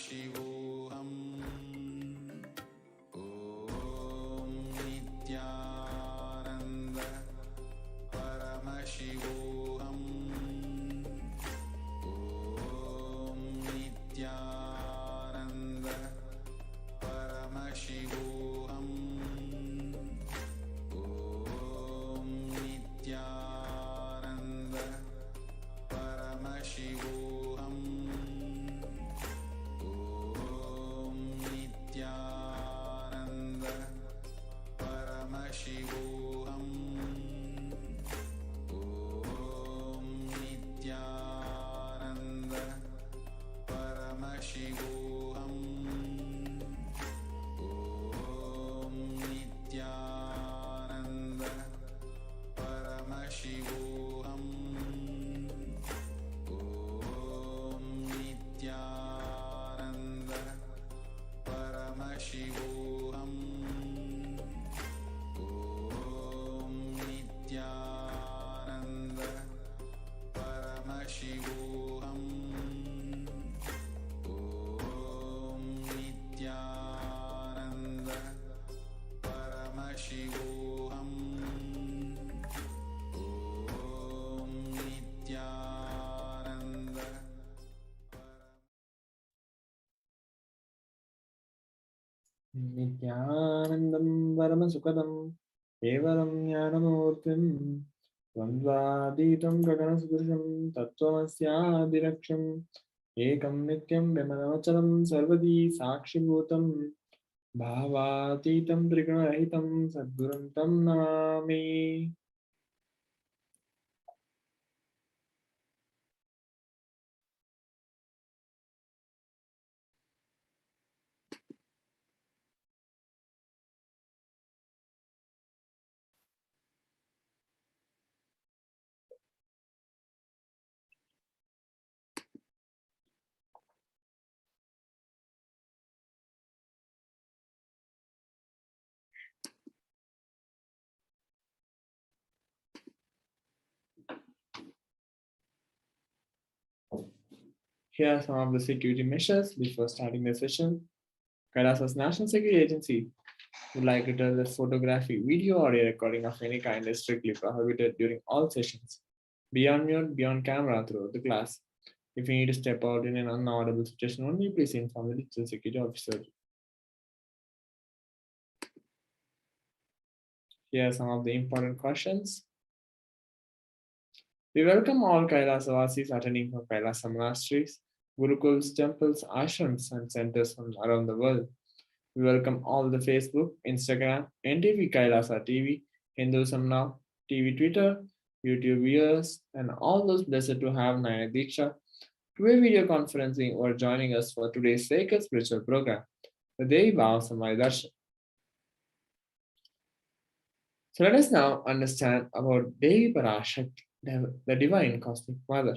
Paramashivoham. Om Nithyananda Paramashivoham. Om Nithyananda Paramashivoham. Om Nithyananda Paramashivoham. Om Nithyananda Paramashivoham. Om Nithyananda Paramashivoham. Om Nithyananda Paramashivoham. Om Nithyananda Paramashivoham. Om Nithyananda Paramashivoham. Om Nithyananda Paramashivoham. Om Nithyananda Nithyanandam Paramasukadam Kevalam Jnanamurtim Dvandvaditam Gaganasudursham Tattvamasyaadiraksham Ekam Nityam Vimanavacharam Sarvadi Sakshibhutam Bhavatitam Trigunarahitam Sadgurum Tam Namami. Here are some of the security measures before starting the session. KAILASA's National Security Agency would like to tell that photography, video, audio recording of any kind is strictly prohibited during all sessions. Be on mute, be on camera throughout the class. If you need to step out in an unaudible situation only, please inform the digital security officer. Here are some of the important cautions. We welcome all Kailasavasis attending from Kailasa monasteries, gurukuls, temples, ashrams, and centers from around the world. We welcome all the Facebook, Instagram, NTV Kailasa TV, Hinduism Now, TV Twitter, YouTube viewers, and all those blessed to have Naya Diksha, two-way video conferencing, or joining us for today's sacred spiritual program, the Devi Bhava Samaya Darshan. So let us now understand about Devi Parashakti, the divine cosmic mother.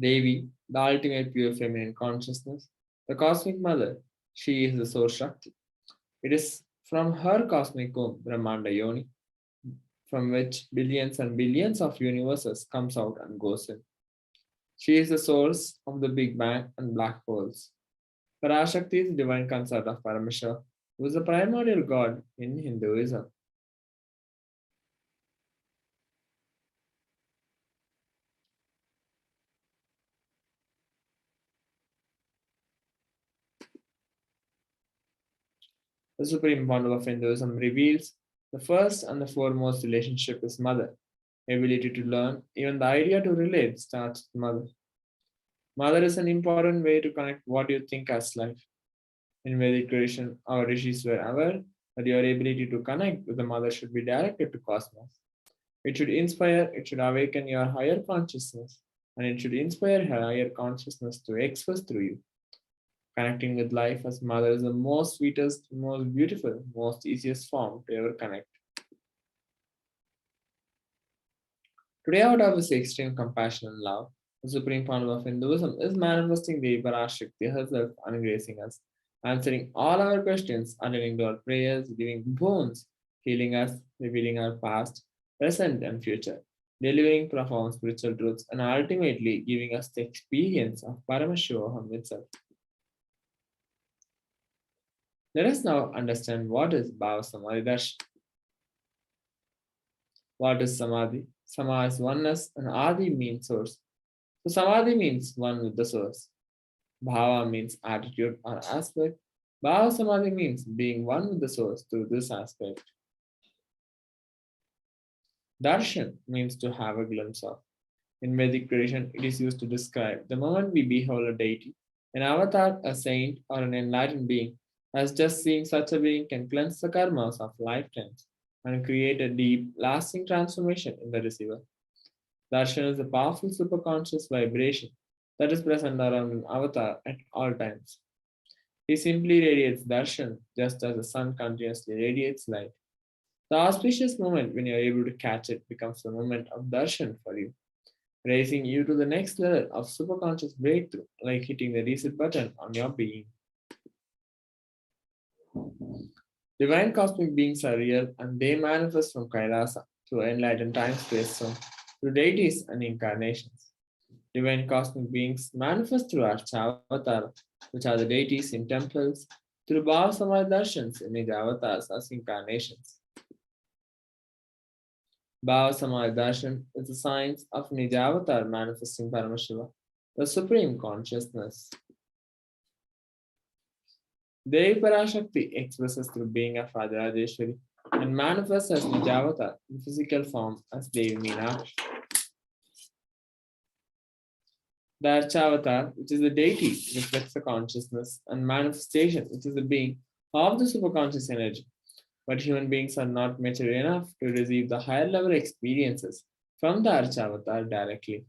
Devi, the ultimate pure feminine consciousness, the cosmic mother, she is the source Shakti. It is from her cosmic womb, Brahmanda Yoni, from which billions and billions of universes comes out and goes in. She is the source of the Big Bang and black holes. Parashakti is the divine consort of Paramashiva, who is the primordial god in Hinduism. The supreme bundle of Hinduism reveals the first and the foremost relationship is mother. Ability to learn, even the idea to relate starts with mother. Mother is an important way to connect what you think as life. In Vedic tradition, our rishis were aware that your ability to connect with the mother should be directed to cosmos. It should inspire, it should awaken your higher consciousness, and it should inspire her higher consciousness to express through you. Connecting with life as mother is the most sweetest, most beautiful, most easiest form to ever connect. Today, out of this extreme compassion and love, the supreme founder of Hinduism is manifesting the Parashakti herself and gracing us, answering all our questions, attending to our prayers, giving boons, healing us, revealing our past, present, and future. delivering profound spiritual truths, and ultimately giving us the experience of Paramashivoham itself. Let us now understand what is Bhava Samadhi Darshan. What is Samadhi? Sama is oneness, and Adi means source. So Samadhi means one with the source. Bhava means attitude or aspect. Bhava Samadhi means being one with the source through this aspect. Darshan means to have a glimpse of. In Vedic tradition, it is used to describe the moment we behold a deity, an avatar, a saint, or an enlightened being, as just seeing such a being can cleanse the karmas of lifetimes and create a deep, lasting transformation in the receiver. Darshan is a powerful superconscious vibration that is present around an avatar at all times. He simply radiates darshan just as the sun continuously radiates light. The auspicious moment when you are able to catch it becomes the moment of darshan for you, raising you to the next level of superconscious breakthrough, like hitting the reset button on your being. Divine cosmic beings are real and they manifest from KAILASA through enlightened time space zone, through deities and incarnations. Divine cosmic beings manifest through Archavatara, which are the deities in temples, through Bhava Samadhi Darshans, image avatars as incarnations. Bhava Samadhi Darshan is the science of Nijavatar manifesting Paramashiva, the supreme consciousness. Devi Parashakti expresses through being of Rajarajeshwari and manifests as Nijavatar in physical form as Devi Meenakshi. The Archavatar, which is the deity, reflects the consciousness and manifestation, which is the being of the superconscious energy. But human beings are not mature enough to receive the higher level experiences from the Archavatar directly.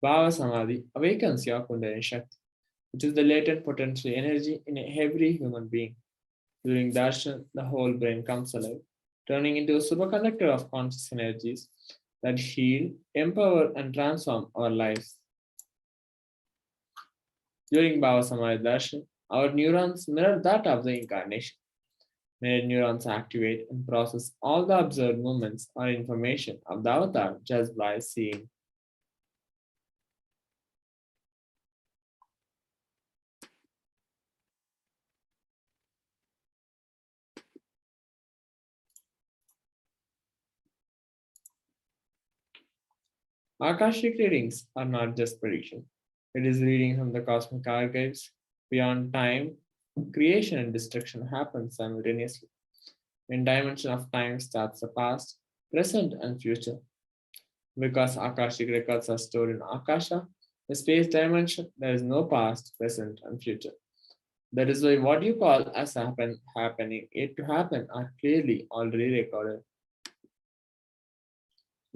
Bhava Samadhi awakens your Kundalini Shakti, which is the latent potential energy in every human being. During darshan, the whole brain comes alive, turning into a superconductor of conscious energies that heal, empower, and transform our lives. During Bhava Samadhi darshan, our neurons mirror that of the incarnation. Mirrored neurons activate and process all the observed movements or information of the avatar just by seeing. Akashic readings are not just prediction. It is reading from the cosmic archives. Beyond time, creation and destruction happen simultaneously. In dimension of time starts the past, present, and future. Because Akashic records are stored in Akasha, the space dimension, there is no past, present, and future. That is why what you call as happening, yet to happen are clearly already recorded.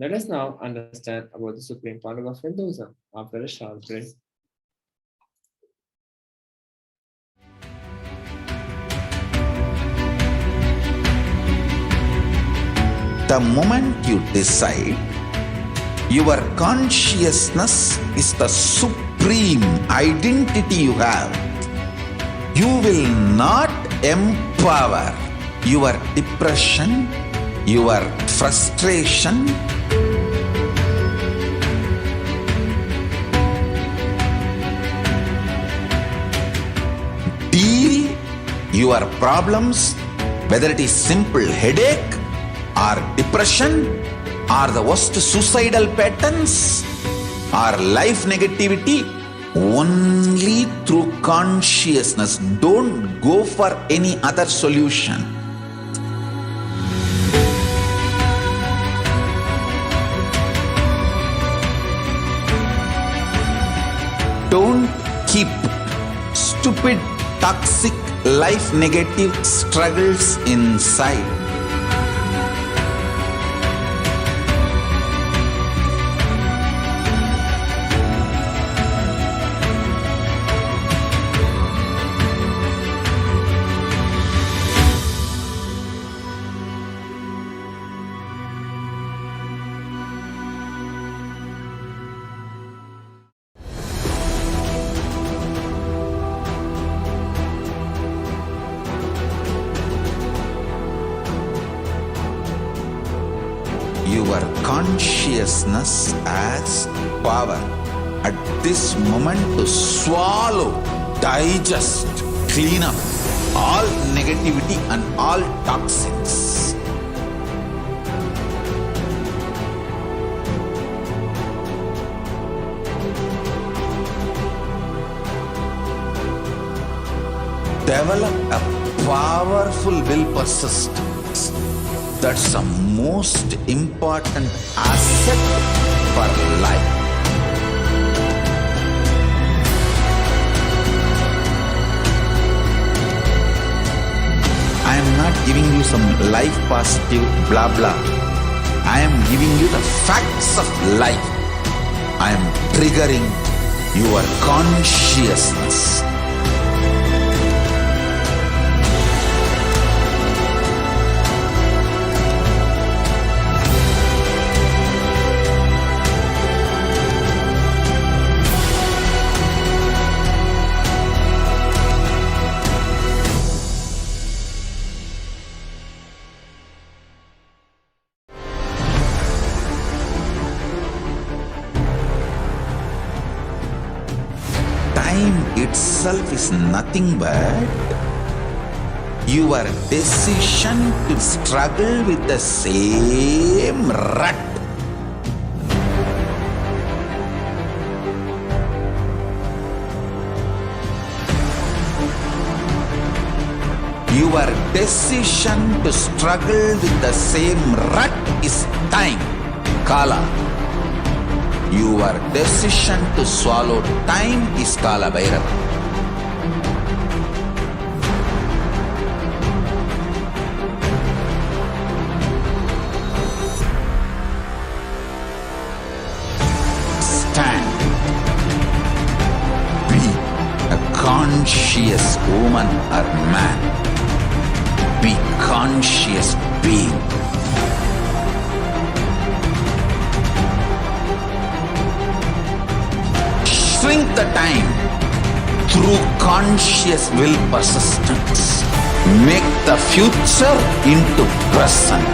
Let us now understand about the supreme point of Hinduism after a short break. The moment you decide, your consciousness is the supreme identity you have. You will not empower your depression, your frustration, deal your problems, whether it is simple headache or depression or the worst suicidal patterns or life negativity, only through consciousness. Don't go for any other solution. Don't keep stupid, toxic, life negative struggles inside. consciousness as power at this moment to swallow, digest, clean up all negativity and all toxins. Develop a powerful will persistence. That's the most important asset for life. I am not giving you some life positive blah blah. I am giving you the facts of life. I am triggering your consciousness. Time itself is nothing but your decision to struggle with the same rut. Your decision to struggle with the same rut is time, Kala. Your decision to swallow time is Kala Bhairava. Stand. Be a conscious woman or man. Be conscious being. Shrink the time through conscious will persistence. Make the future into present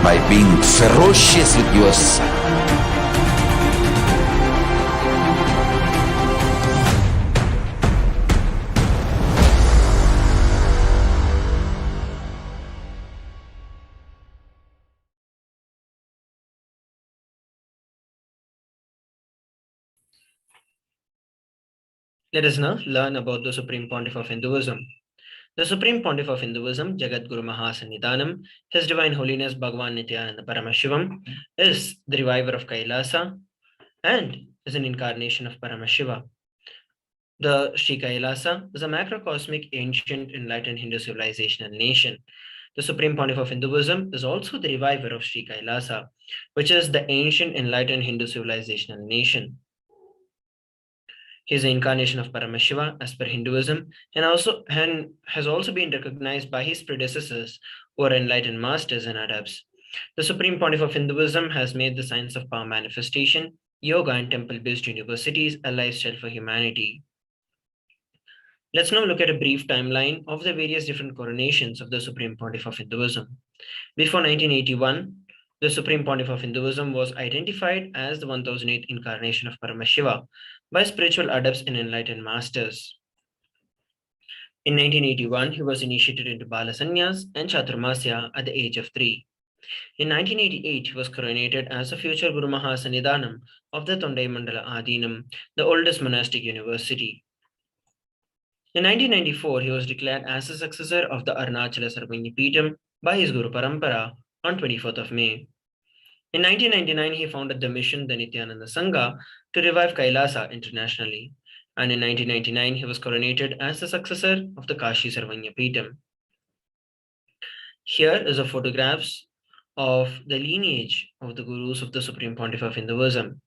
by being ferocious with yourself. Let us now learn about the Supreme Pontiff of Hinduism. The Supreme Pontiff of Hinduism, Jagat Guru Mahasannidhanam, His Divine Holiness Bhagavan Nithyananda Paramashivam, is the reviver of KAILASA and is an incarnation of Paramashiva. The Sri KAILASA is a macrocosmic, ancient, enlightened Hindu civilizational nation. The Supreme Pontiff of Hinduism is also the reviver of Sri KAILASA, which is the ancient, enlightened Hindu civilizational nation. He is the incarnation of Paramashiva as per Hinduism and has also been recognized by his predecessors who are enlightened masters and adepts. The Supreme Pontiff of Hinduism has made the science of power manifestation, yoga and temple-based universities a lifestyle for humanity. Let's now look at a brief timeline of the various different coronations of the Supreme Pontiff of Hinduism. Before 1981, the Supreme Pontiff of Hinduism was identified as the 1008th incarnation of Paramashiva by spiritual adepts and enlightened masters. In 1981, he was initiated into Bala Sannyas and Chaturmasya at the age of 3. In 1988, he was coronated as the future Guru Mahasannidhanam of the Tondai Mandala Adinam, the oldest monastic university. In 1994, he was declared as the successor of the Arunachala Sarvanya Peetham by his Guru Parampara on 24th of May. In 1999, he founded the mission, the Nithyananda Sangha, to revive KAILASA internationally. And in 1999, he was coronated as the successor of the Kashi Sarvanya Peetham. Here is the photographs of the lineage of the Gurus of the Supreme Pontiff of Hinduism.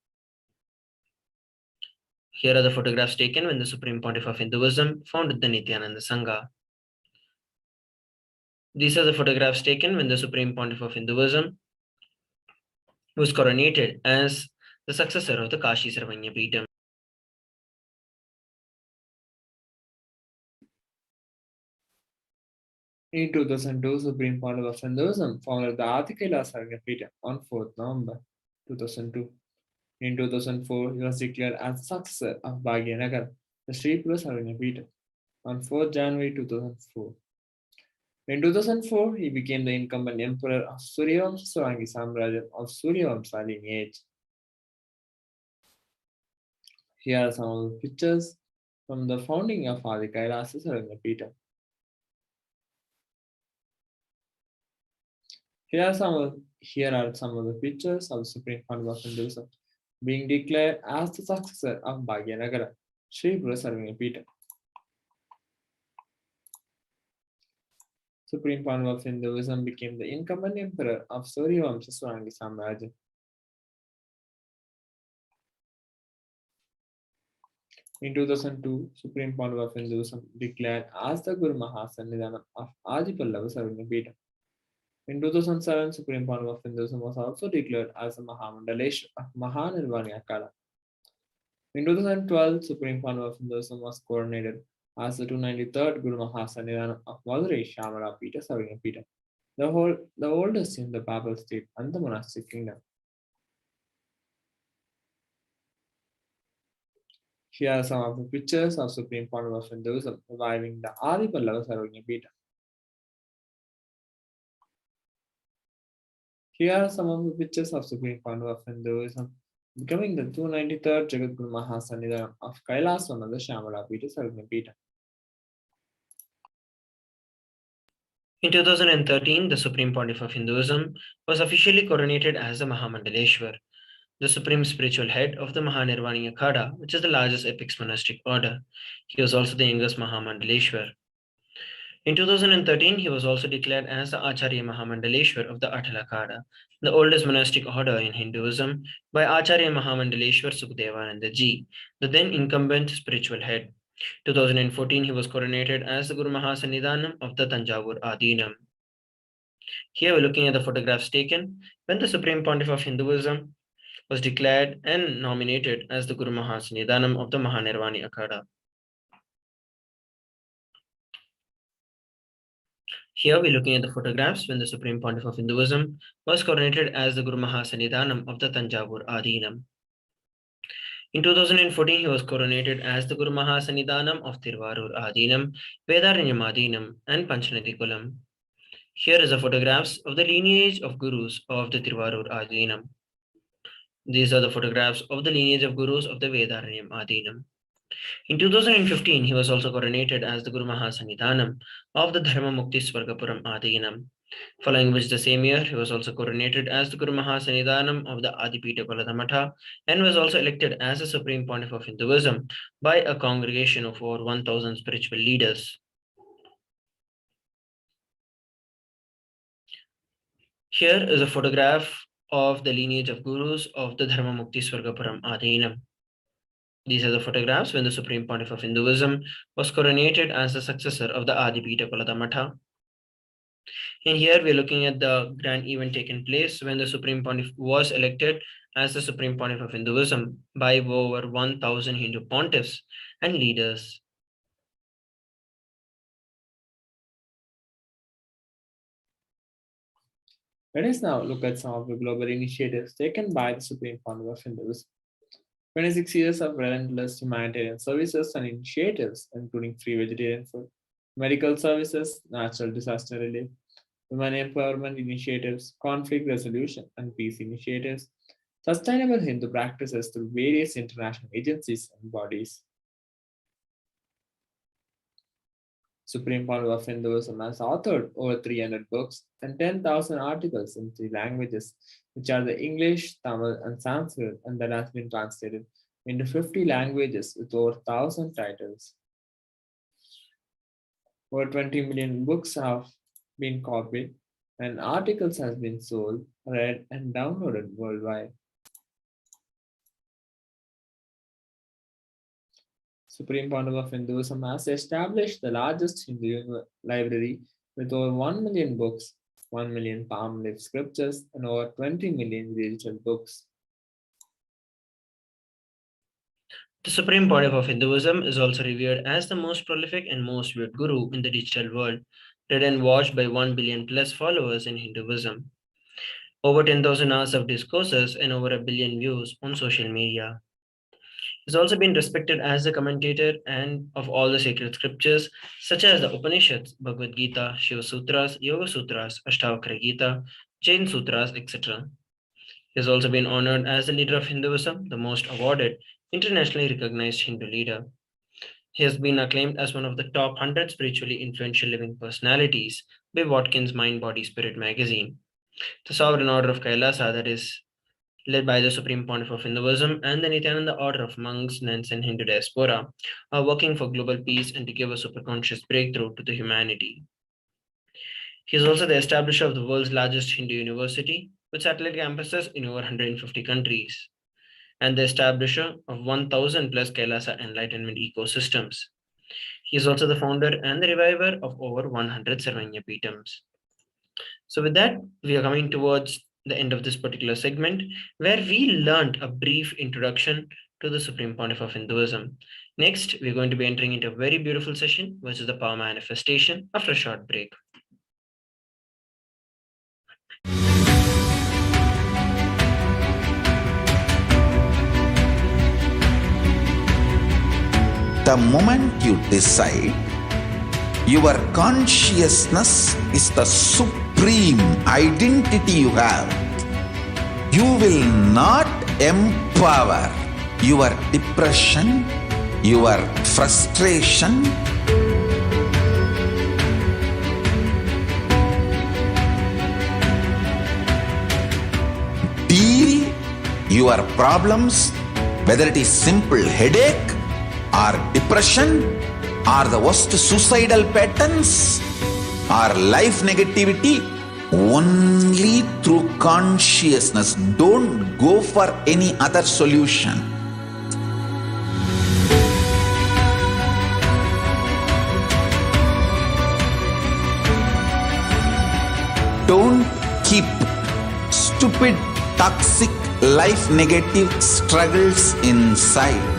Here are the photographs taken when the Supreme Pontiff of Hinduism founded the Nithyananda Sangha. These are the photographs taken when the Supreme Pontiff of Hinduism was coronated as the successor of the Kashi Sarvanya Peetham. In 2002, Supreme Pontiff of Hinduism founded the Adi KAILASA on 4th November 2002. In 2004, he was declared as the successor of Bhagyanagar, the Sri Pura Sarvagna on 4th January 2004. In 2004, he became the incumbent emperor of Suryavamsa Swarangi Samrajya of Suryavamsa lineage. Here are some of the pictures from the founding of Adi KAILASA Sarvagna. Here are some of the pictures of Supreme Pontiff of Hinduism being declared as the successor of Bhagyanagara, Sri Pura Sarvagna. Supreme Pontiff of Hinduism became the incumbent emperor of Suryavamsa Swarangi Samrajya. In 2002, Supreme Pontiff of Hinduism declared as the Guru Mahasannidhanam of Adi Pallava Sarvagna. In 2007, Supreme Pontiff of Hinduism was also declared as a Mahamandaleshwar of Mahanirvani Akala. In 2012, Supreme Pontiff of Hinduism was coronated as the 293rd Guru Mahasannidhanam of Madurai Shamala Pita Sarvagna Pita, the oldest in the Papal state and the monastic kingdom. Here are some of the pictures of Supreme Pontiff of Hinduism reviving the Adi Pallava Sarvagna Pita. Here are some of the pictures of Supreme Pontiff of Hinduism becoming the 293rd Jagadguru Mahasannidhanam of KAILASA on the Shamala Pita Sarvagna Pita. In 2013, the Supreme Pontiff of Hinduism was officially coronated as the Mahamandaleshwar, the supreme spiritual head of the Mahanirvani Akhada, which is the largest epics monastic order. He was also the youngest Mahamandaleshwar. In 2013, he was also declared as the Acharya Mahamandaleshwar of the Atal Akhada, the oldest monastic order in Hinduism, by Acharya Mahamandaleshwar Sukhdevananda Ji, the then incumbent spiritual head. 2014, he was coronated as the Guru Mahasannidhanam of the Tanjavur Adinam. Here we're looking at the photographs taken when the Supreme Pontiff of Hinduism was declared and nominated as the Guru Mahasannidhanam of the Mahanirvani Akhada. Here we're looking at the photographs when the Supreme Pontiff of Hinduism was coronated as the Guru Mahasannidhanam of the Tanjavur Adinam. In 2014, he was coronated as the Guru Mahasannidhanam of Tiruvarur Adinam, Vedaranyam Adinam, and Panchanadi Kulam. Here is the photographs of the lineage of Gurus of the Tiruvarur Adinam. These are the photographs of the lineage of Gurus of the Vedaranyam Adinam. In 2015, he was also coronated as the Guru Mahasannidhanam of the Dharma Mukti Swargapuram Adinam. Following which, the same year, he was also coronated as the Guru Mahasannidhanam of the Adipita Koladamata and was also elected as the Supreme Pontiff of Hinduism by a congregation of over 1,000 spiritual leaders. Here is a photograph of the lineage of Gurus of the Dharma Mukti Swargapuram Adinam. These are the photographs when the Supreme Pontiff of Hinduism was coronated as the successor of the Adipita Koladamata. And here we're looking at the grand event taken place when the Supreme Pontiff was elected as the Supreme Pontiff of Hinduism by over 1,000 Hindu pontiffs and leaders. Let us now look at some of the global initiatives taken by the Supreme Pontiff of Hinduism. 26 years of relentless humanitarian services and initiatives, including free vegetarian food, medical services, natural disaster relief, women empowerment initiatives, conflict resolution and peace initiatives, sustainable Hindu practices through various international agencies and bodies. Supreme Pontiff of Hinduism has authored over 300 books and 10,000 articles in 3 languages, which are the English, Tamil, and Sanskrit, and that has been translated into 50 languages with over 1,000 titles. Over 20 million books have been copied, and articles have been sold, read, and downloaded worldwide. Supreme Pontiff of Hinduism has established the largest Hindu library with over 1 million books, 1 million palm leaf scriptures, and over 20 million digital books. The Supreme Pontiff of Hinduism is also revered as the most prolific and most viewed guru in the digital world, read and watched by 1 billion plus followers in Hinduism, over 10,000 hours of discourses, and over 1 billion views on social media. He's also been respected as a commentator and of all the sacred scriptures, such as the Upanishads, Bhagavad Gita, Shiva Sutras, Yoga Sutras, Ashtavakra Gita, Jain Sutras, etc. He has also been honored as the leader of Hinduism, the most awarded, internationally recognized Hindu leader. He has been acclaimed as one of the top 100 spiritually influential living personalities by Watkins Mind, Body, Spirit magazine. The Sovereign Order of KAILASA, that is led by the Supreme Pontiff of Hinduism, and the Nithyananda Order of Monks, Nuns, and Hindu Diaspora, are working for global peace and to give a superconscious breakthrough to the humanity. He is also the establisher of the world's largest Hindu university, with satellite campuses in over 150 countries, and the establisher of 1,000 plus KAILASA Enlightenment ecosystems. He is also the founder and the reviver of over 100 Sarvanya Peetams. So with that, we are coming towards the end of this particular segment, where we learned a brief introduction to the Supreme Pontiff of Hinduism. Next, we're going to be entering into a very beautiful session, which is the power manifestation, after a short break. The moment you decide your consciousness is the supreme identity you have, you will not empower your depression, your frustration, deal your problems, whether it is simple headache or depression or the worst suicidal patterns or life negativity, only through consciousness. Don't go for any other solution. Don't keep stupid, toxic, life negative struggles inside.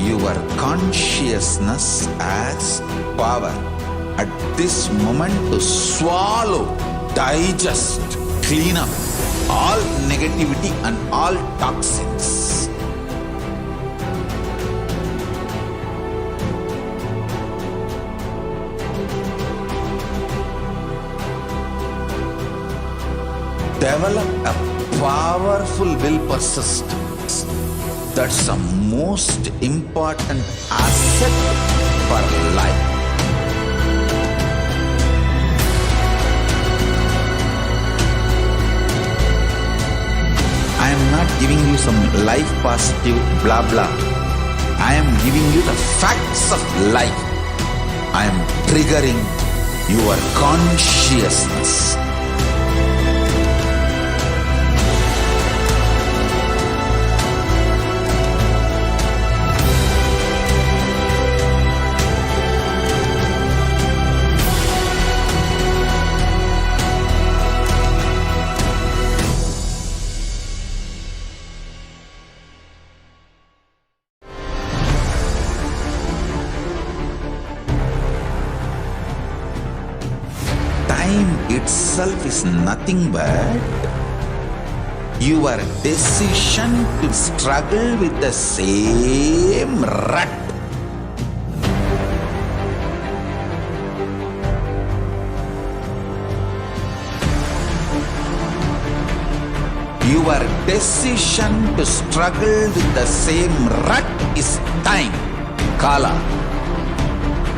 Your consciousness has power at this moment to swallow, digest, clean up all negativity and all toxins. Develop a powerful will persistence. That's the most important asset for life. I am not giving you some life positive blah blah. I am giving you the facts of life. I am triggering your consciousness. Itself is nothing but your decision to struggle with the same rut. Your decision to struggle with the same rut is time, Kala.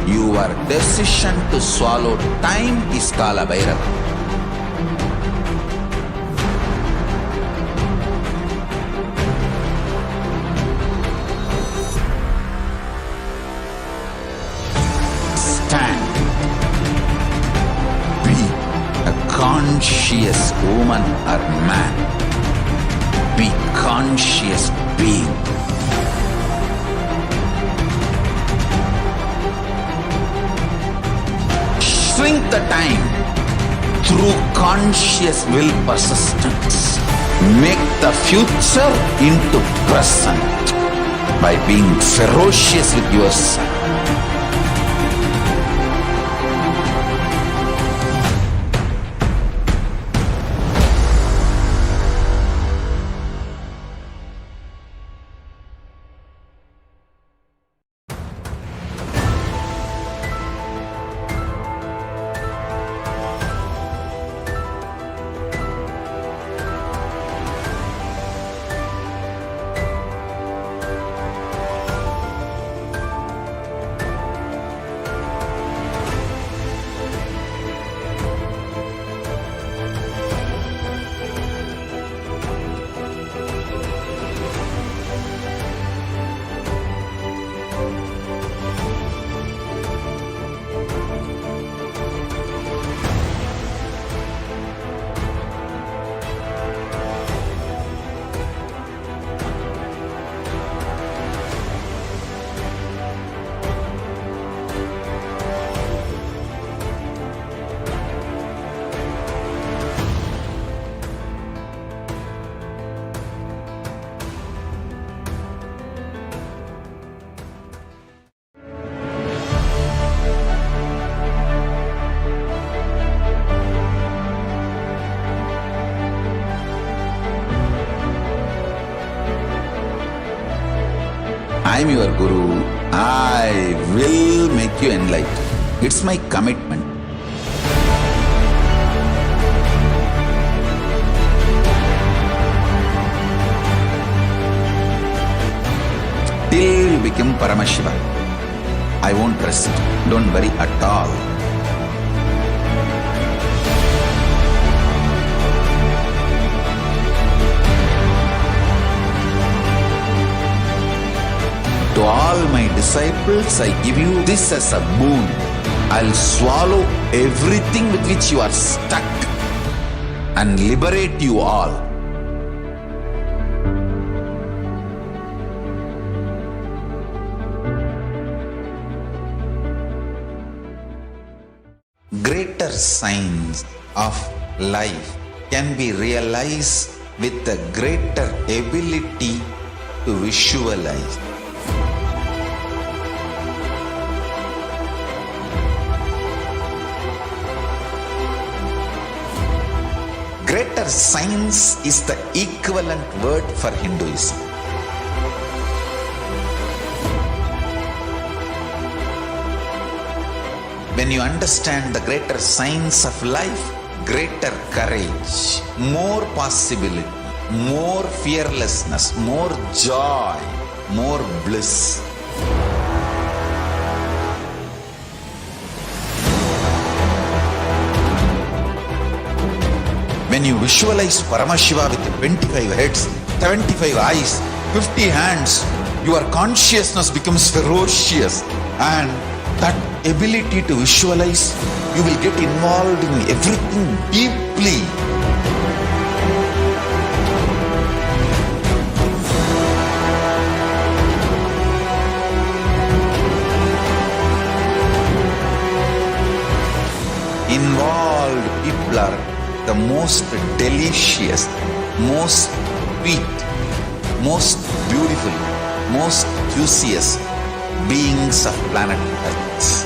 Your decision to swallow time is Kala Bhairava. Stand. is woman or man. Be conscious being. Shrink the time through conscious will persistence. Make the future into present by being ferocious with yourself. I am your Guru. I will make you enlightened. It's my commitment. Till you become Paramashiva, I won't rest. Don't worry at all. To all my disciples, I give you this as a boon. I'll swallow everything with which you are stuck and liberate you all. Greater signs of life can be realized with a greater ability to visualize. Greater science is the equivalent word for Hinduism. When you understand the greater science of life, greater courage, more possibility, more fearlessness, more joy, more bliss. When you visualize Paramashiva with 25 heads, 75 eyes, 50 hands, your consciousness becomes ferocious, and that ability to visualize, you will get involved in everything deeply. Involved people are the most delicious, most sweet, most beautiful, most juiciest beings of planet Earth.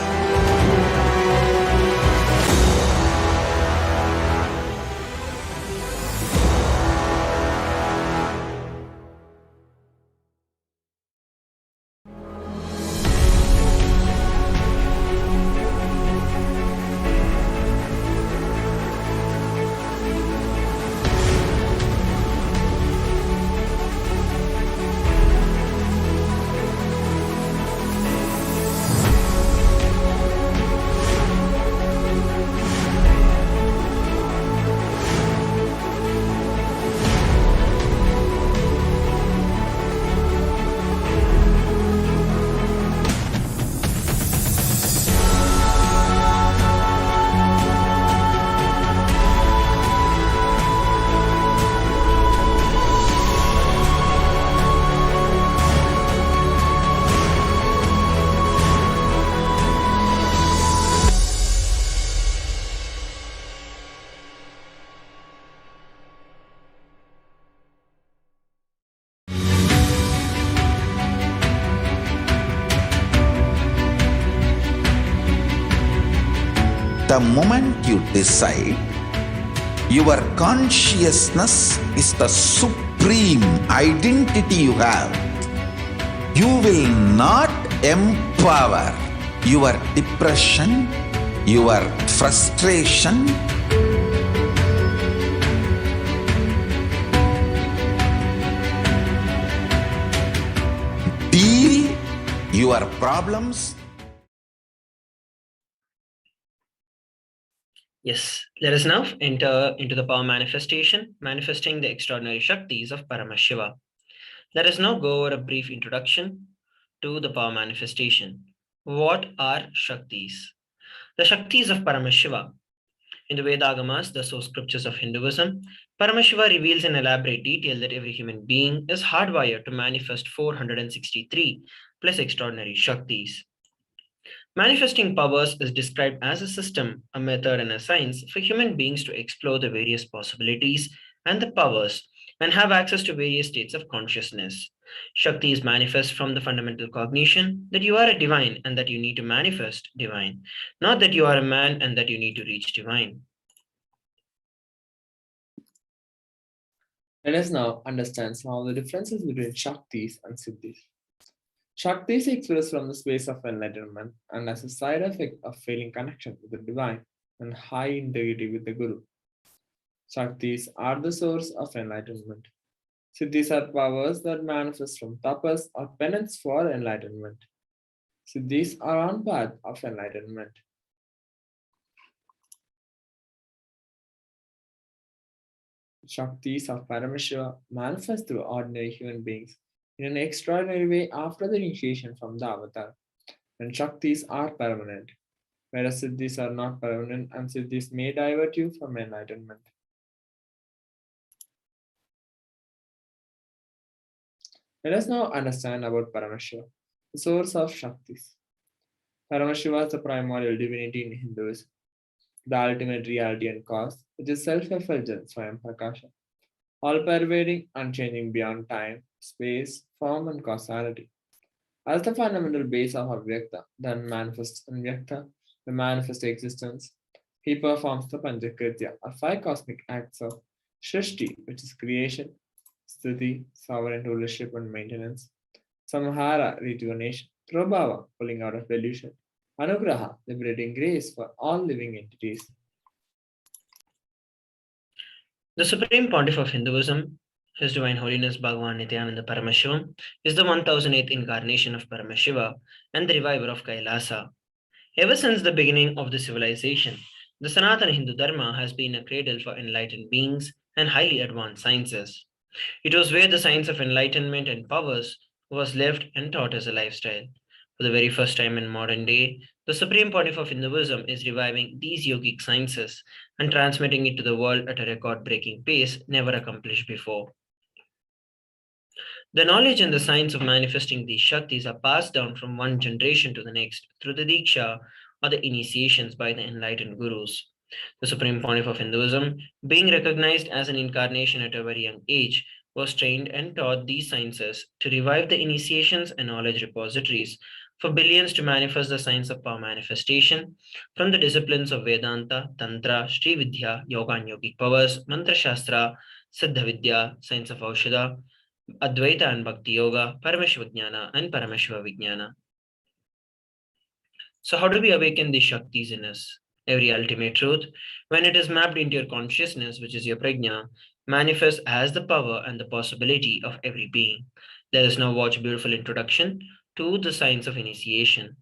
The moment you decide, your consciousness is the supreme identity you have. You will not empower your depression, your frustration, deal your problems. Yes, let us now enter into the power manifestation, manifesting the extraordinary Shaktis of Paramashiva. Let us now go over a brief introduction to the power manifestation. What are Shaktis? The Shaktis of Paramashiva. In the Vedagamas, the source scriptures of Hinduism, Paramashiva reveals in elaborate detail that every human being is hardwired to manifest 463 plus extraordinary Shaktis. Manifesting powers is described as a system, a method, and a science for human beings to explore the various possibilities and the powers and have access to various states of consciousness. Shaktis manifest from the fundamental cognition that you are a divine and that you need to manifest divine, not that you are a man and that you need to reach divine. Let us now understand some of the differences between Shaktis and Siddhis. Shakti is expressed from the space of enlightenment and as a side effect of failing connection with the divine and high integrity with the Guru. Shaktis are the source of enlightenment. Siddhis are powers that manifest from tapas or penance for enlightenment. Siddhis are on path of enlightenment. Shaktis of Paramashiva manifest through ordinary human beings in an extraordinary way after the initiation from the avatar. And Shaktis are permanent, whereas Siddhis are not permanent and Siddhis may divert you from enlightenment. Let us now understand about Paramashiva, the source of Shaktis. Paramashiva is the primordial divinity in Hinduism, the ultimate reality and cause, which is self-effulgent Swayam Prakasha, all-pervading, unchanging beyond time, space, form, and causality. As the fundamental base of Avyakta, the unmanifest Anvyakta, the manifest existence, he performs the Panchakritya, or five cosmic acts of Shrishti, which is creation, Sthiti, sovereign rulership and maintenance, Samhara, rejuvenation, Prabhava, pulling out of delusion, Anugraha, liberating grace for all living entities. The Supreme Pontiff of Hinduism, His Divine Holiness Bhagavan Nithyananda Paramashivam, is the 1008th incarnation of Paramashiva and the reviver of Kailasa. Ever since the beginning of the civilization, the Sanatana Hindu Dharma has been a cradle for enlightened beings and highly advanced sciences. It was where the science of enlightenment and powers was lived and taught as a lifestyle. For the very first time in modern day, the Supreme Pontiff of Hinduism is reviving these yogic sciences and transmitting it to the world at a record-breaking pace never accomplished before. The knowledge and the science of manifesting these Shaktis are passed down from one generation to the next through the Diksha or the initiations by the enlightened gurus. The Supreme Pontiff of Hinduism, being recognized as an incarnation at a very young age, was trained and taught these sciences to revive the initiations and knowledge repositories for billions to manifest the science of power manifestation from the disciplines of Vedanta, Tantra, Sri Vidya, Yoga and Yogic powers, Mantra Shastra, Siddha Vidya, science of Aushadha, Advaita and Bhakti Yoga, Paramashiva and Paramashiva Vijnana. So how do we awaken these Shaktis in us? Every ultimate truth, when it is mapped into your consciousness, which is your prajna, manifests as the power and the possibility of every being. Let us now watch a beautiful introduction to the science of initiation.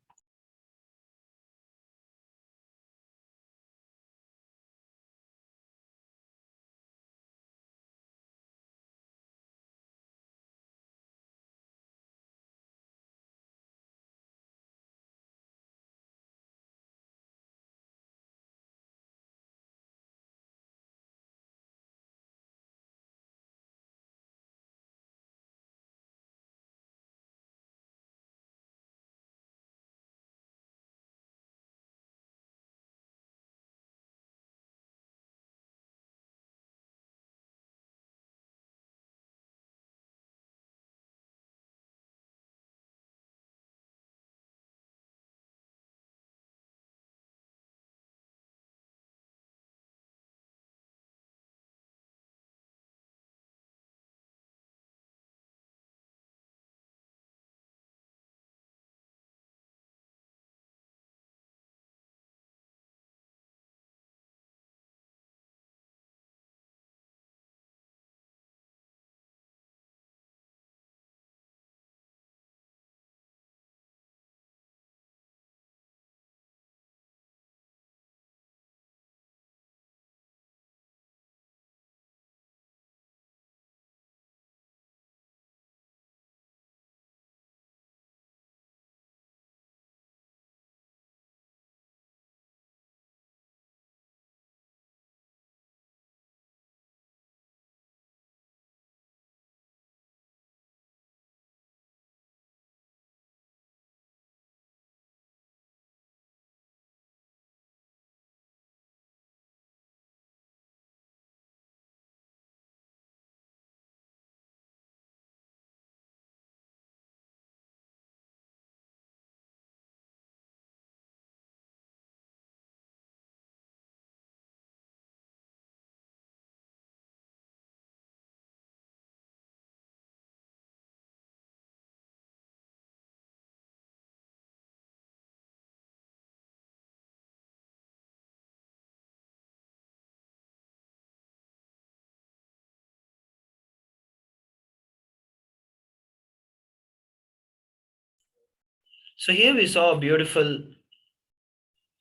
So here we saw a beautiful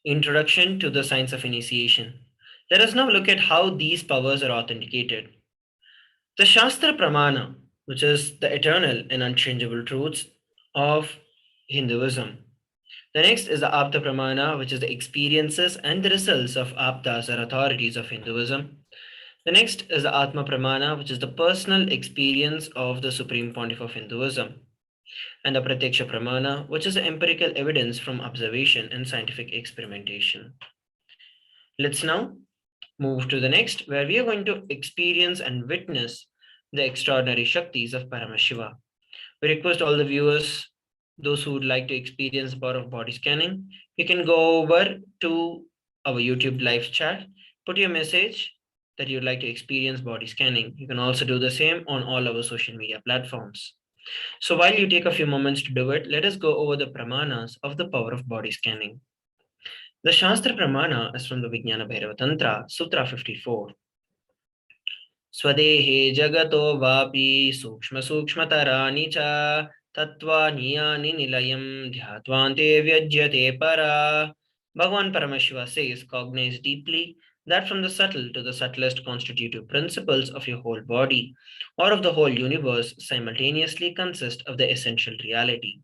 introduction to the science of initiation. Let us now look at how these powers are authenticated. The Shastra Pramana, which is the eternal and unchangeable truths of Hinduism. The next is the Apta Pramana, which is the experiences and the results of Aptas or authorities of Hinduism. The next is the Atma Pramana, which is the personal experience of the Supreme Pontiff of Hinduism. And the Pratyaksha Pramana, which is the empirical evidence from observation and scientific experimentation. Let's now move to the next, where we are going to experience and witness the extraordinary Shaktis of Paramashiva. We request all the viewers, those who would like to experience the power of body scanning, you can go over to our YouTube live chat, put your message that you'd like to experience body scanning. You can also do the same on all our social media platforms. So while you take a few moments to do it, let us go over the pramanas of the power of body scanning. The Shastra Pramana is from the Vijnana Bhairava Tantra, Sutra 54. Swadehe jagato vapi sukshma sukshmatarani cha tattva niyani nilayam dhyatvante vyajyate para. Bhagavan Paramashiva says, cognize deeply that from the subtle to the subtlest constitutive principles of your whole body or of the whole universe simultaneously consist of the essential reality.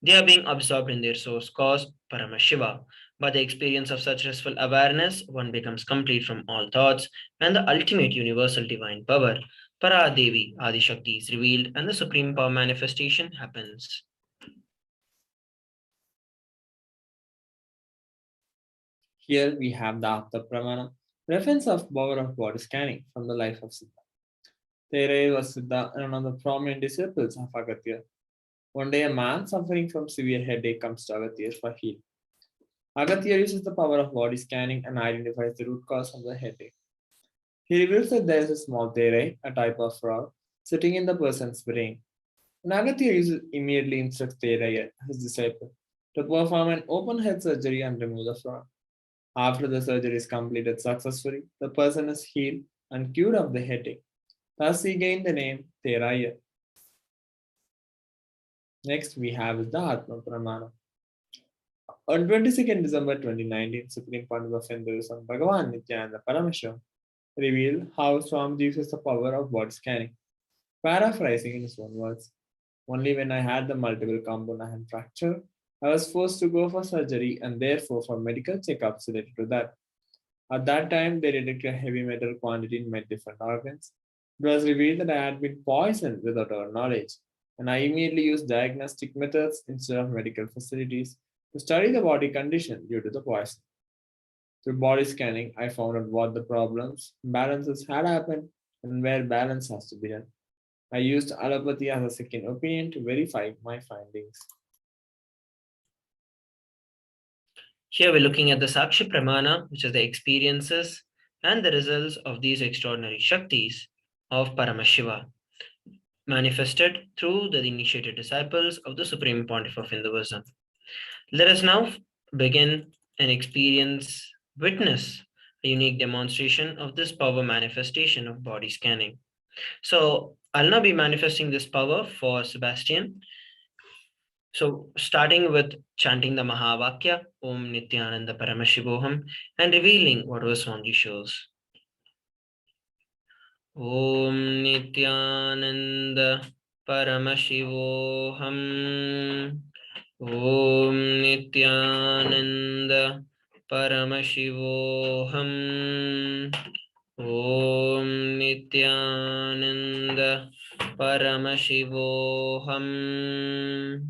They are being absorbed in their source cause, Paramashiva. By the experience of such restful awareness, one becomes complete from all thoughts, and the ultimate universal divine power, Para Devi, Adi Shakti, is revealed, and the supreme power manifestation happens. Here we have the Apta Pramana, reference of power of body scanning from the life of Siddha. Therai was Siddha and one of the prominent disciples of Agatya. One day, a man suffering from severe headache comes to Agatya for healing. Agatya uses the power of body scanning and identifies the root cause of the headache. He reveals that there is a small therai, a type of frog, sitting in the person's brain. And Agatya immediately instructs Therai, his disciple, to perform an open head surgery and remove the frog. After the surgery is completed successfully, the person is healed and cured of the headache. Thus, he gained the name Theraya. Next, we have the Atma Pramana. On 22nd December 2019, Supreme Pontiff of Hinduism, Bhagavan Nithyananda Paramashivam, revealed how Swamiji uses the power of body scanning. Paraphrasing in his own words, only when I had the multiple component hand fracture, I was forced to go for surgery and therefore for medical checkups related to that. At that time, they detected a heavy metal quantity in my different organs. It was revealed that I had been poisoned without our knowledge, and I immediately used diagnostic methods instead of medical facilities to study the body condition due to the poison. Through body scanning, I found out what the problems, balances had happened, and where balance has to be done. I used allopathy as a second opinion to verify my findings. Here we're looking at the Sakshi Pramana, which is the experiences and the results of these extraordinary Shaktis of Paramashiva, manifested through the initiated disciples of the Supreme Pontiff of Hinduism. Let us now begin and witness a unique demonstration of this power manifestation of body scanning. So I'll now be manifesting this power for Sebastian. So starting with chanting the Mahavakya, Om Nithyananda Paramashivoham, and revealing what was Swamiji shows. Om Nithyananda Paramashivoham. Om Nithyananda Paramashivoham. Om Nithyananda Paramashivoham.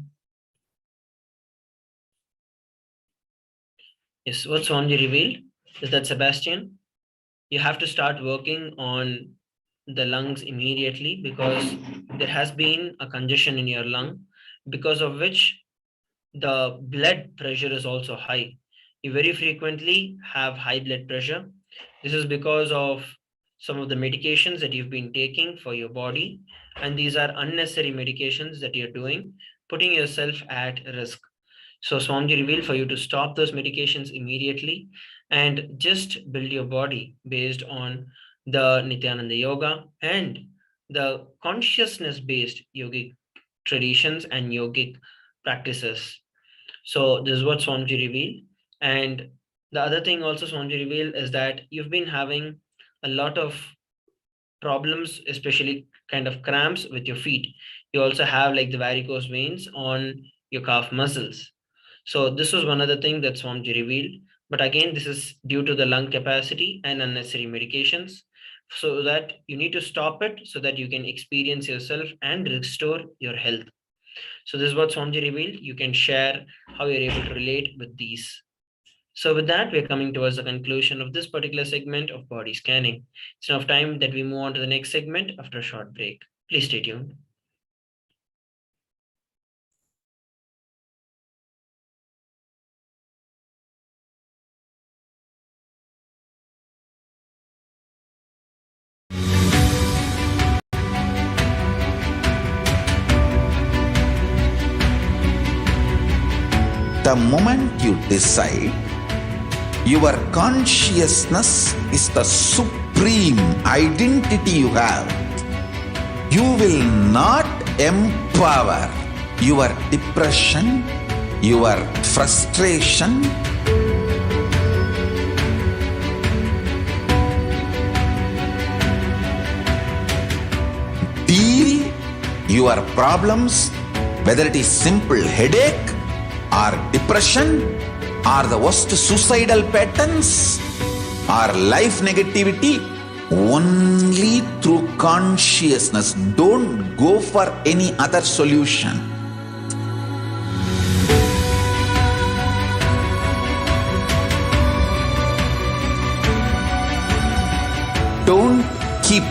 Yes, what Swamiji revealed is that, Sebastian, you have to start working on the lungs immediately, because there has been a congestion in your lung, because of which the blood pressure is also high. You very frequently have high blood pressure. This is because of some of the medications that you've been taking for your body, and these are unnecessary medications that you're doing, putting yourself at risk. So Swamiji revealed for you to stop those medications immediately and just build your body based on the Nithyananda Yoga and the consciousness-based yogic traditions and yogic practices. So this is what Swamiji revealed. And the other thing also Swamiji revealed is that you've been having a lot of problems, especially kind of cramps with your feet. You also have like the varicose veins on your calf muscles. So this was one other thing that Swamiji revealed. But again, this is due to the lung capacity and unnecessary medications. So that you need to stop it so that you can experience yourself and restore your health. So this is what Swamiji revealed. You can share how you're able to relate with these. So with that, we're coming towards the conclusion of this particular segment of body scanning. It's enough time that we move on to the next segment after a short break. Please stay tuned. The moment you decide, your consciousness is the supreme identity you have. You will not empower your depression, your frustration, deal your problems, whether it is simple headache or depression or the worst suicidal patterns or life negativity, only through consciousness. Don't go for any other solution. Don't keep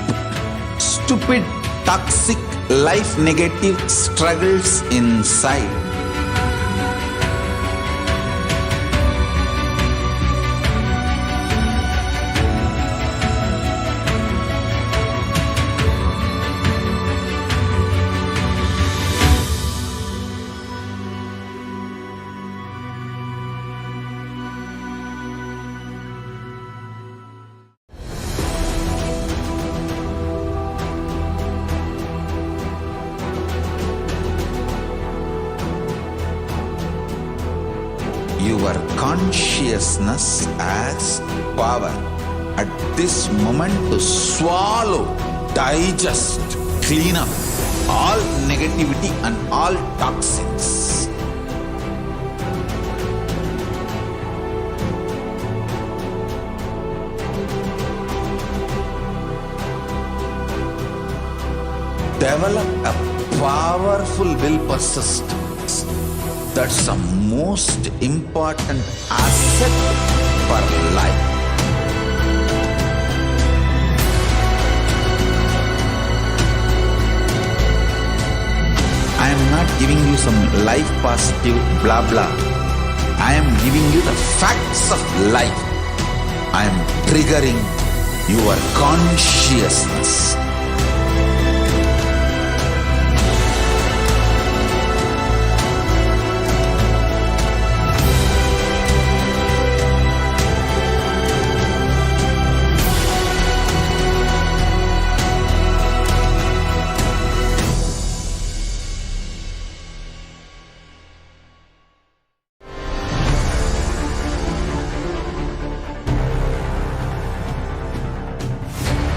stupid, toxic, life negative struggles inside. Your consciousness has power at this moment to swallow, digest, clean up all negativity and all toxins. Develop a powerful will persistence. That's the most important asset for life. I am not giving you some life positive blah blah. I am giving you the facts of life. I am triggering your consciousness.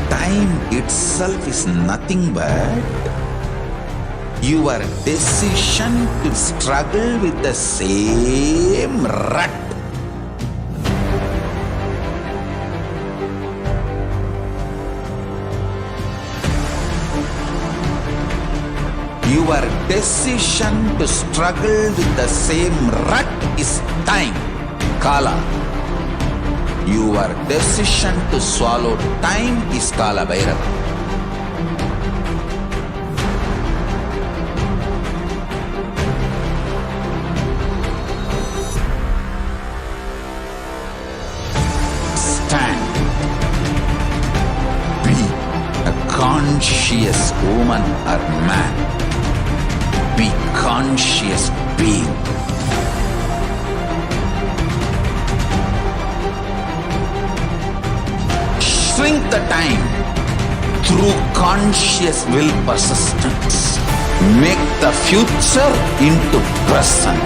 Time itself is nothing but your decision to struggle with the same rut. Your decision to struggle with the same rut is time, Kala. Your decision to swallow time is Kala Bhairava. Stand. Be a conscious woman or man. Be conscious being. Shrink the time through conscious will persistence. Make the future into present.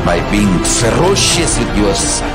by being ferocious with your son.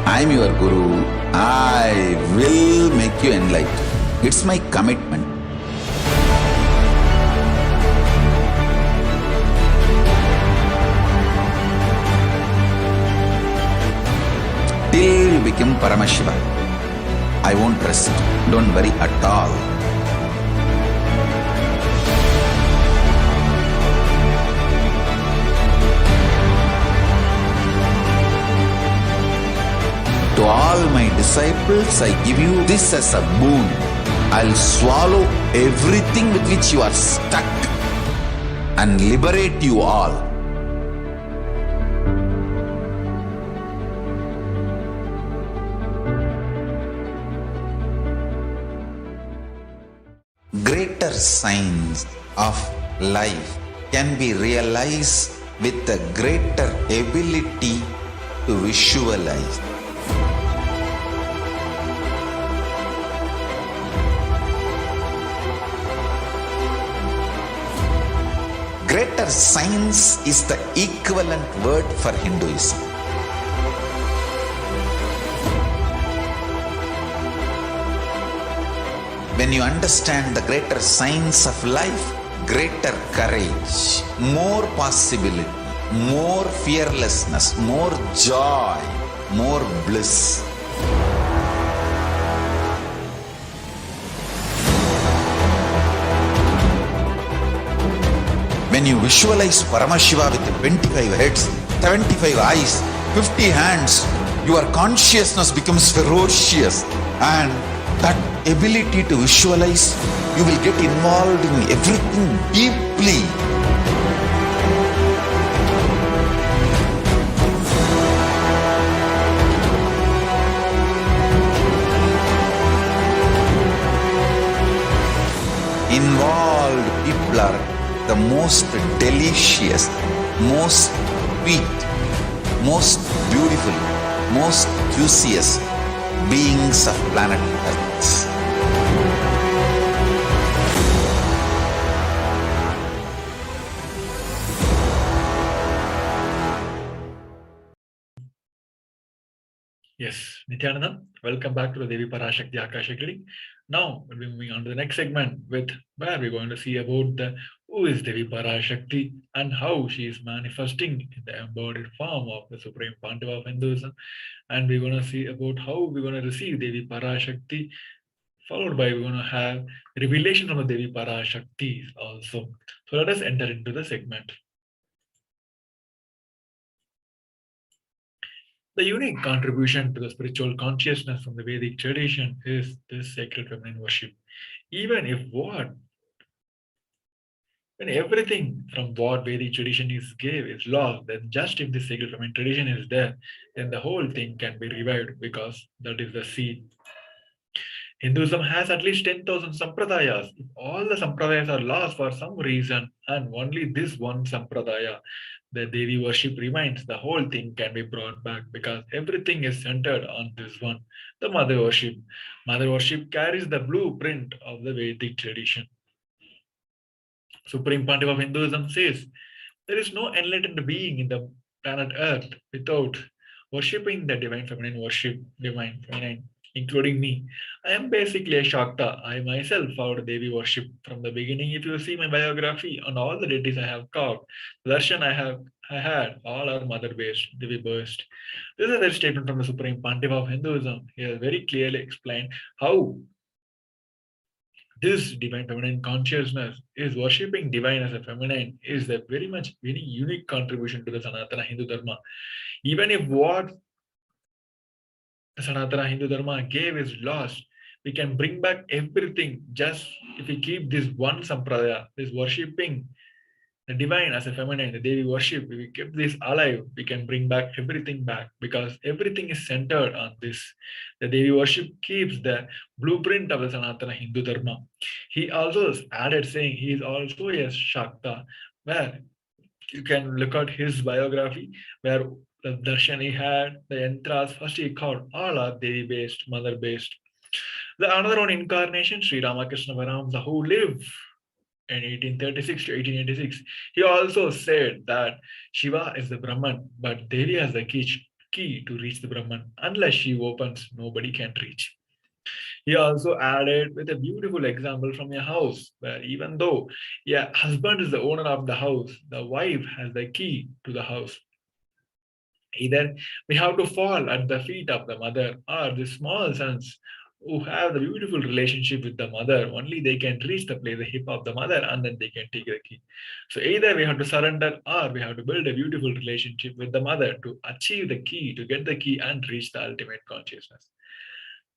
I'm your Guru. I will make you enlightened. It's my commitment. Till you become Paramashiva, I won't rest. Don't worry at all. To all my disciples, I give you this as a boon. I'll swallow everything with which you are stuck and liberate you all. Greater signs of life can be realized with a greater ability to visualize. Greater science is the equivalent word for Hinduism. When you understand the greater science of life, greater courage, more possibility, more fearlessness, more joy, more bliss. When you visualize Paramashiva with 25 heads, 75 eyes, 50 hands, your consciousness becomes ferocious, and that ability to visualize, you will get involved in everything deeply. Involved people are the most delicious, most sweet, most beautiful, most juiciest beings of planet Earth. Yes, Nithyananda, welcome back to the Devi Parashakti Akashic reading. Now we'll be moving on to the next segment with where we're going to see about who is Devi Parashakti and how she is manifesting in the embodied form of the Supreme Pontiff of Hinduism. And we're going to see about how we're going to receive Devi Parashakti, followed by we're going to have revelation from the Devi Parashakti also. So let us enter into the segment. The unique contribution to the spiritual consciousness from the Vedic tradition is this sacred feminine worship. Even if when everything from what Vedic tradition gave is lost, then just if the sacred feminine tradition is there, then the whole thing can be revived because that is the seed. Hinduism has at least 10,000 sampradayas. If all the sampradayas are lost for some reason, and only this one sampradaya, the Devi worship remains, the whole thing can be brought back because everything is centered on this one, the mother worship. Mother worship carries the blueprint of the Vedic tradition. Supreme Pontiff of Hinduism says, there is no enlightened being in the planet Earth without worshipping the divine feminine worship, divine feminine, including me. I am basically a Shakta. I myself found Devi worship from the beginning. If you see my biography on all the deities I have carved, the darshan I had, all are mother based, Devi based. This is a statement from the Supreme Pontiff of Hinduism. He has very clearly explained how this divine feminine consciousness is worshipping divine as a feminine is a very unique contribution to the Sanatana Hindu Dharma. Even if what the Sanatana Hindu Dharma gave is lost, we can bring back everything just if we keep this one sampradaya, this worshipping the divine as a feminine, the Devi worship. If we keep this alive, we can bring back everything back because everything is centered on this. The Devi worship keeps the blueprint of the Sanatana Hindu Dharma. He also added saying he is also a Shakta, where you can look at his biography, where the darshan he had, the yantras, first he called, all are Devi based, mother based. The another one incarnation, Sri Ramakrishna Paramahamsa, who lived in 1836 to 1886, he also said that Shiva is the Brahman, but Devi has the key to reach the Brahman. Unless she opens, nobody can reach. He also added with a beautiful example from a house where even though husband is the owner of the house, the wife has the key to the house. Either we have to fall at the feet of the mother or the small sons who have the beautiful relationship with the mother, only they can reach the place, the hip of the mother, and then they can take the key. So either we have to surrender or we have to build a beautiful relationship with the mother to achieve the key, to get the key and reach the ultimate consciousness.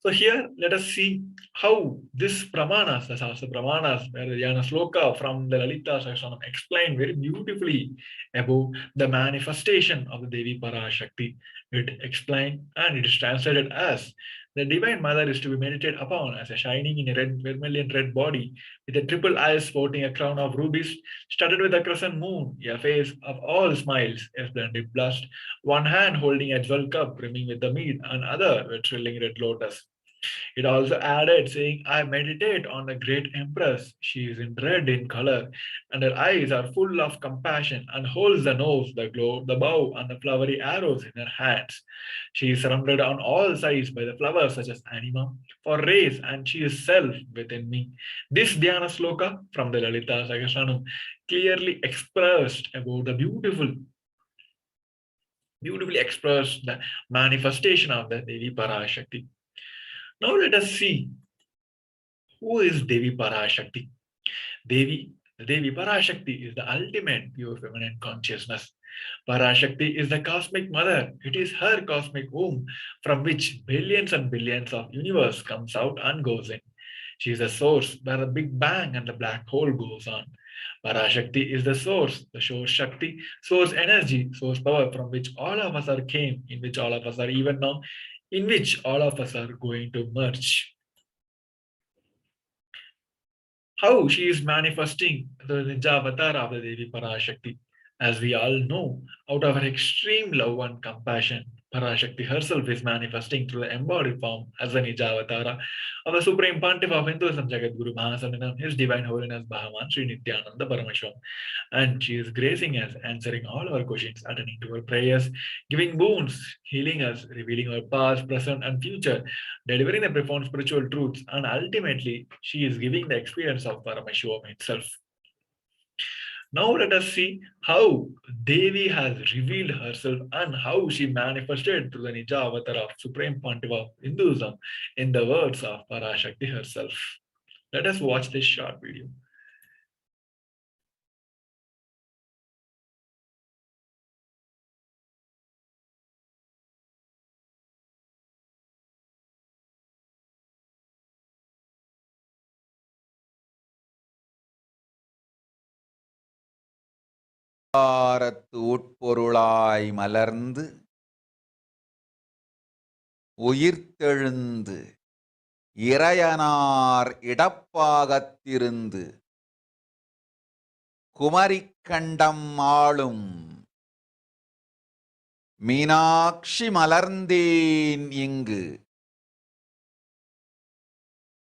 So here, let us see how this Pramanas, the Shastra Pramanas, where the Dhyana Sloka from the Lalita Sahasranam explain very beautifully about the manifestation of the Devi Parashakti. It explained and it is translated as the Divine Mother is to be meditated upon as a shining in a red, vermilion red body with a triple eyes sporting a crown of rubies, studded with a crescent moon, a face of all smiles, a splendid blush, one hand holding a jewel cup brimming with the mead, and other with trilling red lotus. It also added, saying, I meditate on the great empress. She is in red in color, and her eyes are full of compassion, and holds the nose, the globe, the bow, and the flowery arrows in her hands. She is surrounded on all sides by the flowers such as anima, for rays, and she is self within me. This Dhyana Sloka from the Lalita Sahasranam clearly expressed about the beautifully expressed the manifestation of the Devi Parashakti. Now let us see who is Devi Parashakti. The Devi Parashakti is the ultimate pure feminine consciousness. Parashakti is the cosmic mother. It is her cosmic womb from which billions and billions of universe comes out and goes in. She is the source where the Big Bang and the black hole goes on. Parashakti is the source Shakti, source energy, source power from which all of us are came, in which all of us are even now, in which all of us are going to merge. How she is manifesting the Ninja avatar of the Devi Parashakti. As we all know, out of her extreme love and compassion, Parashakti herself is manifesting through the embodied form as the Nija Avatara of the Supreme Pontiff of Hinduism, Jagadguru Mahasaninam, His Divine Holiness Bhagavan Sri Nithyananda Paramashivam. And she is gracing us, answering all our questions, attending to our prayers, giving boons, healing us, revealing our past, present, and future, delivering the profound spiritual truths, and ultimately, she is giving the experience of Paramashivoham itself. Now let us see how Devi has revealed herself and how she manifested through the Nija avatar of Supreme Pontiff of Hinduism in the words of Parashakti herself. Let us watch this short video. ஆரத்து உட்பொருளாய் மலர்ந்து உயிர்த்தெழுந்து இறையனார் இடப்பாகத்திருந்து குமரிக்கண்டம் ஆளும் மீனாட்சி மலர்ந்தேன் இங்கு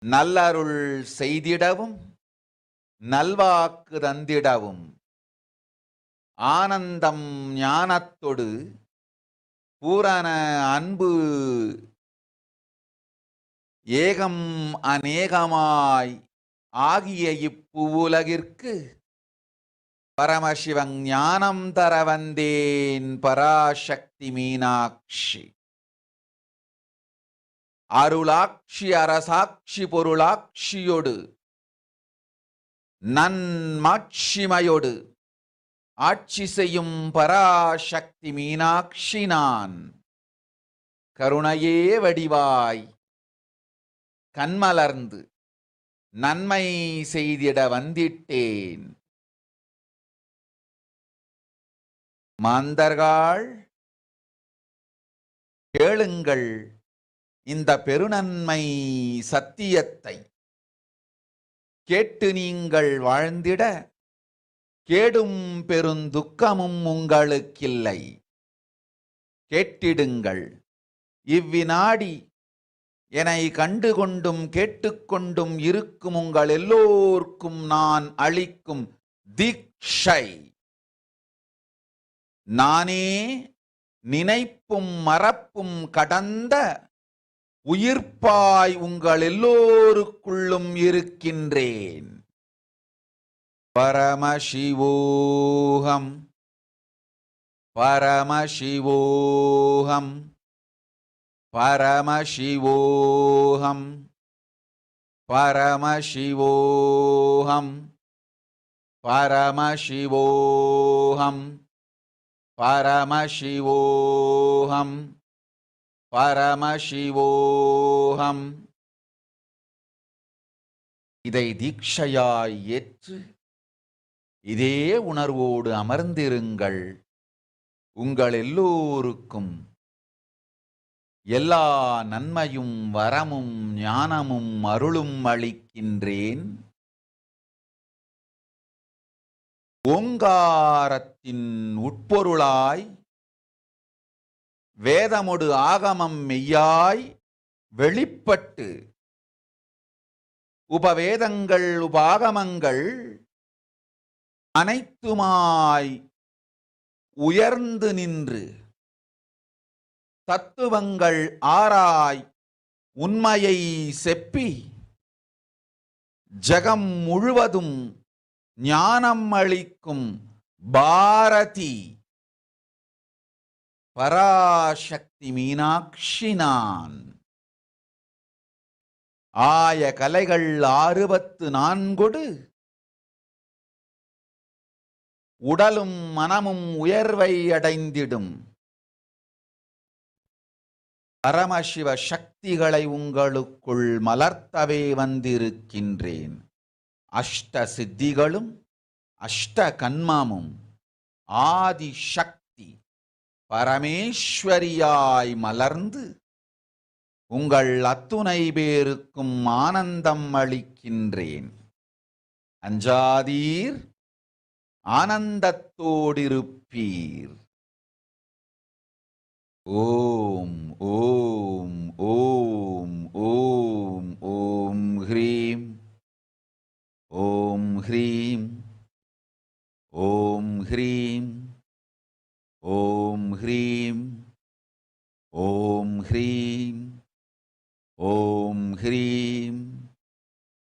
நல்லருள் செய்திடவும் நல்வாக்கு தந்திடவும் ஆனந்தம் ஞானத்தொடு பூரண அன்பு ஏகம் அநேகமாய் ஆகிய இப்புவுலகிற்கு பரமசிவன் ஞானம் தர வந்தேன் பராசக்தி மீனாட்சி. அருளாட்சி அரசாட்சி பொருளாட்சியொடு நன்மாட்சிமையொடு ஆட்சி செய்யும் பராசக்தி மீனாட்சி நான். கருணையே வடிவாய் கண்மலர்ந்து நன்மை செய்திட வந்திட்டேன். மாந்தர்கள் கேளுங்கள் இந்த பெருநன்மை சத்தியத்தை. கேட்டு நீங்கள் வாழ்ந்திட கேடும் பெருந்துக்கமும் உங்களுக்கில்லை. கேட்டிடுங்கள். இவ்வினாடி என்னை கண்டுகொண்டும் கேட்டுக்கொண்டும் இருக்கும் உங்கள் எல்லோர்க்கும் நான் அளிக்கும் தீட்சை. நானே நினைப்பும் மறப்பும் கடந்த உயிர்ப்பாய் உங்கள் எல்லோருக்குள்ளும் இருக்கின்றேன். பரமசிவோகம் பரமசிவோகம் பரமசிவோகம் பரமசிவோகம் பரமசிவோகம் பரமசிவோகம் பரமசிவோகம். இதை தீட்சையாய் ஏற்று இதே உணர்வோடு அமர்ந்திருங்கள். உங்கள் எல்லோருக்கும் எல்லா நன்மையும் வரமும் ஞானமும் அருளும் அளிக்கின்றேன். ஓங்காரத்தின் உட்பொருளாய் வேதமொடு ஆகமம் மெய்யாய் வெளிப்பட்டு உபவேதங்கள் உபாகமங்கள் அனைத்துமாய் உயர்ந்து நின்று தத்துவங்கள் ஆராய் உண்மையை செப்பி ஜகம் முழுவதும் ஞானம் அளிக்கும் பாரதி பராசக்தி மீனாட்சி நான். ஆய கலைகள் 64 உடலும் மனமும் உயர்வை அடைந்திடும் பரமசிவ சக்திகளை உங்களுக்குள் மலர்த்தவே வந்திருக்கின்றேன். அஷ்ட சித்திகளும் அஷ்ட கன்மமும் ஆதி சக்தி பரமேஸ்வரியாய் மலர்ந்து உங்கள் அத்துணை பேருக்கும் ஆனந்தம் அளிக்கின்றேன். அஞ்சாதீர், ஆனந்தத்தோடிருப்பீர். ஓம் ஓம் ஓம் ஓம் ஓம் ஹ்ரீம் ஓம் ஹ்ரீம் ஓம் ஹ்ரீம் ஓம் ஹ்ரீம் ஓம் ஹ்ரீம் ஓம் ஹ்ரீம்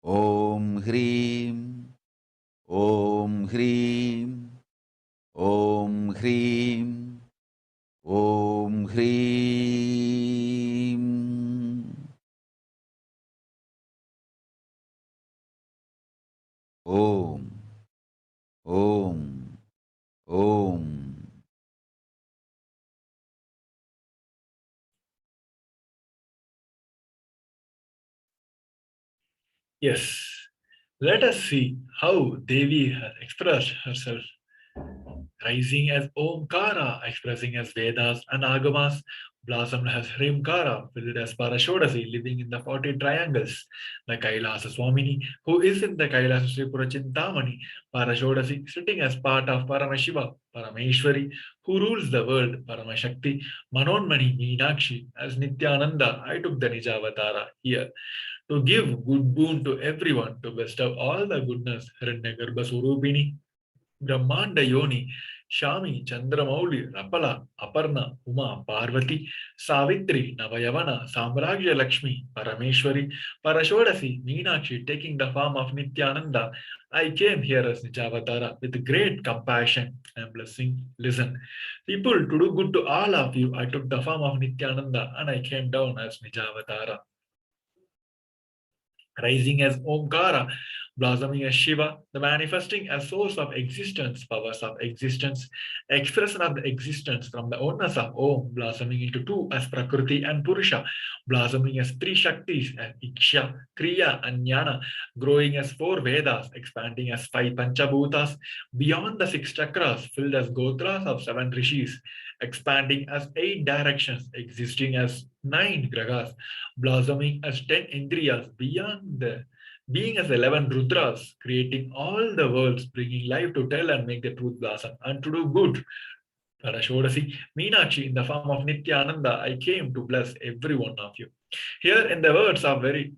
ஓம் ஹ்ரீம் ஓம் ஹ்ரீம் ஓம் ஹ்ரீம் ஓம் ஹ்ரீம். ஓம் ஓம் ஓம். Yes, let us see how Devi has expressed herself rising as Omkara, expressing as Vedas and Agamas, blossomed as Hrimkara, filled as Parashodasi, living in the 40 triangles. The Kailasa Swamini, who is in the Kailasa Sripura Chintamani, Parashodasi, sitting as part of Paramashiva, Parameshwari, who rules the world, Paramashakti, Manonmani, Meenakshi, as Nithyananda. I took the Nijavatara here to give good boon to everyone, to bestow all the goodness, Hiranyagarbha Surupini, Brahmanda Yoni, Shami, Chandramauli, Rapala, Aparna, Uma, Parvati, Savitri, Navayavana, Samragya Lakshmi, Parameshwari, Parashodasi, Meenakshi, taking the form of Nithyananda. I came here as Nijavatara with great compassion and blessing. Listen, people, to do good to all of you, I took the form of Nithyananda and I came down as Nijavatara. Rising as Omkara, blossoming as Shiva, the manifesting as source of existence, powers of existence, expression of the existence from the oneness of Om, blossoming into two as Prakriti and Purusha, blossoming as three Shaktis as Iksha, Kriya and Jnana, growing as 4 Vedas, expanding as 5 Panchabhutas, beyond the 6 chakras, filled as Gotras of 7 Rishis, expanding as 8 directions, existing as 9 Gragas, blossoming as 10 Indriyas, beyond the being as 11 Rudras, creating all the worlds, bringing life to tell and make the truth blossom, and to do good. Parashodasi, Meenakshi, in the form of Nithyananda, I came to bless every one of you. Here in the words of very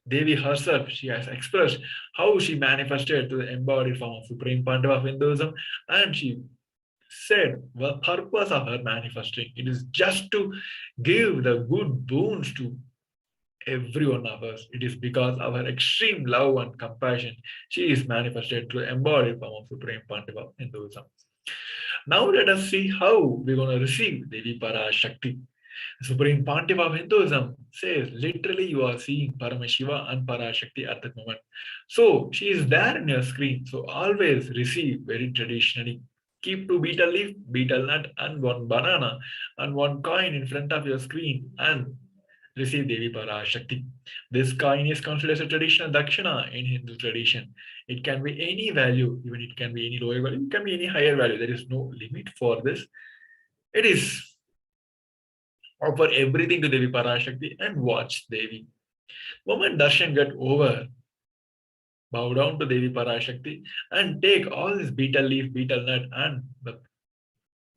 Devi herself, she has expressed how she manifested to the embodied form of Supreme Pandava of Hinduism, and she said the purpose of her manifesting, it is just to give the good boons to every one of us. It is because of her extreme love and compassion she is manifested through the embodied form of Supreme Pandava of Hinduism. Now let us see how we're going to receive Devi Parashakti. Supreme Pontiff of Hinduism says literally you are seeing Paramashiva and Parashakti at that moment. So she is there in your screen. So always receive very traditionally. Keep 2 betel leaf, betel nut and 1 banana and 1 coin in front of your screen and receive Devi Parashakti. This coin is considered as a traditional dakshina in Hindu tradition. It can be any value, even it can be any lower value, it can be any higher value. There is no limit for this. It is offer everything to Devi Parashakti and watch Devi. Moment darshan get over, bow down to Devi Parashakti and take all this betel leaf, betel nut and the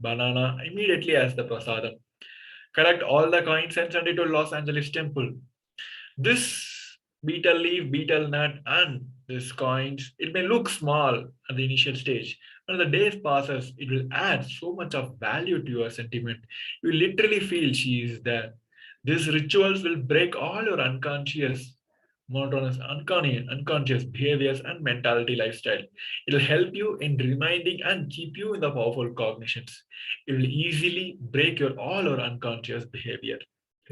banana immediately as the prasadam. Collect all the coins and send it to Los Angeles temple. This betel leaf, betel nut and these coins, it may look small at the initial stage. When the days passes, it will add so much of value to your sentiment. You literally feel she is there. These rituals will break all your unconscious, monotonous, unconscious behaviors and mentality lifestyle. It will help you in reminding and keep you in the powerful cognitions. It will easily break all your unconscious behavior.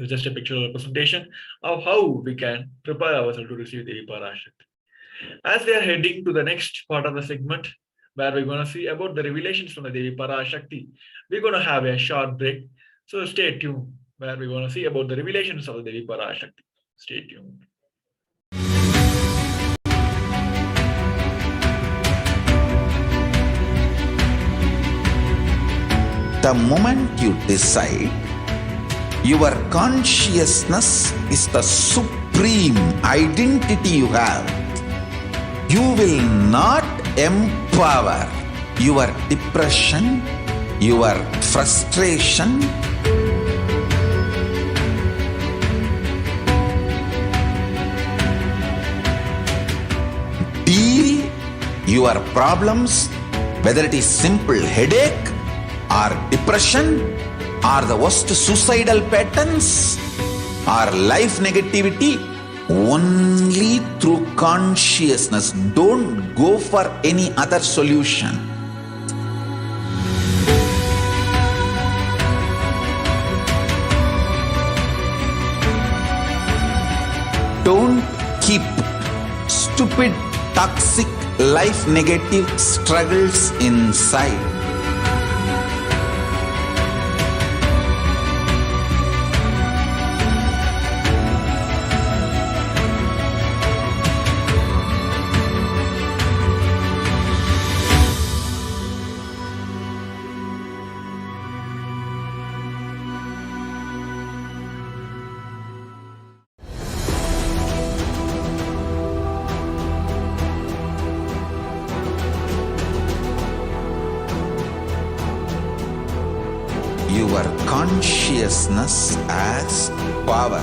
It's just a picture representation of how we can prepare ourselves to receive Devi Parashakti. As we are heading to the next part of the segment, where we're going to see about the revelations from the Devi Parashakti, we're going to have a short break. So stay tuned, where we're going to see about the revelations of the Devi Parashakti. Stay tuned. The moment you decide, your consciousness is the supreme identity you have. You will not empower your depression, your frustration, deal your problems, whether it is simple headache or depression or the worst suicidal patterns or life negativity, only through consciousness. Don't go for any other solution. Don't keep stupid, toxic, life negative struggles inside. your consciousness as power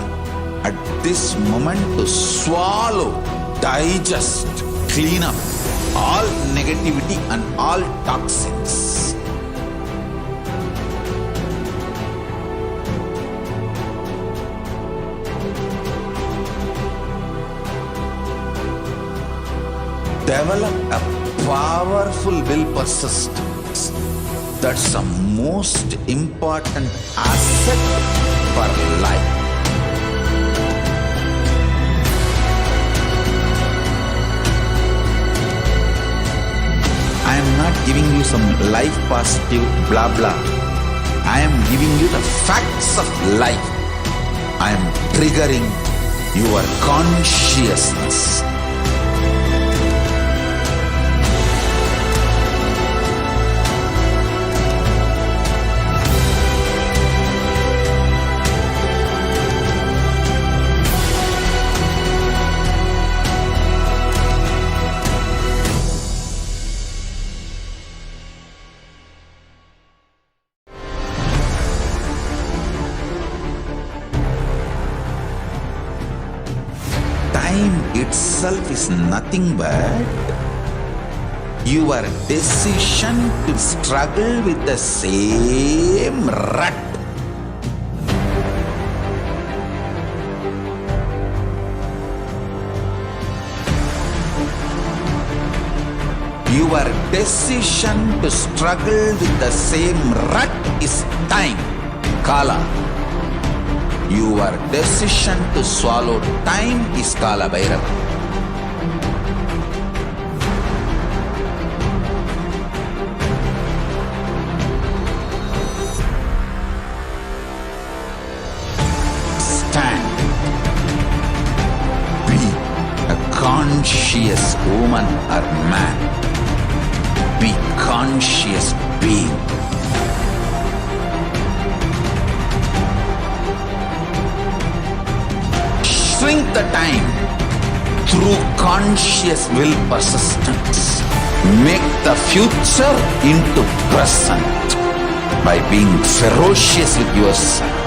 at this moment to swallow, digest, clean up all negativity and all toxins. Develop a powerful will persistence. That's the most important asset for life. I am not giving you some life positive blah blah. I am giving you the facts of life. I am triggering your consciousness. Time itself is nothing but your decision to struggle with the same rut. Your decision to struggle with the same rut is time, Kala. Your decision to swallow time is Kala Bhairava. Stand. Be a conscious woman or man. Be conscious being. Shrink the time through conscious will persistence. Make the future into present by being ferocious with yourself.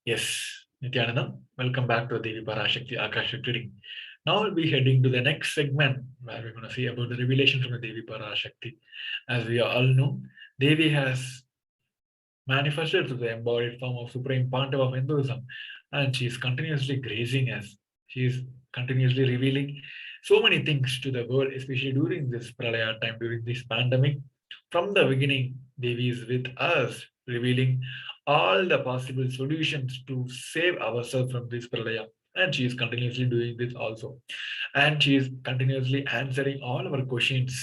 Yes, Nithyananda, welcome back to Devi Parashakti Akashic reading. Now we'll be heading to the next segment where we're going to see about the revelation from the Devi Parashakti. As we all know, Devi has manifested through the embodied form of Supreme Pontiff of Hinduism, and she is continuously gracing us. She is continuously revealing so many things to the world, especially during this Pralaya time, during this pandemic. From the beginning, Devi is with us, revealing all the possible solutions to save ourselves from this Pralaya. And she is continuously doing this also. And she is continuously answering all our questions,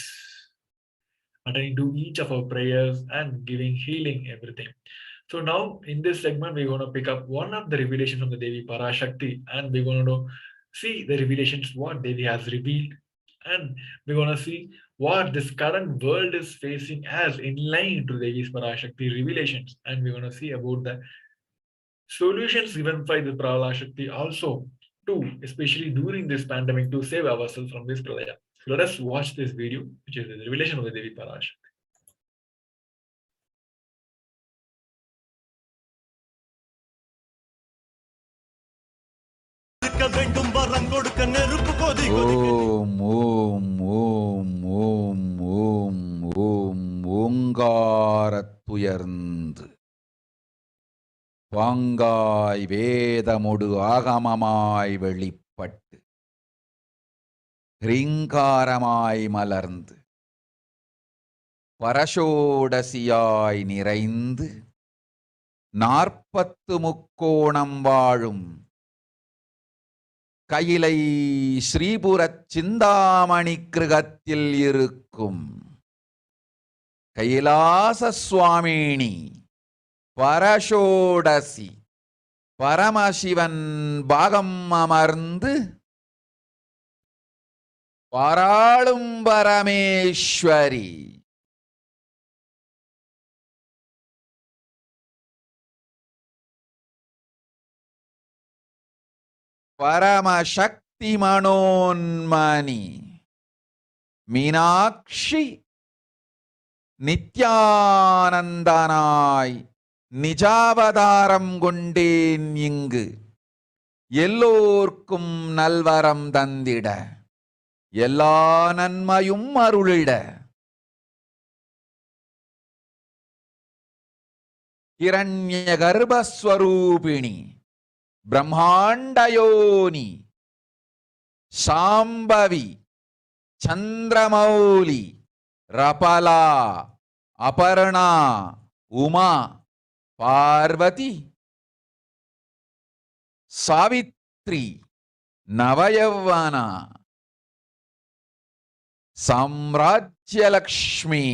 attending to each of our prayers and giving healing, everything. So now in this segment, we're going to pick up one of the revelations from the Devi Parashakti, and we're going to see the revelations what Devi has revealed, and we're going to see what this current world is facing as in line to Devi's Parashakti revelations, and we're going to see about the solutions given by the Parashakti also too, especially during this pandemic, to save ourselves from this pralaya. So let us watch this video, which is the revelation of the Devi Parashakti. கண்கள் ரெண்டும் வரம் கொடுக்க நெருப்பு கொதி ஓம் ஓம் ஓம் ஓம் ஓம் ஓம் ஓங்காரத்துயர்ந்து பாங்காய் வேதமொடு ஆகமமாய் வெளிப்பட்டு ரீங்காரமாய் மலர்ந்து பரஷோடசியாய் நிறைந்து 40 முக்கோணம் வாழும் கையிலை ஸ்ரீபுரச் சிந்தாமணி கிருகத்தில் இருக்கும் கைலாச சுவாமினி பரஷோடசி பரமசிவன் பாகம் அமர்ந்து பாராளும் பரமேஸ்வரி பரமசக்தி மனோன்மணி மீனாட்சி நித்யானந்தனாய் நிஜாவதாரம் கொண்டேன் இங்கு எல்லோர்க்கும் நல்வரம் தந்திட எல்லா நன்மையும் அருளிட ஹிரண்ய கர்ப்பஸ்வரூபிணி பிரம்மாண்டயோனி சாம்பவி சந்திரமௌலி ரபலா அபர்ணா உமா பார்வதி சாவித்ரி நவயவனா சாம்ராஜ்யலக்ஷ்மி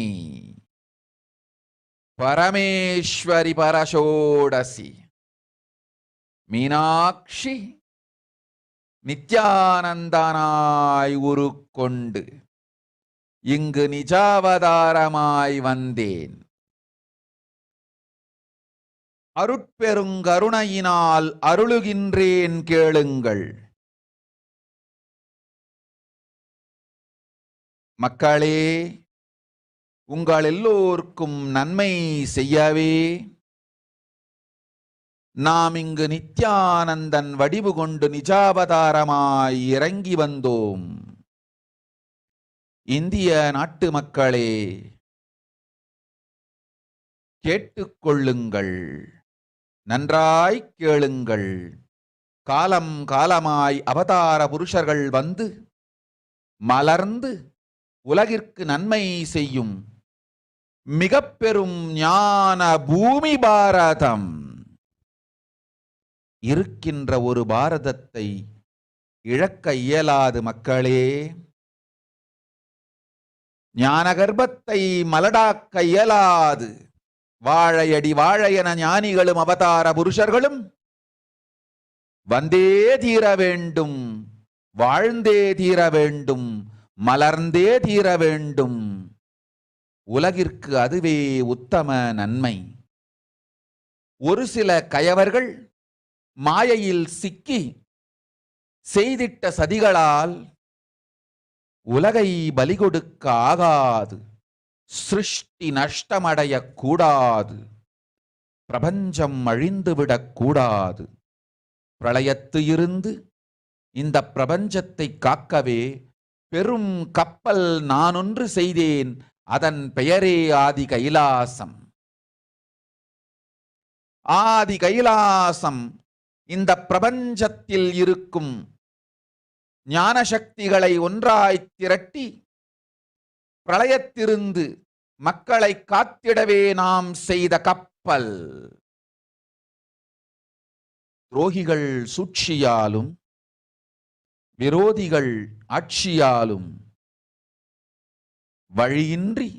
பரமேஸ்வரி பரஷோடசி மீனாட்சி நித்யானந்தனாய் உருக்கொண்டு இங்கு நிஜாவதாரமாய் வந்தேன். அருட்பெருங்கருணையினால் அருளுகின்றேன் கேளுங்கள். மக்களே, உங்கள் எல்லோருக்கும் நன்மை செய்யவே நாம் இங்கு நித்யானந்தன் வடிவு கொண்டு நிஜாவதாரமாய் இறங்கி வந்தோம். இந்திய நாட்டு மக்களே, கேட்டுக்கொள்ளுங்கள், நன்றாய் கேளுங்கள். காலம் காலமாய் அவதார புருஷர்கள் வந்து மலர்ந்து உலகிற்கு நன்மை செய்யும் மிக பெரும் ஞான பூமி பாரதம். இருக்கின்ற ஒரு பாரதத்தை இழக்க இயலாது மக்களே. ஞான கர்ப்பத்தை மலடாக்க இயலாது. வாழையடி வாழையென ஞானிகளும் அவதார புருஷர்களும் வந்தே தீர வேண்டும், வாழ்ந்தே தீர வேண்டும், மலர்ந்தே தீர வேண்டும். உலகிற்கு அதுவே உத்தம நன்மை. ஒரு சில கயவர்கள் மாயையில் சிக்கி செய்திட்ட சதிகளால் உலகை பலி கொடுக்க ஆகாது. சிருஷ்டி நஷ்டமடைய கூடாது. பிரபஞ்சம் அழிந்துவிடக் கூடாது. பிரளயத்து இருந்து இந்த பிரபஞ்சத்தை காக்கவே பெரும் கப்பல் நானொன்று செய்தேன். அதன் பெயரே ஆதி கைலாசம். ஆதி கைலாசம் இந்த பிரபஞ்சத்தில் இருக்கும் ஞான சக்திகளை ஒன்றாய் திரட்டி பிரளயத்திலிருந்து மக்களை காத்திடவே நாம் செய்த கப்பல். துரோகிகள் சூழ்ச்சியாலும் விரோதிகள் ஆட்சியாலும் வழியின்றி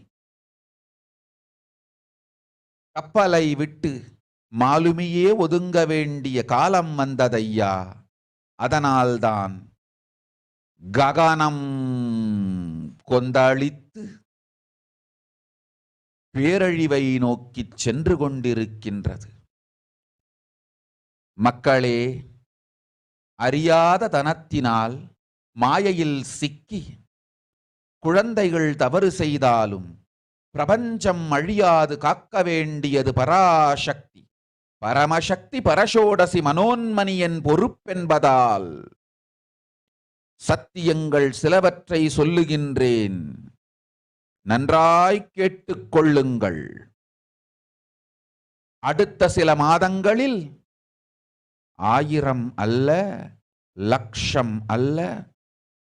கப்பலை விட்டு மாலுமியே ஒதுங்க வேண்டிய காலம் வந்ததையா. அதனால்தான் ககனம் கொந்தளித்து பேரழிவை நோக்கி சென்று கொண்டிருக்கின்றது. மக்களே, அறியாத தனத்தினால் மாயையில் சிக்கி குழந்தைகள் தவறு செய்தாலும் பிரபஞ்சம் அழியாது காக்க வேண்டியது பராசக்தி. பரமசக்தி பரஷோடசி மனோன்மணியின் பொறுப்பென்பதால் சத்தியங்கள் சிலவற்றை சொல்லுகின்றேன், நன்றாய் கேட்டுக் கொள்ளுங்கள். அடுத்த சில மாதங்களில் 1000 அல்ல, லட்சம் அல்ல,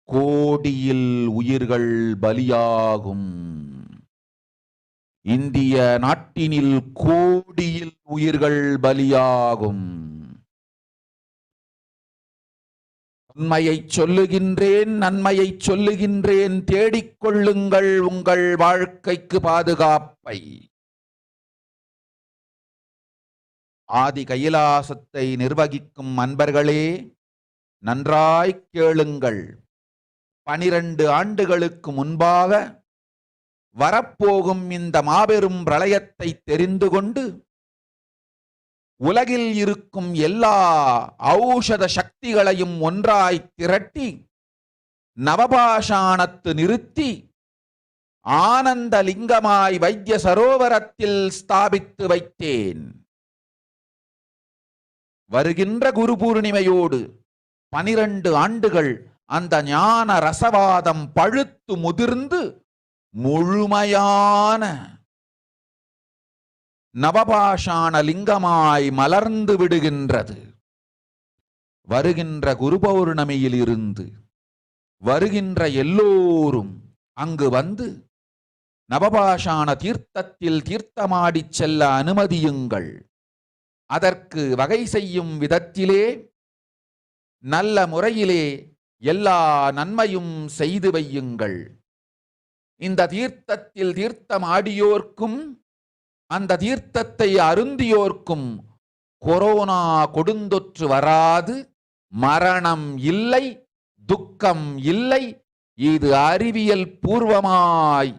கோடியில் உயிர்கள் பலியாகும். இந்திய நாட்டினில் கோடியில் உயிர்கள் பலியாகும். உண்மையை சொல்லுகின்றேன், நன்மையை சொல்லுகின்றேன், தேடிக்கொள்ளுங்கள் உங்கள் வாழ்க்கைக்கு பாதுகாப்பை. ஆதி கைலாசத்தை நிர்வகிக்கும் அன்பர்களே, நன்றாய் கேளுங்கள். 12 ஆண்டுகளுக்கு முன்பாக வரப்போகும் இந்த மாபெரும் பிரளயத்தை தெரிந்து கொண்டு உலகில் இருக்கும் எல்லா ஔஷத சக்திகளையும் ஒன்றாய் திரட்டி நவபாஷாணத்து நிறுத்தி ஆனந்த லிங்கமாய் வைத்திய சரோவரத்தில் ஸ்தாபித்து வைத்தேன். வருகின்ற குரு பூர்ணிமையோடு 12 ஆண்டுகள் அந்த ஞான ரசவாதம் பழுத்து முதிர்ந்து முழுமையான நவபாஷாண லிங்கமாய் மலர்ந்து விடுகின்றது. வருகின்ற குரு பௌர்ணமியில் இருந்து வருகின்ற எல்லோரும் அங்கு வந்து நவபாஷாண தீர்த்தத்தில் தீர்த்தமாடிச் செல்ல அனுமதியுங்கள். அதற்கு வகை செய்யும் விதத்திலே நல்ல முறையிலே எல்லா நன்மையும் செய்து வையுங்கள். இந்த தீர்த்தத்தில் தீர்த்தமாடியோர்க்கும் அந்த தீர்த்தத்தை அருந்தியோர்க்கும் கொரோனா கொடுந்தொற்று வராது, மரணம் இல்லை, துக்கம் இல்லை. இது அறிவியல் பூர்வமாய்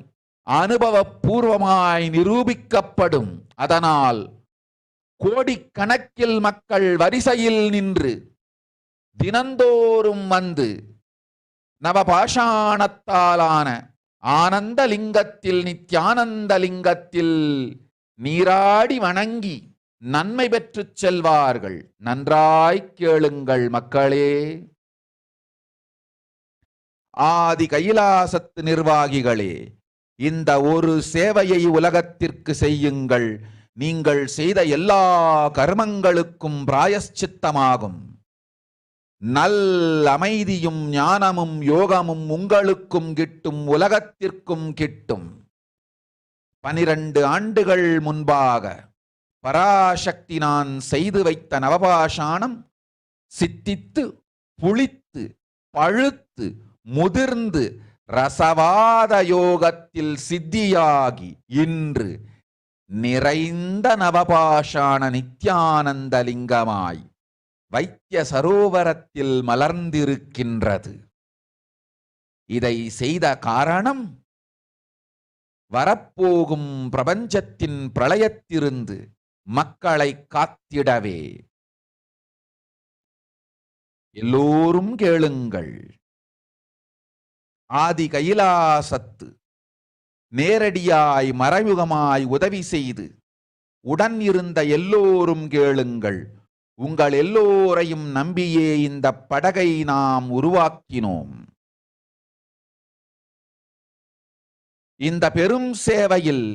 அனுபவபூர்வமாய் நிரூபிக்கப்படும். அதனால் கோடிக்கணக்கில் மக்கள் வரிசையில் நின்று தினந்தோறும் வந்து நவபாஷாணத்தாலான ஆனந்த லிங்கத்தில், நித்யானந்த லிங்கத்தில் நீராடி வணங்கி நன்மை பெற்றுச் செல்வார்கள். நன்றாய் கேளுங்கள் மக்களே. ஆதி கைலாசத்து நிர்வாகிகளே, இந்த ஒரு சேவையை உலகத்திற்கு செய்யுங்கள். நீங்கள் செய்த எல்லா கர்மங்களுக்கும் பிராயஷ்சித்தமாகும். நல் அமைதியும் ஞானமும் யோகமும் உங்களுக்கும் கிட்டும், உலகத்திற்கும் கிட்டும். 12 ஆண்டுகள் முன்பாக பராசக்தி நான் செய்து வைத்த நவபாஷாணம் சித்தித்து புளித்து பழுத்து முதிர்ந்து ரசவாத யோகத்தில் சித்தியாகி இன்று நிறைந்த நவபாஷாண நித்யானந்த லிங்கமாய் வைத்திய சரோவரத்தில் மலர்ந்திருக்கின்றது. இதை செய்த காரணம் வரப்போகும் பிரபஞ்சத்தின் பிரளயத்திலிருந்து மக்களை காத்திடவே. எல்லோரும் கேளுங்கள். ஆதி கைலாசத்து நேரடியாய் மறைமுகமாய் உதவி செய்து உடன் இருந்த எல்லோரும் கேளுங்கள். உங்கள் எல்லோரையும் நம்பியே இந்த படகை நாம் உருவாக்கினோம். இந்த பெரும் சேவையில்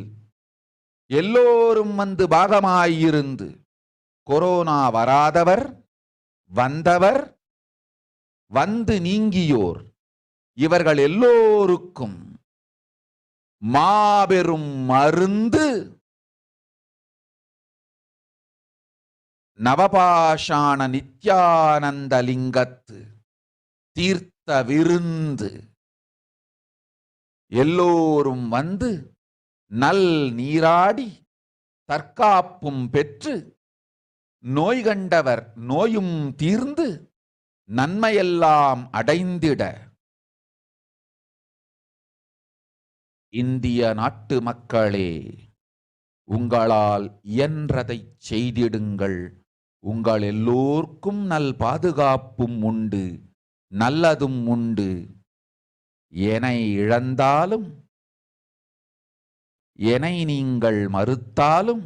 எல்லோரும் வந்து பாகமாயிருந்து கொரோனா வராதவர், வந்தவர், வந்து நீங்கியோர், இவர்கள் எல்லோருக்கும் மாபெரும் மருந்து நவபாஷாண நித்யானந்த லிங்கத்து தீர்த்த விருந்து. எல்லோரும் வந்து நல் நீராடி தற்காப்பும் பெற்று நோய் கண்டவர் நோயும் தீர்ந்து நன்மையெல்லாம் அடைந்திட இந்திய நாட்டு மக்களே, உங்களால் இயன்றதை செய்திடுங்கள். உங்கள் எல்லோர்க்கும் நல் பாதுகாப்பும் உண்டு, நல்லதும் உண்டு. என்னை இழந்தாலும், என்னை நீங்கள் மறுத்தாலும்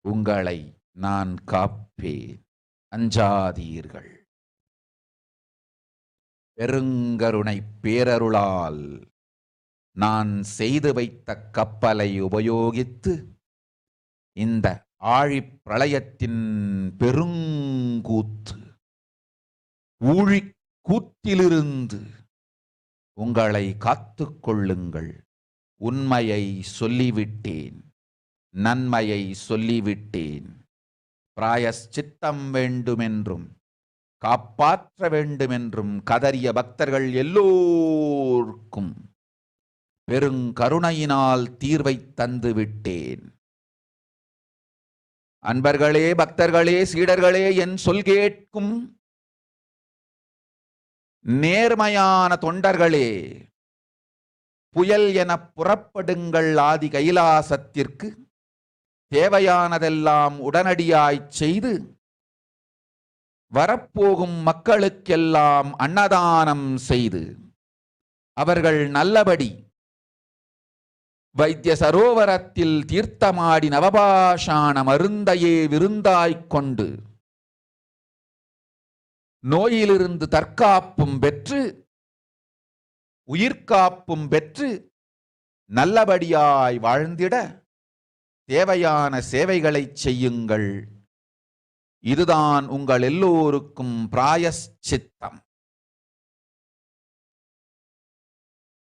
உங்களை நான் காப்பேன். அஞ்சாதீர்கள். பெருங்கருணை பேரருளால் நான் செய்து வைத்த கப்பலை உபயோகித்து இந்த ஆழிப் பிரளயத்தின் பெருங்கூத்து ஊழிக் கூத்திலிருந்து உங்களை காத்துக் கொள்ளுங்கள். உண்மையை சொல்லிவிட்டேன், நன்மையை சொல்லிவிட்டேன். பிராயஷ்சித்தம் வேண்டுமென்றும் காப்பாற்ற வேண்டுமென்றும் கதறிய பக்தர்கள் எல்லோருக்கும் பெருங்கருணையினால் தீர்வை தந்து விட்டேன். அன்பர்களே, பக்தர்களே, சீடர்களே, என் சொல் கேட்கும் நேர்மையான தொண்டர்களே, புயல் என புறப்படுங்கள் ஆதி கைலாசத்திற்கு. தேவையானதெல்லாம் உடனடியாய்ச் செய்து வரப்போகும் மக்களுக்கெல்லாம் அன்னதானம் செய்து அவர்கள் நல்லபடி வைத்திய சரோவரத்தில் தீர்த்தமாடி நவபாஷாண மருந்தையே விருந்தாய்க் கொண்டு நோயிலிருந்து தற்காப்பும் பெற்று உயிர்காப்பும் பெற்று நல்லபடியாய் வாழ்ந்திட தேவையான சேவைகளை செய்யுங்கள். இதுதான் உங்கள் எல்லோருக்கும் பிராயஷ்சித்தம்.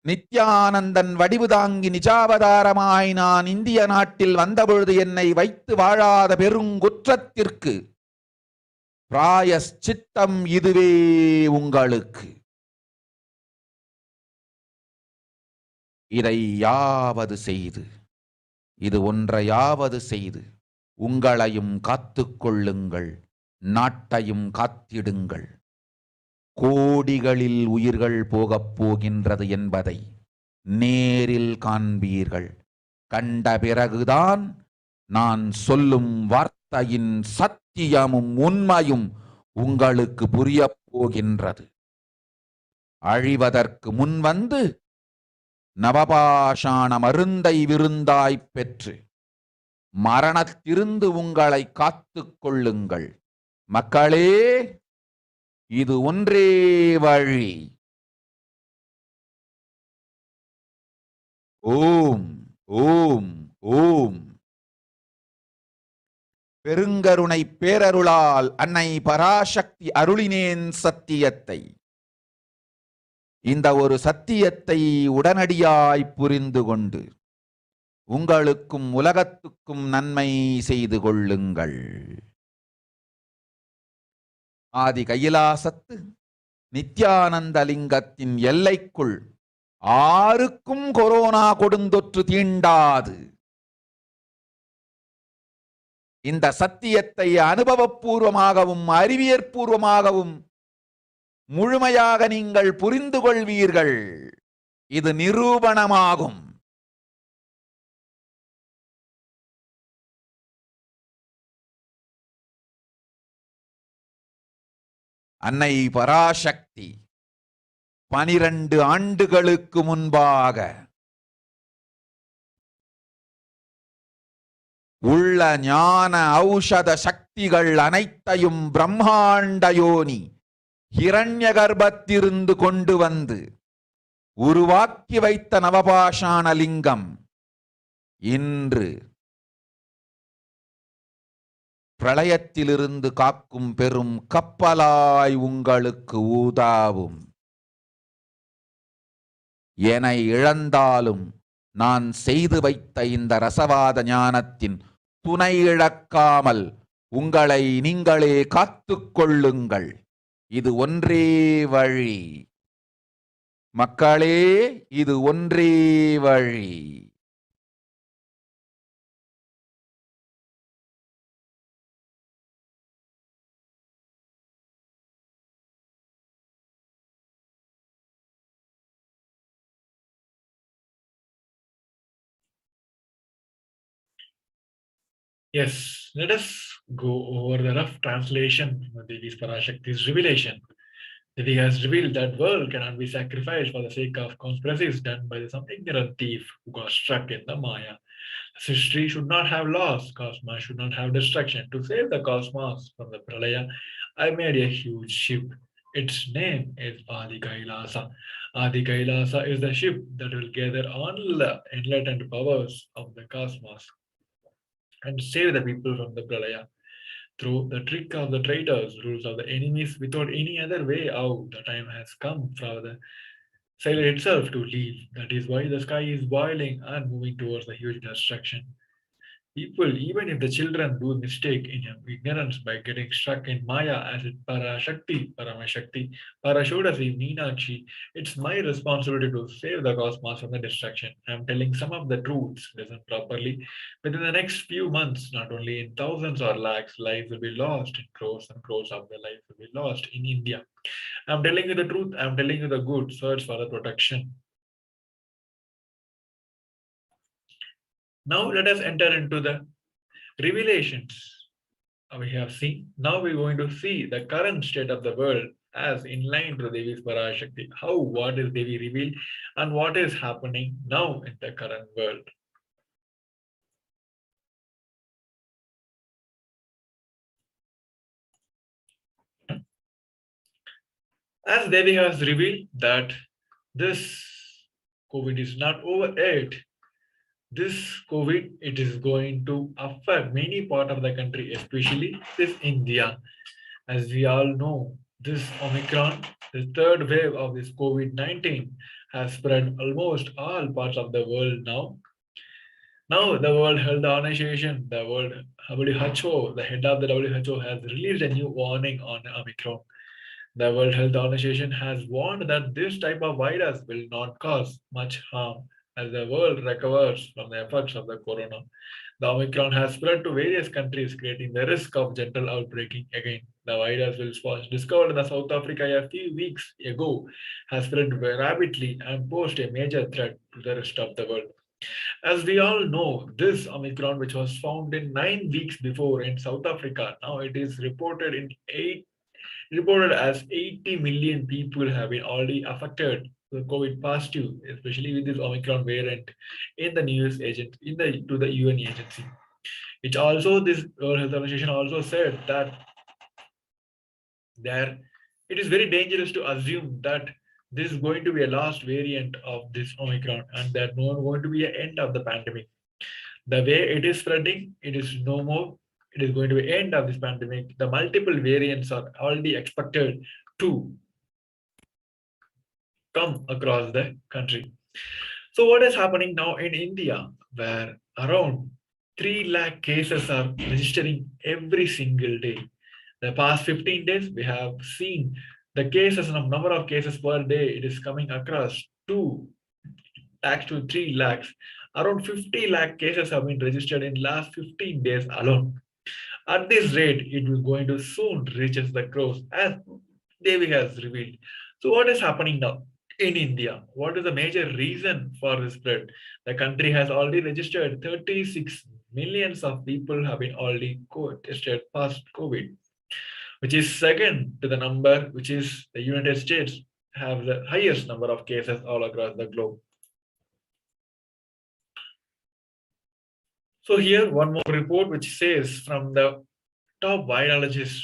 நித்யானந்தன் வடிவு தாங்கி நிஜாவதாரமாய் நான் இந்திய நாட்டில் வந்தபொழுது என்னை வைத்து வாழாத பெருங்குற்றத்திற்கு பிராயஷ்சித்தம் இதுவே உங்களுக்கு. இதை யாவது செய்து, இது ஒன்றையாவது செய்து உங்களையும் காத்துக்கொள்ளுங்கள், நாட்டையும் காத்திடுங்கள். கோடிகளில் உயிர்கள் போகப் போகின்றது என்பதை நேரில் காண்பீர்கள். கண்ட பிறகுதான் நான் சொல்லும் வார்த்தையின் சத்தியமும் உண்மையும் உங்களுக்கு புரியப் போகின்றது. அழிவதற்கு முன் வந்து நவபாஷாண மருந்தை விருந்தாய்ப் பெற்று மரணத்திலிருந்து உங்களை காத்துக் கொள்ளுங்கள். மக்களே, இது ஒன்றே வழி. ஓம் ஓம் ஓம். பெருங்கருணை பேரருளால் அன்னை பராசக்தி அருளினேன் சத்தியத்தை. இந்த ஒரு சத்தியத்தை உடனடியாய் புரிந்து கொண்டு உங்களுக்கும் உலகத்துக்கும் நன்மை செய்து கொள்ளுங்கள். ஆதி கைலாசத்து நித்யானந்த லிங்கத்தின் எல்லைக்குள் ஆருக்கும் கொரோனா கொடுந்தொற்று தீண்டாது. இந்த சத்தியத்தை அனுபவபூர்வமாகவும் அறிவியற்பூர்வமாகவும் முழுமையாக நீங்கள் புரிந்து கொள்வீர்கள். இது நிரூபணமாகும். அன்னை பராசக்தி 12 ஆண்டுகளுக்கு முன்பாக உள்ள ஞான ஔஷத சக்திகள் அனைத்தையும் பிரம்மாண்ட யோனி ஹிரண்ய கர்ப்பத்திலிருந்து கொண்டு வந்து உருவாக்கி வைத்த நவபாஷாண லிங்கம் இன்று பிரளயத்திலிருந்து காக்கும் பெரும் கப்பலாய் உங்களுக்கு ஊதாவும். என இழந்தாலும் நான் செய்து வைத்த இந்த ரசவாத ஞானத்தின் துணை இழக்காமல் உங்களை நீங்களே காத்துக் கொள்ளுங்கள். இது ஒன்றே வழி. மக்களே, இது ஒன்றே வழி. Yes, let us go over the rough translation of Devi's Parashakti's revelation. Devi has revealed that world cannot be sacrificed for the sake of conspiracies done by some ignorant thief who got stuck in the Maya. History should not have loss, cosmos should not have destruction. To save the cosmos from the Pralaya, I made a huge ship. Its name is Adi KAILASA. Adi KAILASA is the ship that will gather all the enlightened powers of the cosmos and save the people from the pralaya through the trick of the traitors, rules of the enemies, without any other way out. The time has come for the sailor itself to leave. That is why the sky is boiling and moving towards the huge destruction. People, even if the children do mistake in ignorance by getting stuck in Maya as it Parashakti, Paramashakti, Parashodasi, Meenakshi, it's my responsibility to save the cosmos from the destruction. I'm telling some of the truths, listen properly. Within the next few months, not only in thousands or lakhs, lives will be lost, in crores and crores of the lives will be lost in India. I'm telling you the truth, I'm telling you the good, search for the protection. Now let us enter into the revelations we have seen. Now we're going to see the current state of the world as in line to Devi's Parashakti. How, what is Devi revealed and what is happening now in the current world. As Devi has revealed that this COVID is not over yet, this COVID, it is going to affect many part of the country, especially this India. As we all know, this Omicron, the third wave of this COVID-19 has spread almost all parts of the world now. Now the World Health Organization, the World WHO, the head of the WHO has released a new warning on Omicron. The World Health Organization has warned that this type of virus will not cause much harm as the world recovers from the effects of the corona. The Omicron has spread to various countries, creating the risk of gentle outbreaking again. The virus was discovered in South Africa a few weeks ago, has spread rapidly and posed a major threat to the rest of the world. As we all know, this Omicron, which was found in 9 weeks before in South Africa, now it is reported as 80 million people have been already affected with COVID positive, especially with this Omicron variant in the news agent to the UN agency. It also, this World Health Organization also said that it is very dangerous to assume that this is going to be a last variant of this Omicron and that no going to be an end of the pandemic. The way it is spreading, it is no more. It is going to be end of this pandemic. The multiple variants are already expected to come across the country. So what is happening now in India, where around 3 lakh cases are registering every single day. The past 15 days, we have seen the cases and number of cases per day, it is coming across 2 lakhs to 3 lakhs. Around 50 lakh cases have been registered in last 15 days alone. At this rate, it is going to soon reaches the crores, as Devi has revealed. So what is happening now in India? What is the major reason for this spread? The country has already registered 36 millions of people have been already tested past COVID, which is second to the number, which is the United States have the highest number of cases all across the globe. So here one more report which says from the top virologist,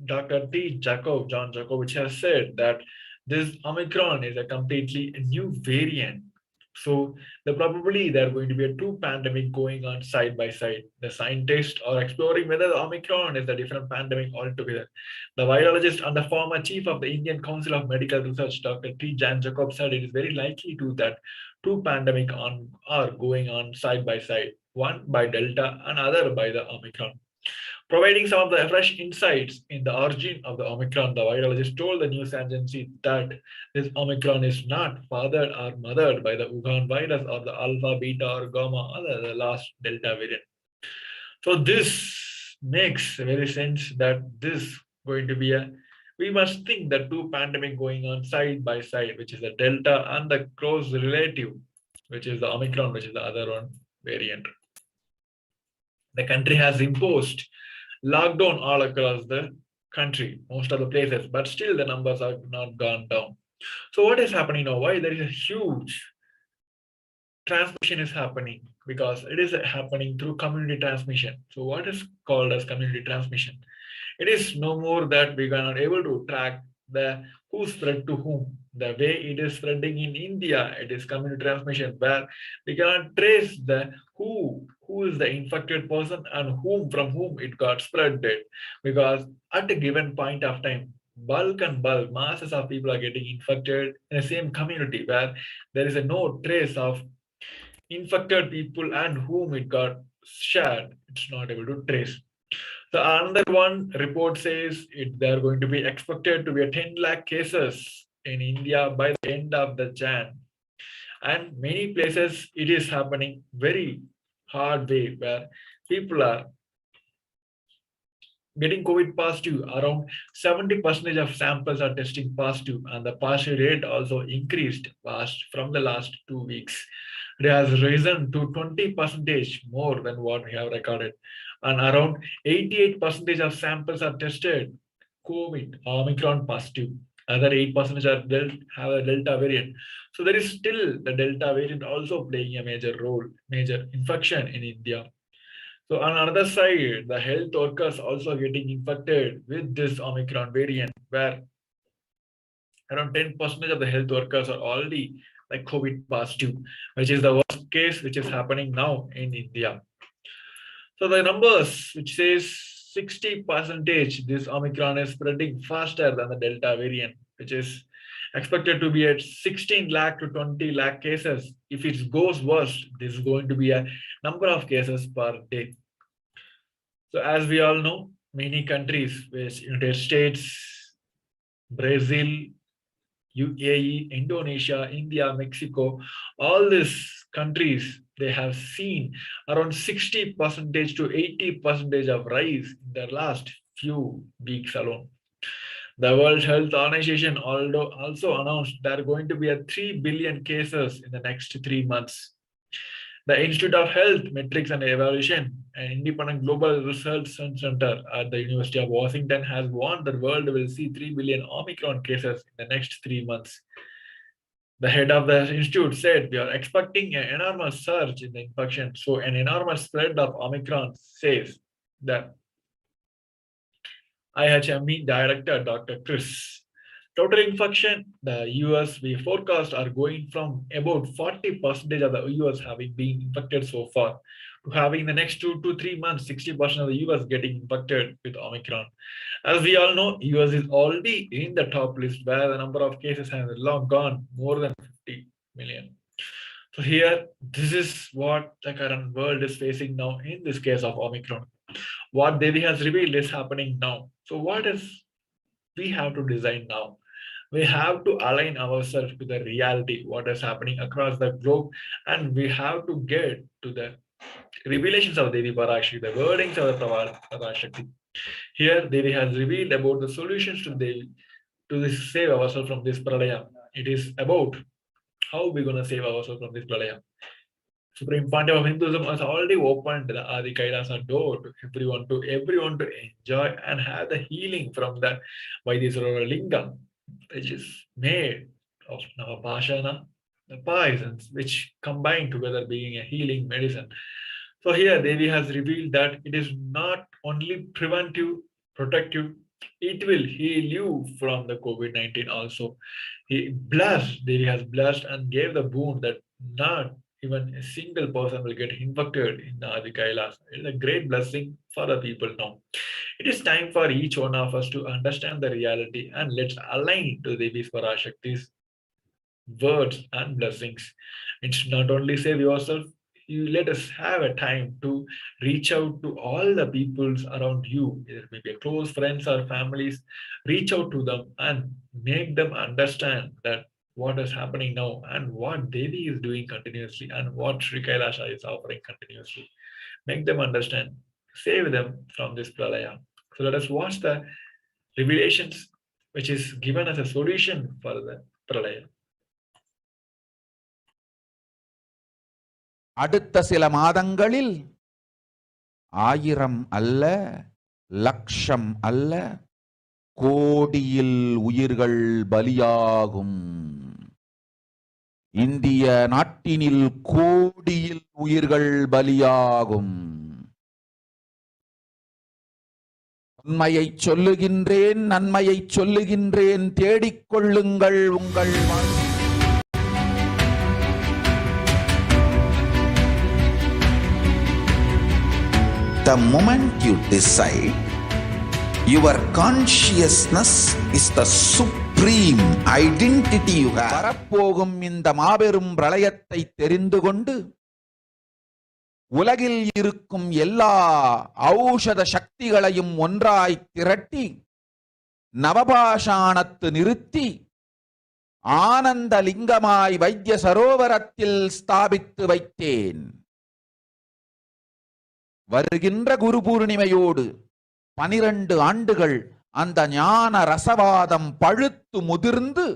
Dr. John Jacob, which has said that this Omicron is a completely new variant. So probably there are going to be a 2 pandemic going on side by side. The scientists are exploring whether the Omicron is a different pandemic altogether. The virologist and the former chief of the Indian Council of Medical Research, Dr. John Jacob, said it is very likely to that 2 pandemic are going on side by side, one by Delta and other by the Omicron. Providing some of the fresh insights in the origin of the Omicron, the virologist told the news agency that this Omicron is not fathered or mothered by the Wuhan virus or the Alpha, Beta, or Gamma, or the last Delta variant. So this makes very sense that this going to be we must think that 2 pandemic going on side by side, which is the Delta and the close relative, which is the Omicron, which is the other one variant. The country has imposed lockdown all across the country, most of the places, but still the numbers have not gone down. So what is happening now? Why there is a huge transmission is happening? Because it is happening through community transmission. So what is called as community transmission? It is no more that we are not able to track the who spread to whom. The way it is spreading in India, it is community transmission, where we cannot trace the who is the infected person and whom from whom it got spread, because at a given point of time, bulk masses of people are getting infected in the same community where there is no trace of infected people and whom it got shared. It's not able to trace. So another one report says there are going to be expected to be a 10 lakh cases in India by the end of the Jan. And many places it is happening very hard way where people are getting COVID positive. Around 70% of samples are testing positive, and the positive rate also increased fast from the last 2 weeks. It has risen to 20% more than what we have recorded, and around 88% of samples are tested COVID Omicron positive. Other 8% are have a Delta variant. So there is still the Delta variant also playing a major role, major infection in India. So on another side, the health workers also getting infected with this Omicron variant, where around 10% of the health workers are already like COVID positive, which is the worst case which is happening now in India. So the numbers which says 60%, this Omicron is spreading faster than the Delta variant, which is expected to be at 16 lakh to 20 lakh cases. If it goes worse, this is going to be a number of cases per day. So as we all know, many countries, United States, Brazil, UAE, Indonesia, India, Mexico, all these countries, they have seen around 60% to 80% of rise in the last few weeks alone. The World Health Organization also announced there are going to be a 3 billion cases in the next 3 months. The Institute of Health Metrics and Evaluation, an independent global research center at the University of Washington, has warned the world will see 3 billion Omicron cases in the next 3 months. The head of the institute said, "We are expecting an enormous surge in the infection." So an enormous spread of Omicron, says the IHME director, Dr. Chris. Total infection, the US, we forecast, are going from about 40% of the US having been infected so far to having the next 2 to 3 months, 60% of the US getting infected with Omicron. As we all know, US is already in the top list where the number of cases has long gone more than 50 million. So here, this is what the current world is facing now in this case of Omicron. What Devi has revealed is happening now. So what is we have to design now? We have to align ourselves to the reality, what is happening across the globe, and we have to get to the revelations of Devi Parashakti, the wordings of the Parashakti. Here, Devi has revealed about the solutions to save ourselves from this pralaya. It is about how we're going to save ourselves from this pralaya. Supreme Pontiff of Hinduism has already opened the Adi KAILASA door to everyone to enjoy and have the healing from the Vaidiswara Lingam, which is made of Navapashana, the poisons, which combine together being a healing medicine. So here Devi has revealed that it is not only preventive, protective, it will heal you from the COVID-19 also. Devi has blessed and gave the boon that not even a single person will get infected in the Adi Kailasa. It is a great blessing for the people now. It is time for each one of us to understand the reality and let's align to Devi's Parashakti's words and blessings. It's not only save yourself, you let us have a time to reach out to all the peoples around you, either maybe close friends or families, reach out to them and make them understand that what is happening now and what Devi is doing continuously and what Sri Kailasa is offering continuously. Make them understand, save them from this pralaya. So let us watch the revelations which is given as a solution for the pralaya. அடுத்த சில மாதங்களில் 1000 அல்ல, லட்சம் அல்ல, கோடியில் உயிர்கள் பலியாகும். இந்திய நாட்டினில் கோடியில் உயிர்கள் பலியாகும். உண்மையை சொல்லுகின்றேன், நன்மையை சொல்லுகின்றேன், தேடிக்கொள்ளுங்கள் உங்கள் வாழ்வில். The moment you decide, your consciousness is the supreme identity you have. வரப்போகும் இந்த மாபெரும் பிரளயத்தை தெரிந்து கொண்டு உலகில் இருக்கும் எல்லா ஔஷத சக்திகளையும் ஒன்றாய் திரட்டி நவபாஷாணத்து நிறுத்தி ஆனந்த லிங்கமாய் வைத்திய சரோவரத்தில் ஸ்தாபித்து வைத்தேன். வருகின்ற குரு பூர்ணிமையோடு 12 ஆண்டுகள் அந்த ஞான ரசவாதம் பழுத்து முதிர்ந்து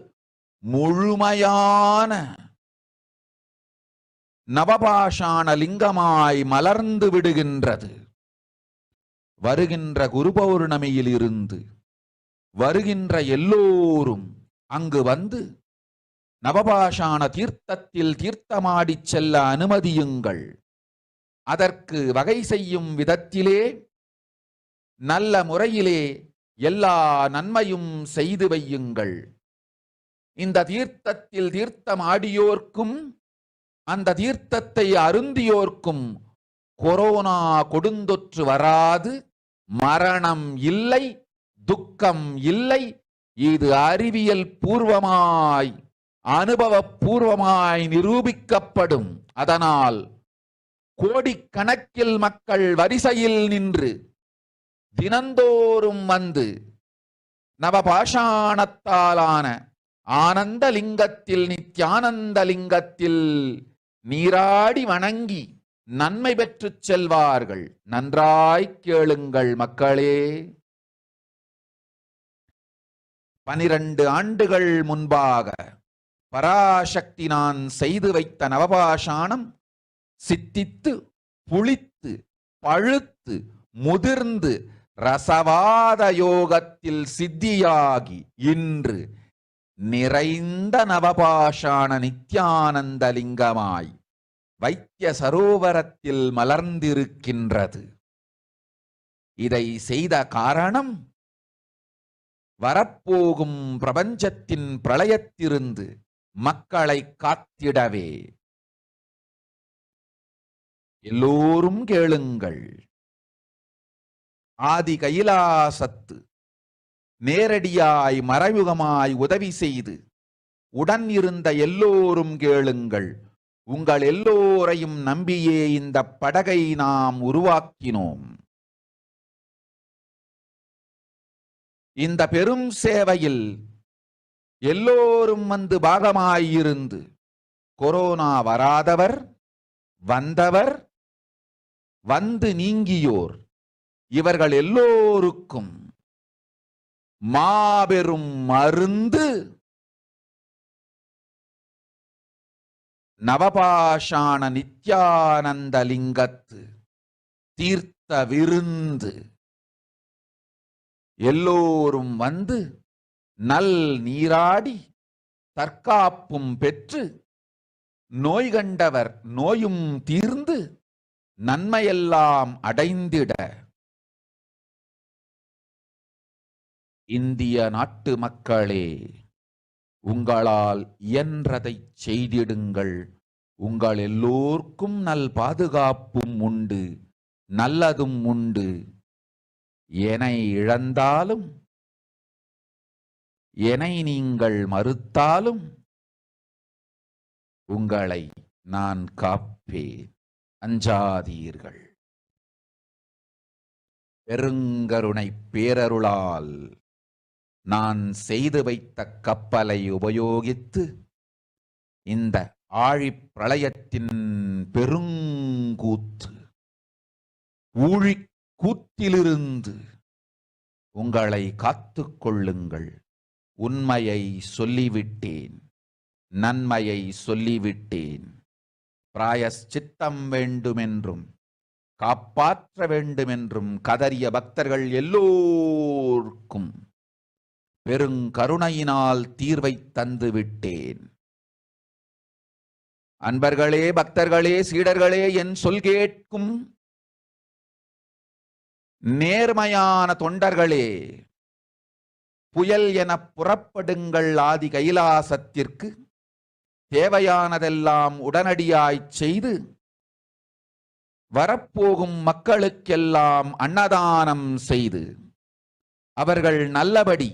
முழுமையான நவபாஷாண லிங்கமாய் மலர்ந்து விடுகின்றது. வருகின்ற குரு பௌர்ணமியில் இருந்து வருகின்ற எல்லோரும் அங்கு வந்து நவபாஷாண தீர்த்தத்தில் தீர்த்தமாடிச் செல்ல அனுமதியுங்கள். அதற்கு வகை செய்யும் விதத்திலே நல்ல முறையிலே எல்லா நன்மையும் செய்து வையுங்கள். இந்த தீர்த்தத்தில் தீர்த்தமாடியோர்க்கும் அந்த தீர்த்தத்தை அருந்தியோர்க்கும் கொரோனா கொடுந்தொற்று வராது, மரணம் இல்லை, துக்கம் இல்லை. இது அறிவியல் பூர்வமாய் அனுபவ பூர்வமாய் நிரூபிக்கப்படும். அதனால் கோடிக்கணக்கில் மக்கள் வரிசையில் நின்று தினந்தோறும் வந்து நவபாஷாணத்தாலான ஆனந்த லிங்கத்தில், நித்யானந்த லிங்கத்தில் நீராடி வணங்கி நன்மை பெற்றுச் செல்வார்கள். நன்றாய் கேளுங்கள் மக்களே. 12 ஆண்டுகள் முன்பாக பராசக்தி நான் செய்து வைத்த நவபாஷாணம் சித்தித்து புளித்து பழுத்து முதிர்ந்து ரசவாத யோகத்தில் சித்தியாகி இன்று நிறைந்த நவபாஷாண நித்யானந்த லிங்கமாய் வைத்திய சரோவரத்தில் மலர்ந்திருக்கின்றது. இதை செய்த காரணம் வரப்போகும் பிரபஞ்சத்தின் பிரளயத்திலிருந்து மக்களை காத்திடவே. எல்லோரும் கேளுங்கள். ஆதி கைலாசத்து நேரடியாய் மறைமுகமாய் உதவி செய்து உடன் இருந்த எல்லோரும் கேளுங்கள். உங்கள் எல்லோரையும் நம்பியே இந்த படகை நாம் உருவாக்கினோம். இந்த பெரும் சேவையில் எல்லோரும் வந்து பாகமாயிருந்து கொரோனா வராதவர், வந்தவர், வந்து நீங்கியோர் இவர்கள் எல்லோருக்கும் மாபெரும் மருந்து நவபாஷாண நித்யானந்த லிங்கத்து தீர்த்த விருந்து. எல்லோரும் வந்து நல் நீராடி தற்காப்பும் பெற்று நோய் கண்டவர் நோயும் தீர்ந்து நன்மையெல்லாம் அடைந்திட இந்திய நாட்டு மக்களே, உங்களால் இயன்றதை செய்திடுங்கள். உங்கள் எல்லோர்க்கும் நல் பாதுகாப்பும் உண்டு, நல்லதும் உண்டு. என்னை இழந்தாலும் என்னை நீங்கள் மறுத்தாலும் உங்களை நான் காப்பேன். அஞ்சாதீர்கள். பெருங்கருணை பேரருளால் நான் செய்து வைத்த கப்பலை உபயோகித்து இந்த ஆழிப் பிரளயத்தின் பெருங்கூத்து ஊழிக் கூத்திலிருந்து உங்களை காத்துக் கொள்ளுங்கள். உண்மையை சொல்லிவிட்டேன், நன்மையை சொல்லிவிட்டேன். பிராயச்சித்தம் வேண்டுமென்றும் காப்பாற்ற வேண்டுமென்றும் கதறிய பக்தர்கள் எல்லோருக்கும் பெருங்கருணையினால் தீர்வை தந்து விட்டேன். அன்பர்களே, பக்தர்களே, சீடர்களே, என் சொல் கேட்கும் நேர்மையான தொண்டர்களே, புயல் என புறப்படுங்கள் ஆதி கைலாசத்திற்கு. தேவையானதெல்லாம் உடனடியாய்ச் செய்து வரப்போகும் மக்களுக்கெல்லாம் அன்னதானம் செய்து அவர்கள் நல்லபடி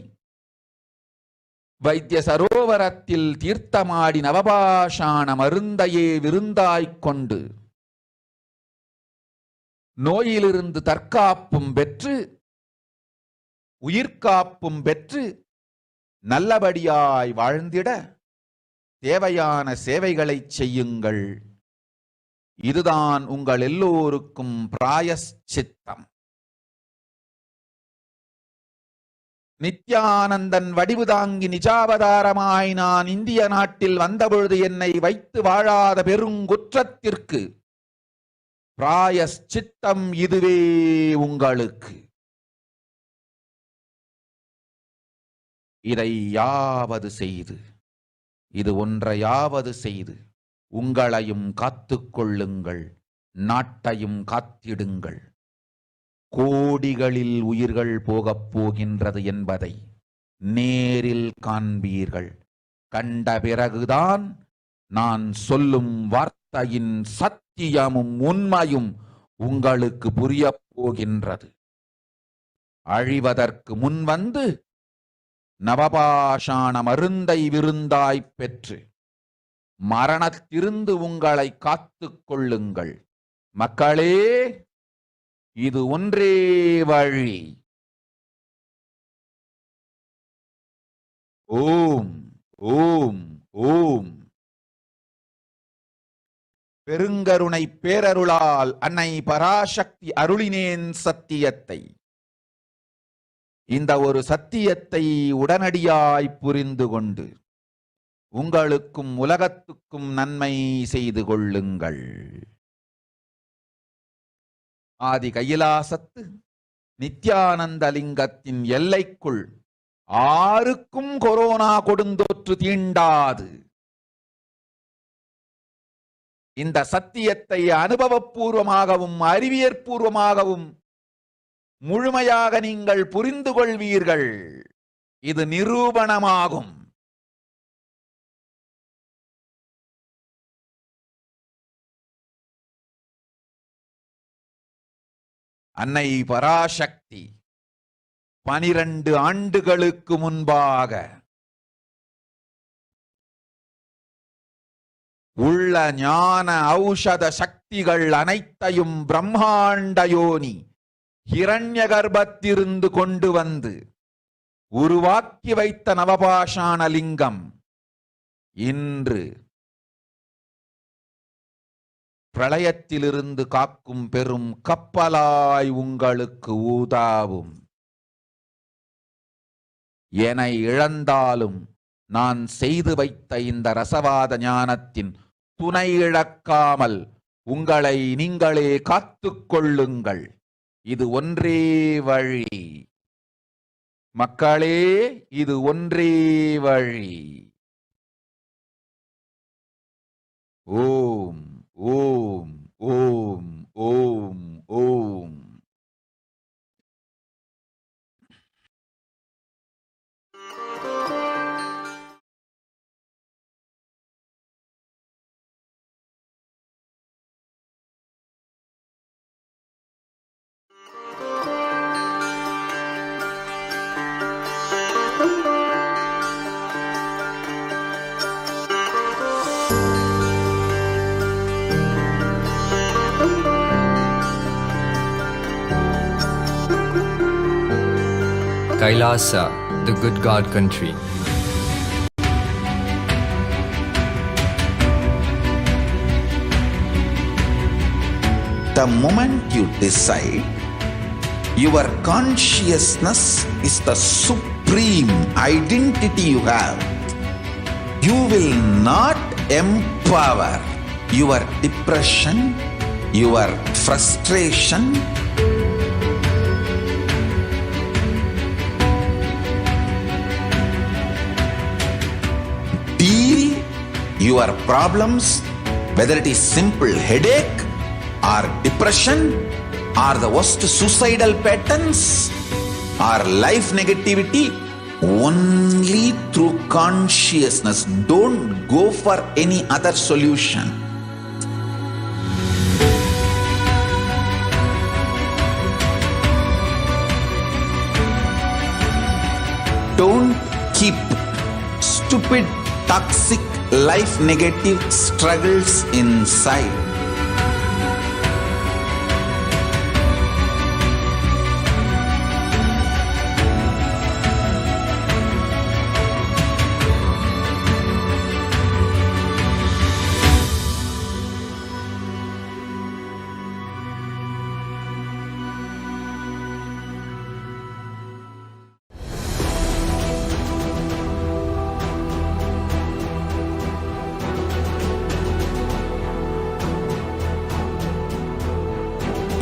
வைத்திய சரோவரத்தில் தீர்த்தமாடி நவபாஷாண மருந்தையே விருந்தாய்க் கொண்டு நோயிலிருந்து தற்காப்பும் பெற்று உயிர்காப்பும் பெற்று நல்லபடியாய் வாழ்ந்திட தேவையான சேவைகளை செய்யுங்கள். இதுதான் உங்கள் எல்லோருக்கும் பிராயஷ்சித்தம். நித்யானந்தன் வடிவு தாங்கி நிஜாவதாரமாய் நான் இந்திய நாட்டில் வந்தபொழுது என்னை வைத்து வாழாத பெருங்குற்றத்திற்கு பிராயஷ்சித்தம் இதுவே உங்களுக்கு. இதை யாவது செய்து, இது ஒன்றையாவது செய்து உங்களையும் காத்துக்கொள்ளுங்கள், நாட்டையும் காத்திடுங்கள். கோடிகளில் உயிர்கள் போகப் போகின்றது என்பதை நேரில் காண்பீர்கள். கண்ட பிறகுதான் நான் சொல்லும் வார்த்தையின் சத்தியமும் உண்மையும் உங்களுக்கு புரியப் போகின்றது. அழிவதற்கு முன்வந்து நவபாஷாண மருந்தை விருந்தாய்ப் பெற்று மரணத்திலிருந்து உங்களை காத்துக் கொள்ளுங்கள். மக்களே, இது ஒன்றே வழி. ஓம் ஓம் ஓம். பெருங்கருணை பேரருளால் அன்னை பராசக்தி அருளினேன் சத்தியத்தை. இந்த ஒரு சத்தியத்தை உடனடியாய் புரிந்து கொண்டு உங்களுக்கும் உலகத்துக்கும் நன்மை செய்து கொள்ளுங்கள். ஆதி கைலாசத்து நித்யானந்த லிங்கத்தின் எல்லைக்குள் ஆருக்கும் கொரோனா கொடுந்தொற்று தீண்டாது. இந்த சத்தியத்தை அனுபவபூர்வமாகவும் அறிவியற்பூர்வமாகவும் முழுமையாக நீங்கள் புரிந்து கொள்வீர்கள். இது நிரூபணமாகும். அன்னை பராசக்தி 12 ஆண்டுகளுக்கு முன்பாக உள்ள ஞான ஔஷத சக்திகள் அனைத்தையும் பிரம்மாண்ட யோனி ஹிரண்ய கர்ப்பத்திலிருந்து கொண்டு வந்து உருவாக்கி வைத்த நவபாஷாண லிங்கம் இன்று பிரளயத்திலிருந்து காக்கும் பெரும் கப்பலாய் உங்களுக்கு ஊதாவும். என இழந்தாலும் நான் செய்து வைத்த இந்த ரசவாத ஞானத்தின் துணை இழக்காமல் உங்களை நீங்களே காத்துக் கொள்ளுங்கள். இது ஒன்றே வழி. மக்களே, இது ஒன்றே வழி. ஓம் ஓம் ஓம் ஓம் ஓம். KAILASA, the good God country. The moment you decide, your consciousness is the supreme identity you have. You will not empower your depression, your frustration, deal your problems, whether it is simple headache or depression are the worst suicidal patterns, or life negativity? Only through consciousness. Don't go for any other solution. Don't keep stupid, toxic, life negative struggles inside.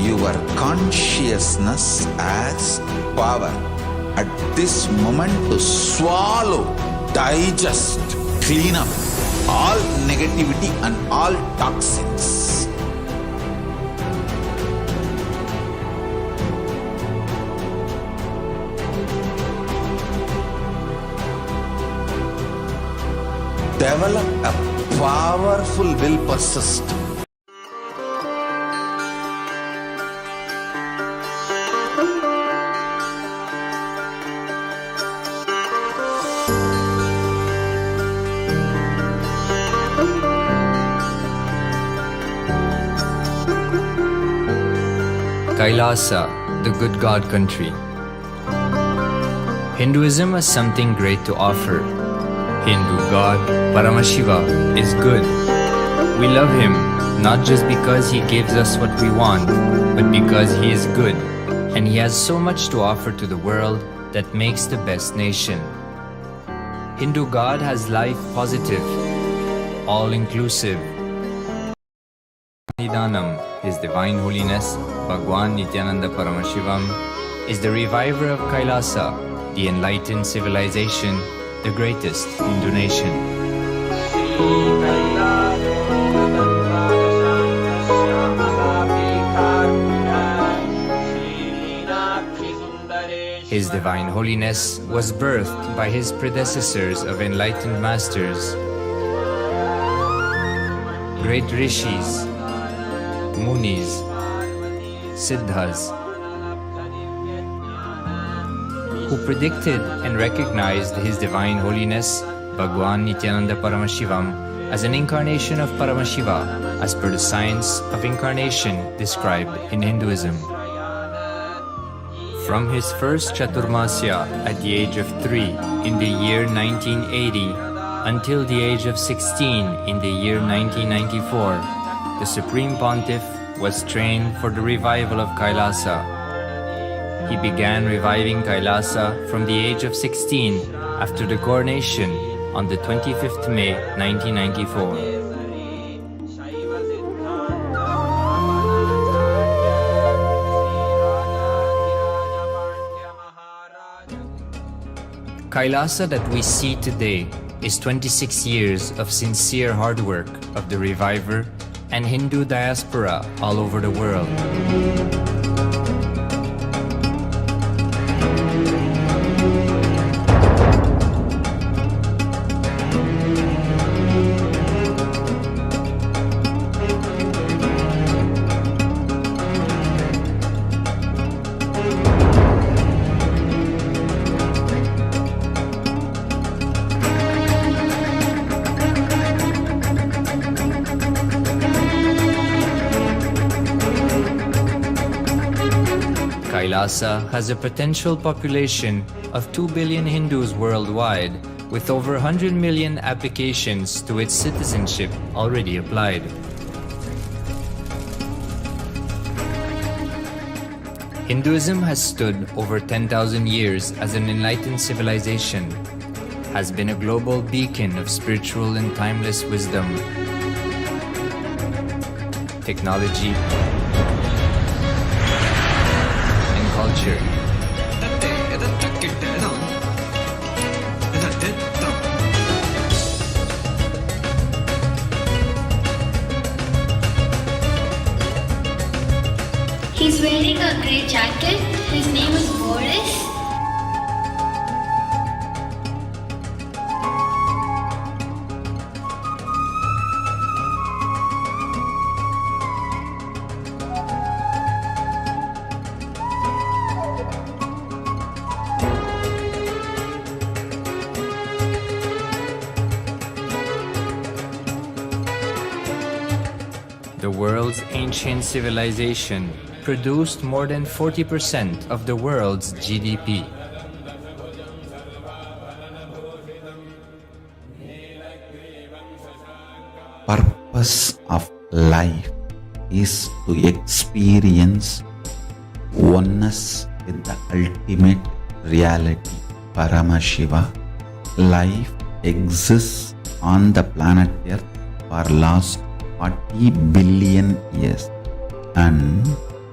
Your consciousness has power at this moment to swallow, digest, clean up all negativity and all toxins. Develop a powerful will persist. KAILASA, the good God country. Hinduism has something great to offer. Hindu God, Paramashiva, is good. We love him not just because he gives us what we want, but because he is good, and he has so much to offer to the world that makes the best nation. Hindu God has life positive, all-inclusive. Nidhanam, His Divine Holiness, Bhagwan Nithyananda Paramashivam, is the reviver of KAILASA, the enlightened civilization, the greatest Hindu nation. His Divine Holiness was birthed by his predecessors of enlightened masters, great rishis, munis, siddhas, who predicted and recognized His Divine Holiness, Bhagwan Nithyananda Paramashivam, as an incarnation of Paramashiva, as per the science of incarnation described in Hinduism. From his first Chaturmasya at the age of 3 in the year 1980 until the age of 16 in the year 1994, the Supreme Pontiff was trained for the revival of KAILASA. He began reviving KAILASA from the age of 16 after the coronation on the 25th May 1994. KAILASA that we see today is 26 years of sincere hard work of the reviver and Hindu diaspora all over the world. KAILASA has a potential population of 2 billion Hindus worldwide, with over 100 million applications to its citizenship already applied. Hinduism has stood over 10,000 years as an enlightened civilization, has been a global beacon of spiritual and timeless wisdom, technology, culture. He's really a great jacket. His name is Boris. The world's ancient civilization produced more than 40% of the world's GDP. Purpose of life is to experience oneness with the ultimate reality, Paramashiva. Life exists on the planet Earth for last 40 billion years, and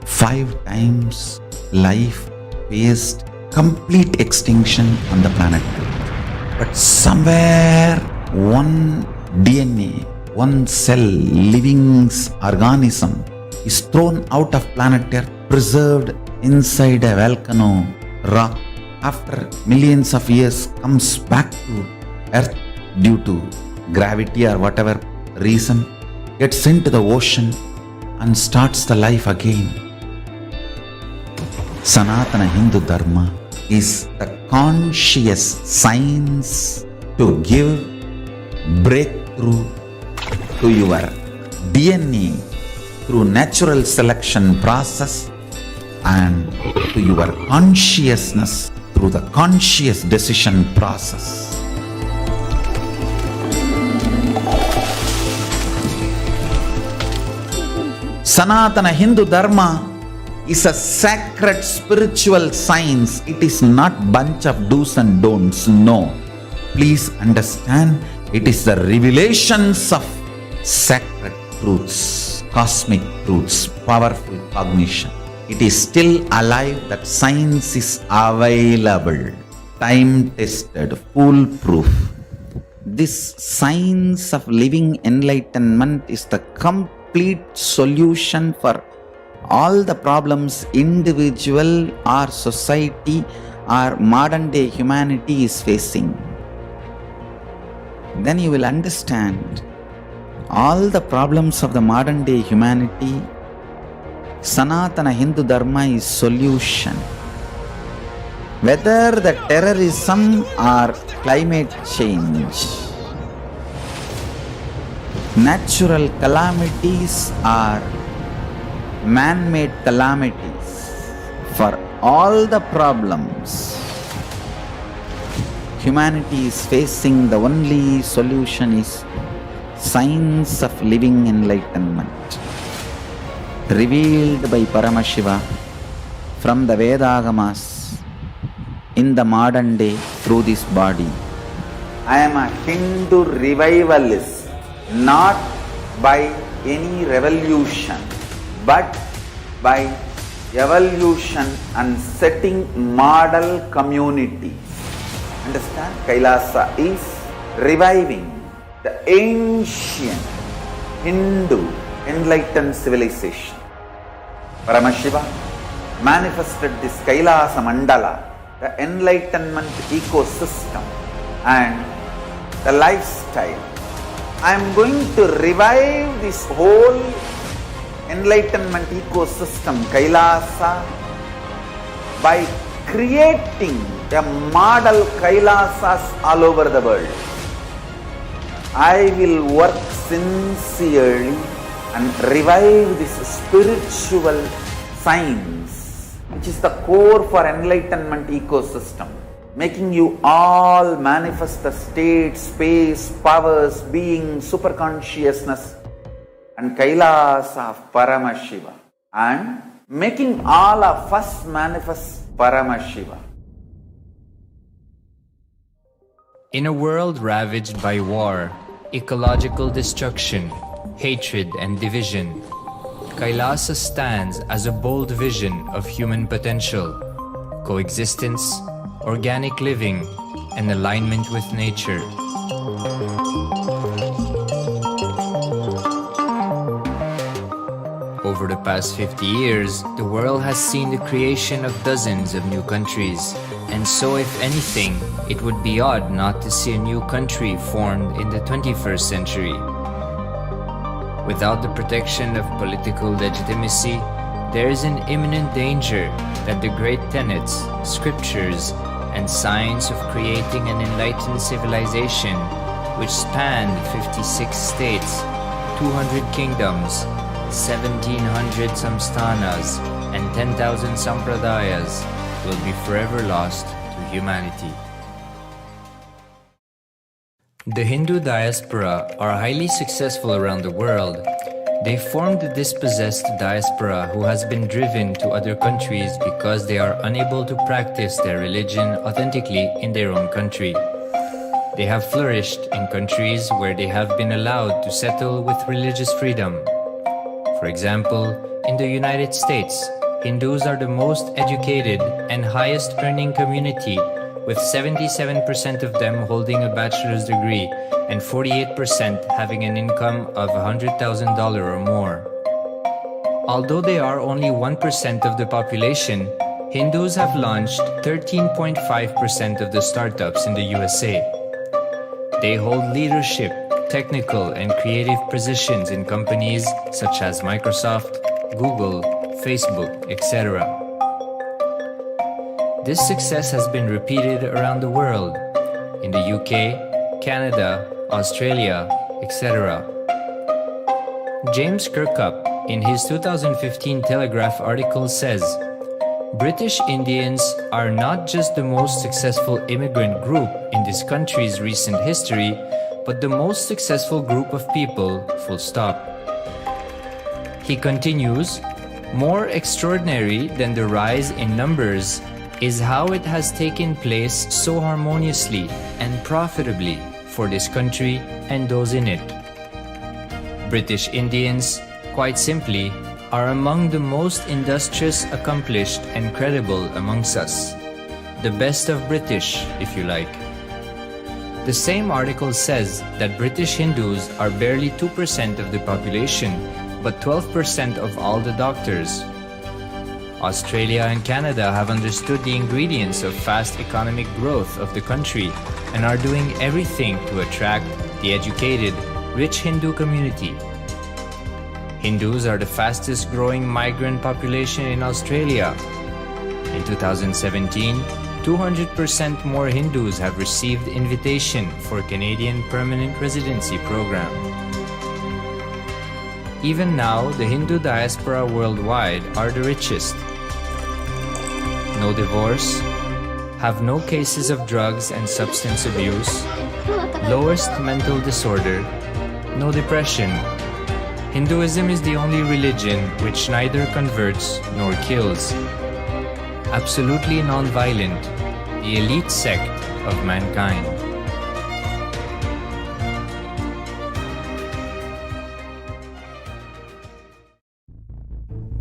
5 times life faced complete extinction on the planet Earth. But somewhere one DNA, one cell, living organism is thrown out of planet Earth, preserved inside a volcano rock. After millions of years comes back to Earth due to gravity or whatever reason, gets into the ocean and starts the life again. Sanatana Hindu Dharma is the conscious science to give breakthrough to your DNA through natural selection process and to your consciousness through the conscious decision process. Sanatana Hindu Dharma is a sacred spiritual science. It is not bunch of do's and don'ts. No. Please understand, it is the revelations of sacred truths, cosmic truths, powerful cognition. It is still alive, that science is available, time-tested, foolproof. This science of living enlightenment is the complete solution for all the problems individual or society or modern day humanity is facing. Then you will understand all the problems of the modern day humanity. Sanatana Hindu Dharma is solution. Whether the terrorism or climate change, natural calamities or man-made calamities, for all the problems humanity is facing, the only solution is science of living enlightenment, revealed by Paramashiva from the Vedagamas in the modern day through this body. I am a Hindu revivalist, not by any revolution, but by evolution and setting model communities. Understand? Kailasa is reviving the ancient Hindu enlightened civilization. Paramashiva manifested this Kailasa Mandala, the enlightenment ecosystem and the lifestyle. I am going to revive this whole enlightenment ecosystem, Kailasa, by creating a model Kailasas all over the world. I will work sincerely and revive this spiritual science, which is the core for enlightenment ecosystem, making you all manifest the state, space, powers, being, superconsciousness and Kailasa of Paramashiva, and making all of us manifest Paramashiva. In a world ravaged by war, ecological destruction, hatred and division, Kailasa stands as a bold vision of human potential, coexistence, organic living, and alignment with nature. over the past 50 years, the world has seen the creation of dozens of new countries. And so, if anything, it would be odd not to see a new country formed in the 21st century. Without the protection of political legitimacy, there is an imminent danger that the great tenets, scriptures, and science of creating an enlightened civilization, which spanned 56 states, 200 kingdoms, 1700 samsthanas, and 10,000 sampradayas, will be forever lost to humanity. The Hindu diaspora are highly successful around the world. They formed the dispossessed diaspora who has been driven to other countries because they are unable to practice their religion authentically in their own country. They have flourished in countries where they have been allowed to settle with religious freedom. For example, in the United States, Hindus are the most educated and highest earning community, with 77% of them holding a bachelor's degree and 48% having an income of $100,000 or more. Although they are only 1% of the population, Hindus have launched 13.5% of the startups in the USA. They hold leadership, technical, and creative positions in companies such as Microsoft, Google, Facebook, etc. This success has been repeated around the world, in the UK, Canada, Australia, etc. James Kirkup, in his 2015 Telegraph article, says, British Indians are not just the most successful immigrant group in this country's recent history, but the most successful group of people, full stop. He continues, more extraordinary than the rise in numbers is how it has taken place so harmoniously and profitably for this country and those in it. British Indians, quite simply, are among the most industrious, accomplished, and credible amongst us. The best of British, if you like. The same article says that British Hindus are barely 2% of the population, but 12% of all the doctors. Australia and Canada have understood the ingredients of fast economic growth of the country and are doing everything to attract the educated, rich Hindu community. Hindus are the fastest growing migrant population in Australia. In 2017, 200% more Hindus have received invitation for Canadian Permanent Residency Program. Even now, the Hindu diaspora worldwide are the richest. No divorce, have no cases of drugs and substance abuse, lowest mental disorder, no depression. Hinduism is the only religion which neither converts nor kills. Absolutely non-violent, the elite sect of mankind.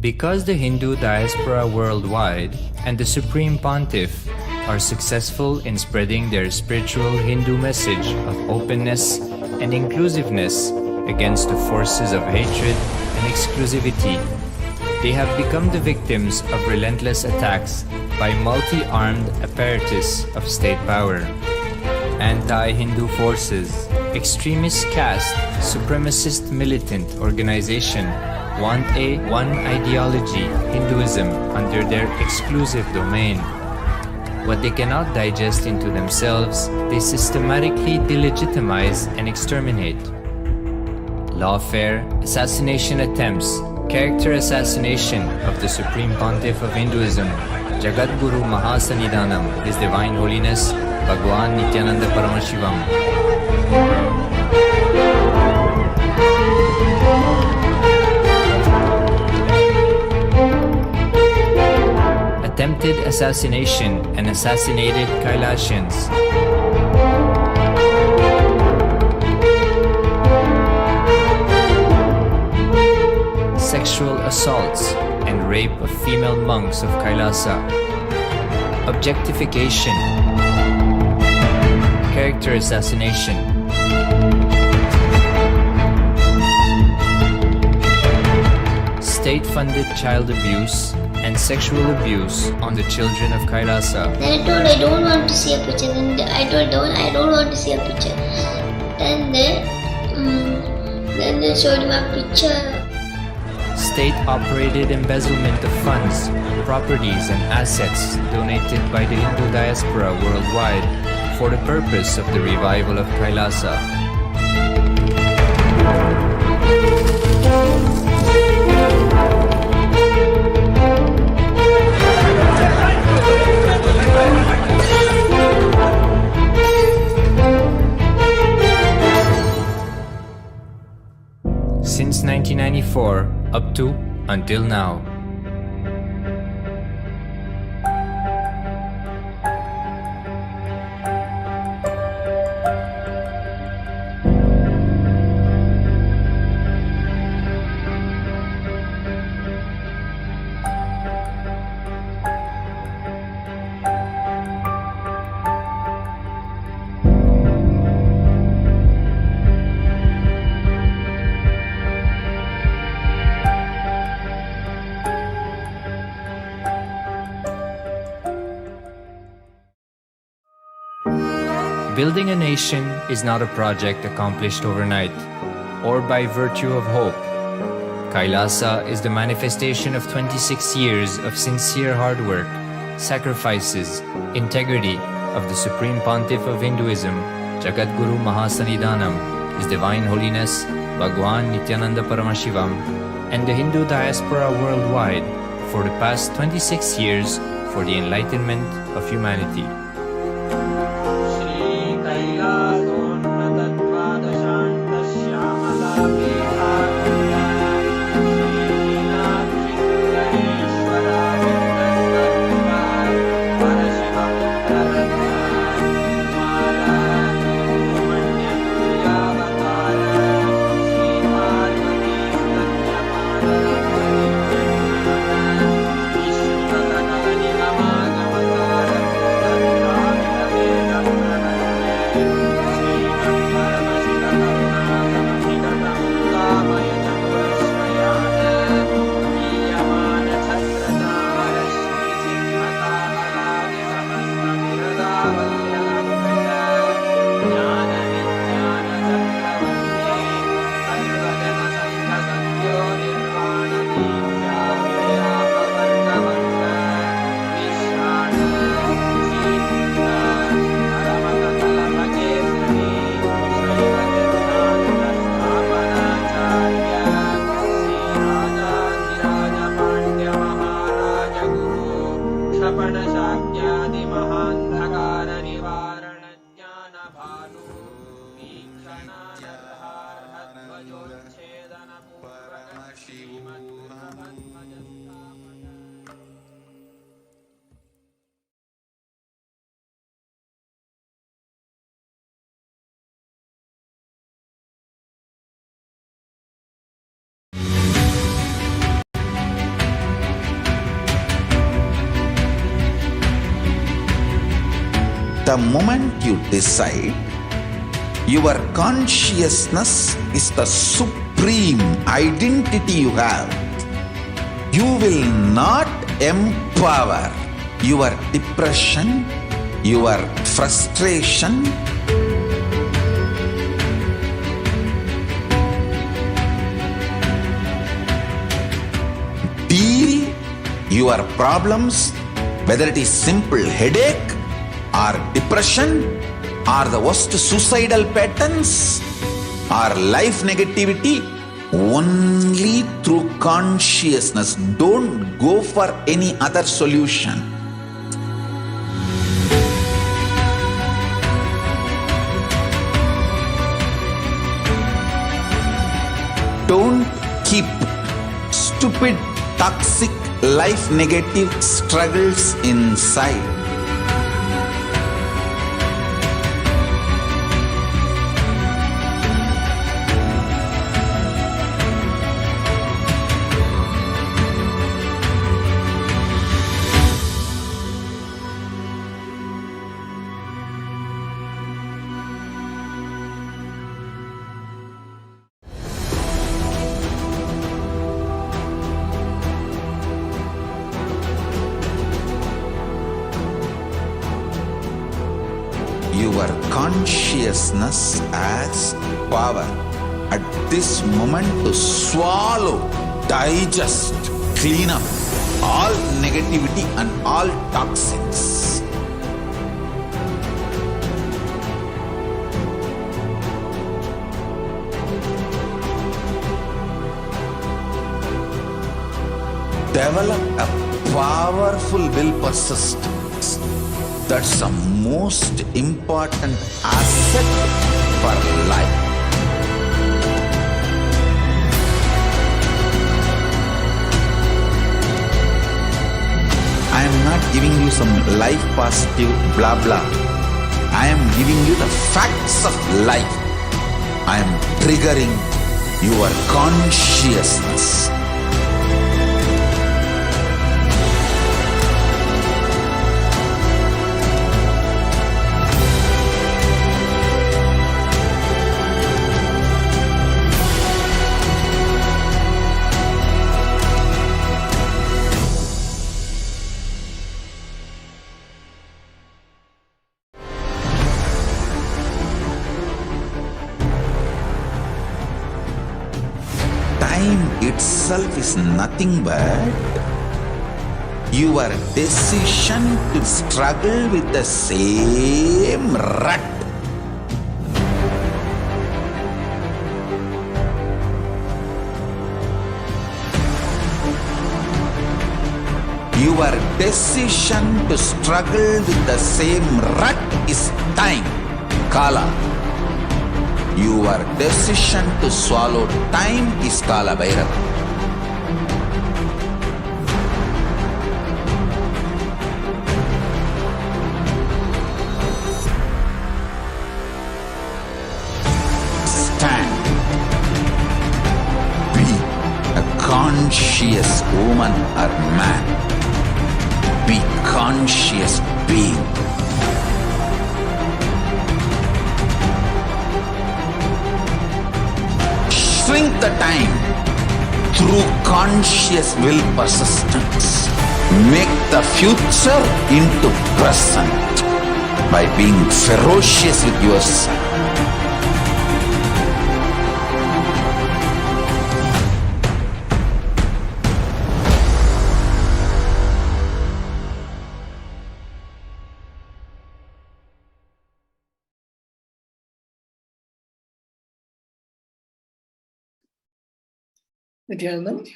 Because the Hindu diaspora worldwide and the Supreme Pontiff are successful in spreading their spiritual Hindu message of openness and inclusiveness against the forces of hatred and exclusivity, they have become the victims of relentless attacks by multi-armed apparatus of state power. Anti-Hindu forces, extremist caste, supremacist militant organization want a one ideology, Hinduism, under their exclusive domain. What they cannot digest into themselves, they systematically delegitimize and exterminate. Lawfare, assassination attempts, character assassination of the Supreme Pontiff of Hinduism, Jagadguru Mahasannidhanam, His Divine Holiness, Bhagwan Nithyananda Paramashivam. Attempted assassination and assassinated Kailasians. Sexual assaults and rape of female monks of Kailasa. Objectification. Character assassination. state-funded child abuse and sexual abuse on the children of Kailasa. Then I told I don't want to see a picture. Then I told I don't want to see a picture. Then they showed me a picture. State-operated embezzlement of funds, properties and assets donated by the Hindu diaspora worldwide for the purpose of the revival of Kailasa. Since 1994 up to until now. Building a nation is not a project accomplished overnight or by virtue of hope. Kailasa is the manifestation of 26 years of sincere hard work, sacrifices, integrity of the Supreme Pontiff of Hinduism, Jagadguru Mahasannidhanam, His Divine Holiness Bhagwan Nithyananda Paramashivam, and the Hindu diaspora worldwide for the past 26 years for the enlightenment of humanity. The moment you decide, your consciousness is the supreme identity you have. You will not empower your depression, your frustration, deal your problems, whether it is simple headache or depression or the worst suicidal patterns or life negativity, only through consciousness. Don't go for any other solution. Don't keep stupid, toxic, life negative struggles inside. consciousness as power at this moment to swallow, digest, clean up all negativity and all toxins. Develop a powerful will persistence. That's the most important asset for life. I am not giving you some life positive blah blah. I am giving you the facts of life. I am triggering your consciousness. Time itself is nothing but your decision to struggle with the same rut. Your decision to struggle with the same rut is time, Kala. Your decision to swallow time is Kala Bhairava. Stand. Be a conscious woman or man. Be conscious being. Shrink the time through conscious will persistence. Make the future into present by being ferocious with yourself. Nithyananda.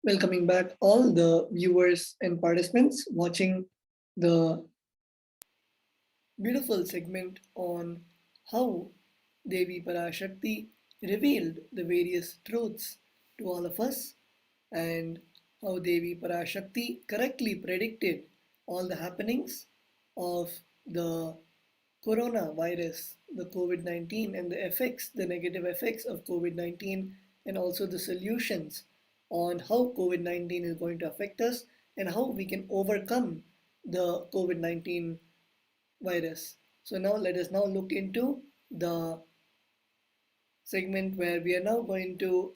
Welcoming back all the viewers and participants watching the beautiful segment on how Devi Parashakti revealed the various truths to all of us and how Devi Parashakti correctly predicted all the happenings of the coronavirus, the COVID-19 and the effects, the negative effects of COVID-19 and also the solutions on how COVID-19 is going to affect us and how we can overcome the COVID-19 virus. So now let us now look into the segment where we are now going to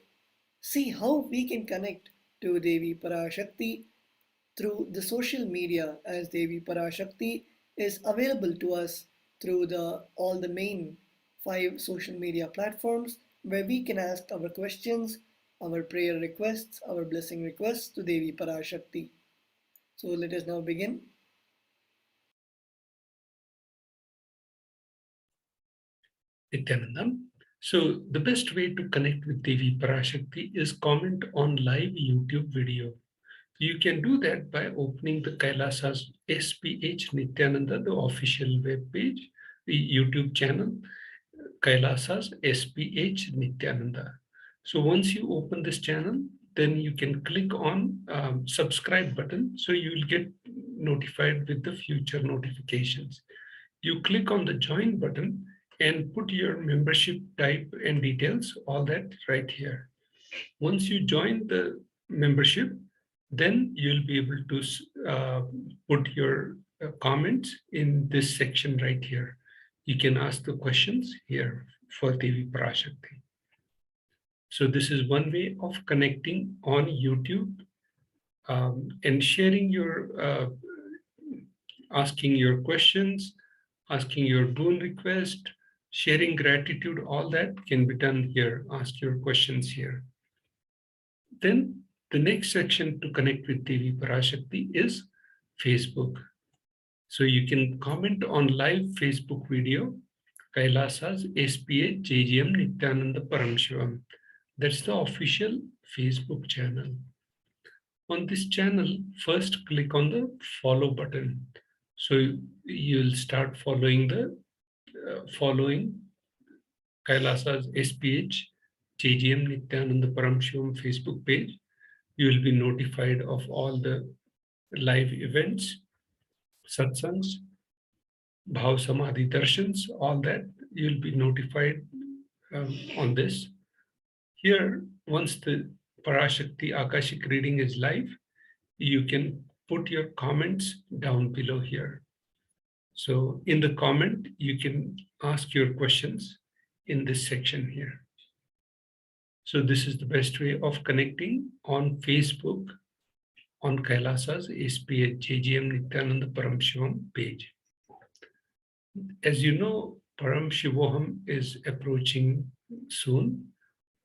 see how we can connect to Devi Parashakti through the social media, as Devi Parashakti is available to us through all the main 5 social media platforms where we can ask our questions, our prayer requests, our blessing requests to Devi Parashakti. So let us now begin. Nithyananda. So the best way to connect with Devi Parashakti is comment on live YouTube video. You can do that by opening the KAILASA's HDH Nithyananda, the official web page, the YouTube channel, KAILASA's HDH Nithyananda. So once you open this channel, then you can click on subscribe button. So you will get notified with the future notifications. You click on the join button and put your membership type and details, all that right here. Once you join the membership, then you'll be able to put your comments in this section right here. You can ask the questions here for Devi Parashakti. So this is one way of connecting on YouTube and sharing your asking your questions, asking your boon request, sharing gratitude, all that can be done here. Ask your questions here. Then the next section to connect with Devi Parashakti is Facebook. So you can comment on live Facebook video, Kailasa's SPH JGM Nithyananda Paramashivam. That's the official Facebook channel. On this channel, first click on the follow button. So you'll start following Kailasa's SPH JGM Nithyananda Paramashivam Facebook page. You will be notified of all the live events, satsangs, bhav samadhi darshans, all that you'll be notified on this. Here, once the Parashakti Akashic reading is live, you can put your comments down below here. So in the comment, you can ask your questions in this section here. So this is the best way of connecting on Facebook on Kailasa's SPH JGM Nithyananda Paramashivam page. As you know, Paramashivoham is approaching soon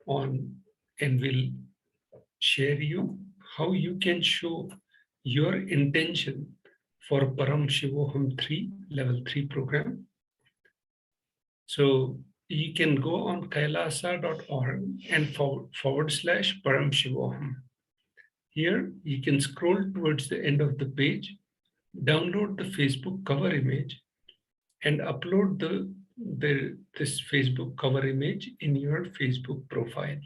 and will share you how you can show your intention for Paramashivoham 3, level 3 program. So you can go on kailasa.org and /Paramashivoham. Here you can scroll towards the end of the page, download the Facebook cover image, and upload this Facebook cover image in your Facebook profile.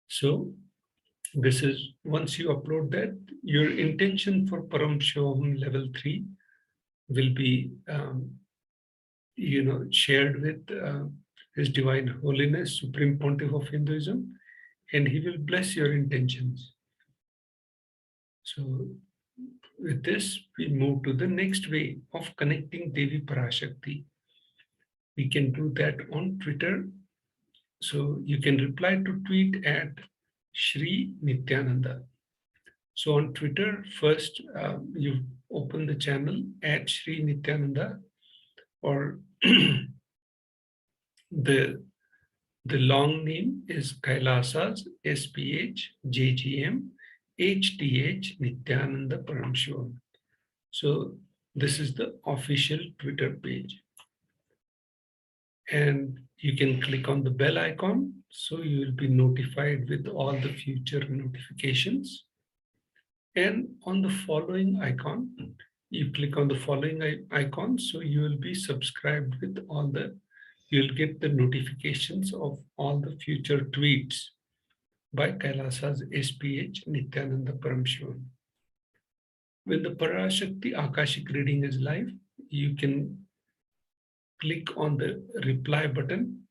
So this is, once you upload that, your intention for Paramashivoham level 3 will be shared with His Divine Holiness, Supreme Pontiff of Hinduism, and he will bless your intentions. So with this, we move to the next way of connecting Devi Parashakti. We can do that on Twitter. So you can reply to tweet at Shri Nithyananda. So on Twitter, first you open the channel at Shri Nithyananda, or the long name is Kailasa's SPH JGM HDH Nithyananda Paramashivam. So this is the official Twitter page. And you can click on the bell icon, so you will be notified with all the future notifications. And on the following icon, you click on the following icon, so you will be subscribed with you'll get the notifications of all the future tweets by Kailasa's SPH Nithyananda Paramashivam. When the Parashakti Akashic reading is live, you can click on the reply button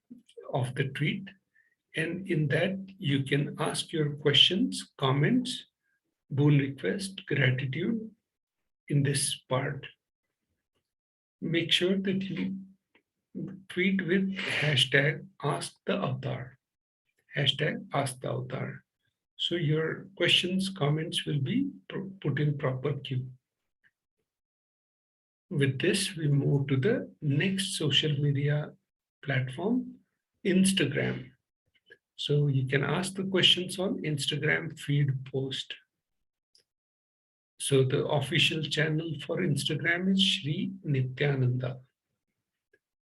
of the tweet, and in that you can ask your questions, comments, boon request, gratitude in this part. Make sure that you tweet with #AskTheAvatar, #AskTheAvatar. So your questions, comments will be put in proper queue. With this, we move to the next social media platform, Instagram. So you can ask the questions on Instagram feed post. So the official channel for Instagram is Shri Nithyananda.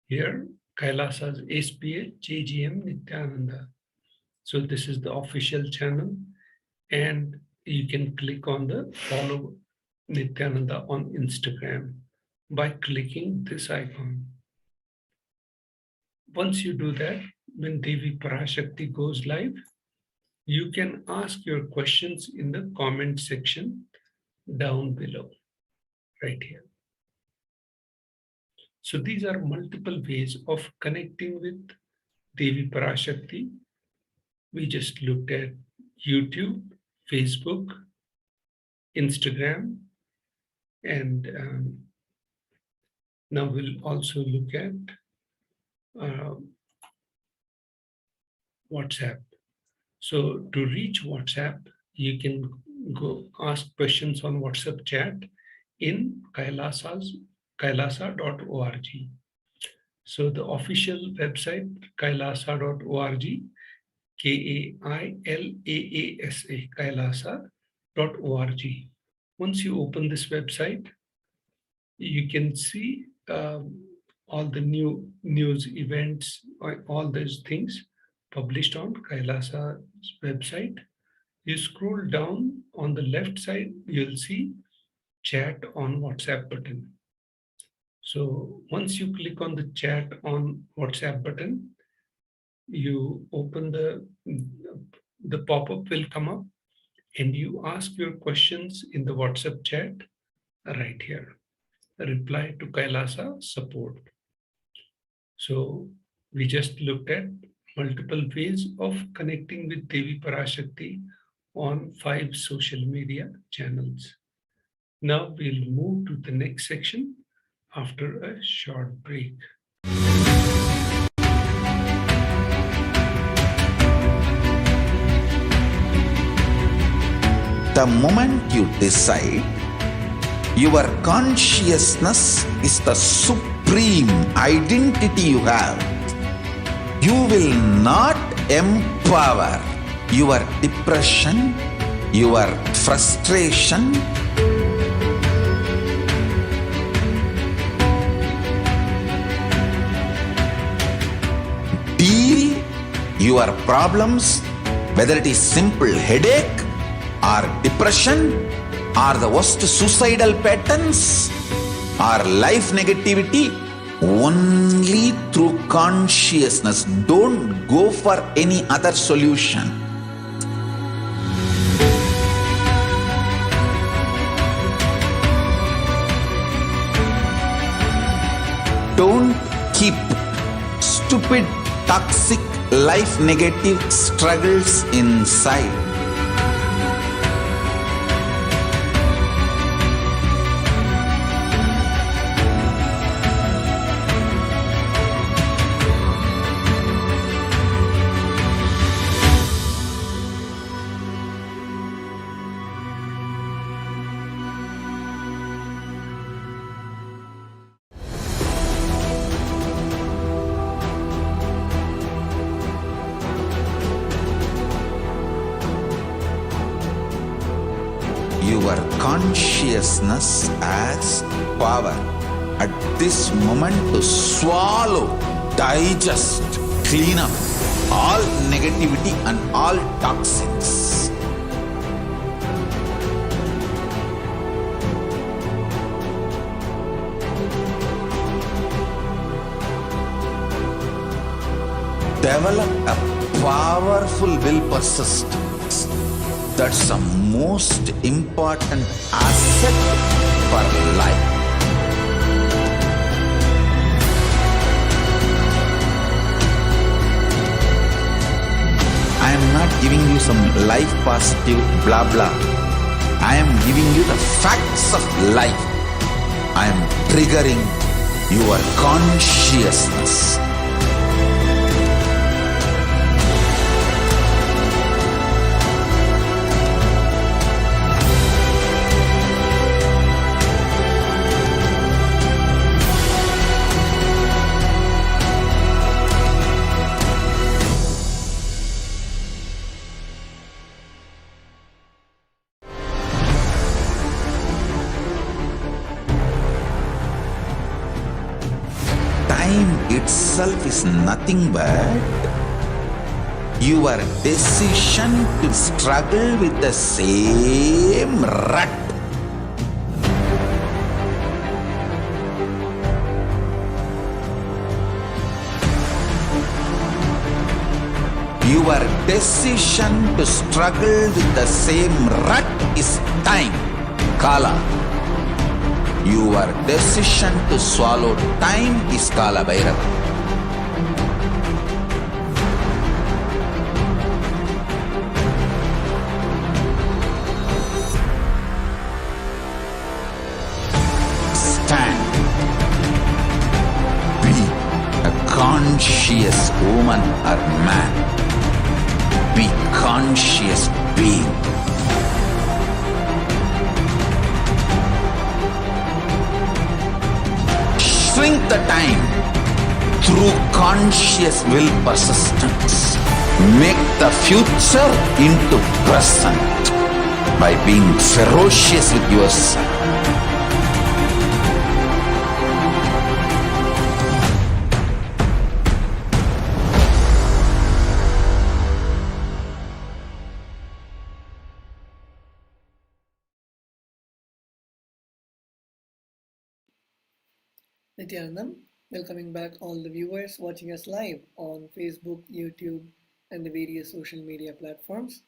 Here, Kailasa's SPH JGM Nithyananda. So this is the official channel, and you can click on the follow Nithyananda on Instagram by clicking this icon. Once you do that, when Devi Parashakti goes live, you can ask your questions in the comment section down below, right here. So these are multiple ways of connecting with Devi Parashakti. We just looked at YouTube, Facebook, Instagram, and now we'll also look at WhatsApp. So to reach WhatsApp, you can go ask questions on WhatsApp chat in kailasa.org. So the official website, kailasa.org, KAILASA, kailasa.org. Once you open this website, you can see all the new news events, all those things published on Kailasa's website. You scroll down on the left side, you'll see chat on WhatsApp button. So once you click on the chat on WhatsApp button, you open the pop-up will come up and you ask your questions in the WhatsApp chat right here. Reply to Kailasa support. So we just looked at multiple ways of connecting with Devi Parashakti on 5 social media channels. Now we'll move to the next section after a short break. The moment you decide, your consciousness is the supreme identity you have. You will not empower your depression, your frustration, deal your problems, whether it is simple headache or depression or the worst suicidal patterns or life negativity, only through consciousness. Don't go for any other solution. Don't keep stupid, toxic, life negative struggles inside. Your consciousness has power at this moment to swallow, digest, clean up all negativity and all toxins. Develop a powerful will persistence. That's the most important asset for life. I am not giving you some life positive blah blah. I am giving you the facts of life. I am triggering your consciousness. Itself is nothing but your decision to struggle with the same rut. Your decision to struggle with the same rut is time, Kala. Your decision to swallow time is Kala Bhairava. Stand. Be a conscious woman or man. Be conscious being. shrink the time through conscious will persistence. Make the future into present by being ferocious with yourself. Nithyanandam, welcoming back all the viewers watching us live on Facebook, YouTube, and the various social media platforms.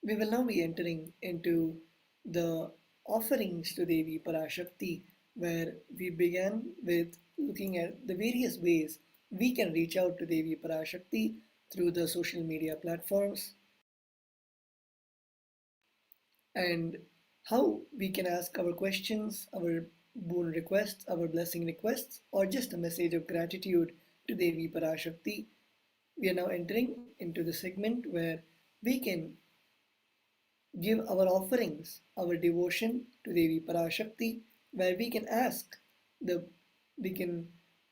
We will now be entering into the offerings to Devi Parashakti, where we began with looking at the various ways we can reach out to Devi Parashakti through the social media platforms and how we can ask our questions, our boon requests, our blessing requests, or just a message of gratitude to Devi Parashakti. We are now entering into the segment where we can give our offerings, our devotion to Devi Parashakti, where we can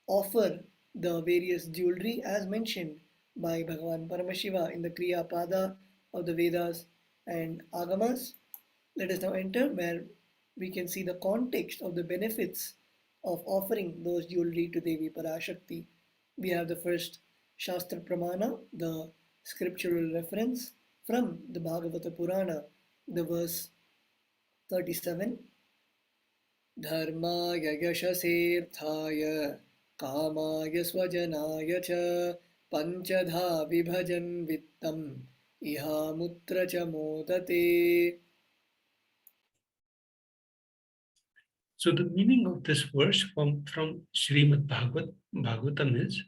offer the various jewelry as mentioned by Bhagavan Paramashiva in the Kriya Pada of the Vedas and Agamas. Let us now enter where we can see the context of the benefits of offering those jewelry to Devi Parashakti. We have the first Shastra Pramana, the scriptural reference from the Bhagavata Purana, the verse 37. Dharmaya yashasirthaya kamaya swajanaya cha panchadha vibhajan vittam iha mutra cha modate. So the meaning of this verse from Srimad Bhagavatam is,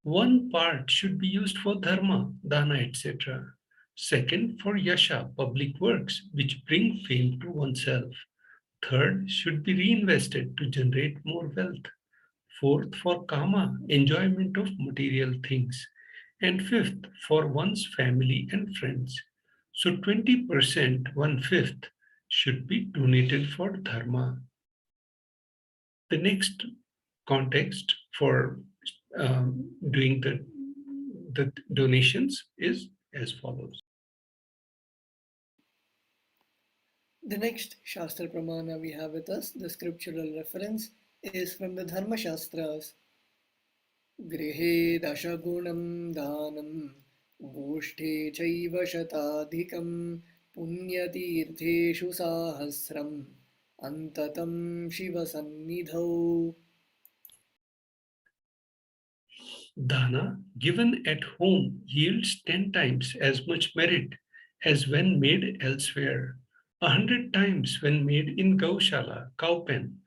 one part should be used for dharma, dana, etc. Second, for yasha, public works, which bring fame to oneself. Third, should be reinvested to generate more wealth. Fourth, for kama, enjoyment of material things. And fifth, for one's family and friends. So 20%, 1/5, should be donated for dharma. The next context for doing the donations is as follows. The next Shastra Pramana we have with us, the scriptural reference, is from the Dharma Shastras. Grihe dashagunam dhanam goshte chaiva shatadhikam punyatirtheshu sahasram antatam shiva sannidhau. Dana given at home yields 10 times as much merit as when made elsewhere, 100 times when made in Gaushala, cowpen,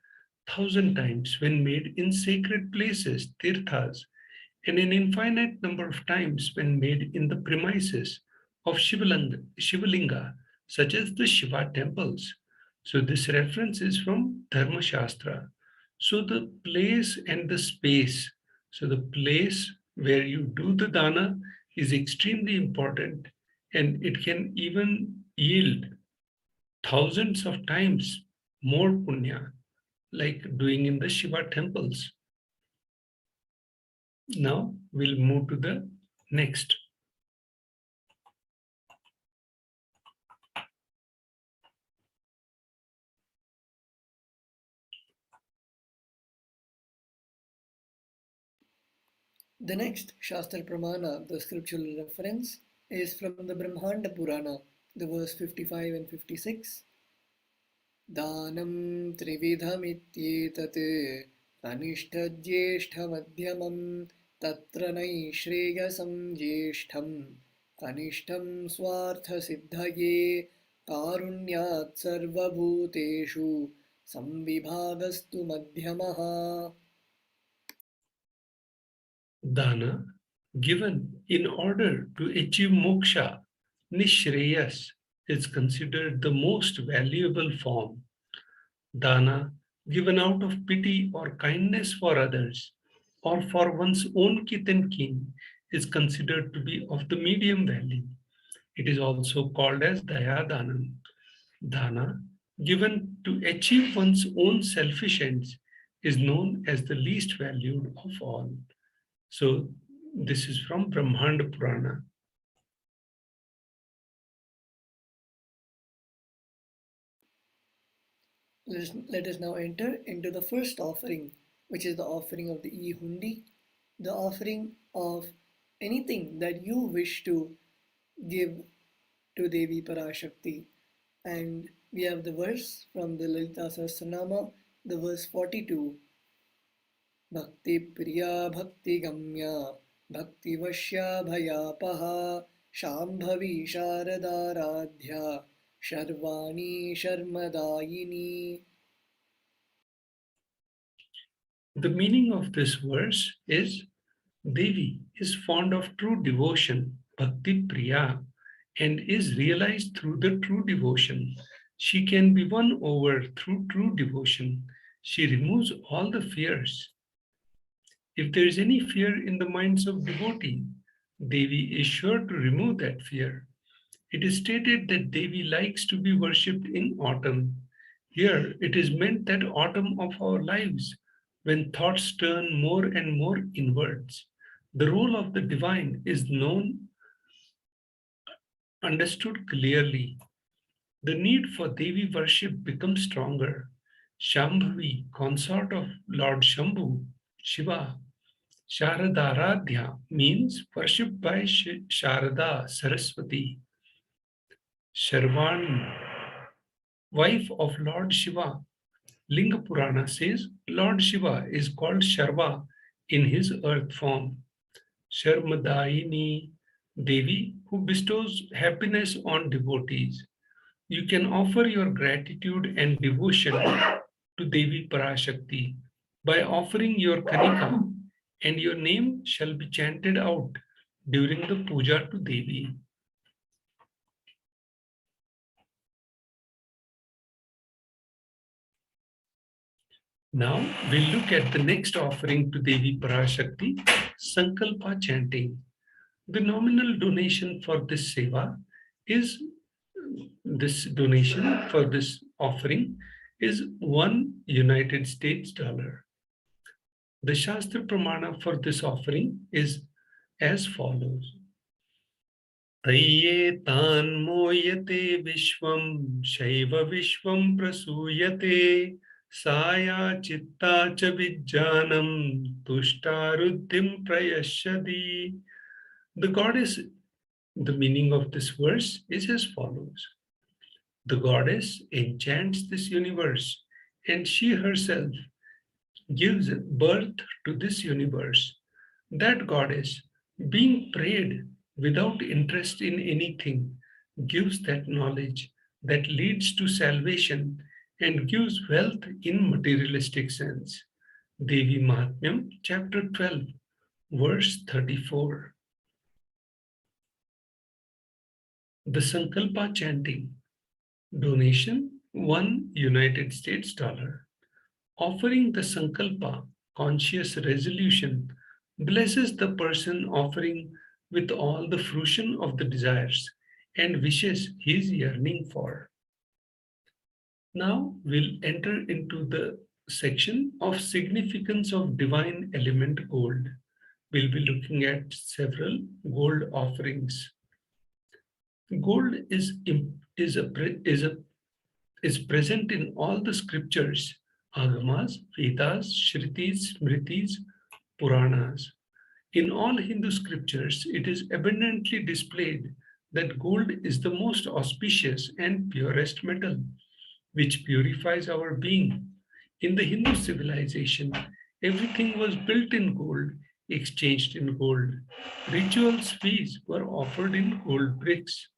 1,000 times when made in sacred places, tirthas, and an infinite number of times when made in the premises of Shivalinga, such as the Shiva temples. So this reference is from Dharma Shastra. So the place and the space, so the place where you do the dana is extremely important, and it can even yield thousands of times more punya, like doing in the Shiva temples. Now we'll move to the next. The next Shastra Pramana, the scriptural reference, is from the Brahmanda Purana, the verse 55 and 56. Danam trividhamityetat kanishthajyeshthamadhyamam tatra naishreyasam jyeshtham kanishtham swartha siddhaye karunyat sarvabhuteshu samvibhagastu madhyamaha. Dana given in order to achieve moksha, nishreyas, is considered the most valuable form. Dana given out of pity or kindness for others or for one's own kith and kin is considered to be of the medium value. It is also called as daya danam. Dana given to achieve one's own selfish ends is known as the least valued of all. So this is from Brahmanda Purana. Let us now enter into the first offering, which is the offering of the e-hundi, the offering of anything that you wish to give to Devi Parashakti. And we have the verse from the Lalita Sahasranama, the verse 42. Bhakti Priya Bhakti Gamya Bhakti Vashya Bhayapaha Shambhavi Sharadaradhya Sharvani Sharmadayini. The meaning of this verse is Devi is fond of true devotion, Bhakti Priya, and is realized through the true devotion. She can be won over through true devotion. She removes all the fears. If there is any fear in the minds of devotee, Devi is sure to remove that fear. It is stated that Devi likes to be worshipped in autumn. Here it is meant that autumn of our lives, when thoughts turn more and more inwards. The role of the divine is understood clearly. The need for Devi worship becomes stronger. Shambhavi, consort of Lord Shambhu, Shiva, Sharadaradhya means worshipped by Sharada, Saraswati. Sharvani, wife of Lord Shiva. Linga Purana says Lord Shiva is called Sharva in his earth form. Sharmadayini, Devi, who bestows happiness on devotees. You can offer your gratitude and devotion to Devi Parashakti by offering your kanika, and your name shall be chanted out during the puja to Devi. Now we'll look at the next offering to Devi Parashakti, Sankalpa chanting. The nominal donation for this seva is, this donation for this offering is $1 United States dollar. The Shastra Pramana for this offering is as follows. Tayyetan moyate vishvam shaiva vishvam prasuyate saya chitta cha vijjanam tushtaruddhim prayashyadi. The goddess, the meaning of this verse is as follows. The goddess enchants this universe, and she herself gives birth to this universe. That goddess, being prayed without interest in anything, gives that knowledge that leads to salvation and gives wealth in materialistic sense. Devi Mahatmyam, chapter 12, verse 34. The Sankalpa chanting. Donation, $1 United States dollar. Offering the Sankalpa, conscious resolution, blesses the person offering with all the fruition of the desires and wishes he is yearning for. Now we'll enter into the section of significance of divine element gold. We'll be looking at several gold offerings. Gold is present in all the scriptures, Agamas, Vedas, Shrutis, Smritis, Puranas. In all Hindu scriptures, it is abundantly displayed that gold is the most auspicious and purest metal, which purifies our being. In the Hindu civilization, everything was built in gold, exchanged in gold. Ritual fees were offered in gold bricks.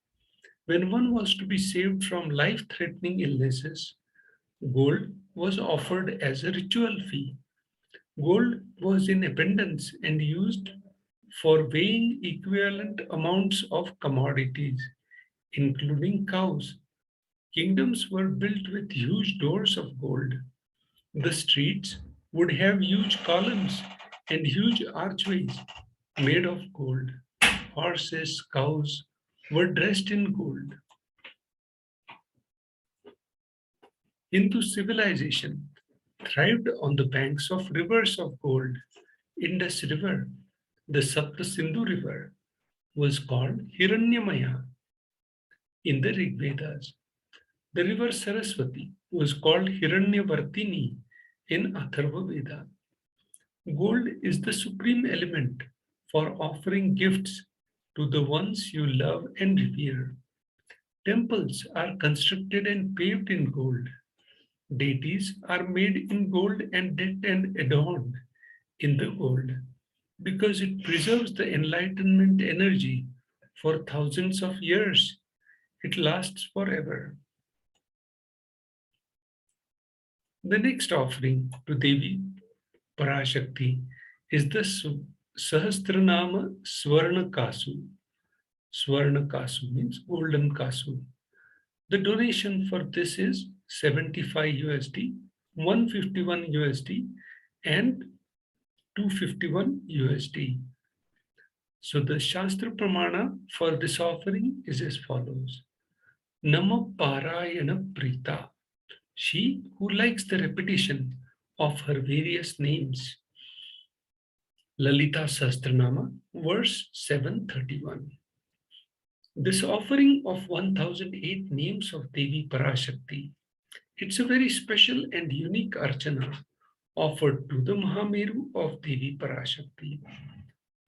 When one was to be saved from life-threatening illnesses, gold was offered as a ritual fee. Gold was in abundance and used for weighing equivalent amounts of commodities, including cows. Kingdoms were built with huge doors of gold. The streets would have huge columns and huge archways made of gold. Horses, cows were dressed in gold. Hindu civilization thrived on the banks of rivers of gold. Indus River, the Sapta Sindhu River, was called Hiranyamaya in the Rig Vedas. The river Saraswati was called Hiranyavartini in Atharva Veda. Gold is the supreme element for offering gifts to the ones you love and revere. Temples are constructed and paved in gold. Deities are made in gold and decked and adorned in the gold because it preserves the enlightenment energy for thousands of years. It lasts forever. The next offering to Devi Parashakti is the Sahasranama Swarna Kasu. Swarna Kasu means golden Kasu. The donation for this is 75 USD, 151 USD, and 251 USD. So the Shastra Pramana for this offering is as follows. Nama Parayana Prita. She who likes the repetition of her various names. Lalita Sahasranama, verse 731. This offering of 1008 names of Devi Parashakti, it's a very special and unique archana offered to the Mahameru of Devi Parashakti.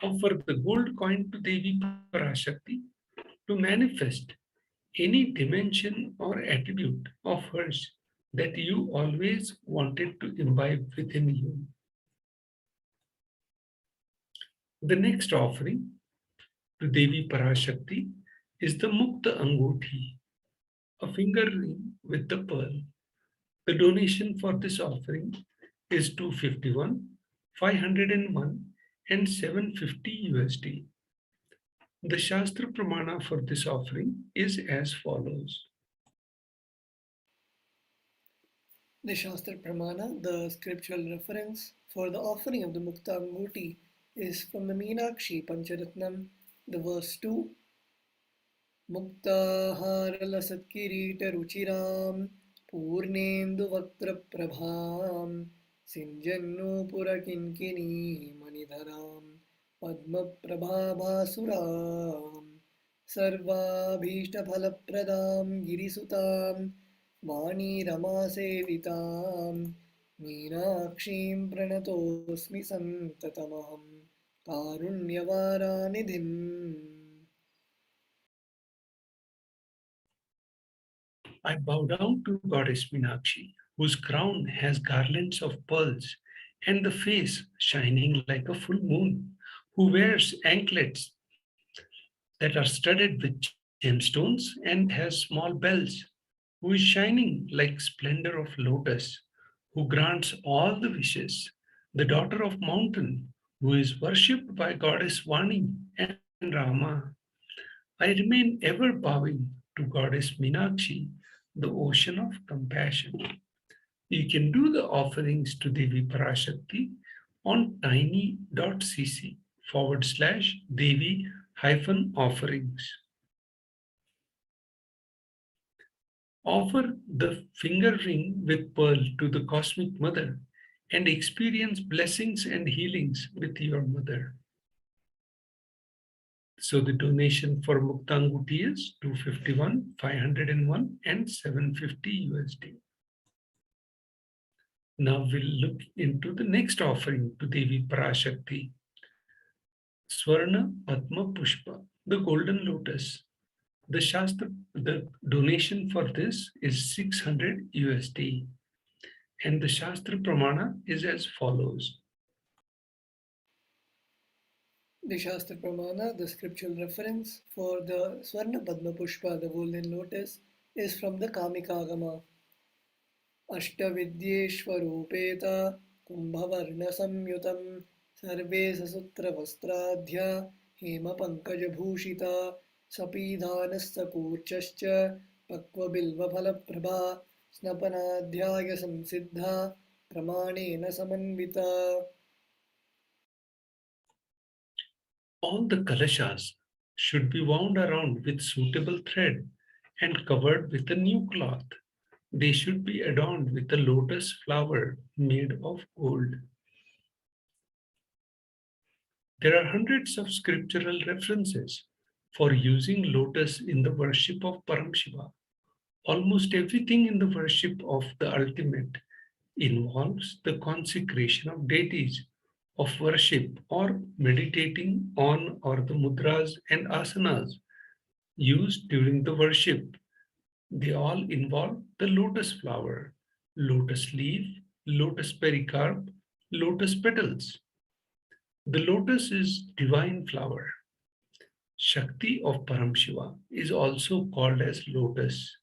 Offer the gold coin to Devi Parashakti to manifest any dimension or attribute of hers that you always wanted to imbibe within you. The next offering to Devi Parashakti is the Mukta Anguthi, a finger ring with the pearl. The donation for this offering is 251, 501, and 750 USD. The Shastra Pramana for this offering is as follows. The Shastra Pramana, the scriptural reference for the offering of the Mukta Anguti, is from the Meenakshi Pancharatnam, the verse 2. Muktahara Satkirita Ruchiram Purnendu Vaktra Prabham Sinjannu Purakinkini Manidharam Padma Prabhabhasuram Sarva Bhishta Phalapradam Girisutam Vani Ramasevitam Meenakshim Pranatosmi Santatamaham Karunyavaranidhim. I bow down to Goddess Meenakshi, whose crown has garlands of pearls and the face shining like a full moon, who wears anklets that are studded with gemstones and has small bells, who is shining like splendor of lotus, who grants all the wishes, the daughter of mountain, who is worshipped by Goddess Vani and Rama. I remain ever bowing to Goddess Meenakshi, the ocean of compassion. You can do the offerings to Devi Parashakti on tiny.cc/Devi-offerings. Offer the finger ring with pearl to the Cosmic Mother and experience blessings and healings with your mother. So the donation for Mukta Anguti is 251, 501, and 750 USD. Now we'll look into the next offering to Devi Parashakti. Swarna Padma Pushpa, the golden lotus. The donation for this is 600 USD. And the Shastra Pramana is as follows. The Shastra Pramana, the scriptural reference for the Swarna Padma Pushpa, the golden lotus, is from the Kamikagama. Ashtavidyeshwarupeta Kumbhavarna Samyutam Sarve Sasutra Vastradhya Hema Pankaja Bhushita Sapidhanasta Kurchascha Pakva Bilva Phala Prabha Snapanadhyaya Samsiddha Pramanena Samanvita. All the kalashas should be wound around with suitable thread and covered with a new cloth. they should be adorned with a lotus flower made of gold. There are hundreds of scriptural references for using lotus in the worship of Paramashiva. Almost everything in the worship of the ultimate involves the consecration of deities, of worship, or meditating on or the mudras and asanas used during the worship. They all involve the lotus flower, lotus leaf, lotus pericarp, lotus petals. The lotus is divine flower. Shakti of Paramashiva is also called as lotus.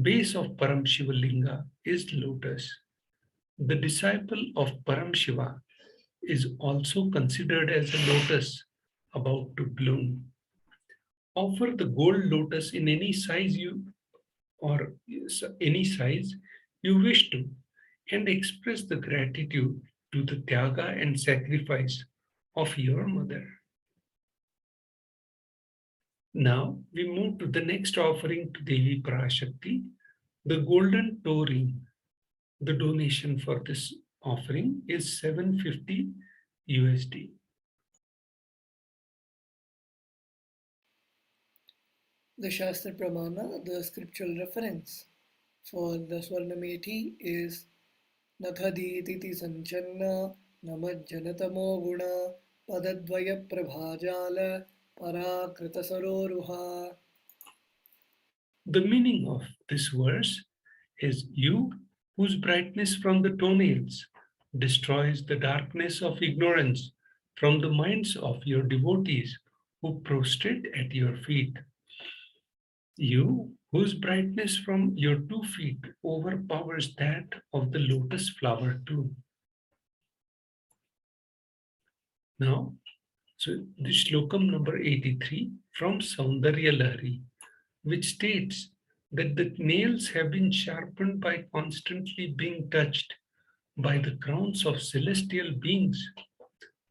Base of Paramashiva Linga is lotus. The disciple of Paramashiva is also considered as a lotus about to bloom. Offer the gold lotus in any size you wish to, and express the gratitude to the tyaga and sacrifice of your mother. Now we move to the next offering to Devi Parashakti, the golden toe ring. The donation for this offering is $750 USD. The Shastra Pramana, the scriptural reference for the Swarnamethi is Nathadititi Sanchanna Namajjanatamo Guna Padadvaya Prabhajala Parakritasaroruha. The meaning of this verse is you whose brightness from the toenails destroys the darkness of ignorance from the minds of your devotees who prostrate at your feet. You whose brightness from your 2 feet overpowers that of the lotus flower too. Now, so this slokam number 83 from Saundarya Lahari, which states that the nails have been sharpened by constantly being touched by the crowns of celestial beings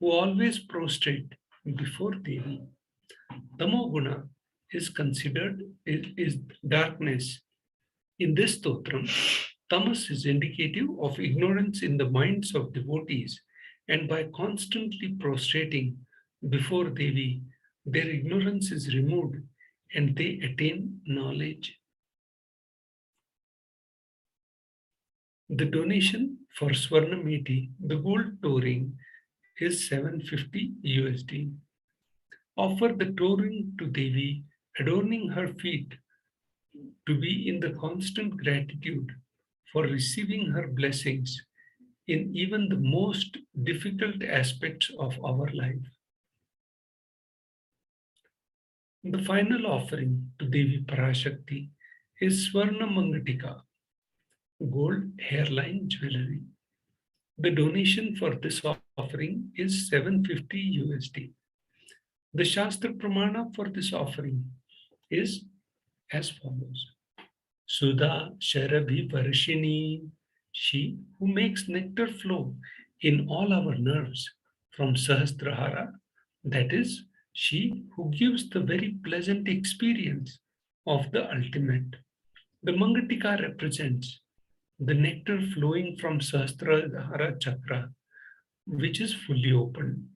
who always prostrate before Devi. Tamoguna is considered is darkness. In this stotram, tamas is indicative of ignorance in the minds of devotees, and by constantly prostrating before Devi, their ignorance is removed and they attain knowledge. The donation for Swarnamethi, the gold toe ring, is $750 USD. Offer the toe ring to Devi, adorning her feet, to be in the constant gratitude for receiving her blessings in even the most difficult aspects of our life. The final offering to Devi Parashakti is Swarna Mangatika, gold hairline jewelry. The donation for this offering is $750 USD. The Shastra Pramana for this offering is as follows. Sudha Sharabhi Varshini, she who makes nectar flow in all our nerves from Sahasrahara, that is, she who gives the very pleasant experience of the ultimate. The Mangatika represents the nectar flowing from Sahasrahara chakra, which is fully open.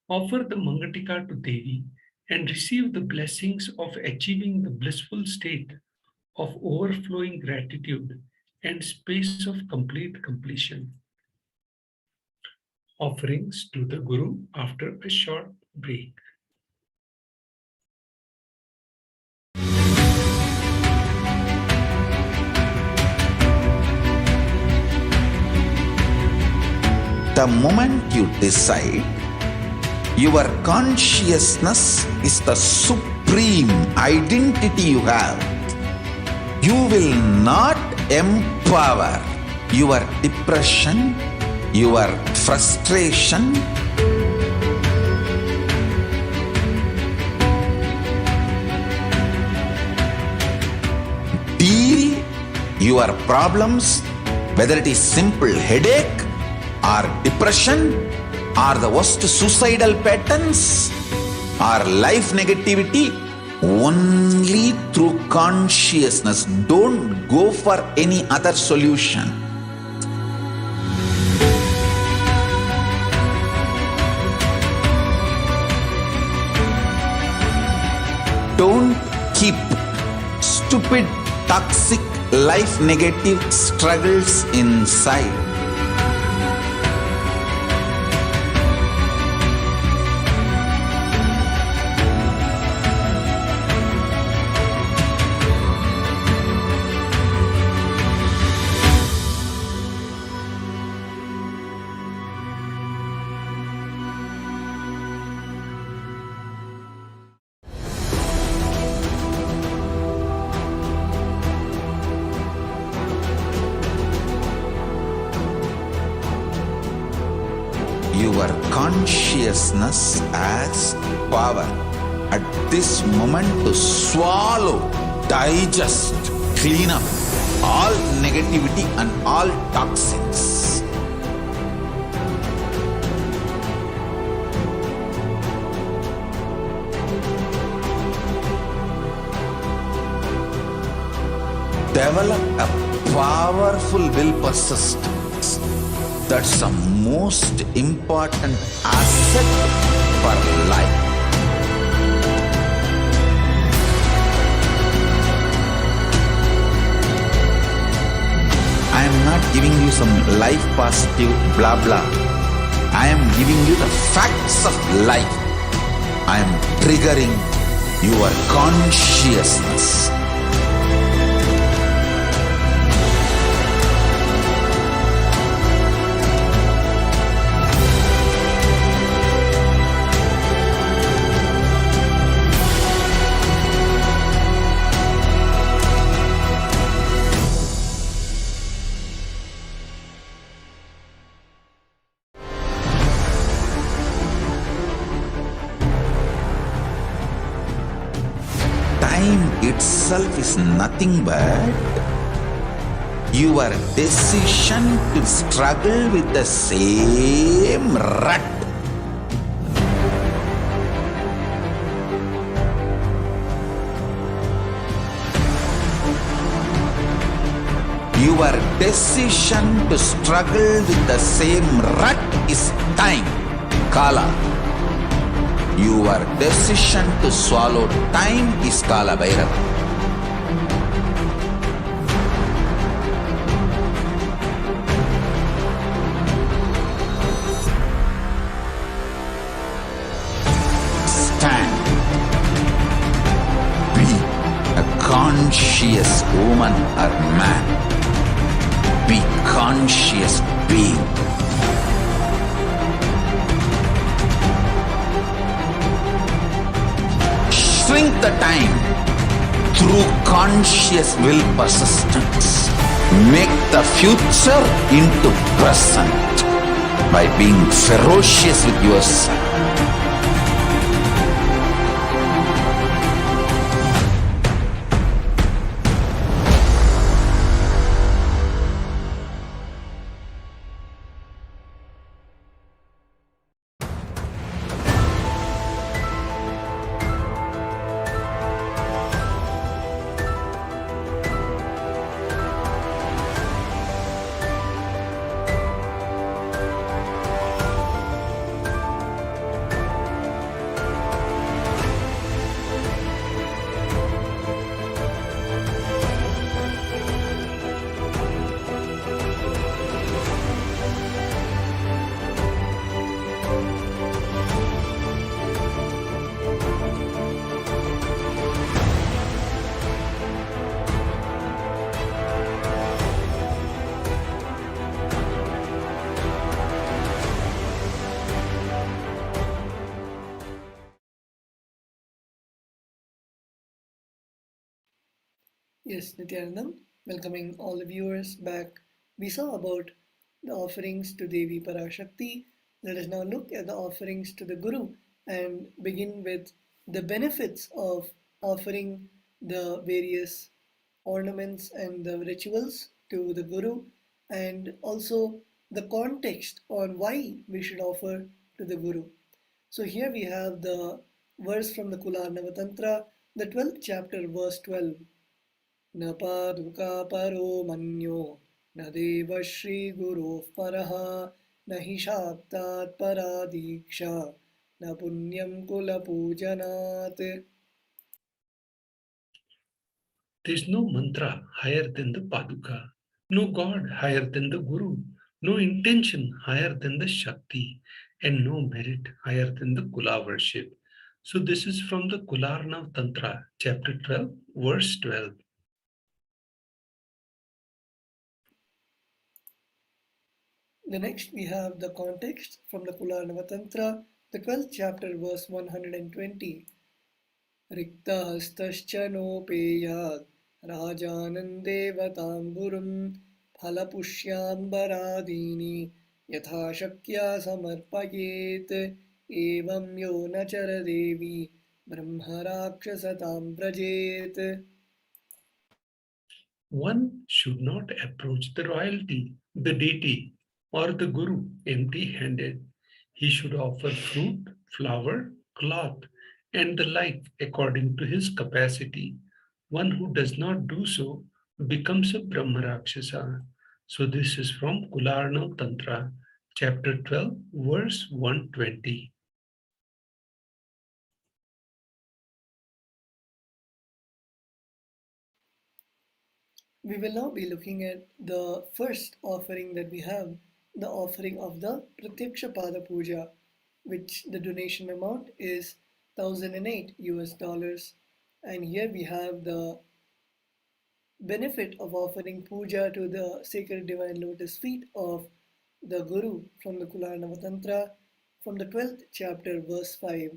Offer the Mangatika to Devi and receive the blessings of achieving the blissful state of overflowing gratitude and space of complete completion. Offerings to the Guru after a short break. The moment you decide, your consciousness is the supreme identity you have. You will not empower your depression, your frustration, deal your problems, whether it is simple headache or depression or the worst suicidal patterns or life negativity Only through consciousness. Don't go for any other solution. Don't keep stupid, toxic, life negative struggles inside. Your consciousness has power at this moment to swallow, digest, clean up all negativity and all toxins. Develop a powerful will persistence. That's the most important asset for life. I am not giving you some life positive blah blah. I am giving you the facts of life. I am triggering your consciousness. Time itself is nothing but your decision to struggle with the same rut. Your decision to struggle with the same rut is time, Kala. Your decision to swallow time is Kala Bhairava. Stand. Be a conscious woman or man. Be conscious being. Shrink the time through conscious will persistence. Make the future into present by being ferocious with yourself. Yes, Nithyanandam, welcoming all the viewers back. We saw about the offerings to Devi Parashakti. Let us now look at the offerings to the Guru and begin with the benefits of offering the various ornaments and the rituals to the Guru, and also the context on why we should offer to the Guru. So here we have the verse from the Kularnava Tantra the 12th chapter, verse 12. Na paduka paro manyo, na deva shri guru paraha, na hi shaktat paradiksha, na punyam kula pujanat. There's no mantra higher than the Paduka, no God higher than the Guru, no intention higher than the Shakti, and no merit higher than the Kula worship. So this is from the Kularnav Tantra, chapter 12, verse 12. The next we have the context from the Kularnava Tantra, the 12th chapter, verse 120. रिक्तहस्तश्च नोपेयात् राजानन्देवतां गुरुं फलपुष्याम्बरादीनि यथा शक्या समर्पयेत् एवं यो न चरदेवी ब्रह्मराक्षसतां व्रजेत्. One should not approach the royalty, the deity, or the guru empty-handed. He should offer fruit, flower, cloth, and the like according to his capacity. One who does not do so becomes a Brahmarakshasa. So this is from Kularna Tantra, chapter 12, verse 120. We will now be looking at the first offering that we have, the offering of the Pratyaksha Pada Puja, which the donation amount is 1008 US dollars. And here we have the benefit of offering puja to the sacred divine lotus feet of the Guru from the Kularnava Tantra from the 12th chapter, verse 5.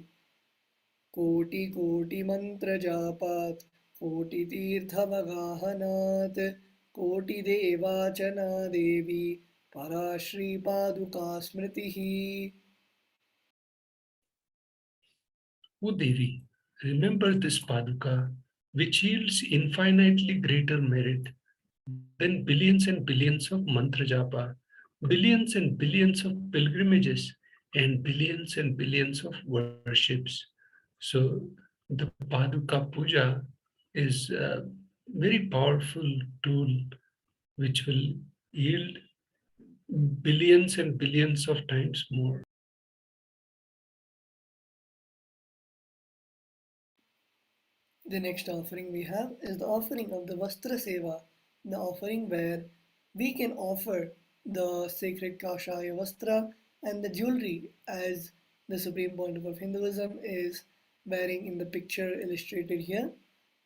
Koti koti mantra japat, koti tirtha vagahanat, koti devachana devi, parashri paduka smritihi. O Devi, remember this Paduka, which yields infinitely greater merit than billions and billions of mantra japa, billions and billions of pilgrimages, and billions of worships. So the Paduka Puja is a very powerful tool which will yield billions and billions of times more. The next offering we have is the offering of the Vastra Seva, the offering where we can offer the sacred Kashaya Vastra and the jewelry as the Supreme Pontiff of Hinduism is wearing in the picture illustrated here.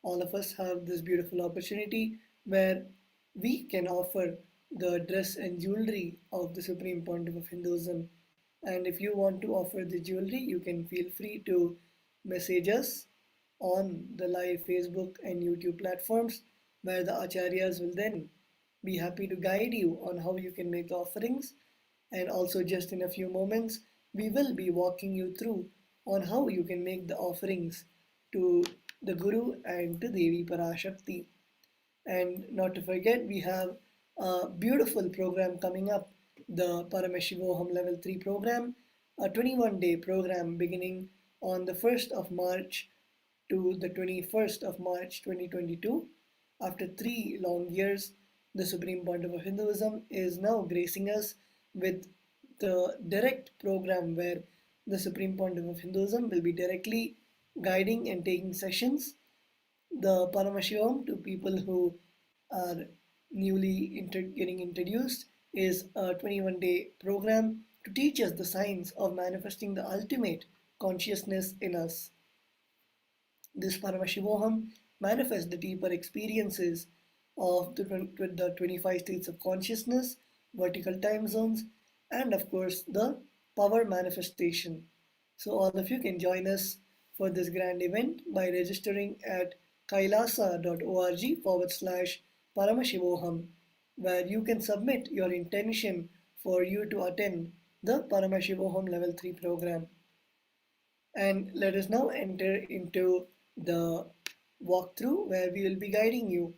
All of us have this beautiful opportunity where we can offer the dress and jewelry of the Supreme Pontiff of Hinduism. And if you want to offer the jewelry, you can feel free to message us on the live Facebook and YouTube platforms, where the acharyas will then be happy to guide you on how you can make the offerings. And also, just in a few moments, we will be walking you through on how you can make the offerings to the Guru and to Devi Parashakti. And not to forget, we have a beautiful program coming up, the Paramashivoham Level 3 program, a 21-day program beginning on the 1st of March to the 21st of March 2022. After 3 long years, the Supreme Pontiff of Hinduism is now gracing us with the direct program where the Supreme Pontiff of Hinduism will be directly guiding and taking sessions, the Paramashivoham, to people who are newly getting introduced, is a 21-day program to teach us the science of manifesting the ultimate consciousness in us. This Paramashivoham manifests the deeper experiences of the 25 states of consciousness, vertical time zones, and of course the power manifestation. So all of you can join us for this grand event by registering at kailasa.org/Paramashivoham, where you can submit your intention for you to attend the Paramashivoham Level 3 program. And let us now enter into the walkthrough where we will be guiding you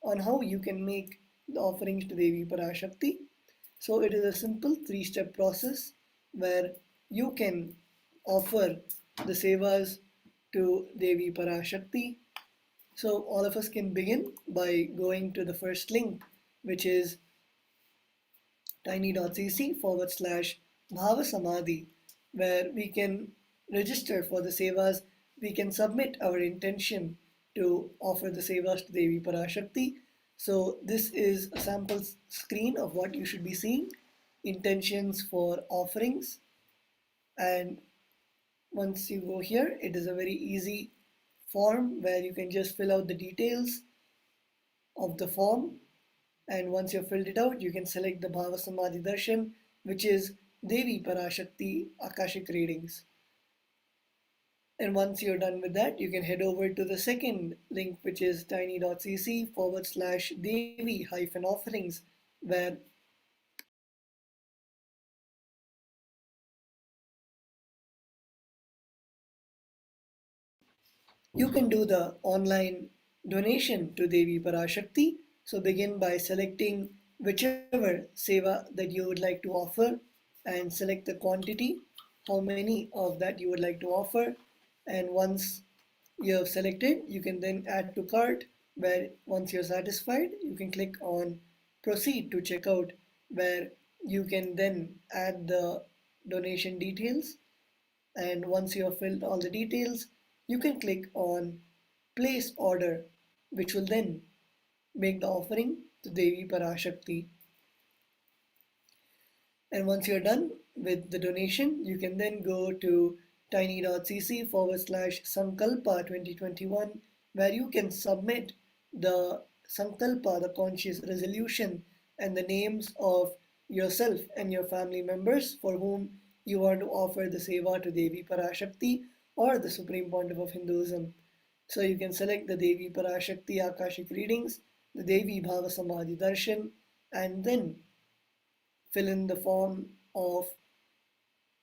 on how you can make the offerings to Devi Parashakti. So it is a simple 3-step process where you can offer the sevas to Devi Parashakti. So all of us can begin by going to the first link, which is tiny.cc/Bhava where we can register for the sevas. We can submit our intention to offer the sevas to Devi Parashakti. So this is a sample screen of what you should be seeing, intentions for offerings. And once you go here, it is a very easy form where you can just fill out the details of the form. And once you've filled it out, you can select the Bhava Samadhi Darshan, which is Devi Parashakti Akashic readings. And once you're done with that, you can head over to the second link, which is tiny.cc/Devi-offerings, where you can do the online donation to Devi Parashakti. So begin by selecting whichever seva that you would like to offer and select the quantity, how many of that you would like to offer. And once you have selected, you can then add to cart, where once you're satisfied, you can click on proceed to checkout, where you can then add the donation details. And once you have filled all the details, you can click on place order, which will then make the offering to Devi Parashakti. And once you're done with the donation, you can then go to tiny.cc/Sankalpa 2021, where you can submit the Sankalpa, the conscious resolution, and the names of yourself and your family members for whom you want to offer the seva to Devi Parashakti or the Supreme Pontiff of Hinduism. So you can select the Devi Parashakti Akashic readings, the Devi Bhava Samadhi Darshan, and then fill in the form of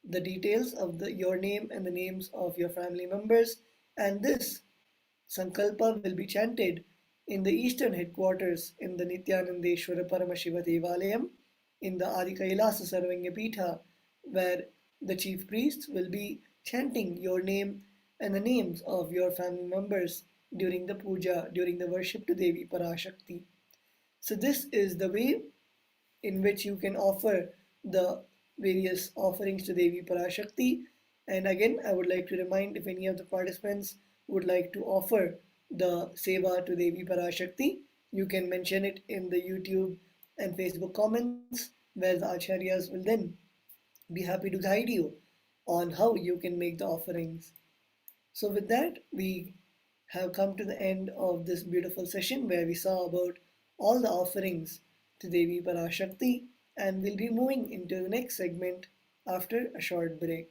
the details of your name and the names of your family members. And this Sankalpa will be chanted in the eastern headquarters in the Nithyananda Paramashiva Devalayam in the Adi KAILASA Sarvanya Pitha, where the chief priests will be chanting your name and the names of your family members during the puja, during the worship to Devi Parashakti. So this is the way in which you can offer the various offerings to Devi Parashakti. And again, I would like to remind, if any of the participants would like to offer the seva to Devi Parashakti, you can mention it in the YouTube and Facebook comments, where the Acharyas will then be happy to guide you on how you can make the offerings. So with that, we have come to the end of this beautiful session where we saw about all the offerings to Devi Parashakti, and we'll be moving into the next segment after a short break.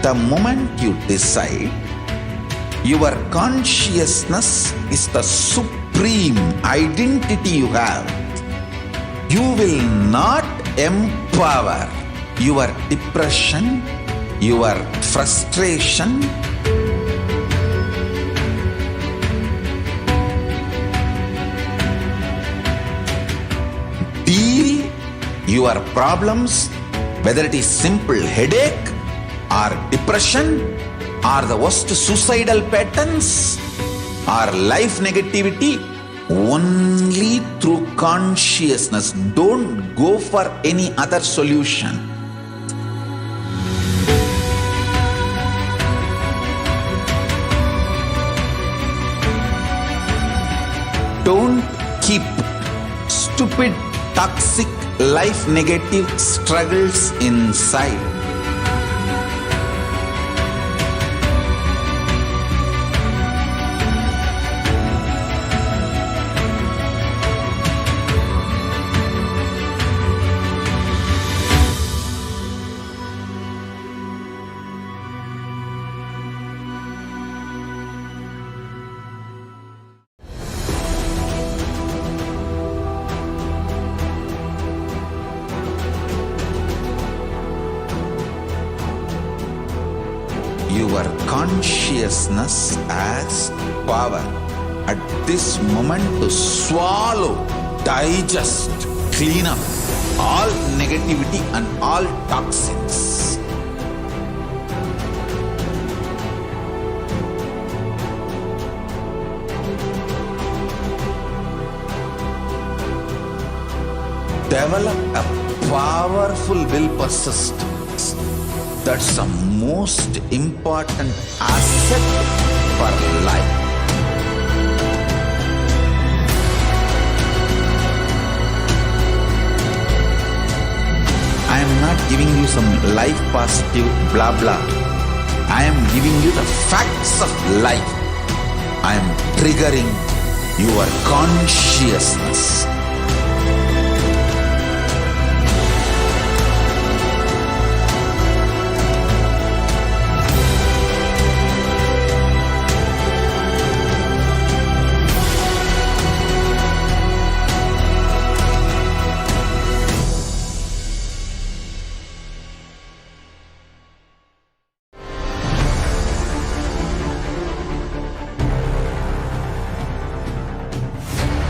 The moment you decide, your consciousness is the supreme identity you have. You will not empower your depression, your frustration, deal your problems, whether it is simple headache or depression or the worst suicidal patterns or life negativity, only through consciousness. Don't go for any other solution. Don't keep stupid, toxic, life negative struggles inside. Your consciousness as power. at this moment to swallow, digest, clean up all negativity and all toxins. Develop a powerful will persistence. That's the most important asset for life. I am not giving you some life positive blah blah. I am giving you the facts of life. I am triggering your consciousness.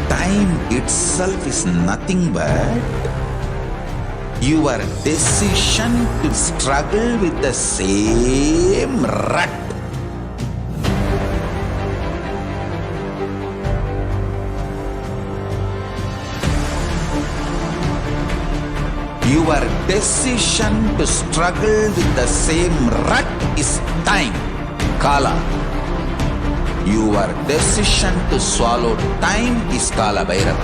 Time itself is nothing but your decision to struggle with the same rut. Your decision to struggle with the same rut is time, Kala. Your decision to swallow time is Kala Bhairava.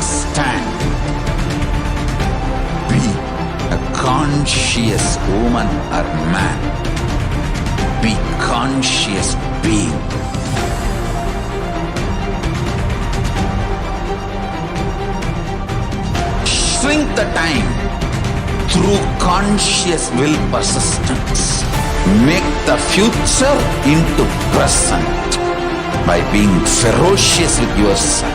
Stand. Be a conscious woman or man. Be conscious being. Shrink the time through conscious will persistence. Make the future into present by being ferocious with yourself.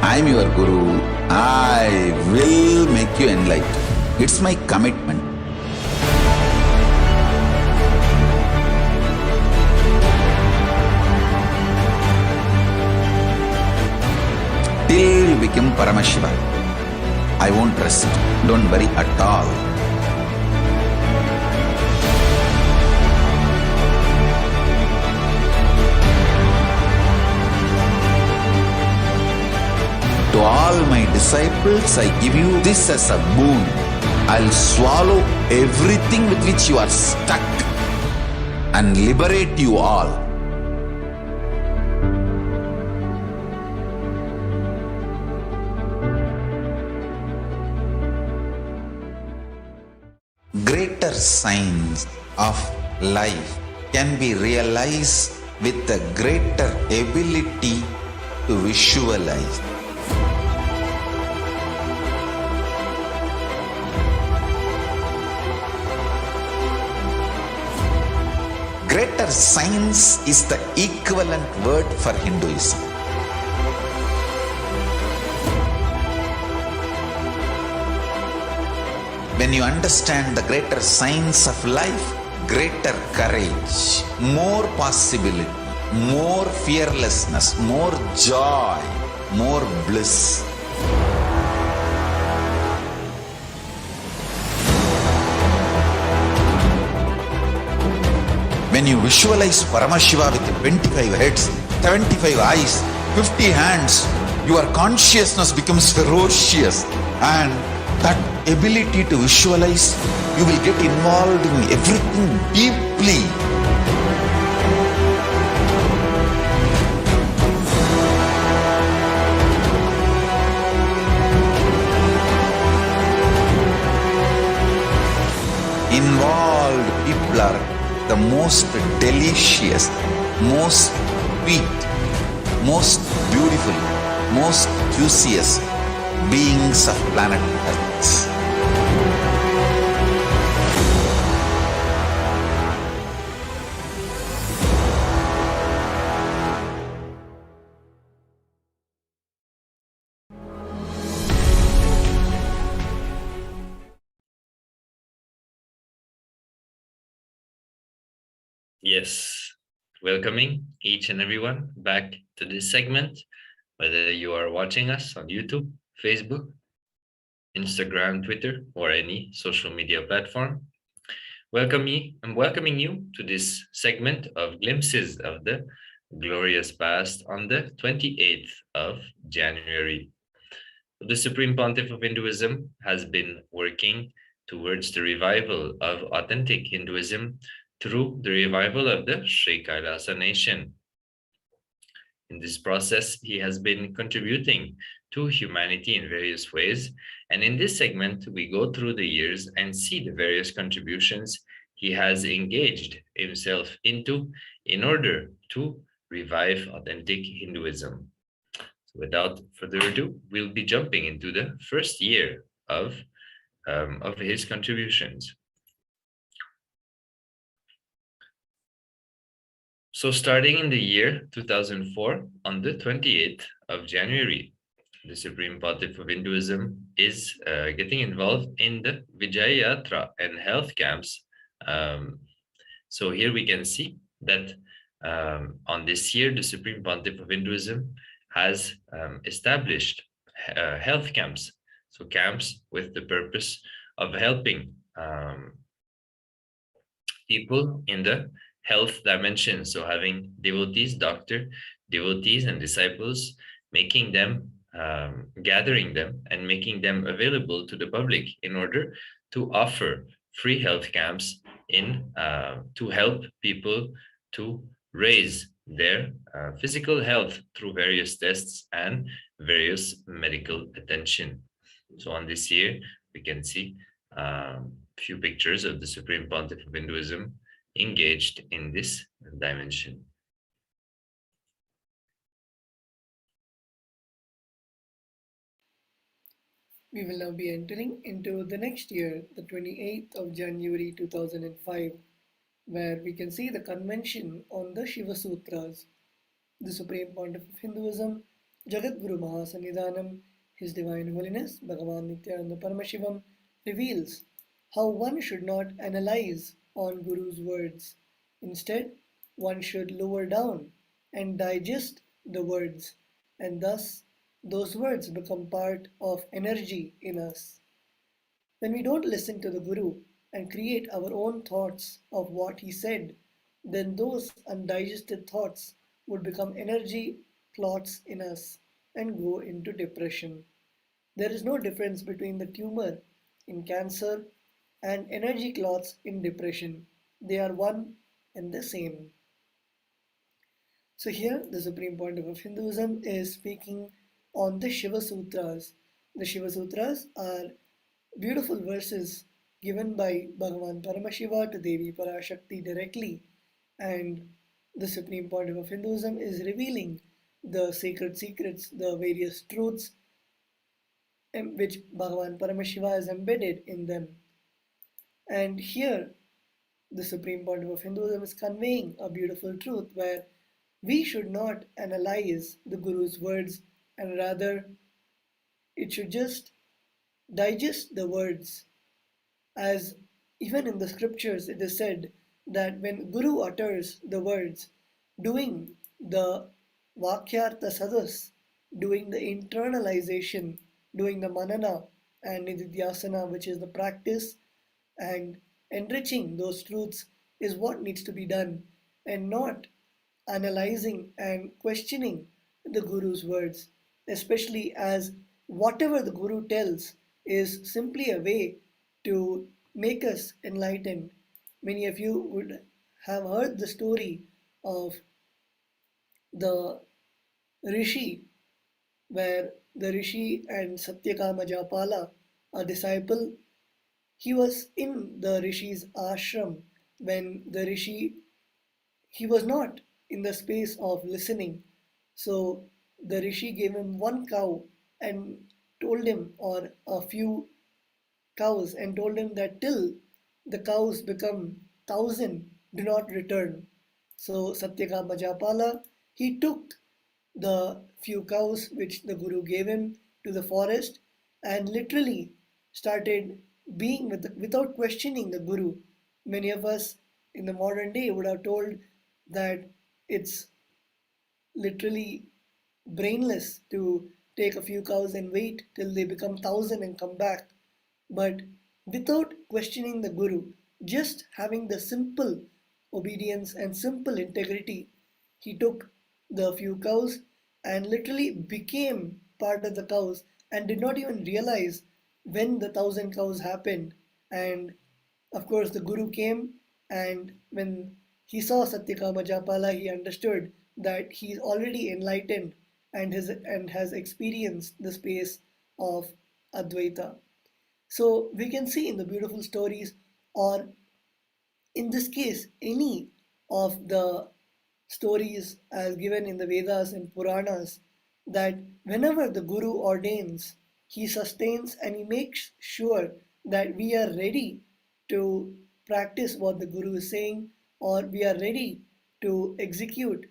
I am your Guru. I will make you enlightened. It's my commitment. Till you become Paramashiva, I won't rest. Don't worry at all. To all my disciples, I give you this as a boon. I'll swallow everything with which you are stuck and liberate you all. Greater signs of life can be realized with a greater ability to visualize. greater science is the equivalent word for Hinduism. When you understand the greater science of life, greater courage, more possibility, more fearlessness, more joy, more bliss. When you visualize Paramashiva with 25 heads, 75 eyes, 50 hands, your consciousness becomes ferocious, and that ability to visualize, you will get involved in everything deeply. Involved people are the most delicious, most sweet, most beautiful, most juiciest beings of planet Earth. Yes, welcoming each and everyone back to this segment, whether you are watching us on YouTube, Facebook, Instagram, Twitter, or any social media platform. I'm welcoming you to this segment of glimpses of the glorious past on the 28th of January. The Supreme Pontiff of Hinduism has been working towards the revival of authentic Hinduism through the revival of the Sri KAILASA nation. In this process, he has been contributing to humanity in various ways. And in this segment, we go through the years and see the various contributions he has engaged himself into in order to revive authentic Hinduism. So without further ado, we'll be jumping into the first year of his contributions. So starting in the year 2004, on the 28th of January, the Supreme Pontiff of Hinduism is getting involved in the Vijaya Yatra and health camps. So here we can see that on this year, the Supreme Pontiff of Hinduism has established health camps. So camps with the purpose of helping people in the health dimension. So having devotees, devotees and disciples, making them, gathering them and making them available to the public in order to offer free health camps to help people to raise their physical health through various tests and various medical attention. So on this year, we can see a few pictures of the Supreme Pontiff of Hinduism engaged in this dimension. We will now be entering into the next year, the 28th of January 2005, where we can see the convention on the Shiva Sutras. The Supreme Pontiff of Hinduism, Jagadguru Mahasannidhanam, His Divine Holiness Bhagavan Nithyananda Paramashivam, reveals how one should not analyze on Guru's words. Instead, one should lower down and digest the words, and thus those words become part of energy in us. When we don't listen to the Guru and create our own thoughts of what he said, then those undigested thoughts would become energy clots in us and go into depression. There is no difference between the tumor in cancer and energy clots in depression. They are one and the same. So here the Supreme Pontiff of Hinduism is speaking on the Shiva Sutras. The Shiva Sutras are beautiful verses given by Bhagavan Paramashiva to Devi Parashakti directly, and the Supreme Pontiff of Hinduism is revealing the sacred secrets, the various truths which Bhagavan Paramashiva has embedded in them. And here the Supreme Pontiff of Hinduism is conveying a beautiful truth where we should not analyze the Guru's words, and rather it should just digest the words. As even in the scriptures it is said that when Guru utters the words, doing the Vakyartha Sadas, doing the internalization, doing the Manana and Nididhyasana, which is the practice and enriching those truths, is what needs to be done, and not analyzing and questioning the Guru's words, especially as whatever the Guru tells is simply a way to make us enlightened. Many of you would have heard the story of the Rishi, where the Rishi and Satyakama Japala, a disciple, he was in the Rishi's ashram when the Rishi, he was not in the space of listening. So the Rishi gave him one cow and told him, or a few cows, and told him that till the cows become 1,000, do not return. So Satyakama Japala, he took the few cows which the Guru gave him to the forest and literally started being without questioning the Guru. Many of us in the modern day would have told that it's literally brainless to take a few cows and wait till they become 1,000 and come back. But without questioning the Guru, just having the simple obedience and simple integrity, he took the few cows and literally became part of the cows and did not even realize when the 1,000 cows happened. And of course, the Guru came, and when he saw Satyakama Japala, he understood that he is already enlightened and has experienced the space of Advaita. So we can see in the beautiful stories, or in this case, any of the stories as given in the Vedas and Puranas, that whenever the Guru ordains, he sustains and he makes sure that we are ready to practice what the Guru is saying, or we are ready to execute.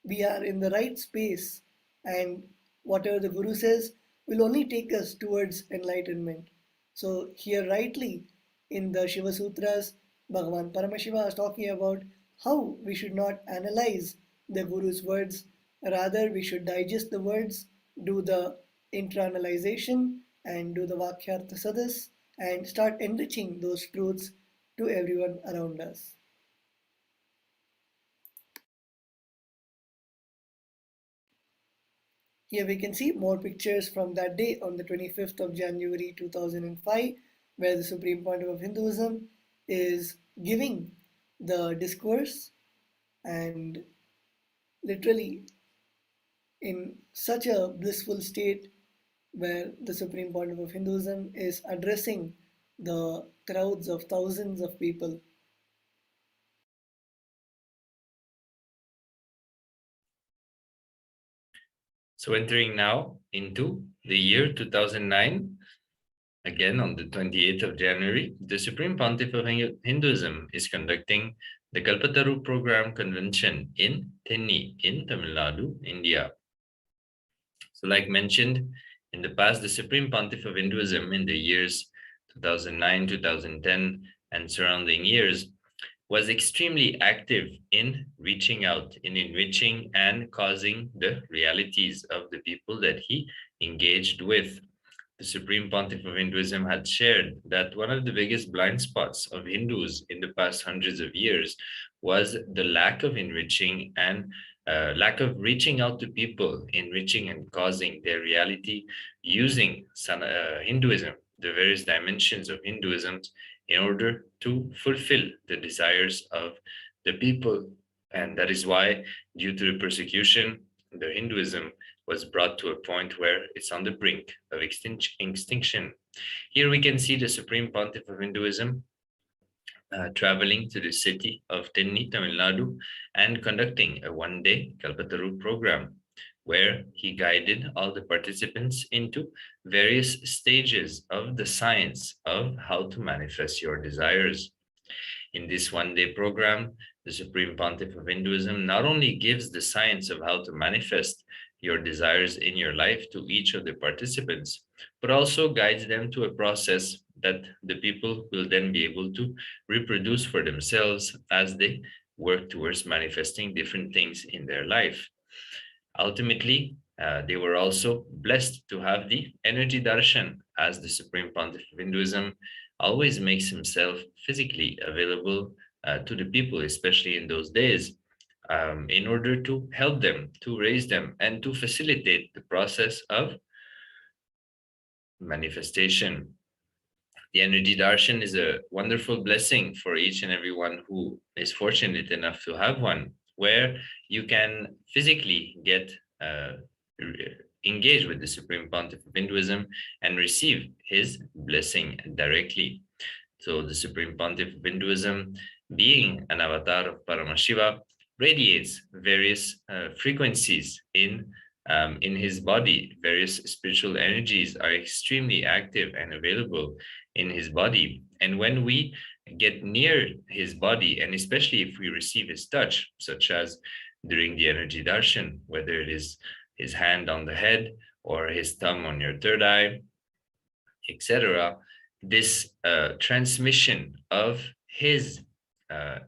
We are in the right space, and whatever the Guru says will only take us towards enlightenment. So here rightly in the Shiva Sutras, Bhagavan Paramashiva is talking about how we should not analyze the Guru's words, rather we should digest the words, do the internalization and do the Vakyartha Sadas, and start enriching those truths to everyone around us. Here we can see more pictures from that day on the 25th of January 2005, where the Supreme Pontiff of Hinduism is giving the discourse, and literally in such a blissful state where the Supreme Pontiff of Hinduism is addressing the crowds of thousands of people. So entering now into the year 2009, again on the 28th of January, the Supreme Pontiff of Hinduism is conducting the Kalpataru Program Convention in Thenni in Tamil Nadu, India. So like mentioned in the past, the Supreme Pontiff of Hinduism in the years 2009, 2010 and surrounding years was extremely active in reaching out, in enriching and causing the realities of the people that he engaged with. The Supreme Pontiff of Hinduism had shared that one of the biggest blind spots of Hindus in the past hundreds of years was the lack of enriching and lack of reaching out to people, enriching and causing their reality using Hinduism, the various dimensions of Hinduism, in order to fulfill the desires of the people. And that is why, due to the persecution, the Hinduism was brought to a point where it's on the brink of extinction. Here we can see the Supreme Pontiff of Hinduism traveling to the city of Thenni, Tamil Nadu, and conducting a one-day Kalpataru program, where he guided all the participants into various stages of the science of how to manifest your desires. In this one-day program, the Supreme Pontiff of Hinduism not only gives the science of how to manifest your desires in your life to each of the participants, but also guides them to a process that the people will then be able to reproduce for themselves as they work towards manifesting different things in their life. Ultimately, they were also blessed to have the energy darshan, as the Supreme Pontiff of Hinduism always makes himself physically available to the people, especially in those days, in order to help them, to raise them, and to facilitate the process of manifestation. The energy darshan is a wonderful blessing for each and everyone who is fortunate enough to have one, where you can physically get engaged with the Supreme Pontiff of Hinduism and receive his blessing directly. So the Supreme Pontiff of Hinduism, being an avatar of Paramashiva, radiates various frequencies in his body. Various spiritual energies are extremely active and available in his body. And when we get near his body, and especially if we receive his touch, such as during the energy darshan, whether it is his hand on the head or his thumb on your third eye, etc., this transmission of his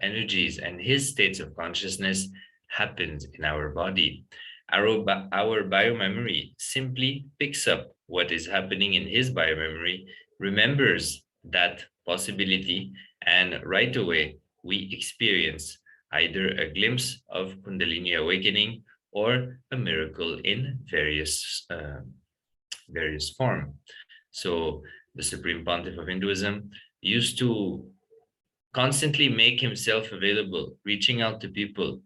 energies and his states of consciousness happens in our body. Our biomemory simply picks up what is happening in his biomemory, remembers that possibility, and right away we experience either a glimpse of Kundalini awakening or a miracle in various form. So the Supreme Pontiff of Hinduism used to constantly make himself available, reaching out to people,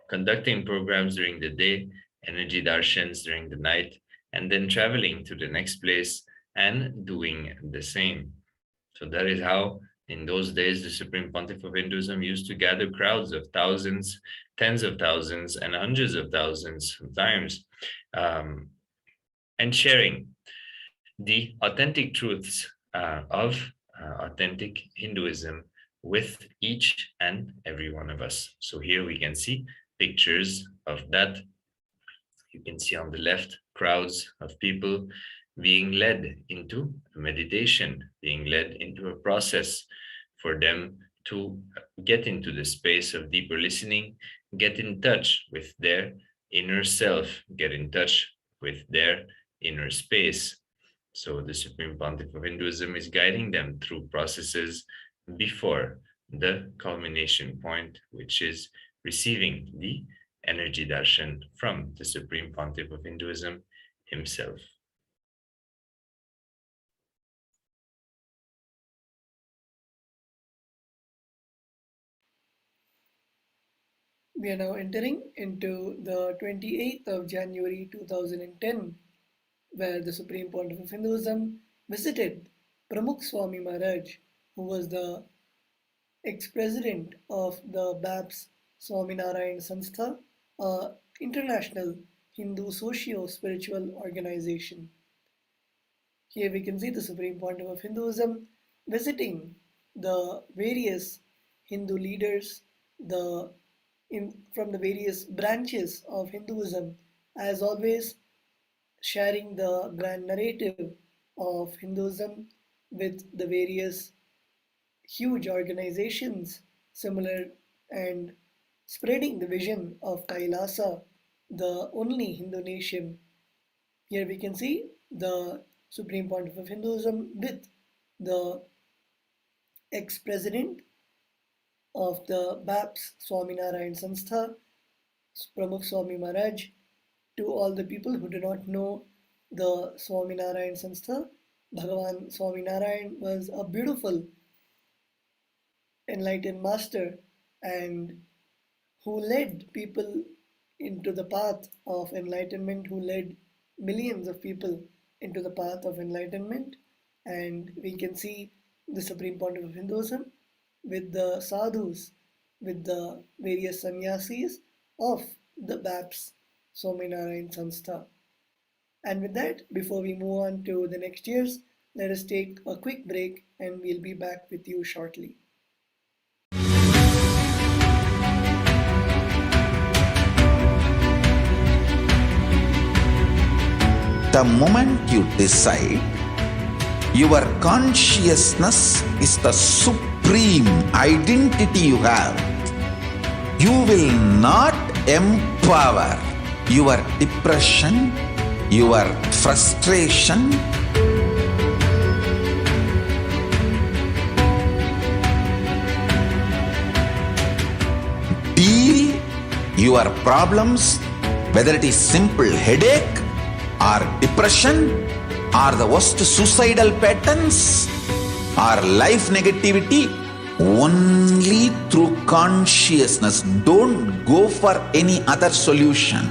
conducting programs during the day, energy darshans during the night, and then traveling to the next place and doing the same. So that is how, in those days, the Supreme Pontiff of Hinduism used to gather crowds of thousands, tens of thousands, and hundreds of thousands sometimes, and sharing the authentic truths of authentic Hinduism with each and every one of us. So here we can see pictures of that. You can see on the left crowds of people being led into a meditation, being led into a process for them to get into the space of deeper listening, get in touch with their inner self, get in touch with their inner space. So the Supreme Pontiff of Hinduism is guiding them through processes before the culmination point, which is receiving the energy darshan from the Supreme Pontiff of Hinduism himself. We are now entering into the 28th of January 2010, where the Supreme Pontiff of Hinduism visited Pramukh Swami Maharaj, who was the ex-president of the BAPS Swaminarayan Sanstha, an international Hindu socio-spiritual organization. Here we can see the Supreme Pontiff of Hinduism visiting the various Hindu leaders, from the various branches of Hinduism, as always sharing the grand narrative of Hinduism with the various huge organizations similar, and spreading the vision of KAILASA, the only Hindu nation. Here we can see the Supreme Pontiff of Hinduism with the ex-president of the BAPS Swaminarayan Sanstha, Pramukh Swami Maharaj. To all the people who do not know the Swaminarayan Sanstha, Bhagavan Swaminarayan was a beautiful enlightened master and who led people into the path of enlightenment, who led millions of people into the path of enlightenment. And we can see the Supreme Pontiff of Hinduism with the sadhus, with the various sannyasis of the BAPS Swaminarayan Sanstha. And with that, before we move on to the next years, let us take a quick break and we'll be back with you shortly. The moment you decide, your consciousness is the supreme identity you have. You will not empower your depression, your frustration, deal your problems, whether it is simple headache or depression or the worst suicidal patterns or life negativity, only through consciousness. Don't go for any other solution.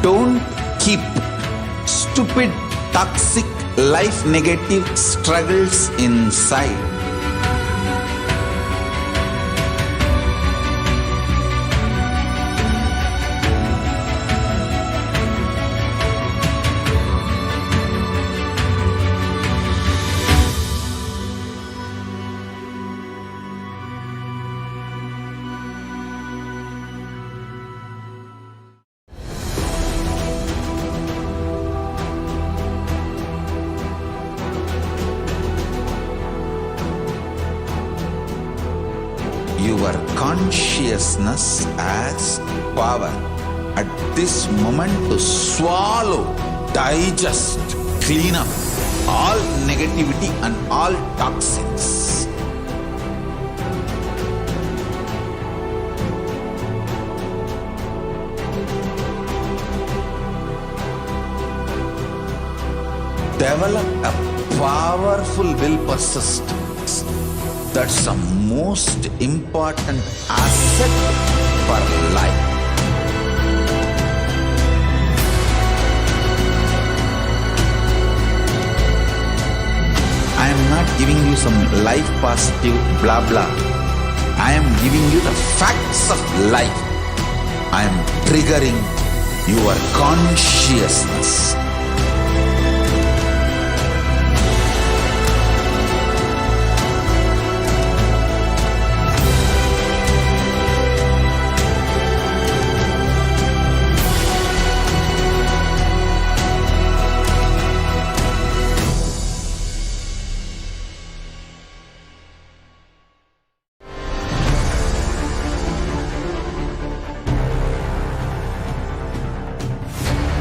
Don't keep stupid, toxic, life negative struggles inside. Your consciousness has power at this moment to swallow, digest, clean up all negativity and all toxins. Develop a powerful will persistence. That's the most important asset for life. I am not giving you some life positive blah blah. I am giving you the facts of life. I am triggering your consciousness.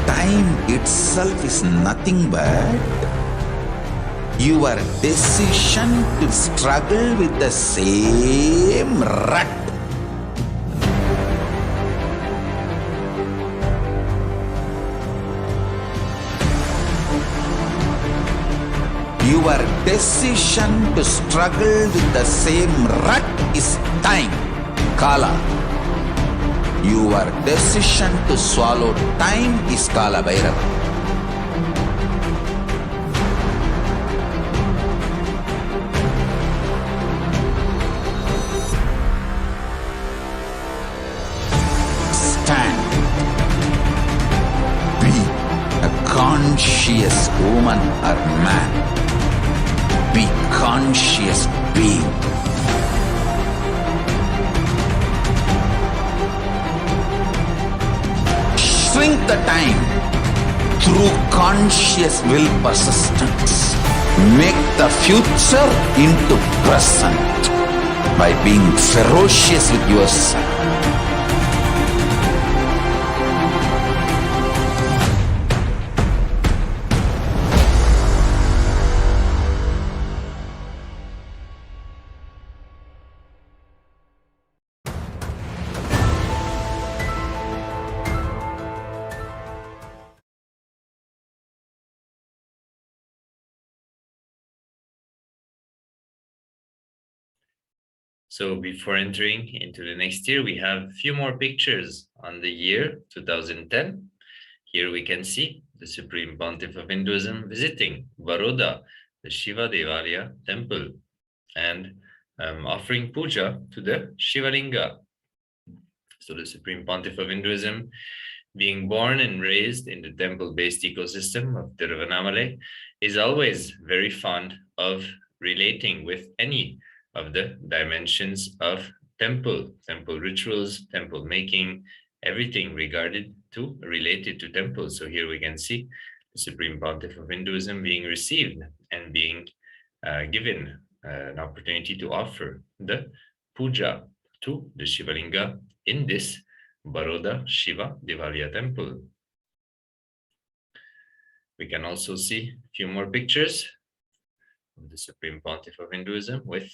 Time itself is nothing but your decision to struggle with the same rut. Your decision to struggle with the same rut is time, Kala. Your decision to swallow time is Kala Bhairava. Stand. Be a conscious woman or man. Be conscious being. Shrink the time through conscious will persistence. Make the future into present by being ferocious with yourself. So before entering into the next year, we have a few more pictures on the year 2010. Here we can see the Supreme Pontiff of Hinduism visiting Baroda, the Shiva Devalaya temple, and offering puja to the Shivalinga. So the Supreme Pontiff of Hinduism, being born and raised in the temple-based ecosystem of Tiruvannamalai, is always very fond of relating with any of the dimensions of temple rituals, temple making, everything related to temples. So here we can see the Supreme Pontiff of Hinduism being received and being given an opportunity to offer the puja to the Shivalinga in this Baroda Shiva Devalya temple. We can also see a few more pictures of the Supreme Pontiff of Hinduism with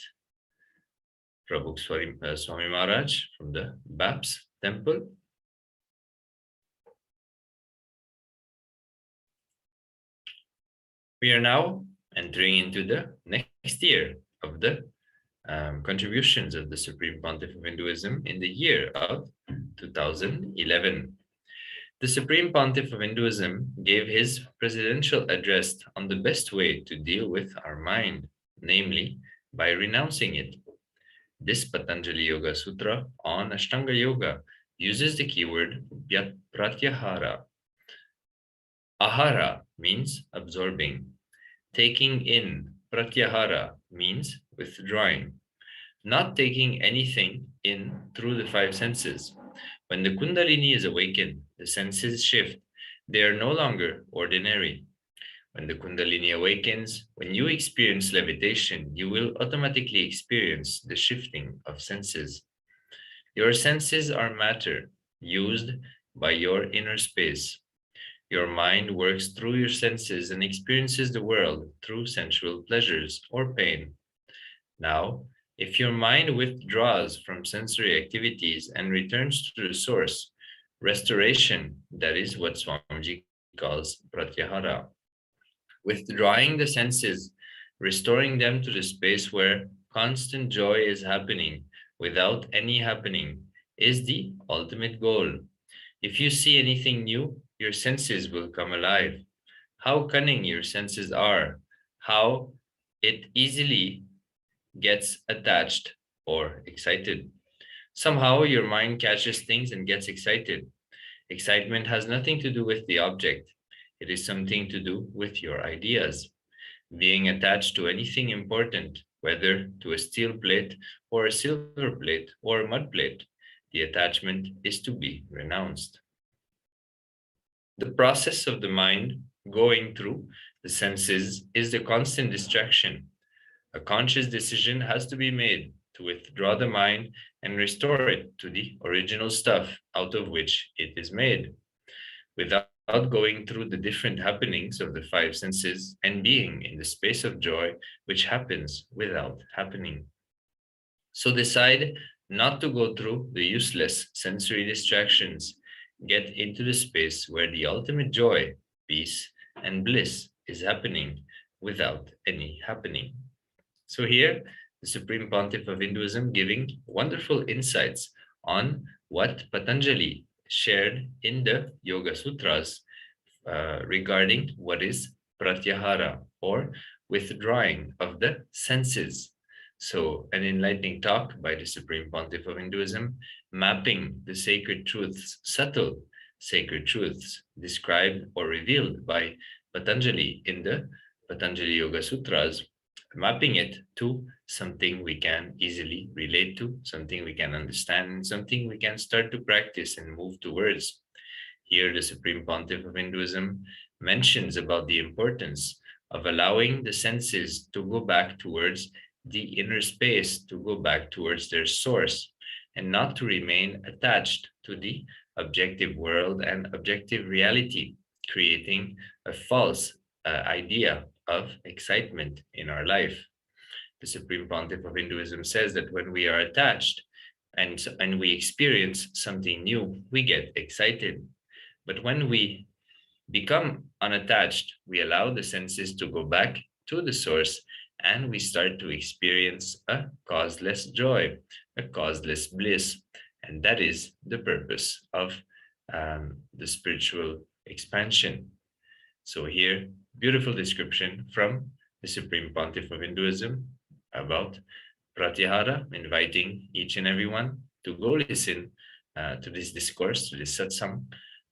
Prabhu Swami Maharaj from the Babs temple. We are now entering into the next year of the contributions of the Supreme Pontiff of Hinduism in the year of 2011. The Supreme Pontiff of Hinduism gave his presidential address on the best way to deal with our mind, namely by renouncing it. This Patanjali Yoga Sutra on Ashtanga Yoga uses the keyword pratyahara. Ahara means absorbing. Taking in, pratyahara means withdrawing. Not taking anything in through the five senses. When the Kundalini is awakened, the senses shift. They are no longer ordinary. When the Kundalini awakens, when you experience levitation, you will automatically experience the shifting of senses. Your senses are matter used by your inner space. Your mind works through your senses and experiences the world through sensual pleasures or pain. Now, if your mind withdraws from sensory activities and returns to the source, restoration, that is what Swamiji calls pratyahara. Withdrawing the senses, restoring them to the space where constant joy is happening without any happening, is the ultimate goal. If you see anything new, your senses will come alive. How cunning your senses are, how it easily gets attached or excited. Somehow your mind catches things and gets excited. Excitement has nothing to do with the object. It is something to do with your ideas. Being attached to anything important, whether to a steel plate or a silver plate or a mud plate, the attachment is to be renounced. The process of the mind going through the senses is the constant distraction. A conscious decision has to be made to withdraw the mind and restore it to the original stuff out of which it is made, without going through the different happenings of the five senses and being in the space of joy which happens without happening. So decide not to go through the useless sensory distractions. Get into the space where the ultimate joy, peace, and bliss is happening without any happening. So here, the Supreme Pontiff of Hinduism giving wonderful insights on what Patanjali shared in the Yoga Sutras regarding what is pratyahara, or withdrawing of the senses. So an enlightening talk by the Supreme Pontiff of Hinduism, mapping the sacred truths, subtle sacred truths described or revealed by Patanjali in the Patanjali Yoga Sutras, mapping it to something we can easily relate to, something we can understand, something we can start to practice and move towards. Here, the Supreme Pontiff of Hinduism mentions about the importance of allowing the senses to go back towards the inner space, to go back towards their source, and not to remain attached to the objective world and objective reality, creating a false idea of excitement in our life. The Supreme Pontiff of Hinduism says that when we are attached and we experience something new, we get excited. But when we become unattached, we allow the senses to go back to the source, and we start to experience a causeless joy, a causeless bliss. And that is the purpose of the spiritual expansion. So here, beautiful description from the Supreme Pontiff of Hinduism about pratyahara, inviting each and everyone to go listen to this discourse, to this satsang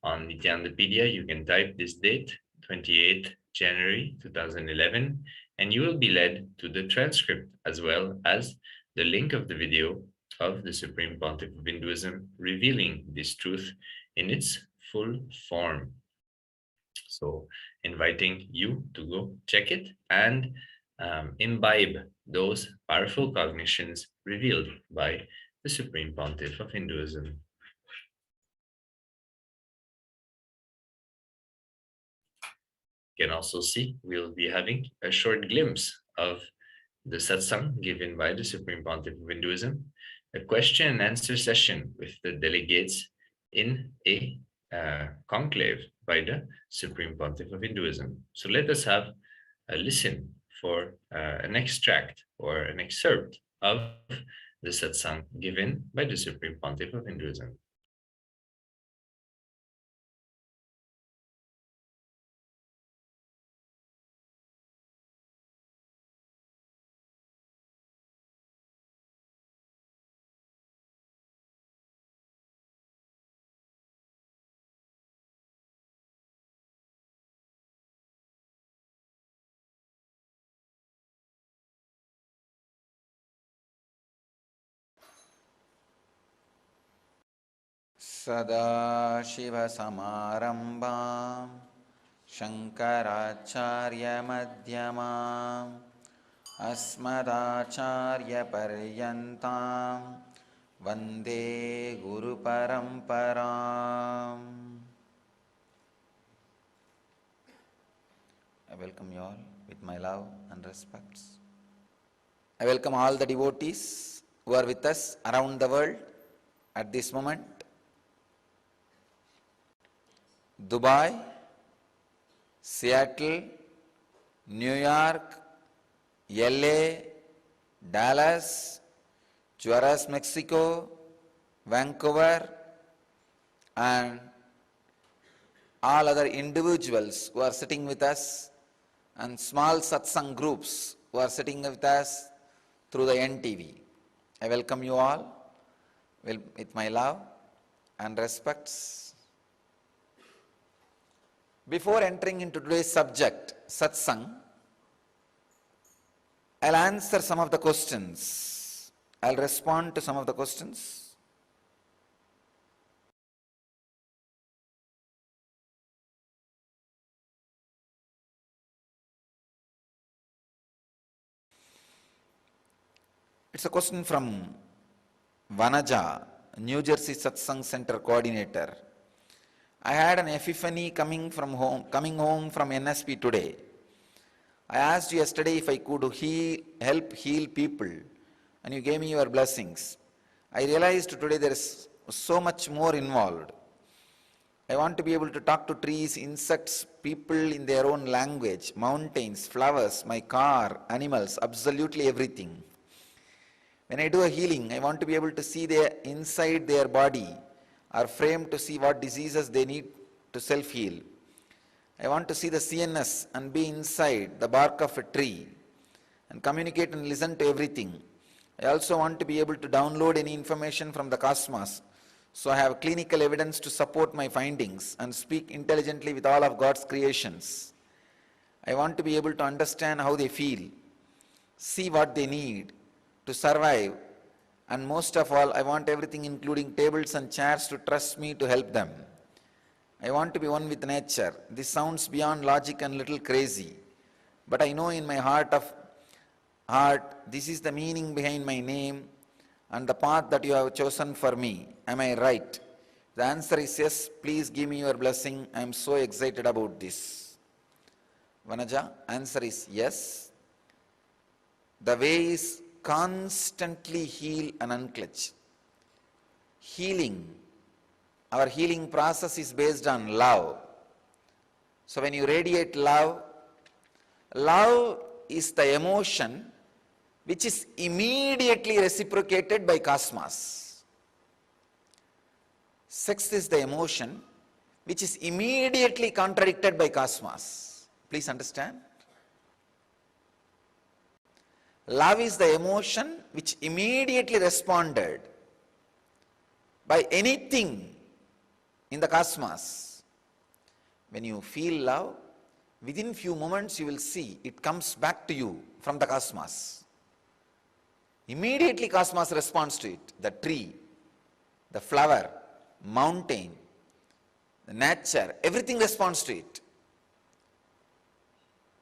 on Nithyanandapedia. You can type this date, 28th January 2011, and you will be led to the transcript as well as the link of the video of the Supreme Pontiff of Hinduism revealing this truth in its full form. So inviting you to go check it and imbibe those powerful cognitions revealed by the Supreme Pontiff of Hinduism. You can also see we'll be having a short glimpse of the satsang given by the Supreme Pontiff of Hinduism, a question and answer session with the delegates in a conclave by the Supreme Pontiff of Hinduism. So let us have a listen for an extract or an excerpt of the satsang given by the Supreme Pontiff of Hinduism. सदाशिवसमारम्भां शङ्कराचार्यमध्यमाम् अस्मदाचार्यपर्यन्तां वन्दे गुरुपरम्पराम्. I welcome you all with my love and respects. I welcome all the devotees who are with us around the world at this moment. Dubai, Seattle, New York, LA, Dallas, Juarez, Mexico, Vancouver, and all other individuals who are sitting with us, and small satsang groups who are sitting with us through the NTV. I welcome you all with my love and respects. Before entering into today's subject, satsang, I'll answer some of the questions. I'll respond to some of the questions. It's a question from Vanaja, New Jersey Satsang Center Coordinator. I had an epiphany coming home from NSP today. I asked you yesterday if I could help heal people, and you gave me your blessings. I realized today there is so much more involved. I want to be able to talk to trees, insects, people in their own language, mountains, flowers, my car, animals, absolutely everything. When I do a healing, I want to be able to see inside their body, are framed to see what diseases they need to self-heal. I want to see the CNS and be inside the bark of a tree and communicate and listen to everything. I also want to be able to download any information from the cosmos, so I have clinical evidence to support my findings and speak intelligently with all of God's creations. I want to be able to understand how they feel, see what they need to survive, and most of all, I want everything including tables and chairs to trust me to help them. I want to be one with nature. This sounds beyond logic and little crazy, but I know in my heart this is the meaning behind my name and the path that you have chosen for me. Am I right? The answer is yes. Please give me your blessing. I am so excited about this. Vanaja, answer is yes. The way is constantly heal and unclutch. Healing, our healing process is based on love. So when you radiate love, love is the emotion which is immediately reciprocated by cosmos. Sex is the emotion which is immediately contradicted by cosmos. Please understand. Love is the emotion which immediately responded by anything in the cosmos. When you feel love, within few moments you will see it comes back to you from the cosmos. Immediately cosmos responds to it. The tree, the flower, mountain, the nature, everything responds to it.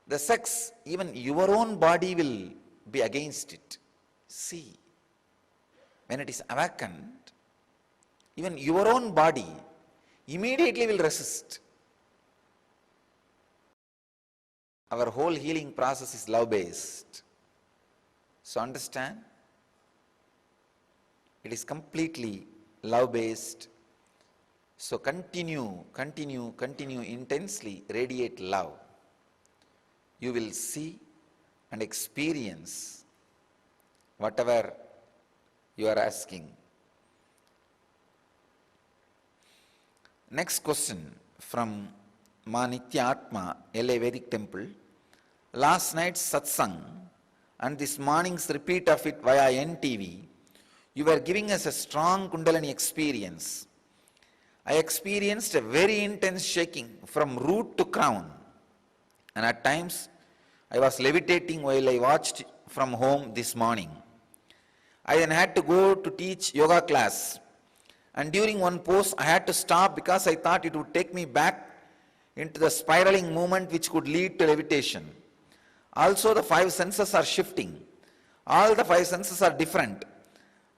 The sex, even your own body will be against it. See, when it is awakened, even your own body immediately will resist. Our whole healing process is love-based. So understand, it is completely love-based. So continue intensely, radiate love. You will see and experience whatever you are asking. Next question from Ma Nitya LA Vedic Temple. Last night's satsang and this morning's repeat of it via NTV, you were giving us a strong Kundalini experience. I experienced a very intense shaking from root to crown, and at times I was levitating while I watched from home this morning. I then had to go to teach yoga class, and during one pose I had to stop because I thought it would take me back into the spiraling movement which could lead to levitation. Also the 5 senses are shifting. All the 5 senses are different,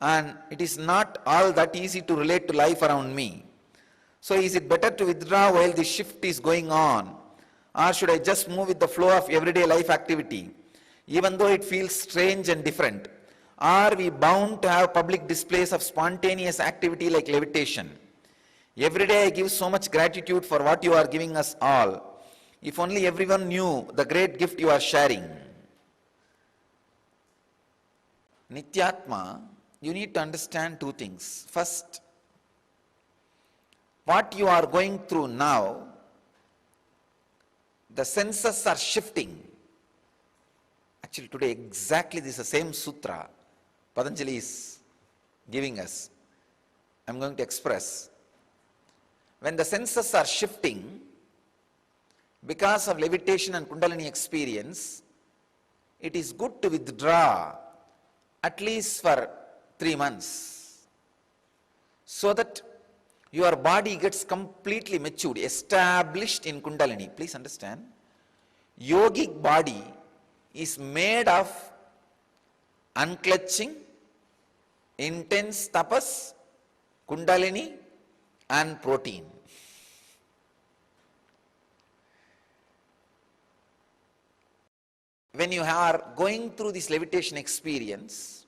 and it is not all that easy to relate to life around me. So is it better to withdraw while the shift is going on, or should I just move with the flow of everyday life activity, even though it feels strange and different? Are we bound to have public displays of spontaneous activity like levitation? Every day I give so much gratitude for what you are giving us all. If only everyone knew the great gift you are sharing. Nityatma, you need to understand 2 things. First, what you are going through now, the senses are shifting. Actually today exactly this is the same sutra Patanjali is giving us. I am going to express. When the senses are shifting because of levitation and Kundalini experience, it is good to withdraw at least for 3 months so that your body gets completely matured, established in Kundalini. Please understand, yogic body is made of unclutching, intense tapas, Kundalini and protein. When you are going through this levitation experience,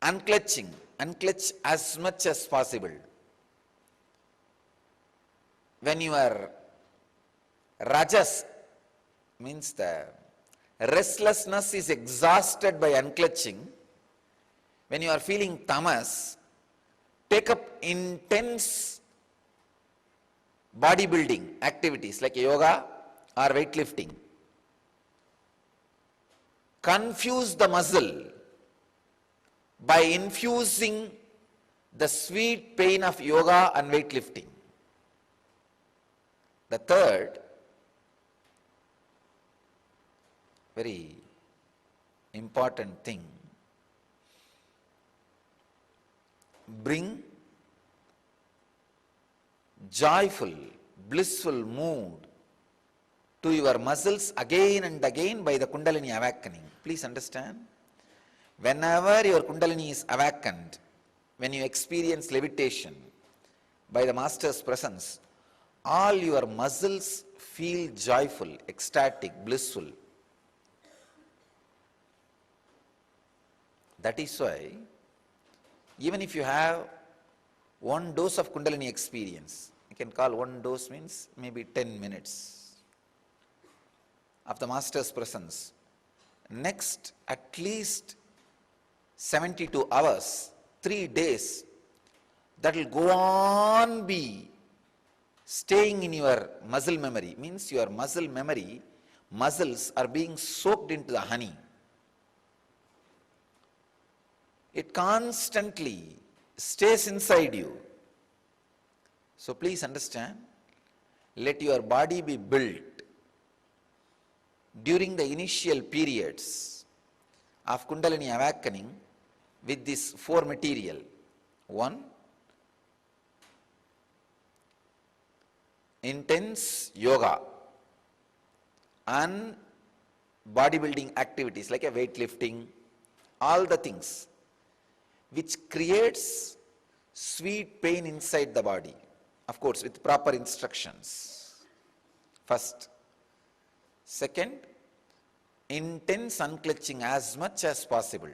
unclutch as much as possible. When your rajas, means the restlessness is exhausted by unclutching, when you are feeling tamas, take up intense bodybuilding activities like yoga or weightlifting. Confuse the muscle by infusing the sweet pain of yoga and weightlifting. The third, very important thing, bring joyful, blissful mood to your muscles again and again by the Kundalini awakening. Please understand, whenever your Kundalini is awakened, when you experience levitation by the Master's presence, all your muscles feel joyful, ecstatic, blissful. That is why, even if you have 1 dose of Kundalini experience, you can call 1 dose means maybe 10 minutes of the Master's presence. Next, at least 72 hours, 3 days, that will go on be staying in your muscle memory. Means your muscle memory, muscles are being soaked into the honey. It constantly stays inside you. So please understand, let your body be built during the initial periods of Kundalini awakening with this four material. One, intense yoga and bodybuilding activities like a weightlifting, all the things which creates sweet pain inside the body, of course with proper instructions. First. Second, intense unclenching as much as possible.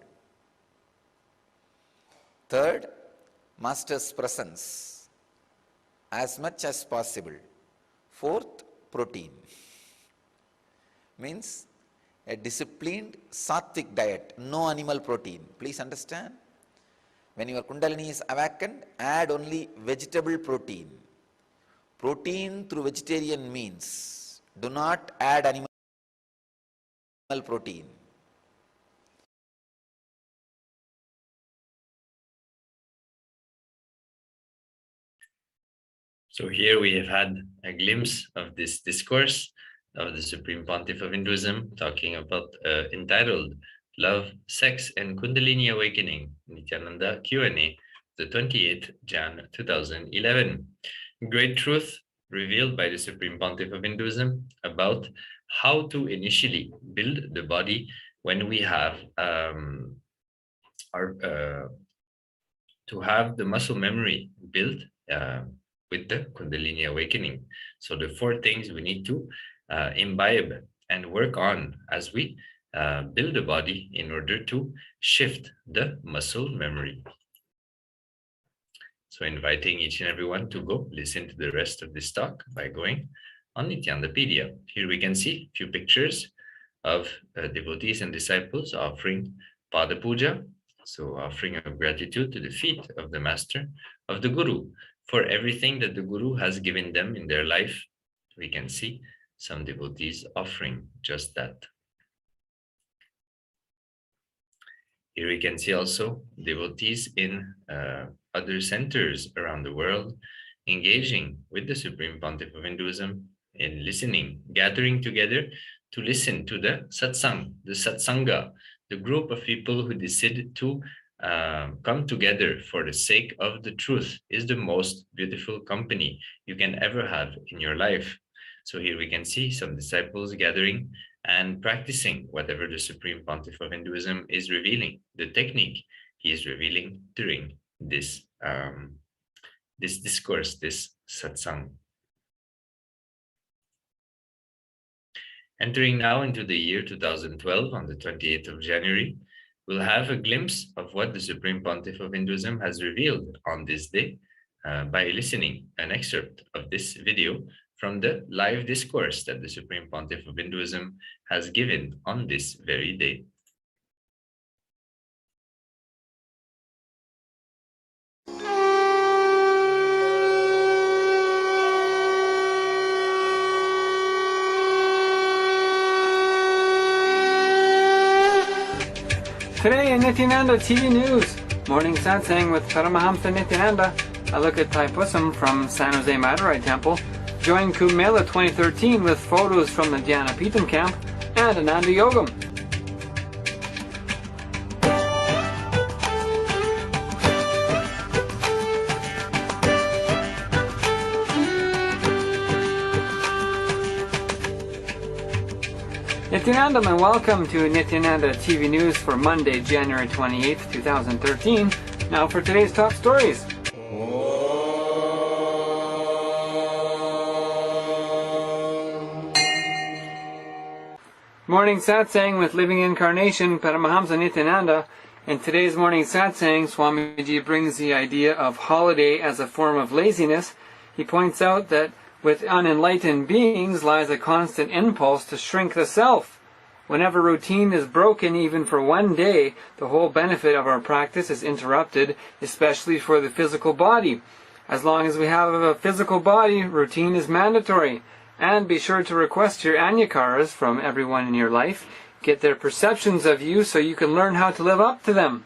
Third, master's presence as much as possible. Fourth, protein. Means a disciplined sattvic diet, no animal protein. Please understand. When your Kundalini is awakened, add only vegetable protein. Protein through vegetarian means do not add animal protein. So here we have had a glimpse of this discourse of the Supreme Pontiff of Hinduism, talking about entitled Love, Sex and Kundalini Awakening, Nithyananda Q&A, the 28th Jan 2011. Great truth revealed by the Supreme Pontiff of Hinduism about how to initially build the body when we have to have the muscle memory built with the Kundalini awakening. So the four things we need to imbibe and work on as we build the body in order to shift the muscle memory. So inviting each and everyone to go listen to the rest of this talk by going on Nithyandapedia. Here we can see a few pictures of devotees and disciples offering Pada Puja, so offering of gratitude to the feet of the Master, of the Guru, for everything that the Guru has given them in their life. We can see some devotees offering just that. Here we can see also devotees in other centers around the world engaging with the Supreme Pontiff of Hinduism in listening, gathering together to listen to the satsang, the satsanga, the group of people who decide to come together for the sake of the truth is the most beautiful company you can ever have in your life. So here we can see some disciples gathering and practicing whatever the Supreme Pontiff of Hinduism is revealing, the technique he is revealing during this, this discourse, this satsang. Entering now into the year 2012, on the 28th of January, we'll have a glimpse of what the Supreme Pontiff of Hinduism has revealed on this day by listening an excerpt of this video from the live discourse that the Supreme Pontiff of Hinduism has given on this very day. Today in Nithyananda TV News, morning satsang with Paramahamsa Nithyananda, a look at Thaipusam from San Jose Madurai Temple, join Kumbh Mela 2013 with photos from the Dhyanapitham camp, and Ananda Yogam. Nithyanandam and welcome to Nithyananda TV News for Monday, January 28th, 2013. Now for today's top stories. Morning satsang with Living Incarnation, Paramahamsa Nithyananda. In today's morning satsang, Swamiji brings the idea of holiday as a form of laziness. He points out that with unenlightened beings lies a constant impulse to shrink the self. Whenever routine is broken even for one day, the whole benefit of our practice is interrupted, especially for the physical body. As long as we have a physical body, routine is mandatory. And be sure to request your anyakaras from everyone in your life. Get their perceptions of you so you can learn how to live up to them.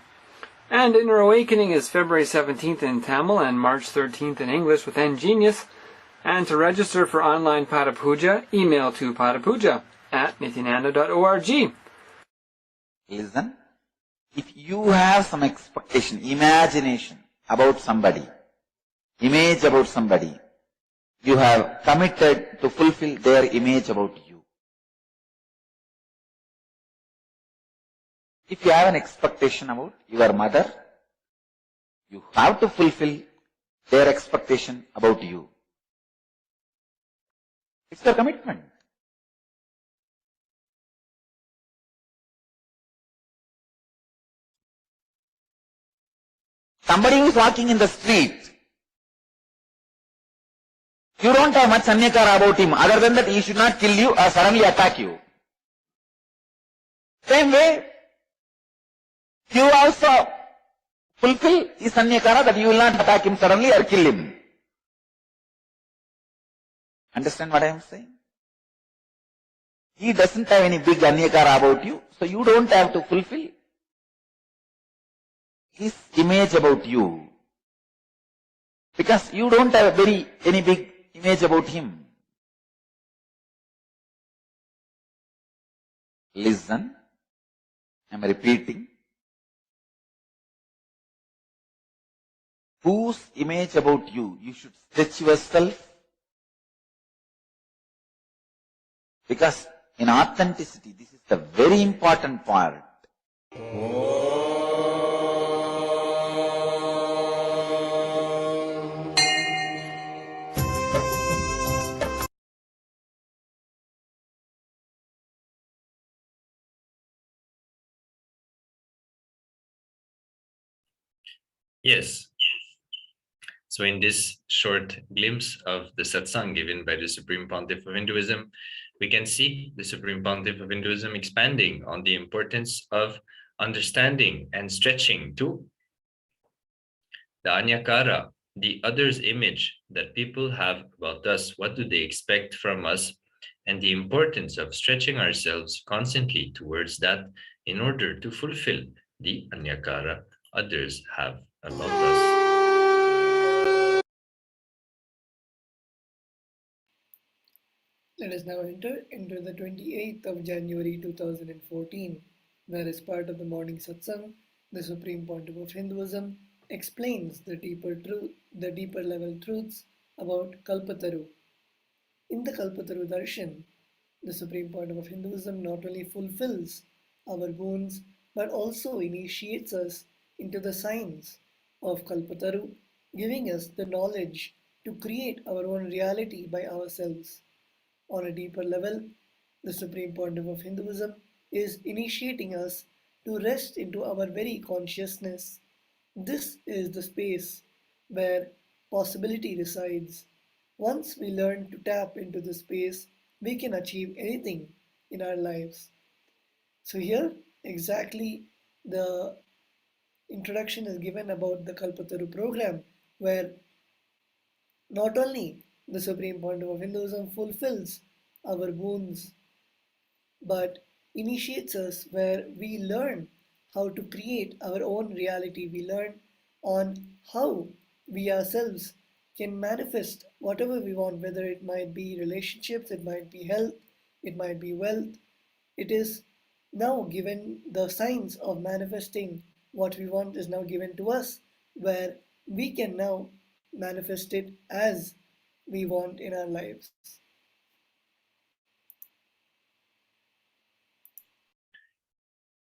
And Inner Awakening is February 17th in Tamil and March 13th in English with Ngenius. And to register for online Pada Puja, email to padapuja@nithyananda.org. Listen if you have some expectation, imagination about somebody, image about somebody, you have committed to fulfill their image about you. If you have an expectation about your mother, you have to fulfill their expectation about you. It's your commitment. Somebody who is walking in the street, you don't have much anyakara about him, other than that he should not kill you or suddenly attack you. Same way, you also fulfill his anyakara that you will not attack him suddenly or kill him. Understand what I am saying? He doesn't have any big anyakara about you, so you don't have to fulfill his image about you. Because you don't have any big image about him. Listen. I am repeating. Whose image about you? You should stretch yourself. Because in authenticity, this is the very important part. Yes. So in this short glimpse of the satsang given by the Supreme Pontiff of Hinduism, we can see the Supreme Pontiff of Hinduism expanding on the importance of understanding and stretching to the anyakara, the other's image that people have about us. What do they expect from us? And the importance of stretching ourselves constantly towards that in order to fulfill the anyakara others have about us. Let us now enter into the 28th of January 2014, where as part of the morning satsang, the Supreme Pontiff of Hinduism explains the deeper level truths about Kalpataru. In the Kalpataru Darshan, the Supreme Pontiff of Hinduism not only fulfills our boons, but also initiates us into the science of Kalpataru, giving us the knowledge to create our own reality by ourselves. On a deeper level, the Supreme Pontiff of Hinduism is initiating us to rest into our very consciousness. This is the space where possibility resides. Once we learn to tap into this space, we can achieve anything in our lives. So here, exactly the introduction is given about the Kalpataru program, where not only the Supreme Pontiff of Hinduism fulfills our boons, but initiates us where we learn how to create our own reality. We learn on how we ourselves can manifest whatever we want, whether it might be relationships, it might be health, it might be wealth. It is now given, the science of manifesting what we want is now given to us, where we can now manifest it as we want in our lives.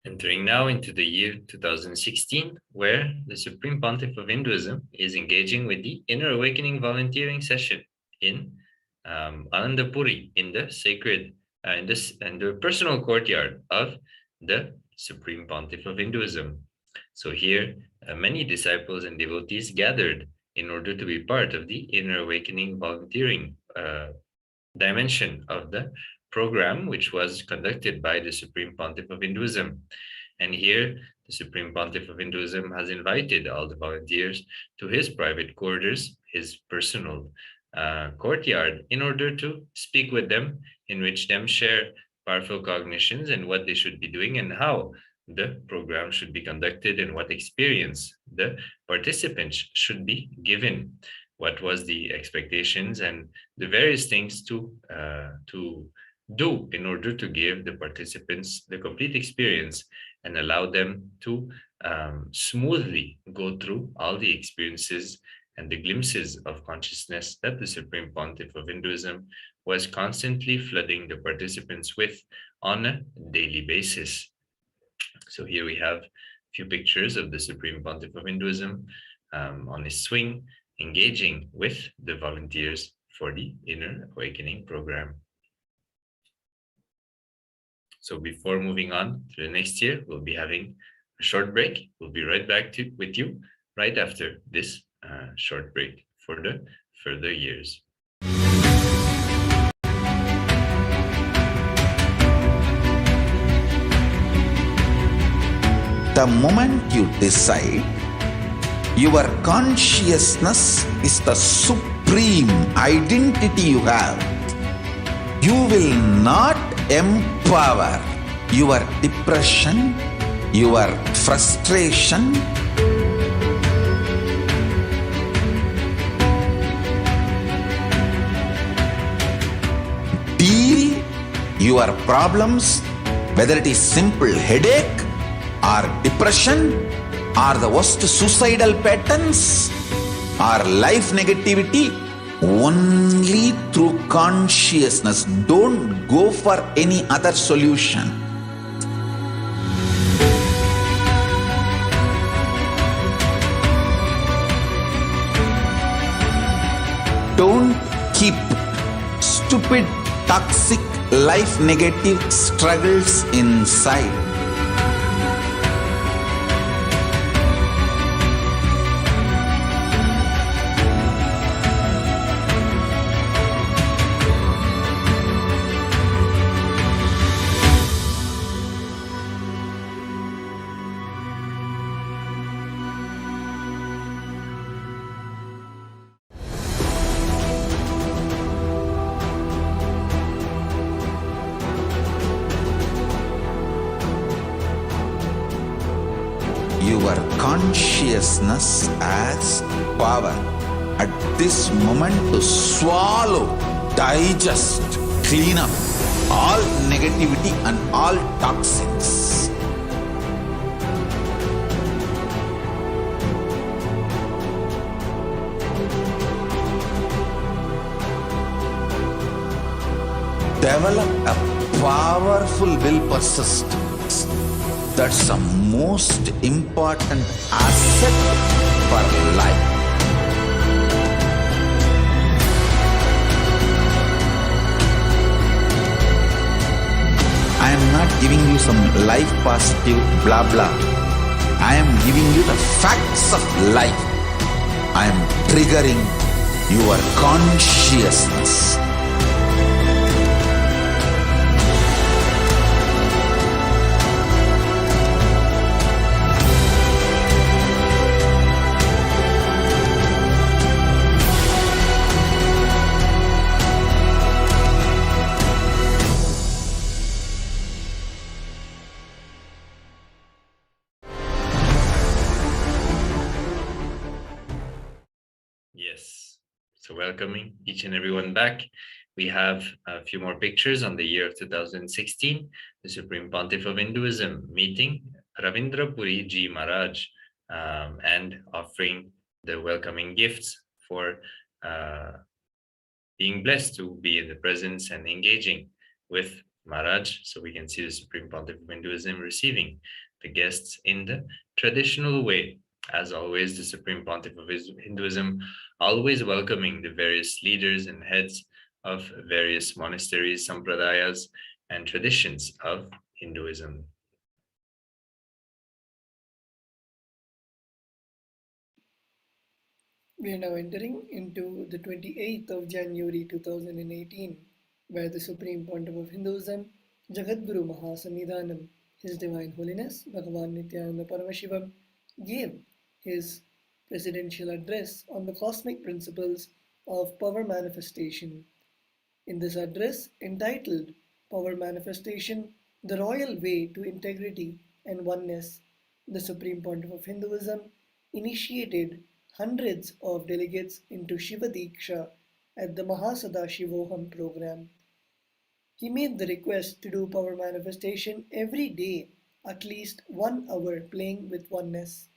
Entering now into the year 2016, where the Supreme Pontiff of Hinduism is engaging with the Inner Awakening volunteering session in Anandapuri, in the sacred, in the personal courtyard of the Supreme Pontiff of Hinduism. So here, many disciples and devotees gathered in order to be part of the Inner Awakening volunteering dimension of the program, which was conducted by the Supreme Pontiff of Hinduism. And here, the Supreme Pontiff of Hinduism has invited all the volunteers to his private quarters, his personal courtyard, in order to speak with them, enrich them, share powerful cognitions and what they should be doing and how the program should be conducted and what experience the participants should be given. What was the expectations and the various things to do in order to give the participants the complete experience and allow them to smoothly go through all the experiences and the glimpses of consciousness that the Supreme Pontiff of Hinduism was constantly flooding the participants with on a daily basis. So here we have a few pictures of the Supreme Pontiff of Hinduism on his swing, engaging with the volunteers for the Inner Awakening program. So before moving on to the next year, we'll be having a short break. We'll be right back with you right after this short break for the further years. The moment you decide, your consciousness is the supreme identity you have. You will not empower your depression, your frustration, deal your problems, whether it is simple headache or depression or the worst suicidal patterns or life negativity, only through consciousness. Don't go for any other solution. Don't keep stupid, toxic, life negative struggles inside. Your consciousness has power at this moment to swallow, digest, clean up all negativity and all toxins. Develop a powerful will persistence. That's the most important asset for life. I am not giving you some life positive blah blah. I am giving you the facts of life. I am triggering your consciousness. Yes. So welcoming each and everyone back. We have a few more pictures on the year of 2016, the Supreme Pontiff of Hinduism meeting Ravindra Puri Ji Maharaj and offering the welcoming gifts for being blessed to be in the presence and engaging with Maharaj. So we can see the Supreme Pontiff of Hinduism receiving the guests in the traditional way. As always, the Supreme Pontiff of Hinduism always welcoming the various leaders and heads of various monasteries, sampradayas, and traditions of Hinduism. We are now entering into the 28th of January 2018, where the Supreme Pontiff of Hinduism, Jagadguru Mahasannidhanam, His Divine Holiness Bhagavan Nithyananda Paramashivam, gave his presidential address on the cosmic principles of power manifestation. In this address, entitled Power Manifestation, the Royal Way to Integrity and Oneness, the Supreme Pontiff of Hinduism initiated hundreds of delegates into Shiva Diksha at the Mahasada Shivoham program. He made the request to do power manifestation every day, at least 1 hour playing with oneness.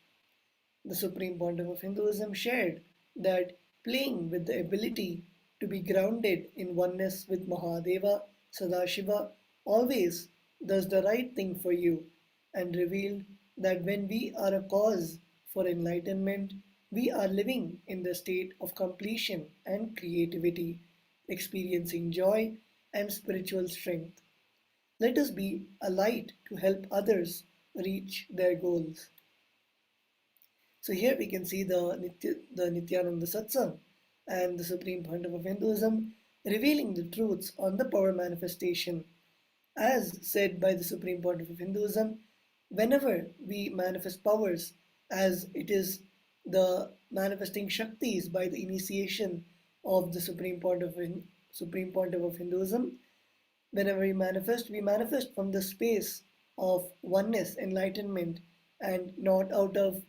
The Supreme Pontiff of Hinduism shared that playing with the ability to be grounded in oneness with Mahadeva, Sadashiva, always does the right thing for you, and revealed that when we are a cause for enlightenment, we are living in the state of completion and creativity, experiencing joy and spiritual strength. Let us be a light to help others reach their goals. So here we can see the Nithyananda Satsang and the Supreme Pontiff of Hinduism revealing the truths on the power manifestation. As said by the Supreme Pontiff of Hinduism, whenever we manifest powers, as it is the manifesting Shaktis by the initiation of the Supreme Pontiff of Hinduism, whenever we manifest from the space of oneness, enlightenment, and not out of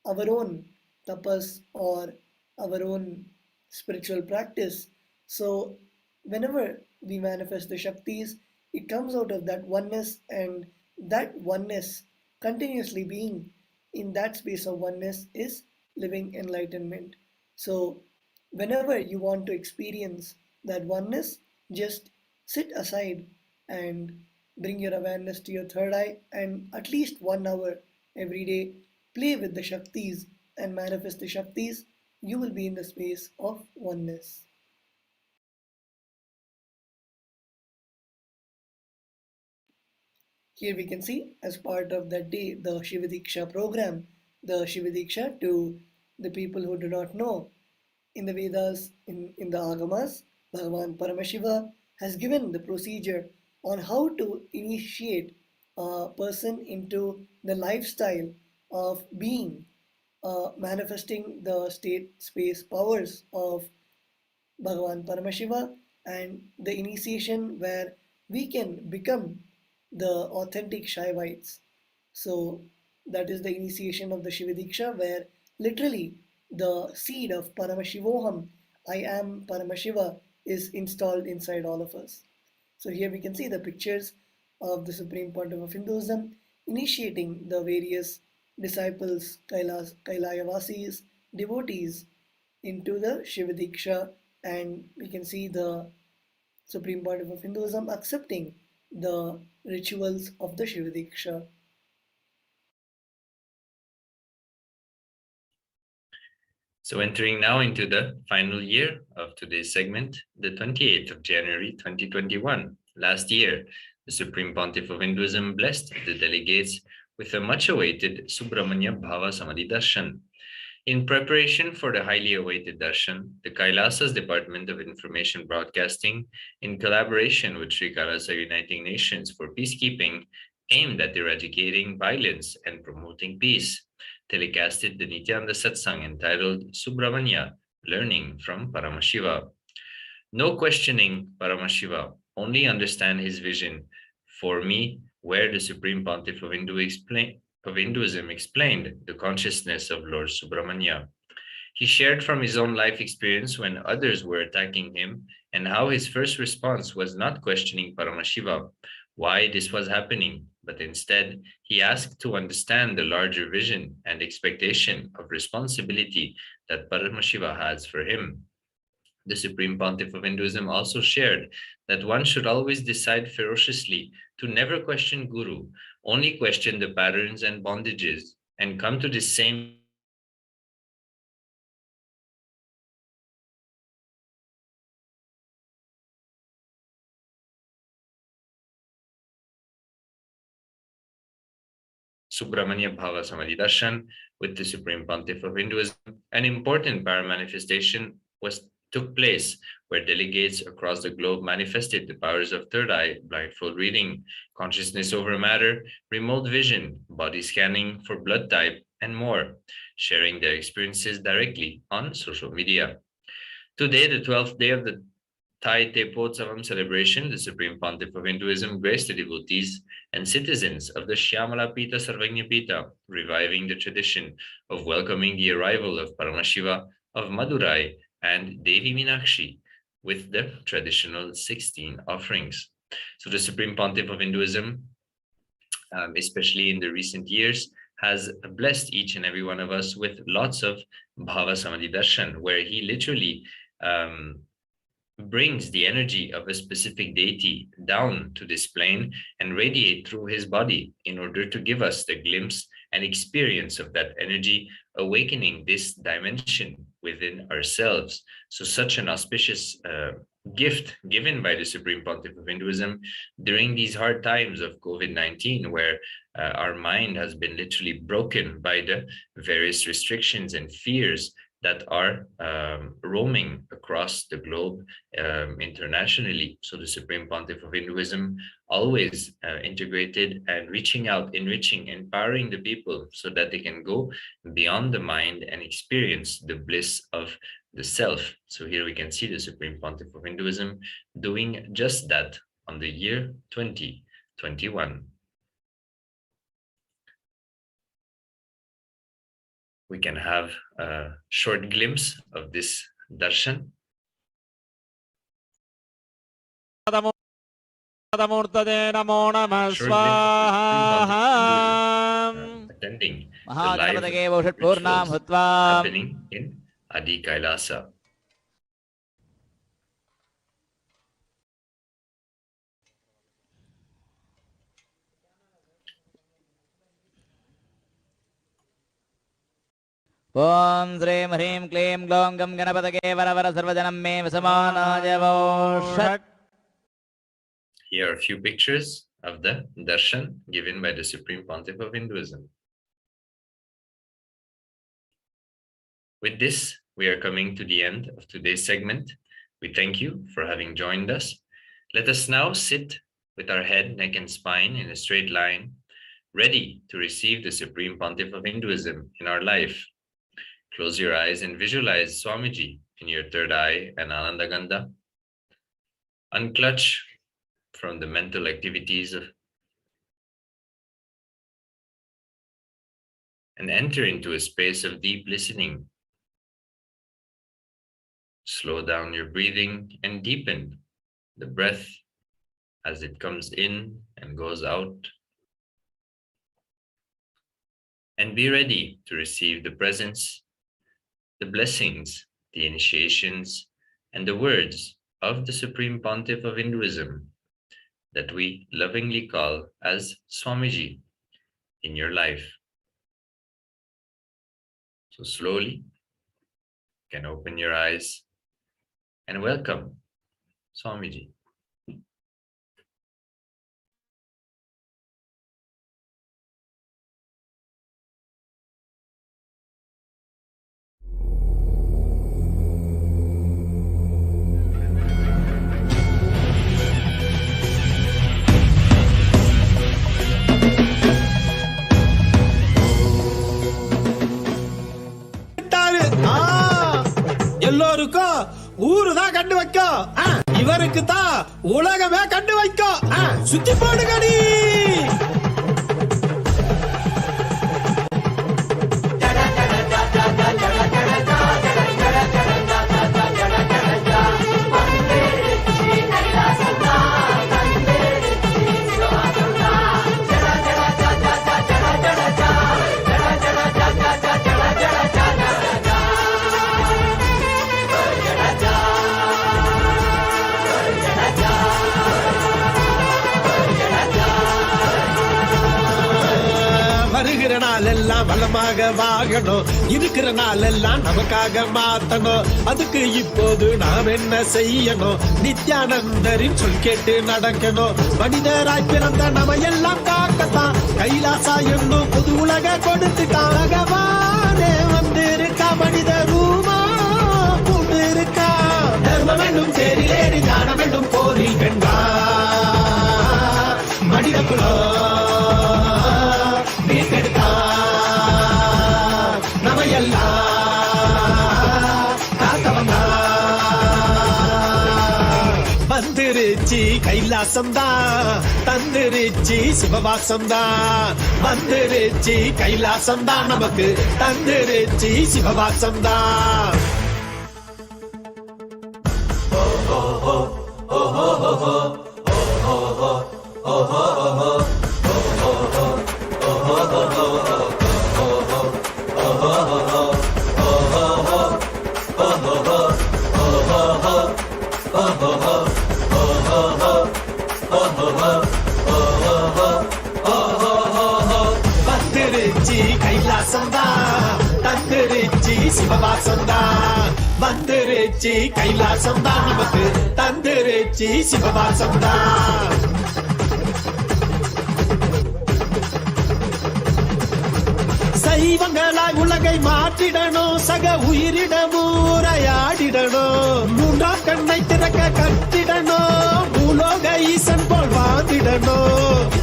our own tapas or our own spiritual practice. So, whenever we manifest the Shaktis, it comes out of that oneness, and that oneness, continuously being in that space of oneness, is living enlightenment. So, whenever you want to experience that oneness, just sit aside and bring your awareness to your third eye, and at least 1 hour every day play with the Shaktis and manifest the Shaktis. You will be in the space of oneness. Here we can see, as part of that day, the Shivadiksha program, the Shivadiksha to the people who do not know. In the Vedas, in the Agamas, Bhagavan Paramashiva has given the procedure on how to initiate a person into the lifestyle of being, manifesting the state space powers of Bhagavan Paramashiva, and the initiation where we can become the authentic Shaivites. So that is the initiation of the Shivadiksha, where literally the seed of Paramashivoham, I am Paramashiva, is installed inside all of us. So here we can see the pictures of the Supreme Pontiff of Hinduism initiating the various disciples, Kailayavasis, devotees into the Shivadiksha, and we can see the Supreme Pontiff of Hinduism accepting the rituals of the Shivadiksha. So entering now into the final year of today's segment, the 28th of January 2021. Last year, the Supreme Pontiff of Hinduism blessed the delegates with a much-awaited Subramanya Bhava Samadhi Darshan. In preparation for the highly awaited darshan, the KAILASA's Department of Information Broadcasting, in collaboration with Sri KAILASA Uniting Nations for Peacekeeping, aimed at eradicating violence and promoting peace, telecasted the Nithyananda Satsang entitled Subramanya, Learning from Paramashiva. No questioning Paramashiva, only understand his vision. For me, where the Supreme Pontiff of Hinduism explained the consciousness of Lord Subramanya. He shared from his own life experience when others were attacking him, and how his first response was not questioning Paramashiva, why this was happening, but instead he asked to understand the larger vision and expectation of responsibility that Paramashiva has for him. The Supreme Pontiff of Hinduism also shared that one should always decide ferociously to never question Guru, only question the patterns and bondages, and come to the same Subramanya Bhava Samadhi Darshan with the Supreme Pontiff of Hinduism. An important para-manifestation took place where delegates across the globe manifested the powers of third eye, blindfold reading, consciousness over matter, remote vision, body scanning for blood type, and more, sharing their experiences directly on social media. Today, the 12th day of the Thai Tepotsavam celebration, the Supreme Pontiff of Hinduism graced the devotees and citizens of the Shyamala Pita Sarvagnya Pita, reviving the tradition of welcoming the arrival of Paramashiva of Madurai and Devi Meenakshi, with the traditional 16 offerings. So the Supreme Pontiff of Hinduism, especially in the recent years, has blessed each and every one of us with lots of Bhava Samadhi Darshan, where he literally brings the energy of a specific deity down to this plane and radiate through his body in order to give us the glimpse and experience of that energy, awakening this dimension within ourselves. So such an auspicious gift given by the Supreme Pontiff of Hinduism during these hard times of COVID-19, where our mind has been literally broken by the various restrictions and fears that are roaming across the globe internationally. So the Supreme Pontiff of Hinduism always integrated and reaching out, enriching, empowering the people so that they can go beyond the mind and experience the bliss of the self. So here we can see the Supreme Pontiff of Hinduism doing just that on the year 2021. We can have a short glimpse of this darshan. Short attending the live rituals happening in Adi KAILASA. Om Srim Hrim Klim Glom Gam Ganapatake Varavara Sarvajanam Me Vasamanaya Voshat. Here are a few pictures of the darshan given by the Supreme Pontiff of Hinduism. With this, we are coming to the end of today's segment. We thank you for having joined us. Let us now sit with our head, neck, and spine in a straight line, ready to receive the Supreme Pontiff of Hinduism in our life. Close your eyes and visualize Swamiji in your third eye and Ananda Gandha. Unclutch from the mental activities and enter into a space of deep listening. Slow down your breathing and deepen the breath as it comes in and goes out. And be ready to receive the presence, the blessings, the initiations, and the words of the Supreme Pontiff of Hinduism that we lovingly call as Swamiji in your life. So slowly, you can open your eyes and welcome Swamiji. எல்லோருக்கும் ஊருதான் கண்டு வைக்கும், இவருக்கு தான் உலகமே கண்டு வைக்கும். சுத்தி போடுங்கடி. எல்லாம் வளமாக வாழணும், இருக்கிற நாளெல்லாம் நமக்காக மாத்தணும். அதுக்கு இப்போது நாம் என்ன செய்யணும்? நித்யானந்தரின் சொல் கேட்டு நடக்கணும். மனிதராய் பிறந்த நம்ம எல்லாம் காக்கத்தான் கைலாசா என்னும் புது உலக கொடுத்துட்டான். பகவானே வந்திருக்கா, மனித ரூபா கொண்டு இருக்கா. தர்மம் என்னும் தேரிலேறி ஞானம் என்னும் போரில் வென்றா மனித குலம் மீட்டெடுத்தா. வந்துருச்சி கைலாசம்தான், தந்துருச்சி சிவவாசம்தான். வந்துருச்சி கைலாசம்தான், நமக்கு தந்துருச்சி சிவவாசம்தான். சிவவாசந்தா வந்துருச்சு கைலாசந்தா நமக்கு தந்துருச்சு சிவவாசந்தா சைவங்களாய் உலகை மாற்றிடணும் சக உயிரிடமும் உரையாடிடணும் மூன்றாம் கண்ணை திறக்க கட்டிடணும் பூலோக ஈசன் போல் வாழ்ந்திடணும்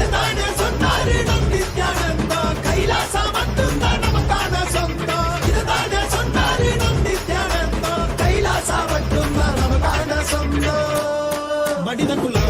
சொன்னாரு நம் நித்யானந்தா கைலாசா மட்டும்தான் நமக்கான சொந்தம் இதுதானே சொன்னாரு நம் நித்யானந்தா கைலாசா மட்டும்தான் நமக்கான சொந்தம் மனித குலம்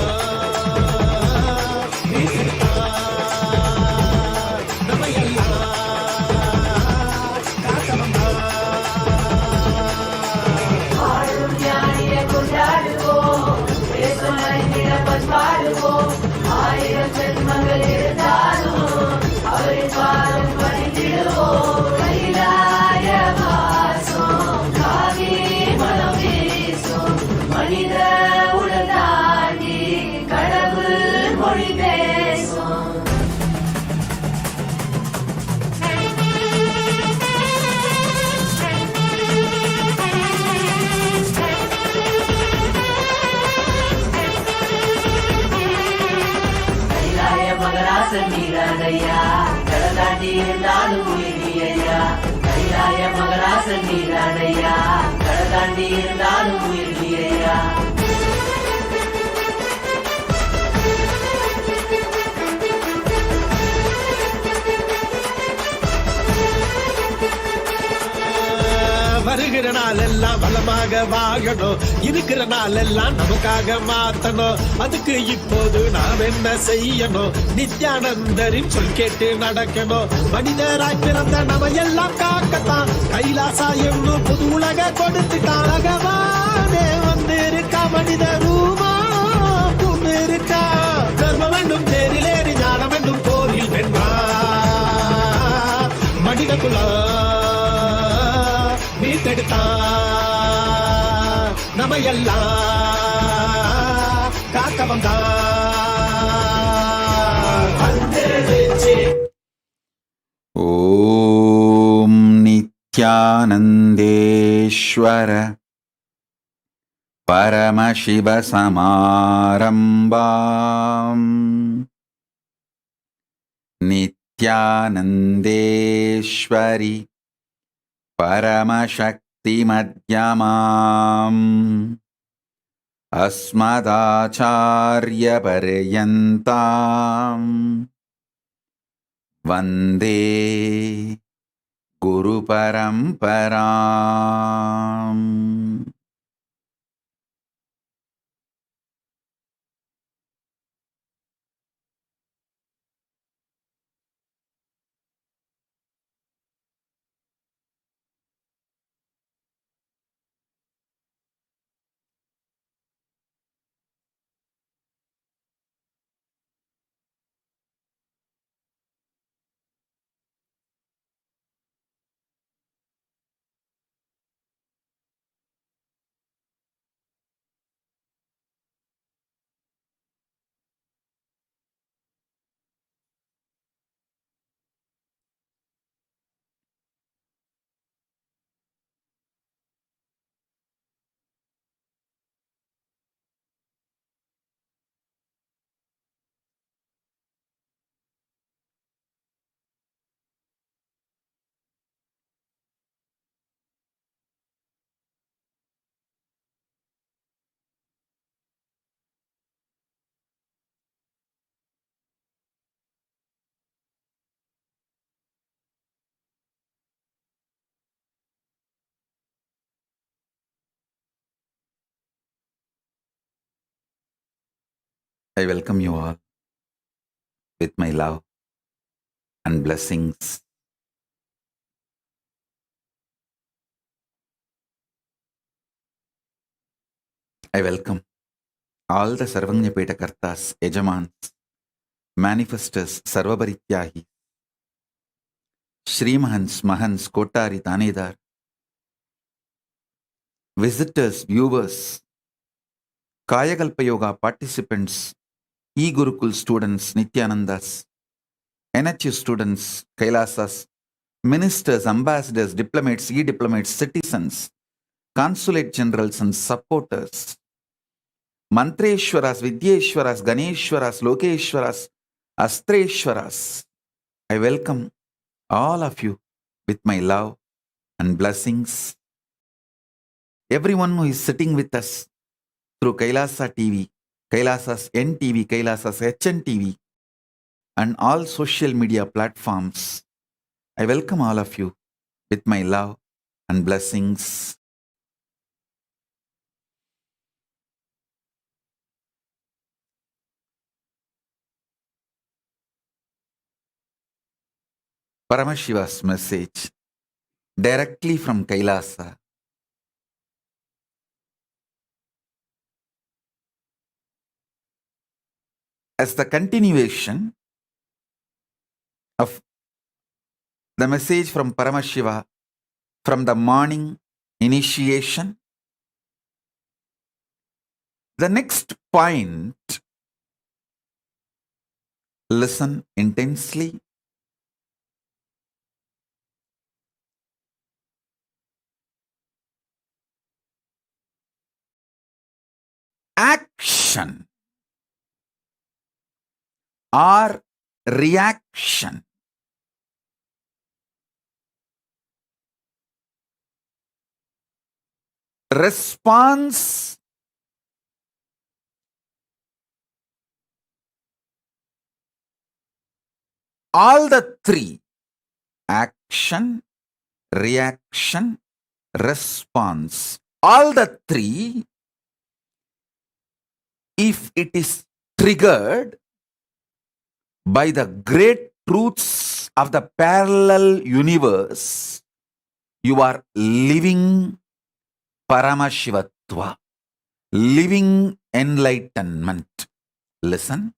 நீரானையா கடலாண்டி இருந்தாலும் உயிரியா கைலாய மகராசன் நீரானையா கடலாண்டி இருந்தாலும் உயிரியா வருகிற நாள் எல்லாம் வளமாக வாழணும் இருக்கிற நாள் எல்லாம் நமக்காக மாத்தணும் அதுக்கு இப்போது நாம் என்ன செய்யணும் நித்யானந்தரின் சொல் கேட்டு நடக்கணும் மனிதராய் பிறந்த நம்ம எல்லாம் காக்கத்தான் கைலாசா என்னும் புது உலக கொடுத்துட்டான் அழகவானே வந்திருக்கா மனித ரூபா பொண்ணு இருக்கா கர்மம் என்னும் தேரிலேறி ஞானம் என்னும் போரில் வென்றா மனித குலம் மீட்டெடுத்தா நம்ம எல்லாம் காக்க வந்தா ஓம் நித்யானந்தேஸ்வர பரமசிவ சமாரம்பாம் நித்யானந்தேஸ்வரி परमशक्ति मध्यमाम् अस्मदाचार्य पर्यन्ताम् वन्दे गुरु परम्पराम् I welcome you all with my love and blessings. I welcome all the Sarvanyapeta Kartas, Ejamans, Manifestors, Sarvaparityahi, Srimahans, Mahans, Kotari, Tanedar, visitors, viewers, Kayakalpa Yoga participants, E-Gurukul students, Nithyanandas, NHU students, Kailasas, ministers, ambassadors, diplomats, e-diplomats, citizens, consulate generals and supporters, Mantreshwaras, Vidyeshwaras, Ganeshwaras, Lokeshwaras, Astreshwaras. I welcome all of you with my love and blessings. Everyone who is sitting with us through Kailasa TV, Kailasa's NTV, Kailasa's HNTV, and all social media platforms, I welcome all of you with my love and blessings. Paramashiva's message directly from Kailasa. As the continuation of the message from Paramashiva from the morning initiation, the next point, listen intensely. Action or reaction. Response all the three: action, reaction, response. All the three, if it is triggered by the great truths of the parallel universe, you are living Paramashivatva, living enlightenment. Listen.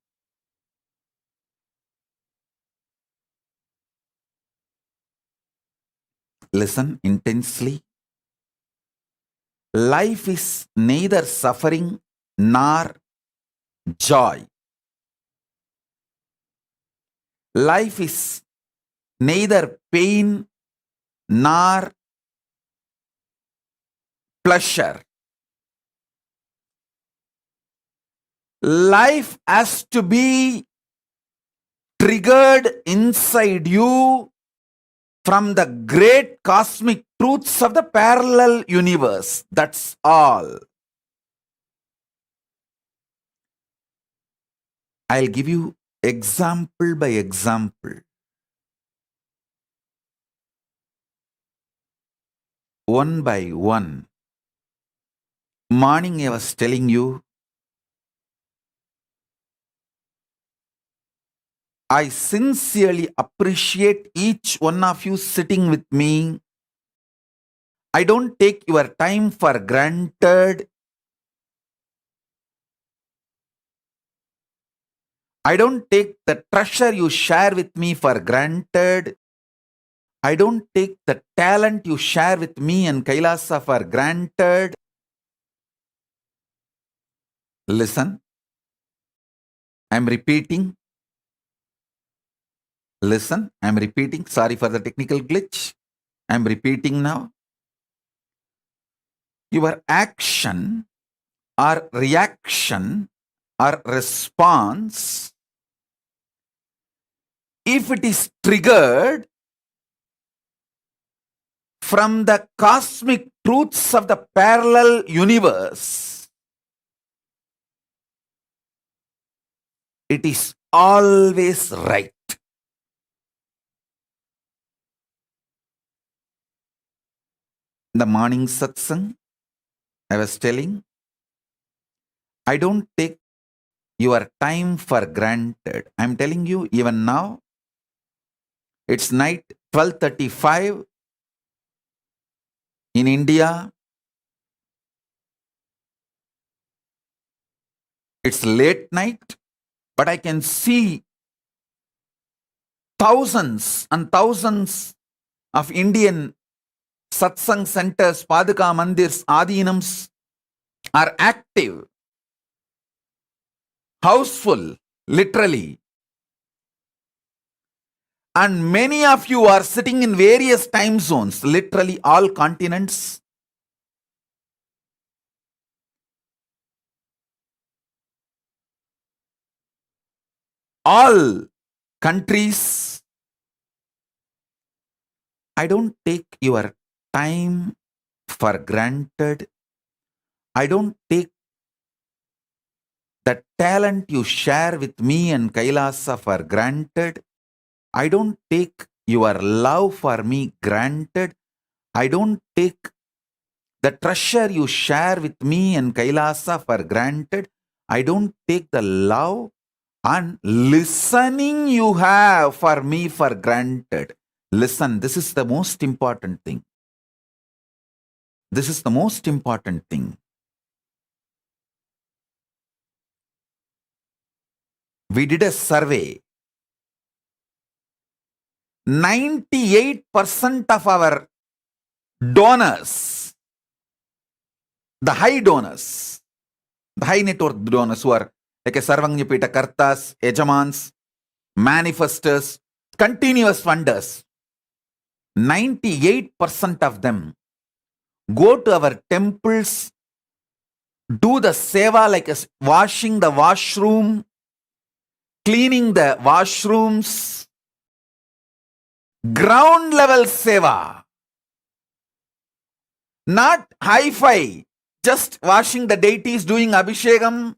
Listen intensely. Life is neither suffering nor joy. Life is neither pain nor pleasure. Life has to be triggered inside you from the great cosmic truths of the parallel universe. That's all. I'll give you example by example. One by one. Morning I was telling you, I sincerely appreciate each one of you sitting with me. I don't take your time for granted. I don't take the treasure you share with me for granted. I don't take the talent you share with me and Kailasa for granted. Listen. I'm repeating. Listen, I'm repeating. Sorry for the technical glitch. I'm repeating now. Your action or reaction or response, if it is triggered from the cosmic truths of the parallel universe, it is always right. The morning satsang, I was telling, I don't take your time for granted. I'm telling you, even now, it's night 12:35 in India. It's late night, but I can see thousands and thousands of Indian satsang centers, Paduka mandirs, Adinams are active, houseful, literally. And many of you are sitting in various time zones, literally all continents. All countries. I don't take your time for granted. I don't take the talent you share with me and Kailasa for granted. I don't take your love for me granted. I don't take the treasure you share with me and Kailasa for granted. I don't take the love and listening you have for me for granted. Listen, this is the most important thing. This is the most important thing. We did a survey. 98% of our donors, the high donors, the high net worth donors who are like a Sarvanyapita Kartas, Ejamans, manifestors, continuous funders, 98% of them go to our temples, do the seva like washing the washroom, cleaning the washrooms, ground level seva, not hi-fi, just washing the deities, doing abhishekam,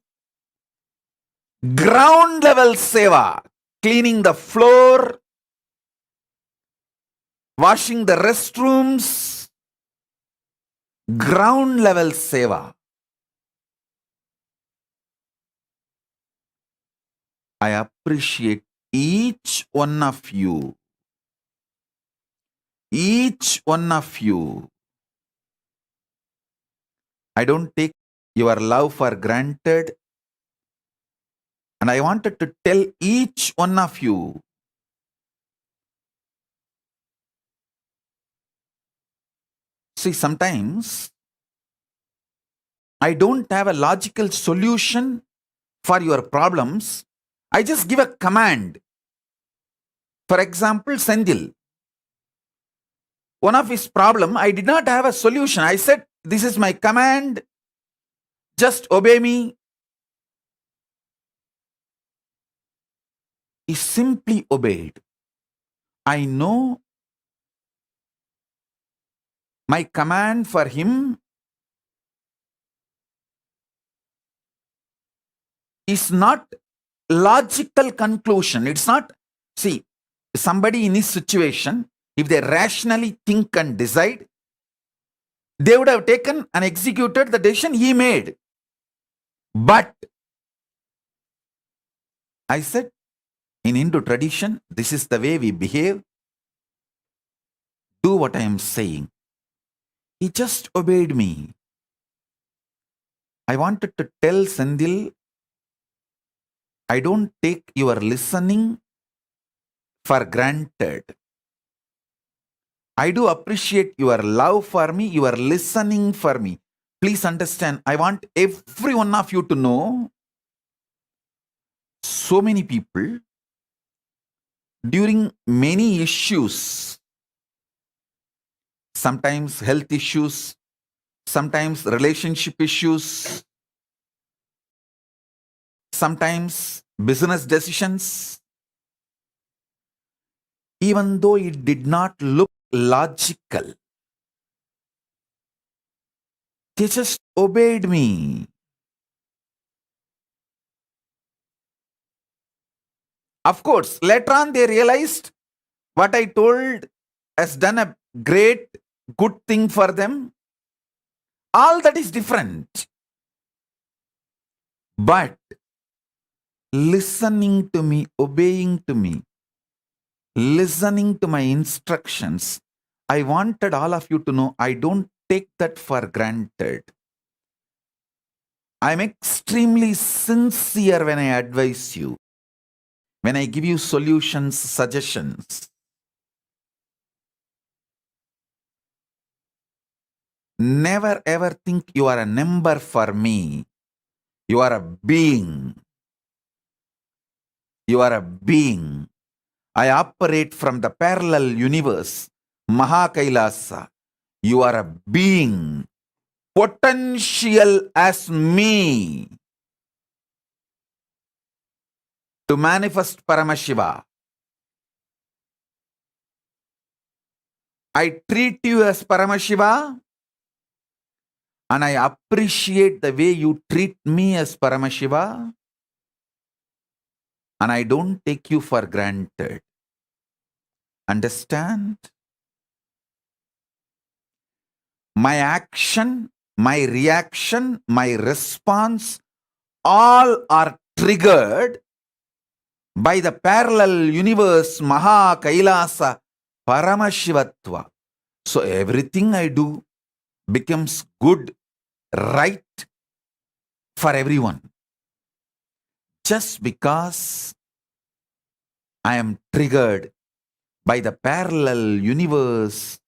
ground level seva, cleaning the floor, washing the restrooms, ground level seva. I appreciate each one of you. Each one of you. I don't take your love for granted. And I wanted to tell each one of you, see, sometimes I don't have a logical solution for your problems. I just give a command. For example, Sendil. One of his problem, I did not have a solution. I said, this is my command. Just obey me. He simply obeyed. I know my command for him is not logical conclusion. It's not, see, somebody in his situation, if they rationally think and decide, they would have taken and executed the decision he made. But I said, in Hindu tradition, this is the way we behave. Do what I am saying. He just obeyed me. I wanted to tell Sendil, I don't take your listening for granted. I do appreciate your love for me, your listening for me. Please understand, I want every one of you to know, so many people, during many issues, sometimes health issues, sometimes relationship issues, sometimes business decisions, even though it did not look logical, they just obeyed me. Of course, later on they realized what I told has done a great, good thing for them. All that is different. But listening to me, obeying to me, listening to my instructions, I wanted all of you to know I don't take that for granted. I'm extremely sincere when I advise you, when I give you solutions, suggestions. Never ever think you are a number for me. You are a being. You are a being. I operate from the parallel universe, Mahakailasa. You are a being, potential as me to manifest Paramashiva. I treat you as Paramashiva and I appreciate the way you treat me as Paramashiva, and I don't take you for granted. Understand? My action, my reaction, my response, all are triggered by the parallel universe Maha Kailasa Paramashivatva. So everything I do becomes good, right for everyone. Just because I am triggered by the parallel universe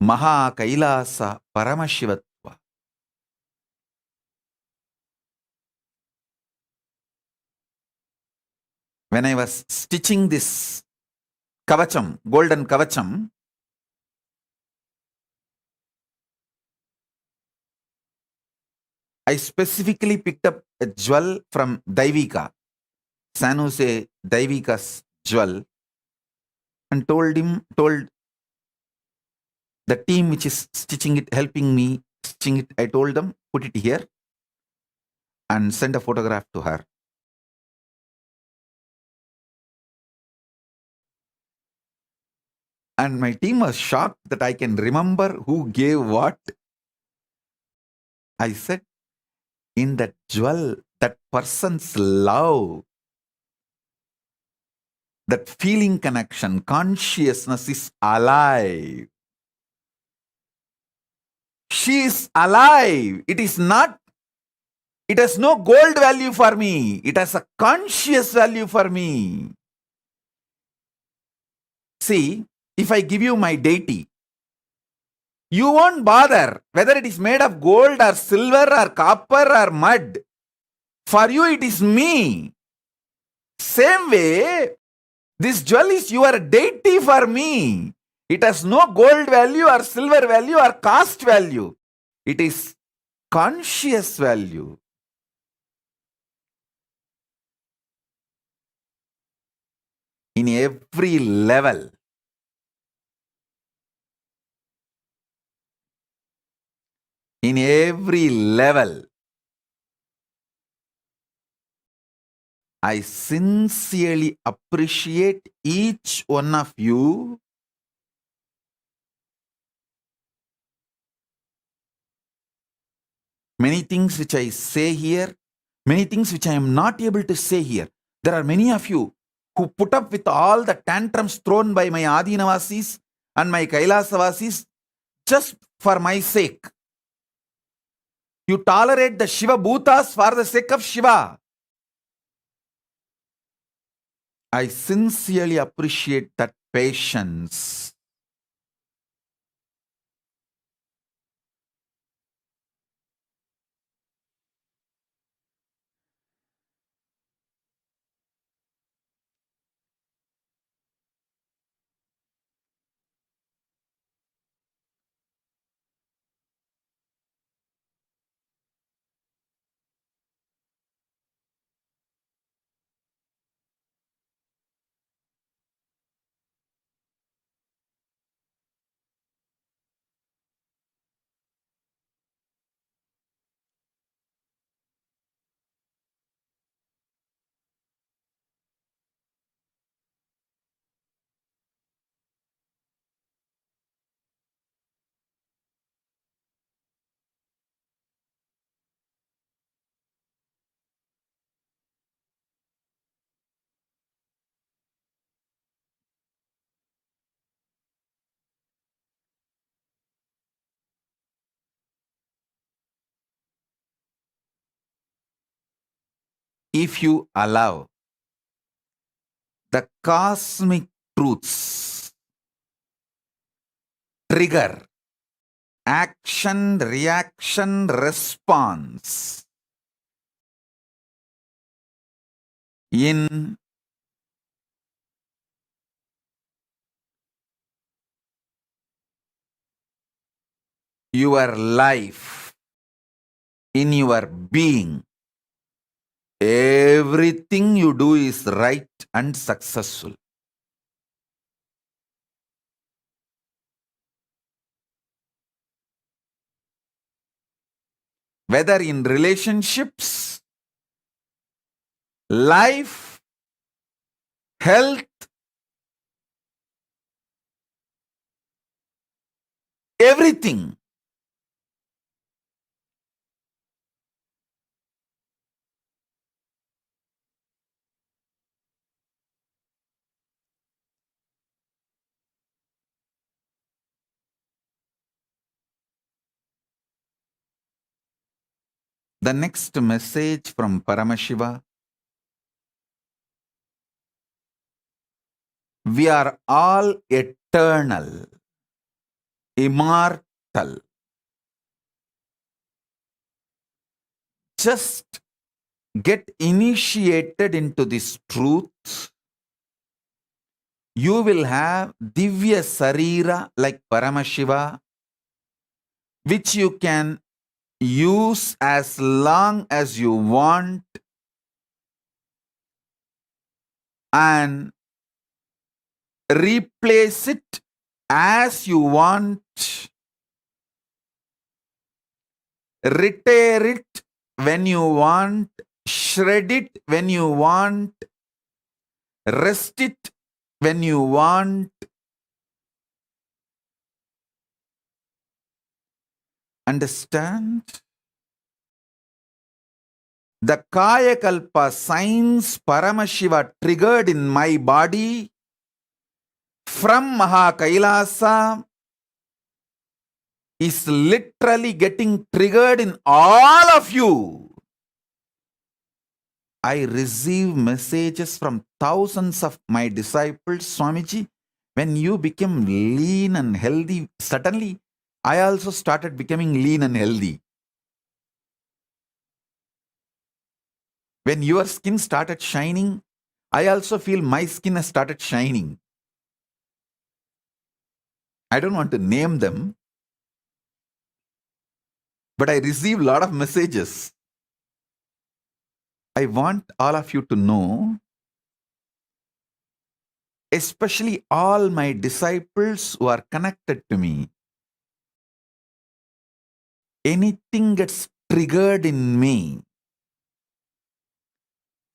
Maha Kailasa Paramashivatva. When I was stitching this kavacham, golden kavacham, I specifically picked up a jewel from Daivika, San Jose Daivika's jewel, and told the team which is stitching it, helping me stitching it, I told them, put it here and send a photograph to her. And my team was shocked that I can remember who gave what. I said, in that jewel, that person's love, that feeling connection, consciousness is alive. She is alive. It is not, it has no gold value for me. It has a conscious value for me. See, if I give you my deity, you won't bother whether it is made of gold or silver or copper or mud. For you, it is me. Same way, this jewel is your deity for me. It has no gold value or silver value or cost value. It is conscious value. In every level. In every level. I sincerely appreciate each one of you. Many things which I say here, many things which I am not able to say here. There are many of you who put up with all the tantrums thrown by my Adinavasis and my Kailasavasis just for my sake. You tolerate the Shiva Bhutas for the sake of Shiva. I sincerely appreciate that patience. If you allow the cosmic truths trigger action, reaction, response in your life, in your being, everything you do is right and successful. Whether in relationships, life, health, everything. The next message from Paramashiva. We are all eternal, immortal. Just get initiated into this truth. You will have Divya Sarira like Paramashiva, which you can use as long as you want and replace it as you want, retire it when you want, shred it when you want, rest it when you want. Understand? The Kayakalpa signs Paramashiva triggered in my body from KAILASA is literally getting triggered in all of you. I receive messages from thousands of my disciples, Swamiji. When you became lean and healthy, suddenly I also started becoming lean and healthy. When your skin started shining, I also feel my skin has started shining. I don't want to name them, but I receive a lot of messages. I want all of you to know, especially all my disciples who are connected to me, anything gets triggered in me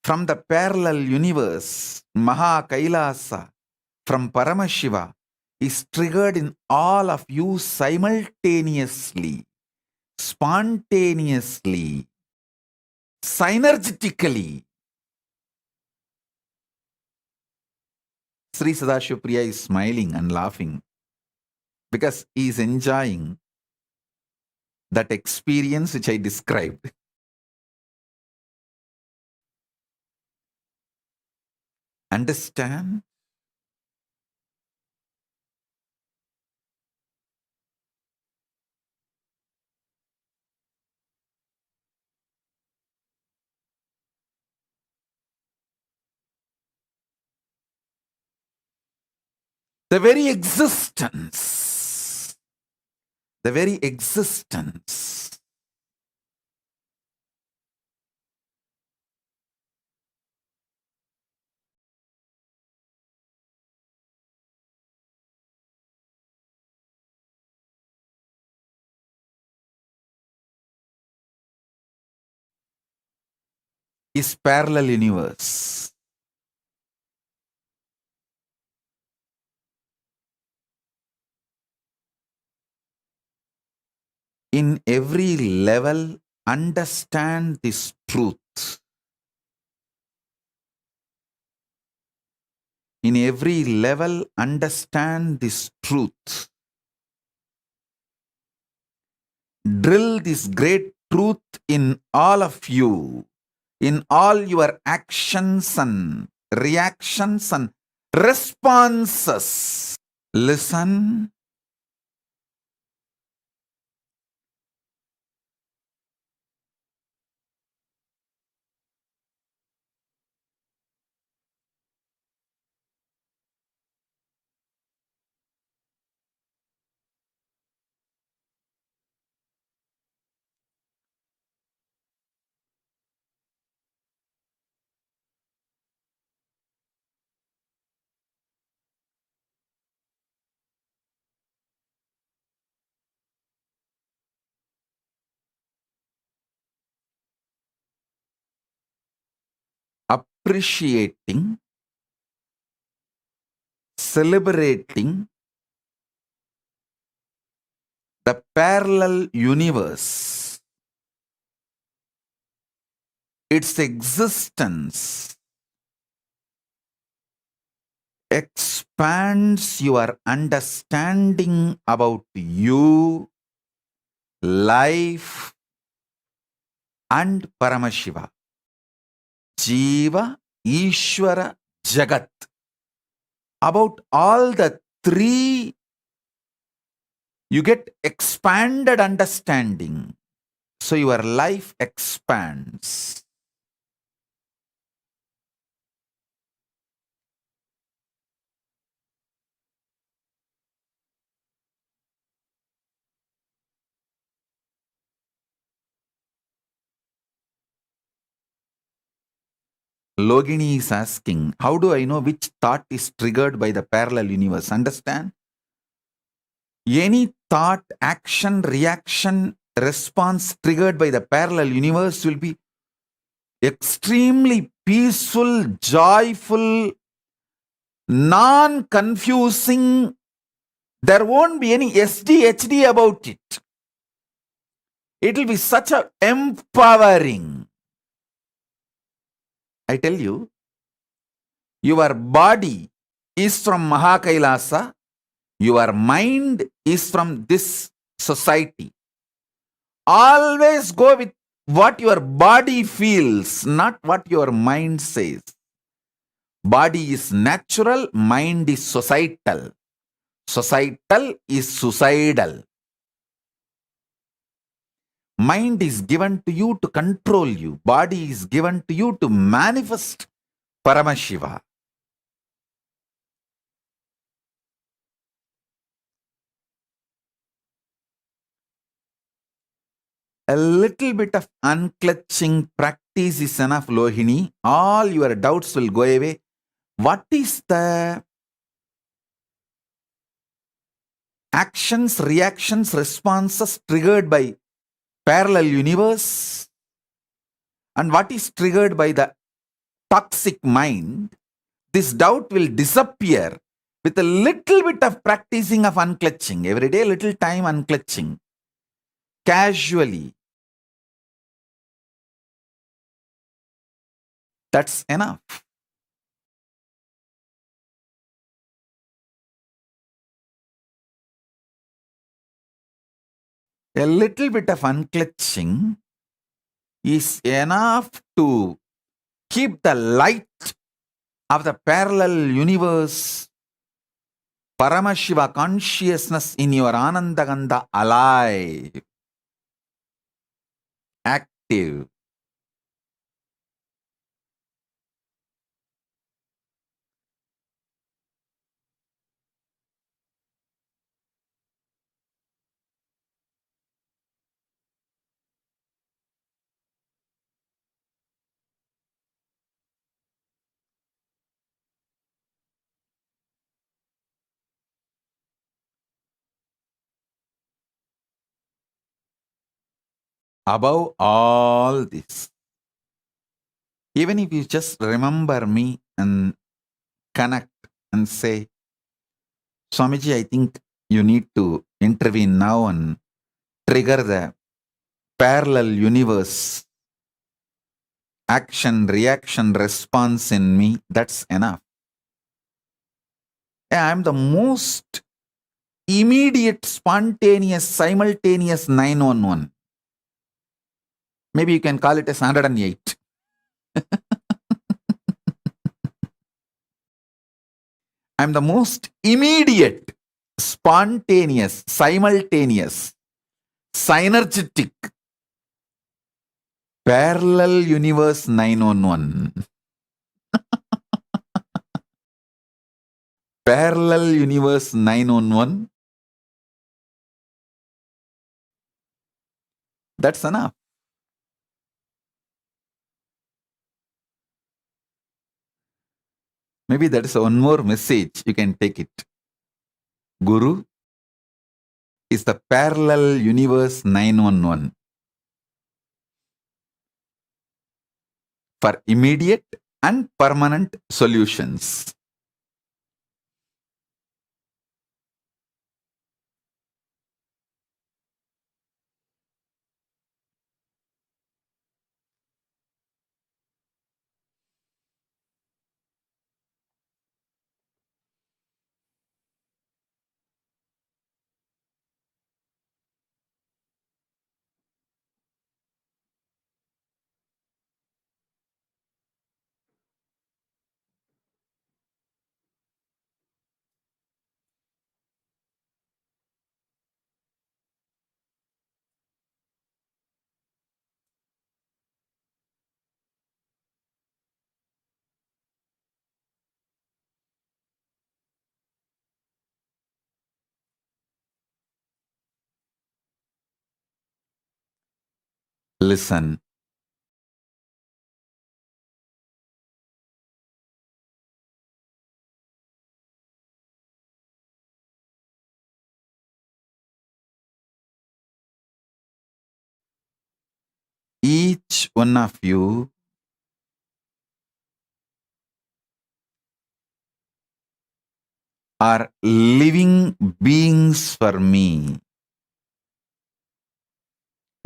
from the parallel universe, KAILASA, from Paramashiva, is triggered in all of you simultaneously, spontaneously, synergetically. Sri Sadashivapriya is smiling and laughing because he is enjoying that experience which I described. Understand? The very existence is parallel universe. In every level, understand this truth. In every level, understand this truth. Drill this great truth in all of you, in all your actions and reactions and responses. Listen. appreciating, celebrating the parallel universe, its existence expands your understanding about you, life, and Paramashiva. Jiva, Ishvara, Jagat. About all the three, you get expanded understanding. So your life expands. Logini is asking, how do I know which thought is triggered by the parallel universe? Understand? Any thought, action, reaction, response triggered by the parallel universe will be extremely peaceful, joyful, non-confusing. There won't be any SDHD about it. It will be such a empowering. I tell you, your body is from KAILASA, your mind is from this society. Always go with what your body feels, not what your mind says. Body is natural, mind is societal. Societal is suicidal. Mind is given to you to control you. Body is given to you to manifest Paramashiva. A little bit of unclutching practice is enough, Lohini. All your doubts will go away. What is the actions, reactions, responses triggered by parallel universe? And what is triggered by the toxic mind? This doubt will disappear with a little bit of practicing of unclutching. Every day, little time unclutching. Casually. That's enough. A little bit of unclutching is enough to keep the light of the parallel universe, Paramashiva consciousness in your Anandagandha alive, active. Above all this, even if you just remember me and connect and say, Swamiji, I think you need to intervene now and trigger the parallel universe action, reaction, response in me. That's enough. I'm the most immediate, spontaneous, simultaneous 911. Maybe you can call it as 108. I'm the most immediate, spontaneous, simultaneous, synergetic, parallel universe 911. Parallel universe 911. That's enough. Maybe that is one more message. You can take it. Guru is the parallel universe 911. For immediate, and permanent solutions. Listen. Each one of you are living beings for me.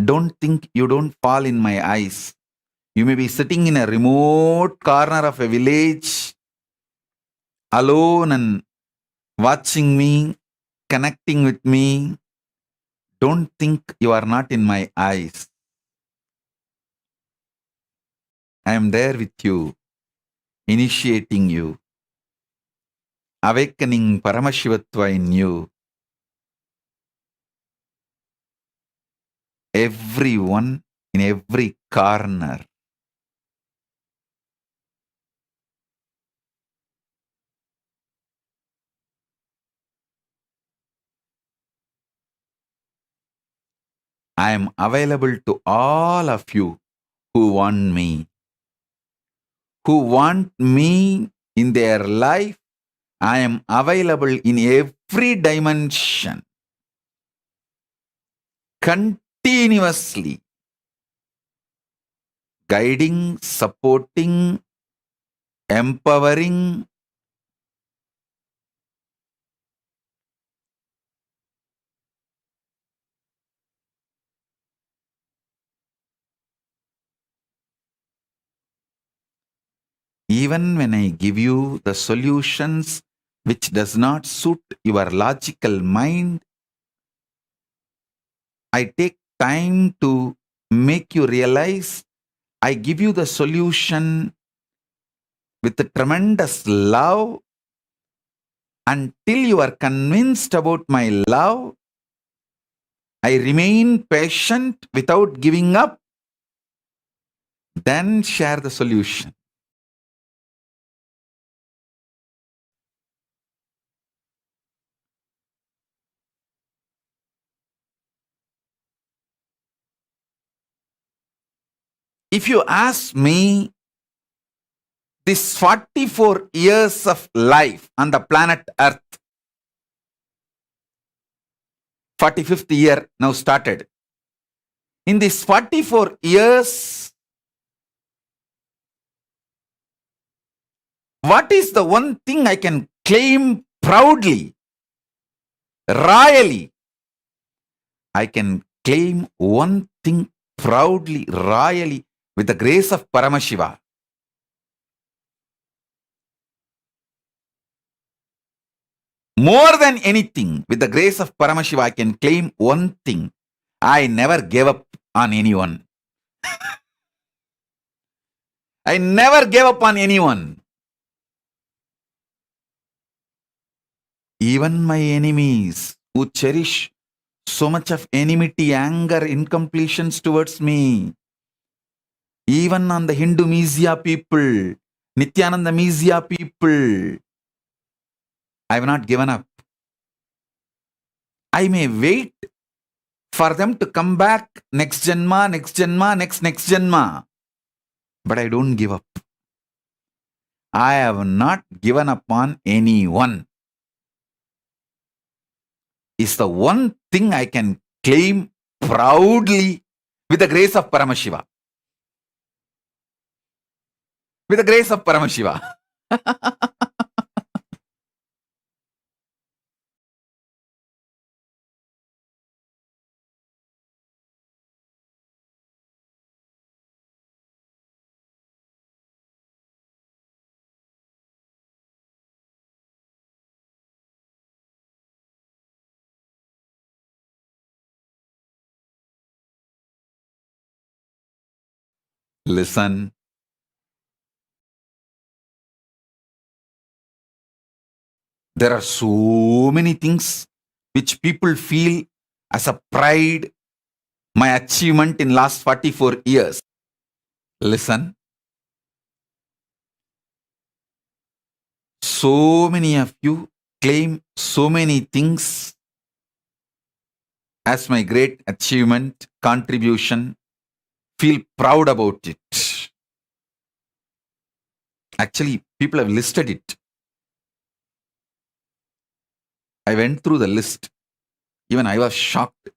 Don't think you don't fall in my eyes. You may be sitting in a remote corner of a village, alone and watching me, connecting with me. Don't think you are not in my eyes. I am there with you, initiating you, awakening Paramashivatva in you. Everyone in every corner. I am available to all of you who want me, who want me in their life. I am available in every dimension, continuously, guiding, supporting, empowering. Even when I give you the solutions which does not suit your logical mind, I take time to make you realize I give you the solution with a tremendous love. Until you are convinced about my love, I remain patient without giving up. Then share the solution. If you ask me, this 44 years of life on the planet Earth, 45th year now started. In these 44 years, what is the one thing I can claim proudly, royally? I can claim one thing proudly, royally, with the grace of Paramashiva. More than anything, with the grace of Paramashiva, I can claim one thing. I never gave up on anyone. I never gave up on anyone. Even my enemies who cherish so much of enmity, anger, incompletions towards me. Even on the Hindu Mizya people, Nithyananda Mizya people, I have not given up. I may wait for them to come back next Janma, next Janma. But I don't give up. I have not given up on anyone. It's the one thing I can claim proudly with the grace of Paramashiva. with the grace of Paramashiva. Listen. There are so many things which people feel as a pride, my achievement in last 44 years. Listen. So many of you claim so many things as my great achievement, contribution, feel proud about it. Actually, people have listed it. I went through the list. Even I was shocked.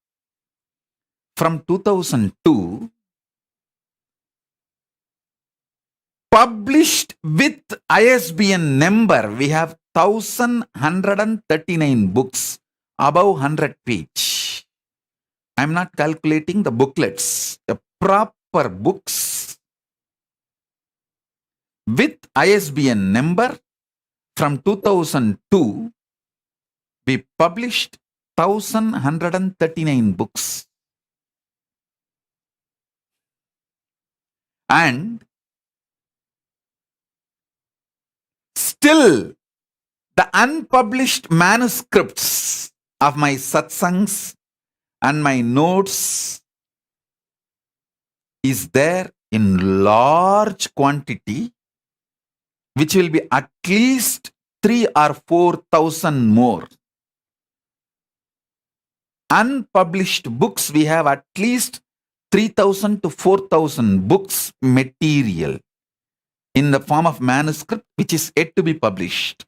From 2002, published with ISBN number, we have 1,139 books, above 100 page. I'm not calculating the booklets, the proper books with ISBN number. From 2002, we published 1,139 books. And still, the unpublished manuscripts of my satsangs and my notes is there in large quantity, which will be at least 3,000 or 4,000 more. Unpublished books, we have at least 3,000 to 4,000 books material in the form of manuscript, which is yet to be published.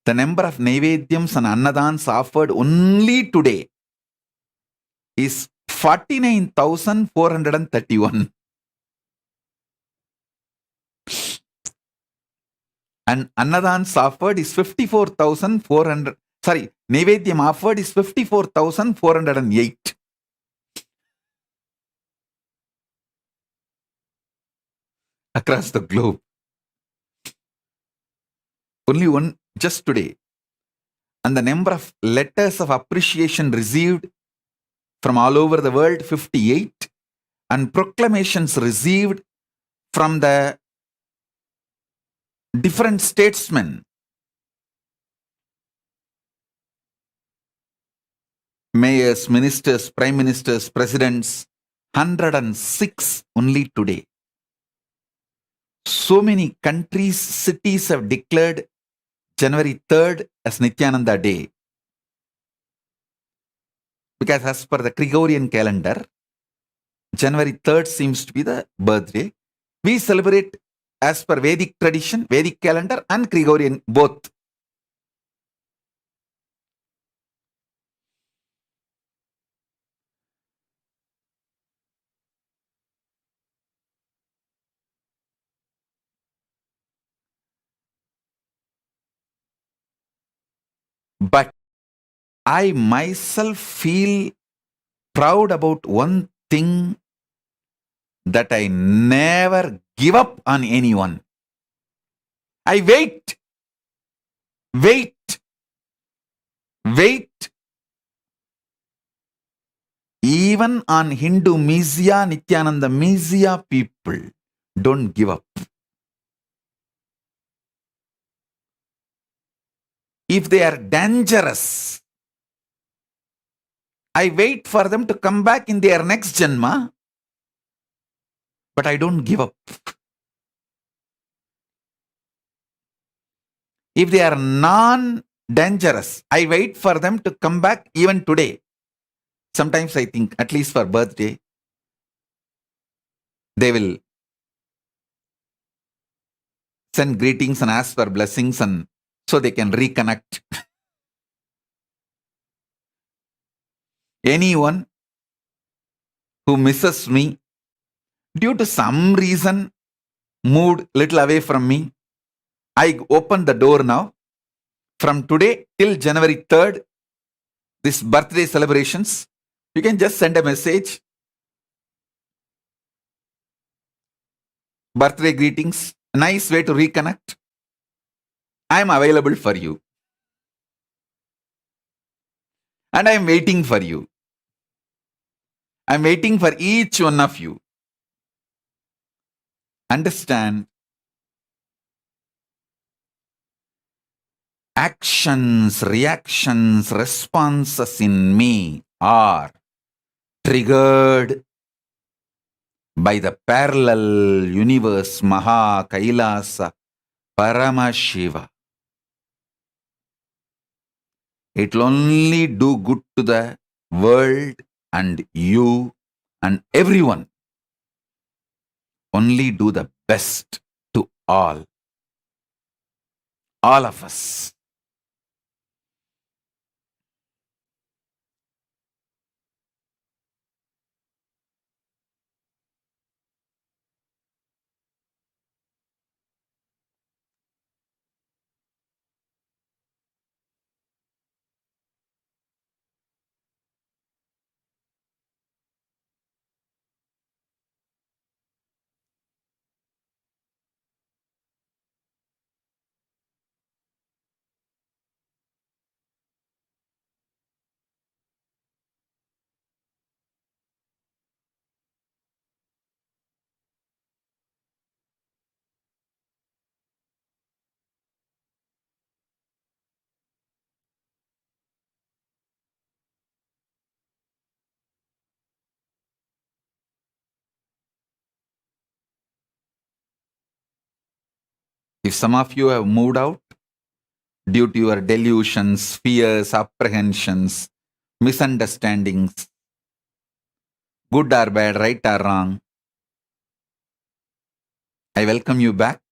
The number of Naivedyams and Annadans offered only today is 49,431. And Annadans offered is 54,400. Sorry, Naivedyam offered is 54,408. Across the globe. Only one just today. And the number of letters of appreciation received from all over the world, 58. And proclamations received from the different statesmen, mayors, ministers, prime ministers, presidents, 106 only today. So many countries, cities have declared January 3rd as Nithyananda Day. Because as per the Gregorian calendar, January 3rd seems to be the birthday. We celebrate as per Vedic tradition, Vedic calendar and Gregorian both. But I myself feel proud about one thing, that I never give up on anyone. I wait. Even on Hindu Misia, Nithyananda Misia people, don't give up. If they are dangerous, I wait for them to come back in their next Janma, but I don't give up. If they are non-dangerous, I wait for them to come back even today. Sometimes I think, at least for birthday, they will send greetings and ask for blessings, and so they can reconnect. Anyone who misses me, due to some reason, moved little away from me. I open the door now. From today till January 3rd, this birthday celebrations, you can just send a message. Birthday greetings, a nice way to reconnect. I am available for you. And I am waiting for you. I am waiting for each one of you. Understand, actions, reactions, responses in me are triggered by the parallel universe Maha KAILASA Paramashiva. It will only do good to the world and you and everyone. Only do the best to all of us. If some of you have moved out due to your delusions, fears, apprehensions, misunderstandings, good or bad, right or wrong, I welcome you back.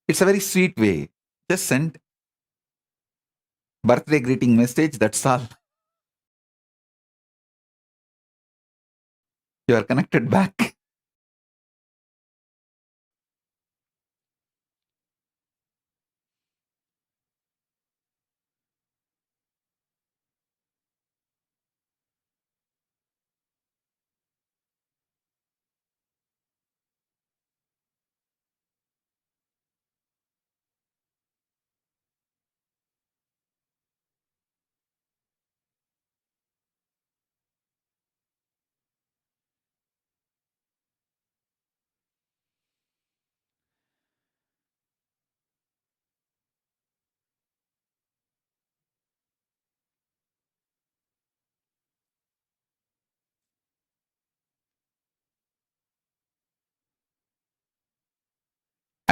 It's a very sweet way. Just send birthday greeting message, that's all. You are connected back.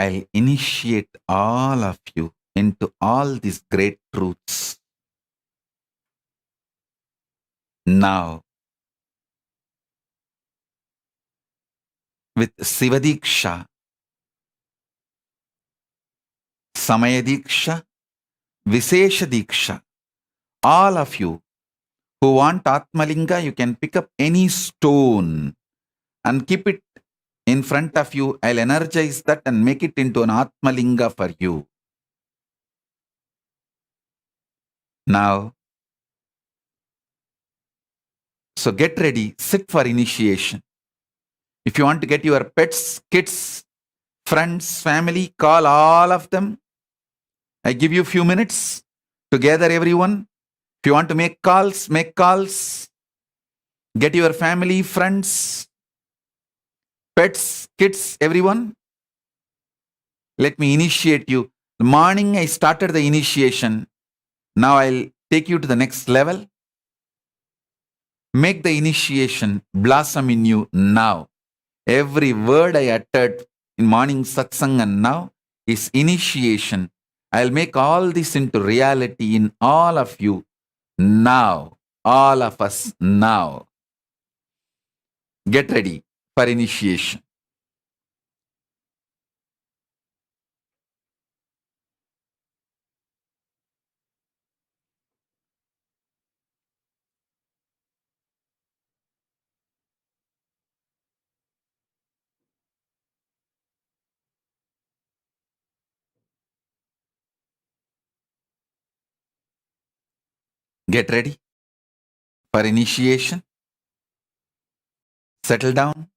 I'll initiate all of you into all these great truths. Now, with Sivadiksha, Samayadiksha, Visheshadiksha, all of you who want Atmalinga, you can pick up any stone and keep it in front of you. I'll energize that and make it into an Atmalinga for you. Now, so get ready, sit for initiation. If you want to get your pets, kids, friends, family, call all of them. I give you a few minutes to gather everyone. If you want to make calls, make calls. Get your family, friends, pets, kids, everyone. Let me initiate you. The morning I started the initiation. Now I'll take you to the next level. Make the initiation blossom in you now. Every word I uttered in morning satsang and now is initiation. I'll make all this into reality in all of you now. All of us now. Get ready for initiation. Get ready for initiation. Settle down.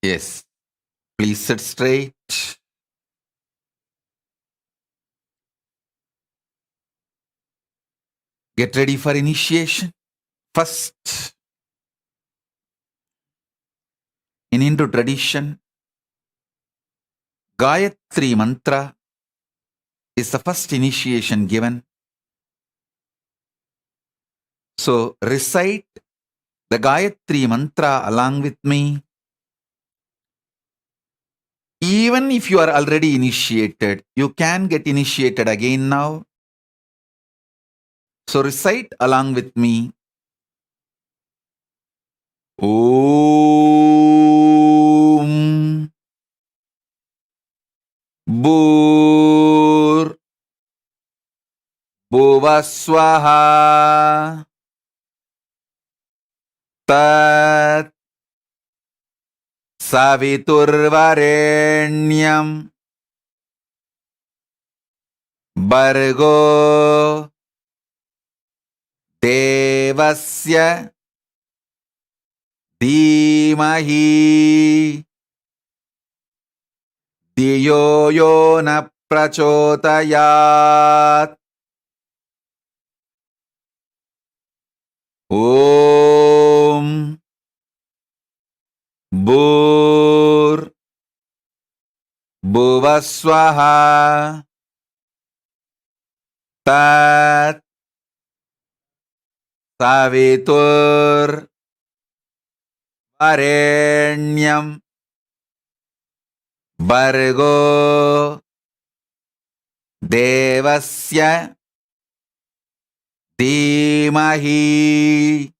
Yes. Please sit straight. Get ready for initiation. First, in Hindu tradition, Gayatri mantra is the first initiation given. So recite the Gayatri mantra along with me. Even if you are already initiated, you can get initiated again now. So recite along with me. Om Bhur Bhuvaswaha Tat Saviturvarenyam Bargo Devasya Dhimahi Diyo yo na prachodayat. Om Bhur Bhuvaswaha Tat Savitur Varenyam Bargo Devasya Dhimahi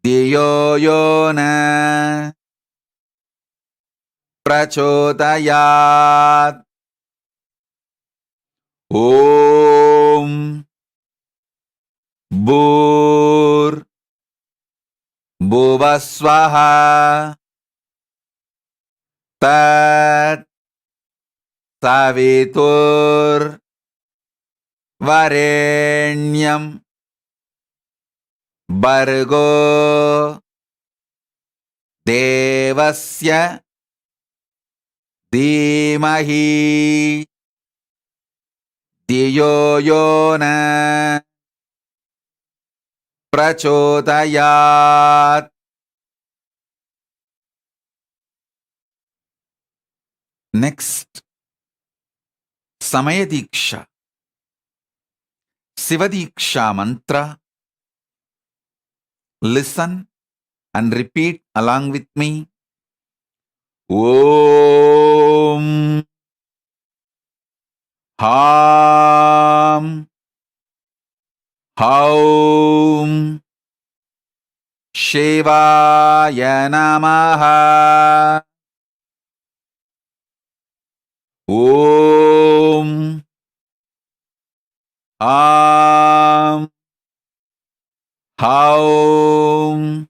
Diyo yo na prachodayat. Om Bhur Bhuvaswaha Tat Savitur Varenyam Bargo Devasya Dhimahi Diyo yo na prachodayat. Next, Samaya Diksha, Siva Diksha mantra. Listen and repeat along with me. Om Ham Haum Shivaya Namaha. Om Ham Haum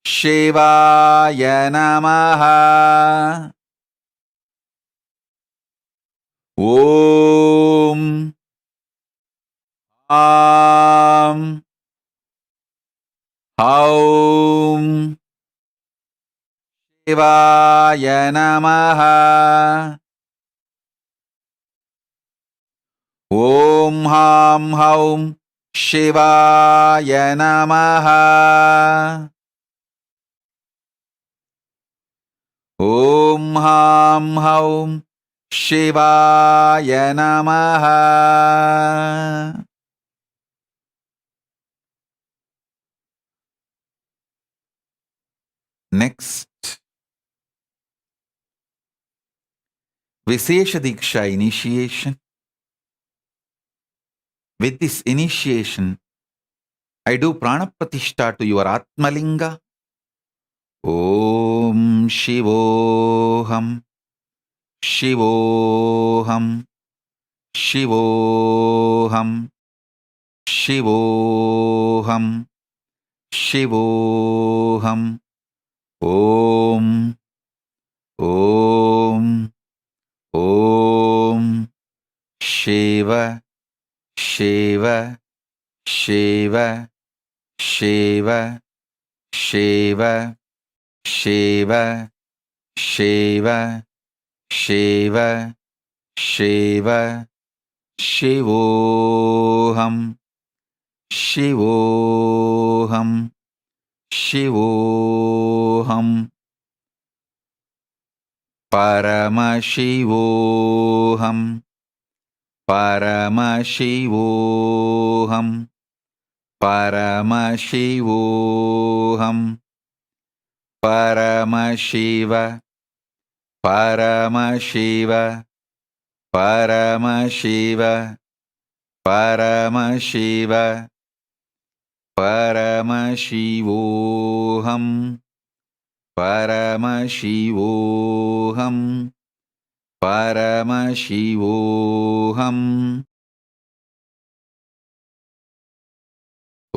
Shivaya Namaha. Om Ham Haum Shivaya Namaha. Om Ham Haum Shivaya Namaha. Om Ham Haum Shivaya Namaha. Next, Vishesha Diksha initiation. With this initiation, I do Pranapratishtha to your Atmalinga. ॐ शिवोऽहं शिवोऽहं शिवोऽहं शिवोऽहं शिवोऽहं ॐ ॐ ॐ शिव शिव शिव शिव शिव शिव शिव शिव शिव शिवोऽहं शिवोऽहं शिवोऽहं परमशिवोऽहं परमशिवोऽहं परमशिवोऽहं परमशिव परमशिव परमशिव परमशिव परमशिवोऽहं परमशिवोऽहं परमशिवोऽहम्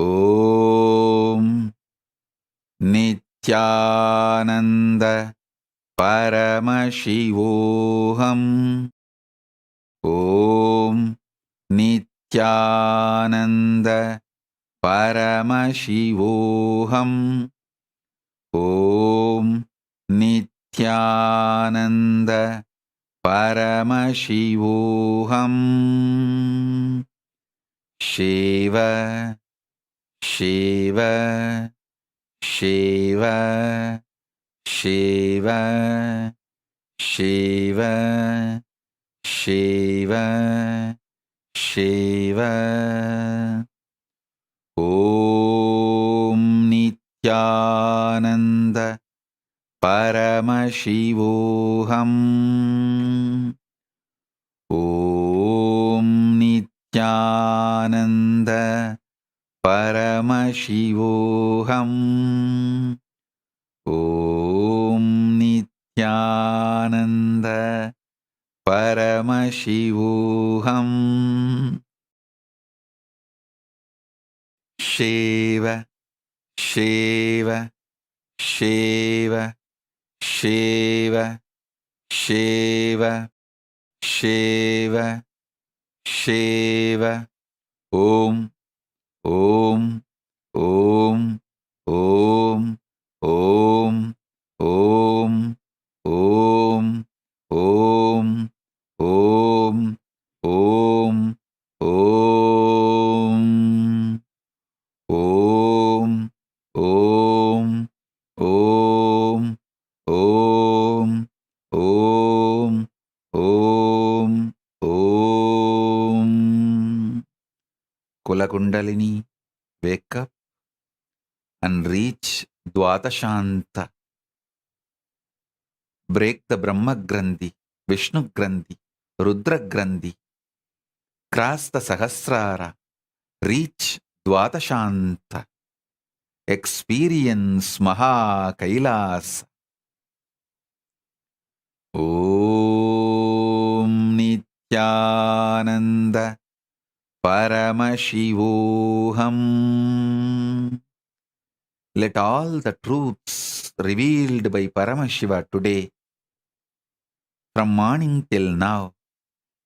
ॐ नित्यानन्द परमशिवोऽहम् ॐ नित्यानन्द परमशिवोऽहम् ॐ नित्यानन्द परमशिवोऽहम् शिव शिव शिव शिव शिव शिव शिव ॐ नित्यानन्द परमशिवोऽहम् ॐ नित्यानन्द परमशिवोऽहम् ॐ नित्यानन्द परमशिवोऽहम् शिव शिव शिव शिव शिव शिव शिव ॐ ॐ ॐ ॐ ॐ ॐ ॐ ॐ ॐ ॐ ॐ ॐ ॐ ॐ ॐ ॐ ॐ कुलकुण्डलिनी wake up and reach Dvatashanta. Break the Brahma Grandhi, Vishnu Grandhi, Rudra Grandhi. Cross the Sahasrara. Reach Dvatashanta. Experience Maha KAILASA. Om Nithyananda Paramashivoham. Let all the truths revealed by Paramashiva today, from morning till now,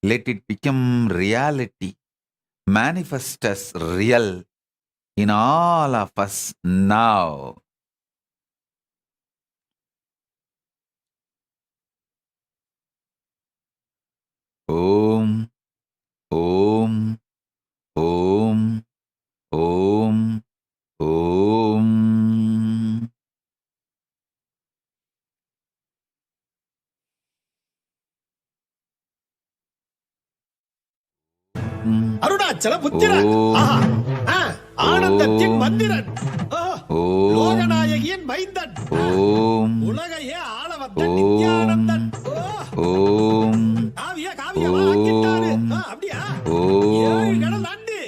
let it become reality, manifest as real in all of us now. Om, Om, Om, Om, Om. Arunachal புத்திரன், ஆனந்தத்தின் மந்திரன், லோகநாயகியின் மைந்தன், உலகையே ஆள வந்த நித்யானந்தன். காவிய காவியமாக்கிட்டாரு. அப்படியா? ஏழு கடல் தாண்டி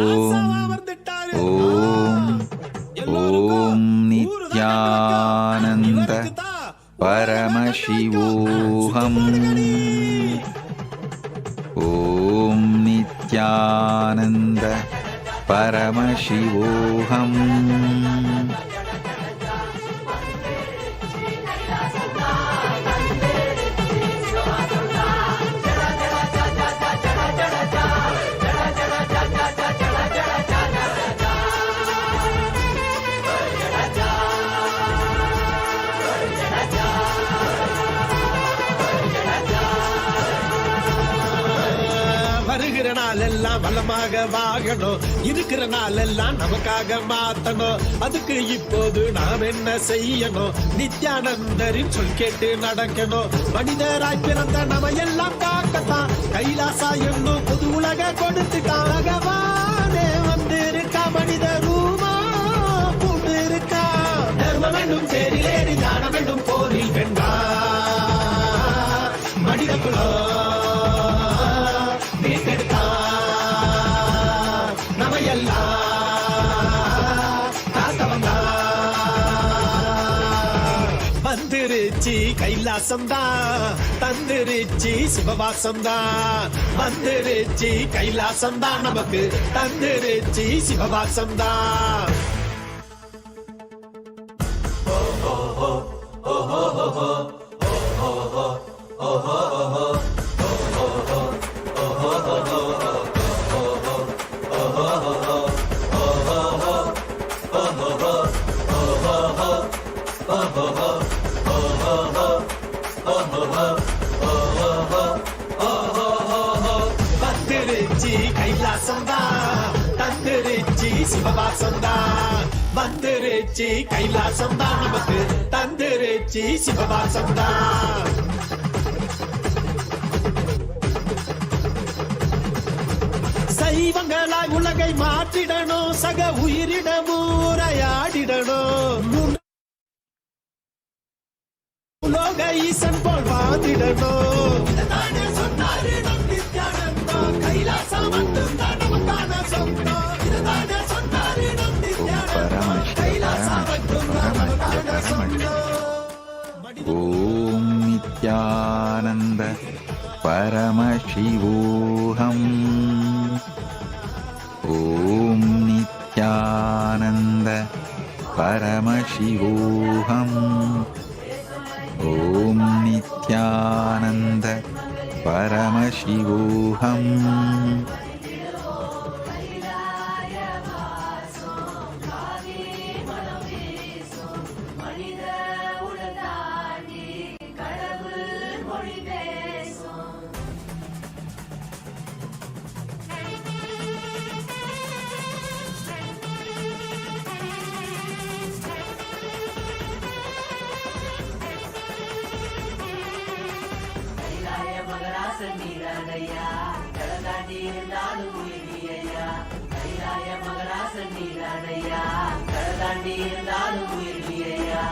ராசாவா வந்துட்டாரு. ஓம் நித்யானந்த नित्यानन्द परमशिवोऽहम् வருகிற நாளெல்லாம் வளமாக வாழணும், இருக்கிற நாளெல்லாம் நமக்காக மாத்தணும். அதுக்கு இப்போது நாம் என்ன செய்யணும்? நித்யானந்தரின் சொல் கேட்டு நடக்கணும். மனிதராய் பிறந்த நம்ம எல்லாம் காக்கத்தான் கைலாசா என்னும் புது உலக கொடுத்துட்டான். பகவானே வந்திருக்கா, மனித ரூபா பூண்டு இருக்கா. தர்மம் என்னும் தேரிலேறி ஞானம் என்னும் போரில் வென்றா மனித குலம் வந்துருச்சி கைலாசம்தான், தந்துருச்சி சிவவாசம்தான். வந்துருச்சி கைலாசம்தான், நமக்கு தந்துருச்சி சிவவாசம்தான். வந்துருச்சி கைலாசம்தான், தந்துருச்சி சிவவாசம்தான். வந்துருச்சி கைலாசம்தான், நமக்கு தந்துருச்சி சிவவாசம்தான். சைவங்களாய் உலகை மாற்றிடணும், சக உயிரிடமும் உரையாடிடணும். உலோக ஈசன் போல் வாழ்ந்திடணும். சொன்னாரு நம் நித்யானந்தா, கைலாசம் மட்டும்தான் நமக்கான சொந்தம். இதுதானே சொன்னாரு நம் நித்யானந்தா, கைலாசம் மட்டும்தான் நமக்கான சொந்தம். ஓம் நித்யானந்த பரமசிவோஹம். ஓம் நித்யானந்த பரமசிவோஹம். ஓம் நித்யானந்த பரமசிவோஹம். நீதானையா கடலாண்டி இருந்தாலும் உயிரியா. கைலாய மகராசன் நீதானையா கடலாண்டி இருந்தாலும் உயிரியா.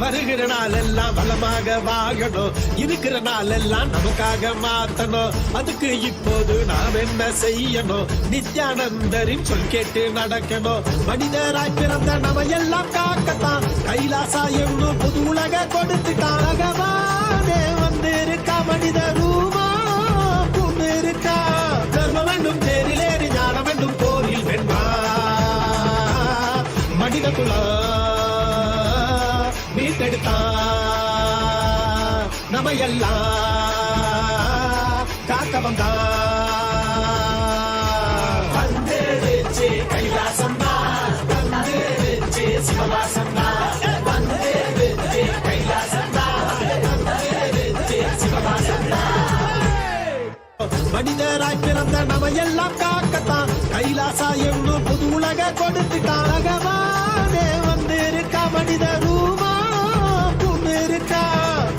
வருகிற நாளெல்லாம் வளமாக வாழணும், இருக்கிற நாளெல்லாம் நமக்காக மாத்தணும். அதுக்கு இப்போது நாம் என்ன செய்யணும்? நித்யானந்தரின் சொல் கேட்டு நடக்கணும். மனிதராய் பிறந்த நம்ம எல்லாம் காக்கத்தான் கைலாசா என்னும் புது உலக கொடுத்துட்டான். பகவானே வந்திருக்கா, மனித ரூபா பூண்டு இருக்கா. தர்மம் என்னும் தேரிலேறி ஞானம் என்னும் போரில் வென்றா மனித குலம் மீட்டெடுத்தா நம்ம எல்லாம் காக்க வந்தா. வந்துருச்சு கைலாசம்தான், வந்துருச்சு சிவவாசம்தான். வந்துருச்சு கைலாசம்தான், வந்துருச்சு சிவவாசம்தான். மனிதராய் பிறந்த நம்ம எல்லாம் காக்கத்தான் கைலாசா என்னும் புது உலக கொடுத்துட்டான். பகவானே வந்திருக்கா, மனித ரூபா பூண்டு இருக்கா.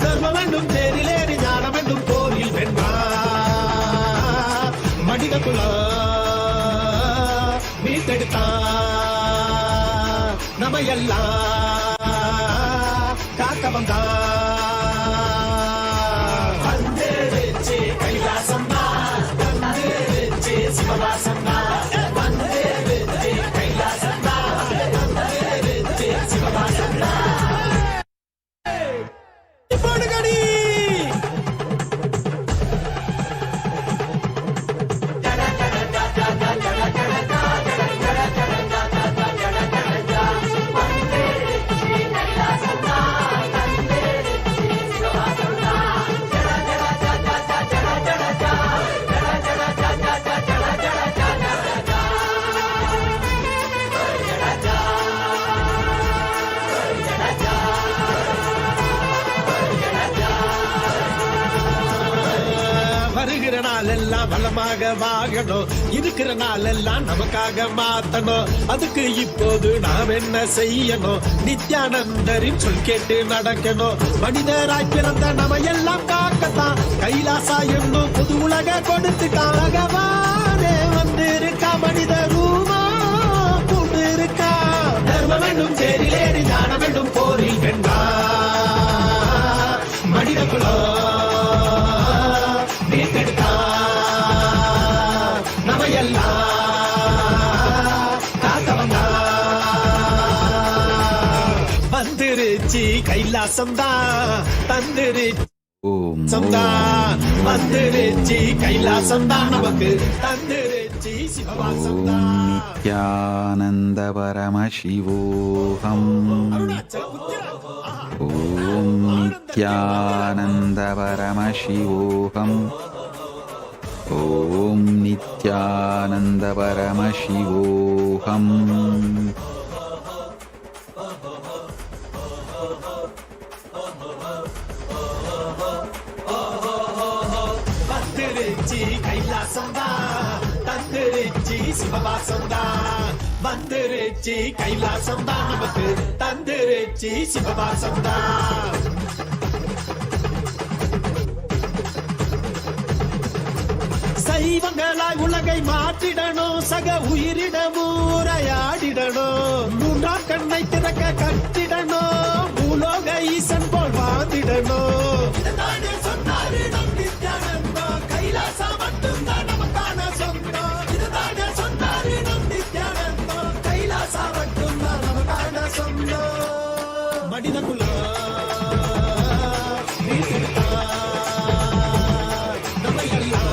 தர்மம் என்னும் தேரிலேறி ஞானம் என்னும் போரில் வென்றா மனித குலம் மீட்டெடுத்தா நம்ம எல்லாம் காக்க வந்தா. வந்துருச்சு கைலாசம்தான், வந்துருச்சு சிவவாசம்தான். வந்துருச்சு கைலாசம்தான், நாளெல்லாம் வளமாக வாழணும், இருக்கிற நாளெல்லாம் நமக்காக மாத்தணும். அதுக்கு இப்போது நாம் என்ன செய்யணும்? நித்யானந்தரின் சொல் கேட்டு நடக்கணும். மனிதராய் பிறந்த நம்ம எல்லாம் காக்கத்தான் கைலாசா என்னும் புது உலக கொடுத்துட்டான். பகவானே வந்திருக்கா, மனித ரூபா கூட்டு இருக்கா. தர்மம் என்னும் தேரிலேறி ஞானம் என்னும் போரில் வென்றா மனித குலம் மீட்டெடுத்தா நம்ம எல்லாம் காத்தவங்க. வந்துருச்சு கைலாசம்தான், தந்துருச்சு சம்தான், வந்துருச்சு கைலாசம்தான், நமக்கு தந்துருச்சு சிவவாசம்தான். நித்யானந்த பரமசிவோகம். ஓம் நித்யானந்த பரமசிவோகம். ஓம் நித்யானந்த பரமசிவோகம். வந்துருச்சு கைலாசம்தான், தந்துருச்சு சிவவாசம்தான். வந்துருச்சு கைலாசம்தான், நமக்கு தந்துருச்சு சிவவாசம்தான். சைவங்களாய் உலகை மாற்றிடணும், சக உயிரிடமுறையாடிடணும். மூன்றாம் கண்ணை திறக்க கட்டிடணும், பூலோக ஈசன் போல் வாழ்ந்திடணும். சொன்னாரு நம் நித்யானந்தா, கைலாசா மட்டும்தான் நமக்கான சொந்தம். இதுதானே சொன்னாரு நம் நித்யானந்தா, கைலாசா மட்டும்தான் நமக்கான சொந்தம். மனித குலம் நம்ம எல்லாம்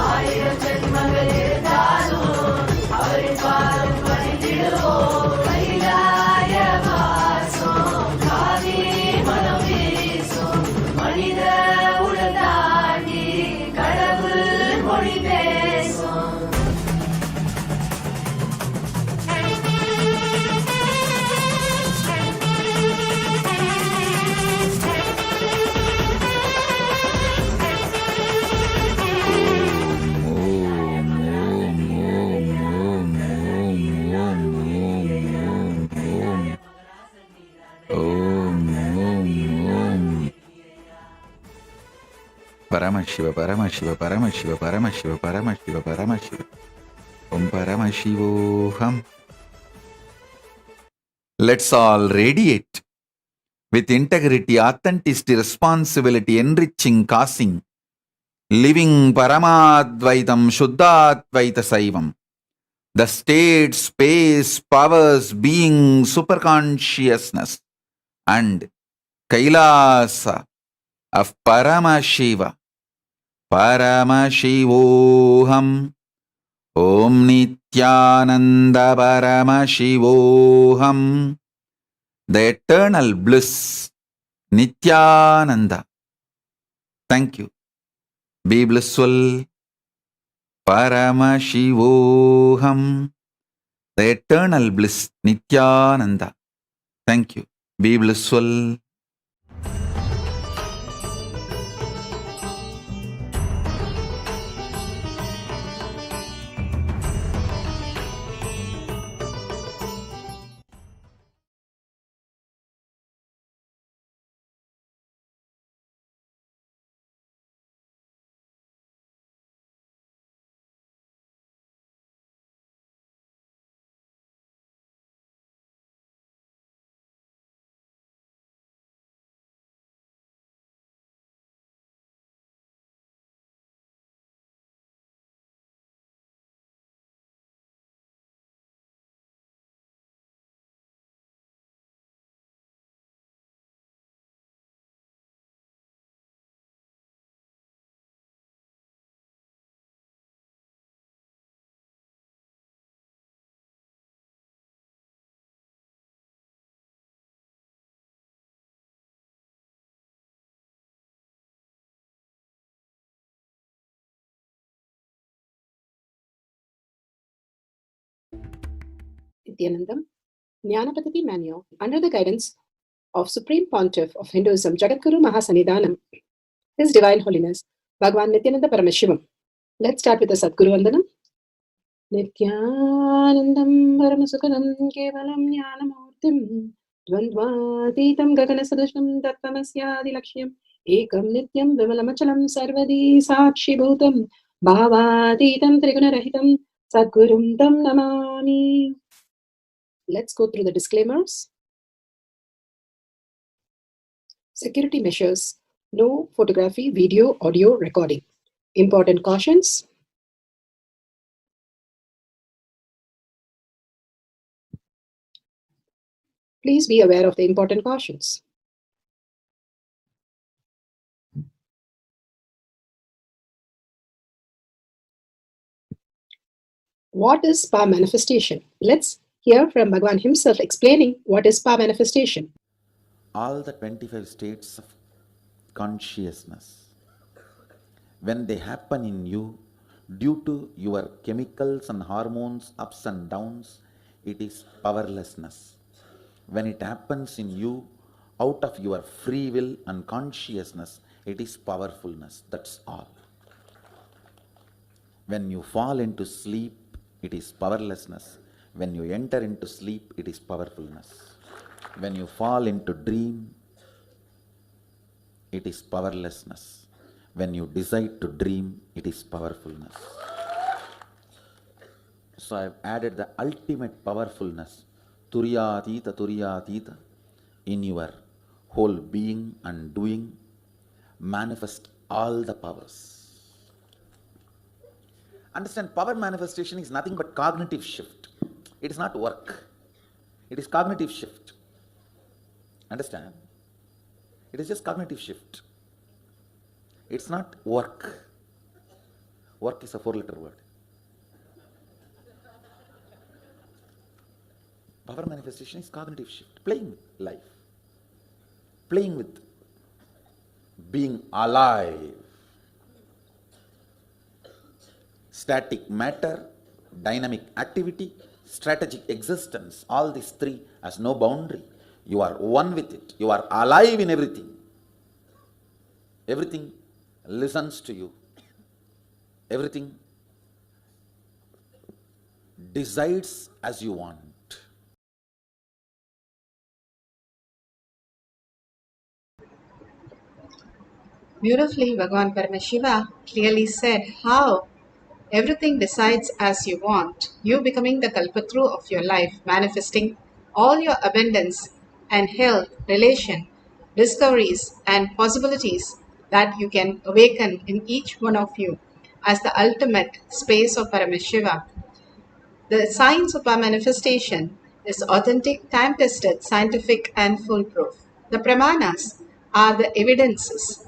ஆயிரம் ஜென்மங்கள் இருந்தாலும் அவரின் பாதம் பணிந்திடுவோம். கைலாய வாசம் காவி மனம் வீசும், மனித உடல் தாண்டி கடவுள் மொழி பேசும். Paramashiva, Paramashiva, Paramashiva, Paramashiva, Paramashiva, Paramashiva. Om Paramashivoham. Let's all radiate with integrity, authenticity, responsibility, enriching, causing, living Paramadvaitam, Shuddhadvaita Saivam. The state, space, powers, being, superconsciousness, and KAILASA of Paramashiva. Paramashivoham. Om Nithyananda Paramashivoham. The eternal bliss, Nithyananda. Thank you. Be blissful. Paramashivoham. The eternal bliss, Nithyananda. Thank you. Be blissful. Nithyanandam, Jnanapatati Manual, under the guidance of Supreme Pontiff of Hinduism, Jagadguru Mahasannidhanam, His Divine Holiness, Bhagwan Nithyananda Paramashivam. Let's start with the Sadguru Vandanam. Nithyanandam Paramasukhanam Kevalam Jnanamurtim Dvandvatitam Gaganasadushnam Tattvamasya Laksham Ekam Nityam Vimalamachalam Sarvadi Sakshi Bhutam Bhavatitam Trigunarahitam Sadgurum Tam Namami. Let's go through the disclaimers. Security measures. No photography, video, audio recording. Important cautions. Please be aware of the important cautions. What is power manifestation? Let's hear from Bhagwan himself explaining what is power manifestation. All the 25 states of consciousness, when they happen in you, due to your chemicals and hormones, ups and downs, it is powerlessness. When it happens in you, out of your free will and consciousness, it is powerfulness. That's all. When you fall into sleep, it is powerlessness. When you enter into sleep, it is powerfulness. When you fall into dream, it is powerlessness. When you decide to dream, it is powerfulness. So I have added the ultimate powerfulness, Turiyatita, in your whole being and doing, manifest all the powers. Understand, power manifestation is nothing but cognitive shift. It is not work. It is cognitive shift. Understand? It is just cognitive shift. It's not work. Work is a 4-letter word. Power manifestation is cognitive shift. Playing life. Playing with being alive. Static matter, dynamic activity, strategic existence. All these three has no boundary. You are one with it. You are alive in everything. Everything listens to you. Everything decides as you want. Beautifully, Bhagwan Paramashiva clearly said how everything decides as you want, you becoming the kalpatru of your life, manifesting all your abundance and health, relation, discoveries and possibilities that you can awaken in each one of you as the ultimate space of Paramashiva. The science of our manifestation is authentic, time-tested, scientific and foolproof. The pramanas are the evidences.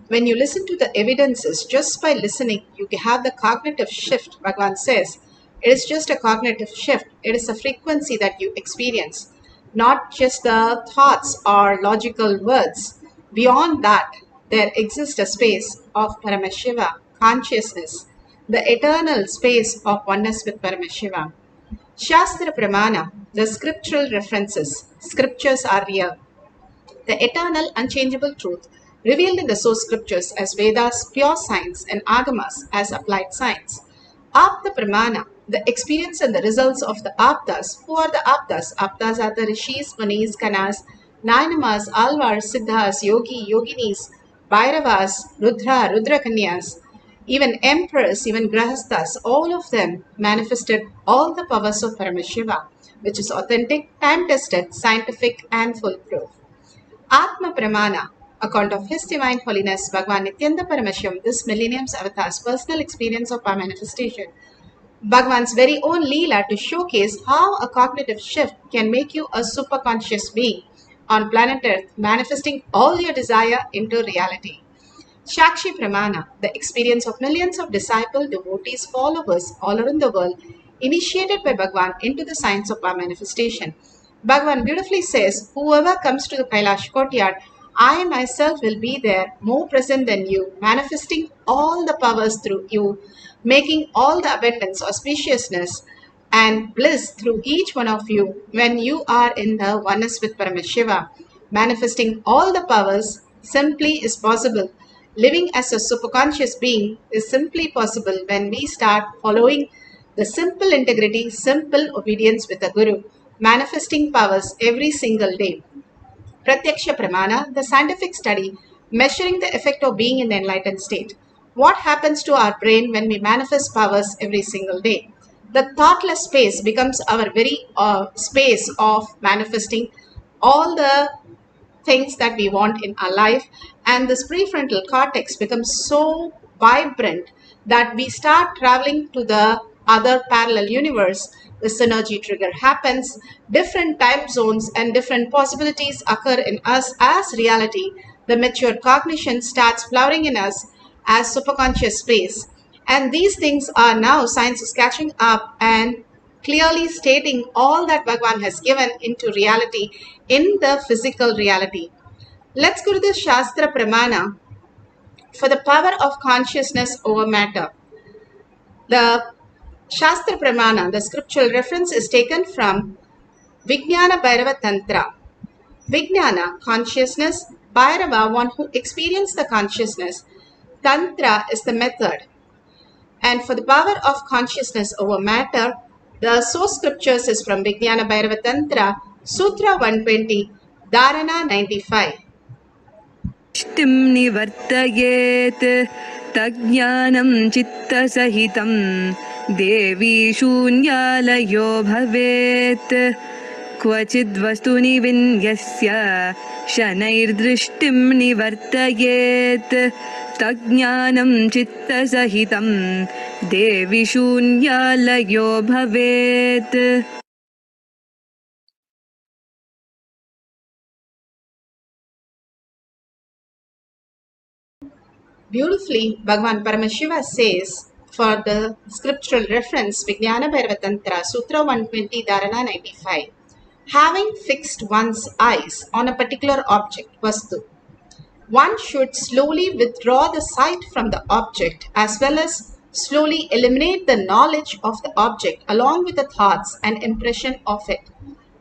When you listen to the evidences, just by listening, you have the cognitive shift, Bhagavan says. It is just a cognitive shift. It is a frequency that you experience, not just the thoughts or logical words. Beyond that, there exists a space of Paramashiva, consciousness, the eternal space of oneness with Paramashiva. Shastra Pramana, the scriptural references, scriptures are real. The eternal, unchangeable truth revealed in the source scriptures as Vedas, pure science, and Agamas as applied science. Apta Pramana, the experience and the results of the Aptas. Who are the Aptas? Aptas are the Rishis, Munis, Kanas, Nainamas, Alvars, Siddhas, Yogi, Yoginis, Bhairavas, Rudra, Rudrakanyas, even emperors, even grahasthas, all of them manifested all the powers of Paramashiva, which is authentic, time-tested, scientific, and foolproof. Atma Pramana, account of His Divine Holiness Bhagwan Nithyananda Paramashivam, this millennium's avatar's personal experience of our manifestation. Bhagwan's very own Leela to showcase how a cognitive shift can make you a superconscious being on planet Earth, manifesting all your desire into reality. Shakshi Pramana, the experience of millions of disciple, devotees, followers all around the world, initiated by Bhagwan into the science of our manifestation. Bhagwan beautifully says, whoever comes to the Kailash courtyard, I myself will be there, more present than you, manifesting all the powers through you, making all the abundance, auspiciousness, and bliss through each one of you when you are in the oneness with Paramashiva. Manifesting all the powers simply is possible. Living as a superconscious being is simply possible when we start following the simple integrity, simple obedience with the Guru, manifesting powers every single day. Pratyaksha Pramana, the scientific study measuring the effect of being in the enlightened state. What happens to our brain when we manifest powers every single day? The thoughtless space becomes our very space of manifesting all the things that we want in our life, and this prefrontal cortex becomes so vibrant that we start traveling to the other parallel universe. The synergy trigger happens, different time zones and different possibilities occur in us as reality. The mature cognition starts flowering in us as superconscious space, and these things are now science is catching up and clearly stating all that Bhagavan has given into reality in the physical reality. Let's go to the Shastra Pramana for the power of consciousness over matter. The Shastra Pramana, the scriptural reference, is taken from Vijnana Bhairava Tantra. Vijnana, consciousness, Bhairava, one who experienced the consciousness. Tantra is the method. And for the power of consciousness over matter, the source scriptures is from Vijnana Bhairava Tantra, Sutra 120, Dharana 95. Shtim nivartayet tajnanam chitta sahitam devi shunyalayo bhavet क्वचिद् वस्तुनि विन्यस्य शनैर्दृष्टिं निवर्तयेत् तज्ज्ञानं चित्तसहितं देवि शून्यालयो भवेत्. Beautifully, Bhagavan Paramashiva says for the scriptural reference, Vijnana Bhairava Tantra, Sutra 120, Dharana 95. Having fixed one's eyes on a particular object, Vastu, one should slowly withdraw the sight from the object as well as slowly eliminate the knowledge of the object along with the thoughts and impression of it.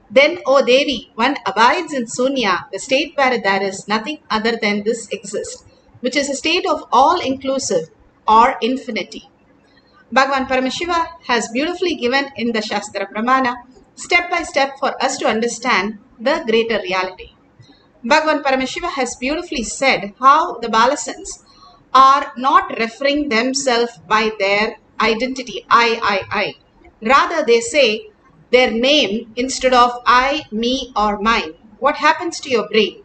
Then, O Devi, one abides in Sunya, the state where there is nothing other than this exists, which is a state of all-inclusive or infinity. Bhagavan Paramashiva has beautifully given in the Shastra Pramana step by step for us to understand the greater reality. Bhagavan Paramashiva has beautifully said how the Balasans are not referring themselves by their identity, I. Rather, they say their name instead of I, me or mine. What happens to your brain?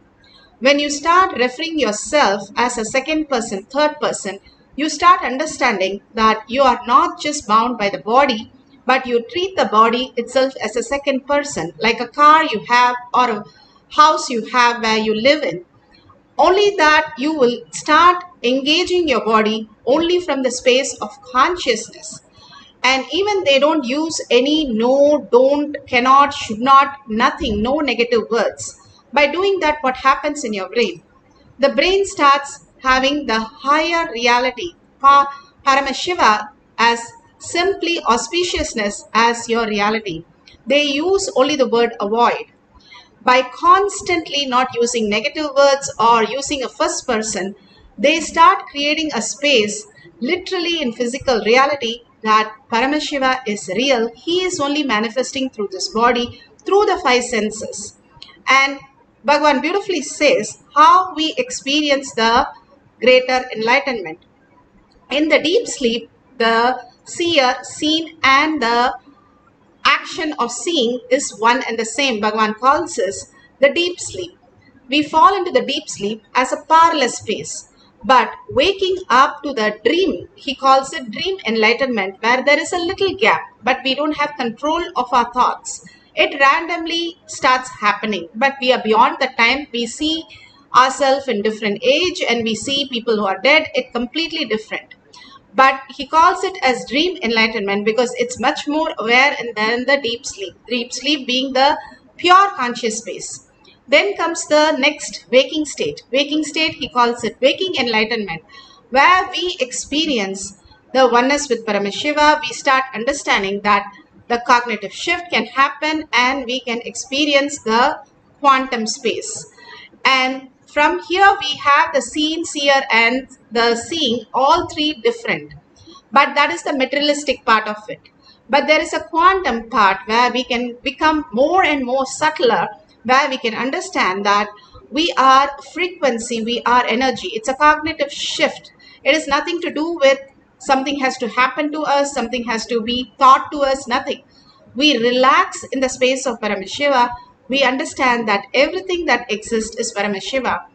When you start referring yourself as a second person, third person, you start understanding that you are not just bound by the body, but you treat the body itself as a second person, like a car you have or a house you have where you live in. Only that you will start engaging your body only from the space of consciousness. And even they don't use any no, don't, cannot, should not, nothing, no negative words. By doing that, what happens in your brain? The brain starts having the higher reality, Paramashiva, as simply auspiciousness as your reality. They use only the word avoid. By constantly not using negative words or using a first person, they start creating a space literally in physical reality that Paramashiva is real. He is only manifesting through this body, through the five senses. And Bhagavan beautifully says how we experience the greater enlightenment. In the deep sleep, the seer, seen, and the action of seeing is one and the same. Bhagavan calls us the deep sleep. We fall into the deep sleep as a powerless space. But waking up to the dream, he calls it dream enlightenment, where there is a little gap, but we don't have control of our thoughts. It randomly starts happening, but we are beyond the time. We see ourselves in different age and we see people who are dead. It's completely different. But he calls it as dream enlightenment because it's much more aware than the deep sleep. Deep sleep being the pure conscious space. Then comes the next waking state. Waking state, he calls it waking enlightenment, where we experience the oneness with Paramashiva. We start understanding that the cognitive shift can happen and we can experience the quantum space. And from here we have the seen, seer and the seeing, all three different. But that is the materialistic part of it. But there is a quantum part where we can become more and more subtler, where we can understand that we are frequency, we are energy. It's a cognitive shift. It is nothing to do with something has to happen to us, something has to be taught to us, nothing. We relax in the space of Paramashiva. We understand that everything that exists is Paramashiva.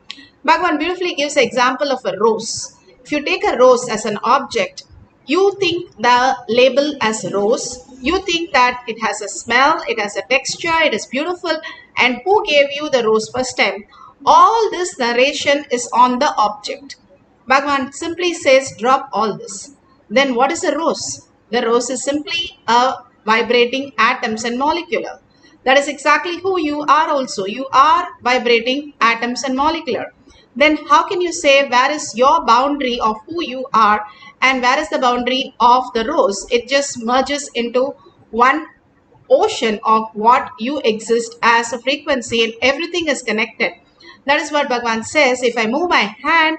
Bhagavan beautifully gives an example of a rose. If you take a rose as an object, you think the label as rose, you think that it has a smell, it has a texture, it is beautiful, and who gave you the rose first time? All this narration is on the object. Bhagavan simply says, drop all this. Then what is a rose? The rose is simply a vibrating atoms and molecular. That is exactly who you are also. You are vibrating atoms and molecular. Then how can you say where is your boundary of who you are and where is the boundary of the rose? It just merges into one ocean of what you exist as a frequency, and everything is connected. That is what Bhagavan says. If I move my hand,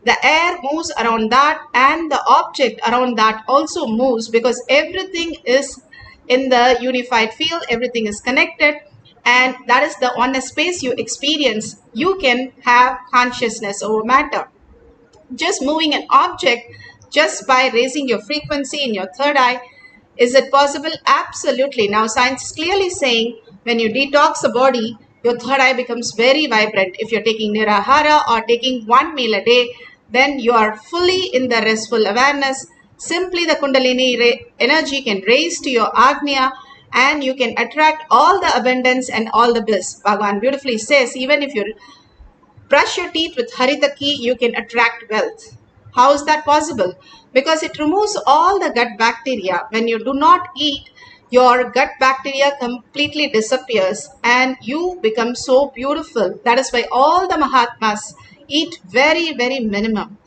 the air moves around that and the object around that also moves, because everything is in the unified field, everything is connected, and that is the oneness space you experience. You can have consciousness over matter. Just moving an object just by raising your frequency in your third eye, is it possible? Absolutely. Now science is clearly saying when you detox the body, your third eye becomes very vibrant. If you're taking Nirahara or taking 1 meal a day, then you are fully in the restful awareness. Simply the Kundalini energy can raise to your Agnya and you can attract all the abundance and all the bliss. Bhagavan beautifully says, even if you brush your teeth with Haritaki, you can attract wealth. How is that possible? Because it removes all the gut bacteria. When you do not eat, your gut bacteria completely disappears and you become so beautiful. That is why all the Mahatmas eat very, very minimum,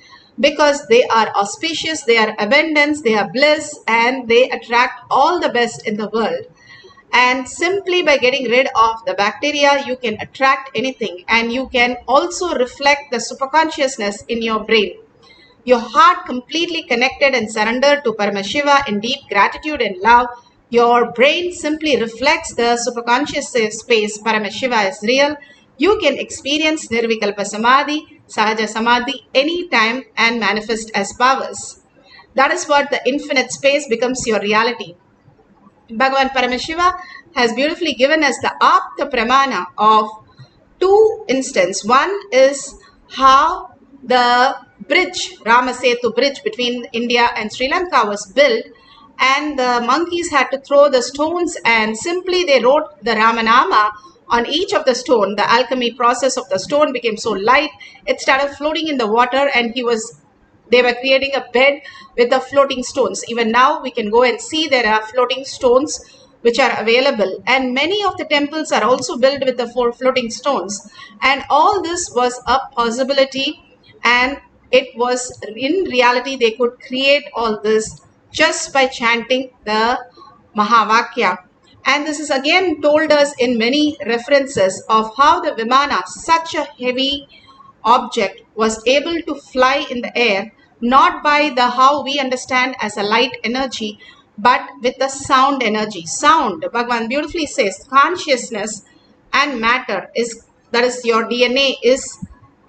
because they are auspicious, they are abundance, they are bliss, and they attract all the best in the world. And simply by getting rid of the bacteria, you can attract anything, and you can also reflect the superconsciousness in your brain. Your heart completely connected and surrendered to Paramashiva in deep gratitude and love. Your brain simply reflects the superconscious space. Paramashiva is real. You can experience Nirvikalpa Samadhi, Sahaja Samadhi anytime and manifest as powers. That is what the infinite space becomes your reality. Bhagavan Paramashiva has beautifully given us the Apta Pramana of two instances. One is how the bridge, Ramasetu bridge between India and Sri Lanka was built, and the monkeys had to throw the stones and simply they wrote the Ramanama on each of the stone. The alchemy process of the stone became so light, it started floating in the water, and they were creating a bed with the floating stones. Even now we can go and see there are floating stones which are available, and many of the temples are also built with the 4 floating stones. And all this was a possibility, and it was in reality they could create all this just by chanting the Mahavakya. And this is again told us in many references of how the Vimana, such a heavy object, was able to fly in the air, not by the how we understand as a light energy, but with the sound energy. Sound, Bhagavan beautifully says, consciousness and matter is, that is your DNA, is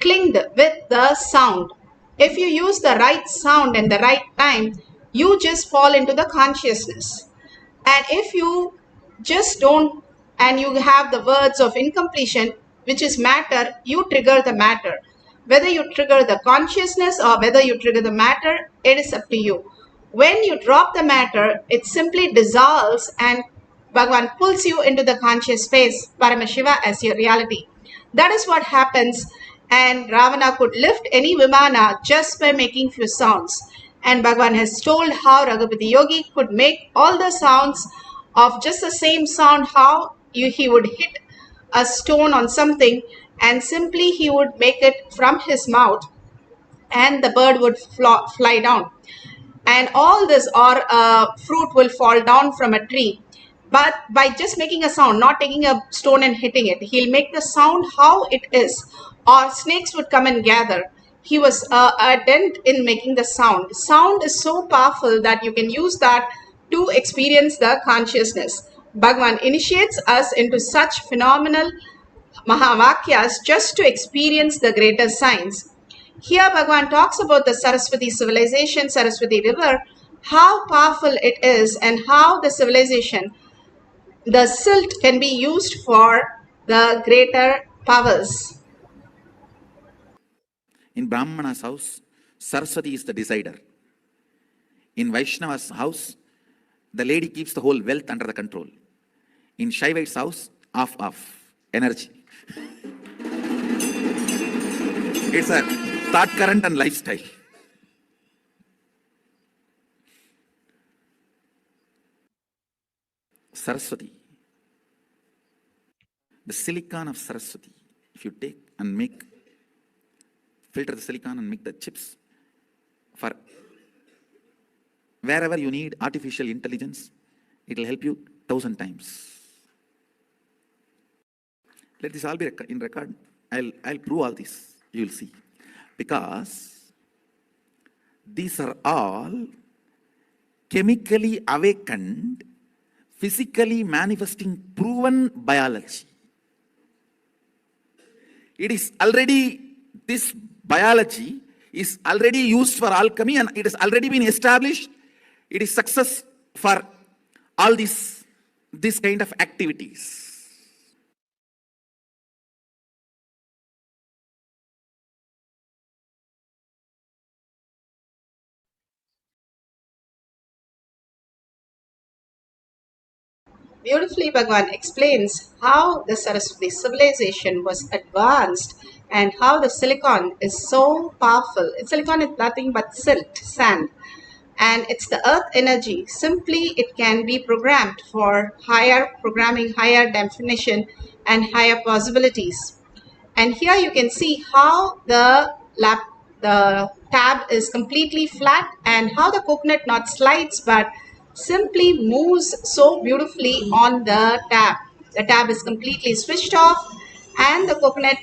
clinged with the sound. If you use the right sound and the right time, you just fall into the consciousness. And if you just don't, and you have the words of incompletion, which is matter, you trigger the matter. Whether you trigger the consciousness or whether you trigger the matter, it is up to you. When you drop the matter, it simply dissolves and Bhagavan pulls you into the conscious space, Paramashiva as your reality. That is what happens, and Ravana could lift any Vimana just by making few sounds. And Bhagavan has told how Raghupati Yogi could make all the sounds of just the same sound, how he would hit a stone on something and simply he would make it from his mouth and the bird would fly down. And all this, or a fruit will fall down from a tree. but by just making a sound, not taking a stone and hitting it, he'll make the sound how it is, or snakes would come and gather. He was adept in making the sound. Sound is so powerful that you can use that to experience the consciousness. Bhagavan initiates us into such phenomenal Mahavakyas just to experience the greater science. Here Bhagavan talks about the Saraswati civilization, Saraswati river, how powerful it is and how the civilization, the silt can be used for the greater powers. In Brahmana's house, Saraswati is the decider. In Vaishnava's house, the lady keeps the whole wealth under the control. In Shaiva's house, off, energy. It's a thought current and lifestyle. Saraswati, the silicon of Saraswati, if you take and filter the silicon and make the chips for wherever you need artificial intelligence, it will help you 1,000 times. Let this all be in record. I'll prove all this. You will see. Because these are all chemically awakened, physically manifesting proven biology. It is already, this biology is already used for alchemy and it has already been established. It is success for all this kind of activities. Beautifully, Bhagavan explains how the Saraswati civilization was advanced and how the silicon is so powerful. Silicon is nothing but silt, sand, and it's the earth energy. Simply, it can be programmed for higher programming, higher definition, and higher possibilities. And here you can see how the tab is completely flat and how the coconut not slides but simply moves so beautifully on the tab. The tab is completely switched off and the coconut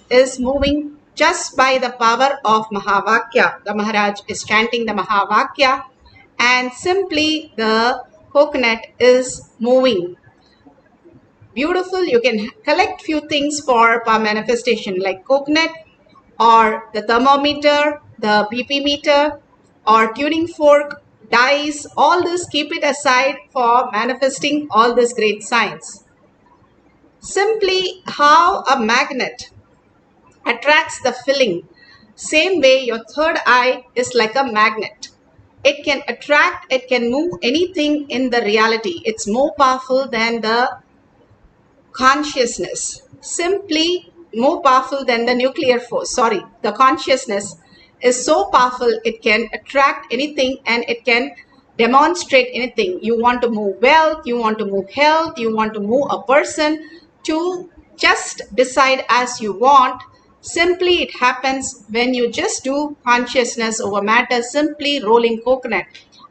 is moving just by the power of Mahavakya. The Maharaj is chanting the Mahavakya and simply the coconut is moving. Beautiful. You can collect few things for manifestation like coconut or the thermometer, the BP meter or tuning fork, dice, all this keep it aside for manifesting all this great science. Simply how a magnet attracts the feeling. Same way your third eye is like a magnet. It can attract, it can move anything in the reality. It's more powerful than the consciousness. Simply more powerful than the nuclear force. Sorry, the consciousness is so powerful, it can attract anything and it can demonstrate anything. You want to move wealth, you want to move health, you want to move a person to just decide as you want. Simply it happens when you just do consciousness over matter, simply rolling coconut.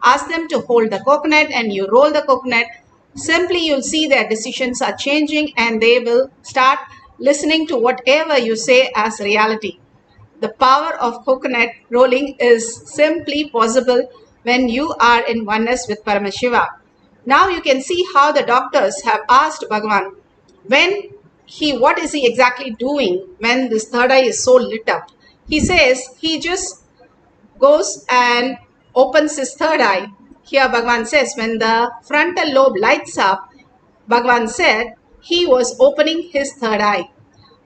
Ask them to hold the coconut and you roll the coconut. Simply you'll see their decisions are changing and they will start listening to whatever you say as reality. The power of coconut rolling is simply possible when you are in oneness with Paramashiva. Now you can see how the doctors have asked Bhagavan what is he exactly doing when this third eye is so lit up. He says he just goes and opens his third eye. Here Bhagavan says when the frontal lobe lights up, Bhagavan said he was opening his third eye.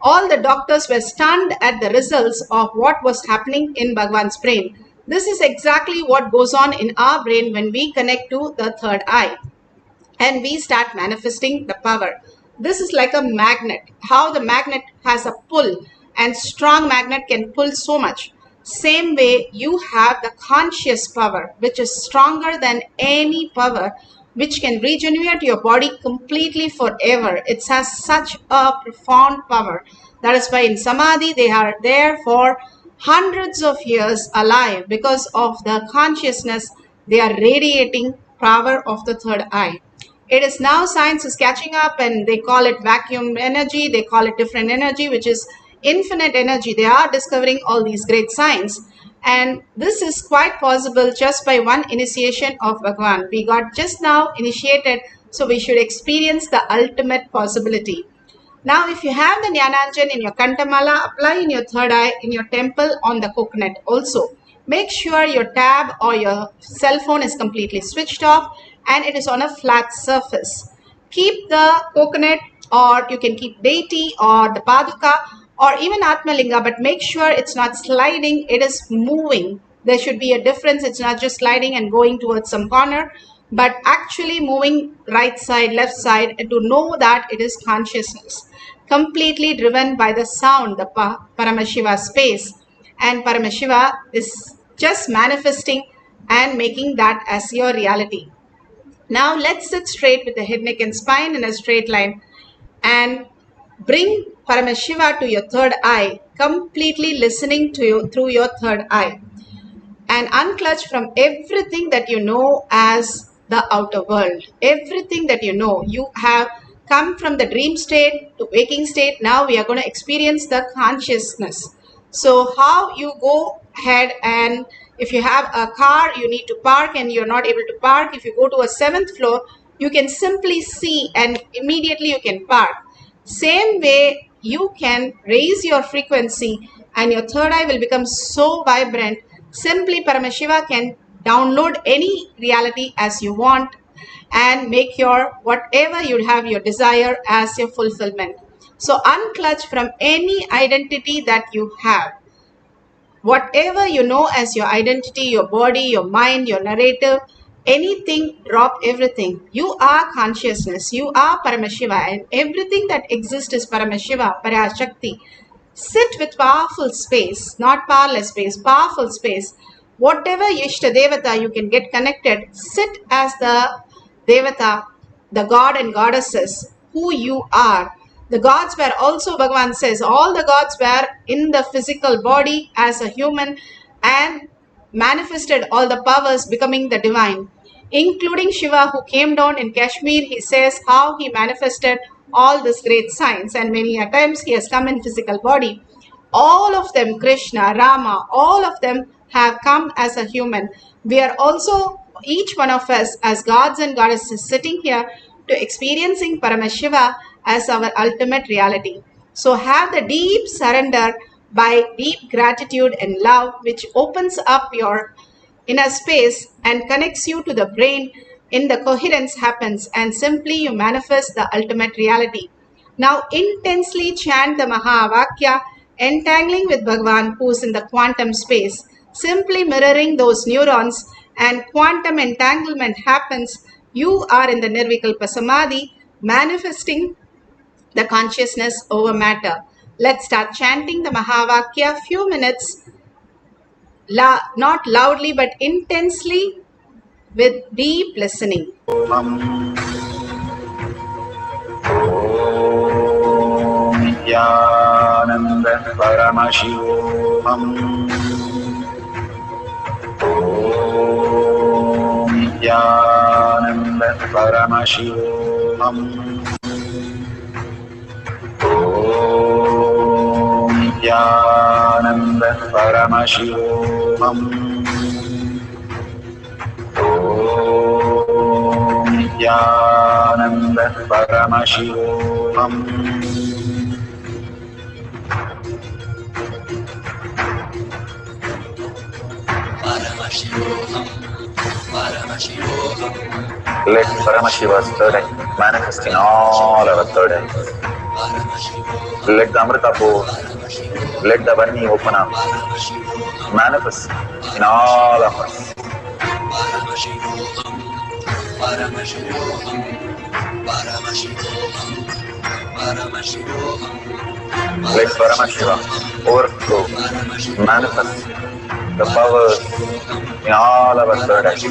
All the doctors were stunned at the results of what was happening in Bhagavan's brain. This is exactly what goes on in our brain when we connect to the third eye and we start manifesting the power. This is like a magnet. How the magnet has a pull and strong magnet can pull so much. Same way you have the conscious power which is stronger than any power which can regenerate your body completely forever. It has such a profound power. That is why in Samadhi they are there for hundreds of years alive because of the consciousness they are radiating power of the third eye. It is now science is catching up, and they call it vacuum energy, they call it different energy, which is infinite energy. They are discovering all these great science. And this is quite possible just by one initiation of Bhagwan. We got just now initiated, so we should experience the ultimate possibility. Now, if you have the Jnananjan in your Kantamala, apply in your third eye, in your temple, on the coconut also. Make sure your tab or your cell phone is completely switched off and it is on a flat surface. Keep the coconut, or you can keep deity or the paduka or even Atmalinga, but make sure it's not sliding, it is moving. There should be a difference. It's not just sliding and going towards some corner, but actually moving right side, left side, and to know that it is consciousness, completely driven by the sound, the Paramashiva space. And Paramashiva is just manifesting and making that as your reality. Now let's sit straight with the head, neck and spine in a straight line and bring Paramashiva to your third eye, completely listening to you through your third eye, and unclutch from everything that you know as the outer world. Everything that you know, you have come from the dream state to waking state. Now we are going to experience the consciousness. So how you go ahead, and if you have a car, you need to park and you're not able to park. If you go to a 7th floor, you can simply see and immediately you can park. Same way, you can raise your frequency and your third eye will become so vibrant. Simply Paramashiva can download any reality as you want and make your whatever you have your desire as your fulfillment. So unclutch from any identity that you have. Whatever you know as your identity, your body, your mind, your narrative, anything, drop everything. You are consciousness. You are Paramashiva, and everything that exists is Paramashiva, Parashakti. Sit with powerful space, not powerless space, powerful space. Whatever Ishta Devata you can get connected, sit as the Devata, the God and Goddesses, who you are. The gods were also, Bhagavan says, all the gods were in the physical body as a human and manifested all the powers becoming the divine, including Shiva, who came down in Kashmir. He says how he manifested all this great science, and many a times he has come in physical body. All of them, Krishna, Rama, all of them have come as a human. We are also, each one of us as gods and goddesses, sitting here to experiencing Paramashiva as our ultimate reality. So have the deep surrender by deep gratitude and love, which opens up your inner space and connects you to the brain. In the coherence happens and simply you manifest the ultimate reality. Now intensely chant the Mahavakya, entangling with Bhagavan, who is in the quantum space, simply mirroring those neurons, and quantum entanglement happens. You are in the Nirvikalpa Samadhi, manifesting the consciousness over matter. Let's start chanting the Mahavakya few minutes, not loudly but intensely, with deep listening. Nithyananda Paramashivoham. Nithyananda Paramashivoham. Nithyananda Paramashivoham. Nithyananda Paramashivoham. Paramashivoham, Paramashivoham. Let Paramashiva's third eye manifest in all our third eyes. Let the Amrita pour, let the Varni open up, manifest in all of us. Paramashivoham, Paramashivoham, Paramashivoham, Paramashivoham. Let Paramashiva overflow, manifest the powers in all our third eyes.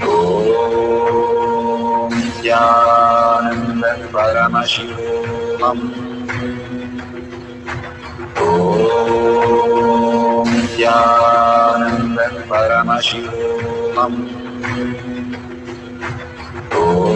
Om Nithyananda Paramashivoham. Om Nithyananda Paramashivoham. Om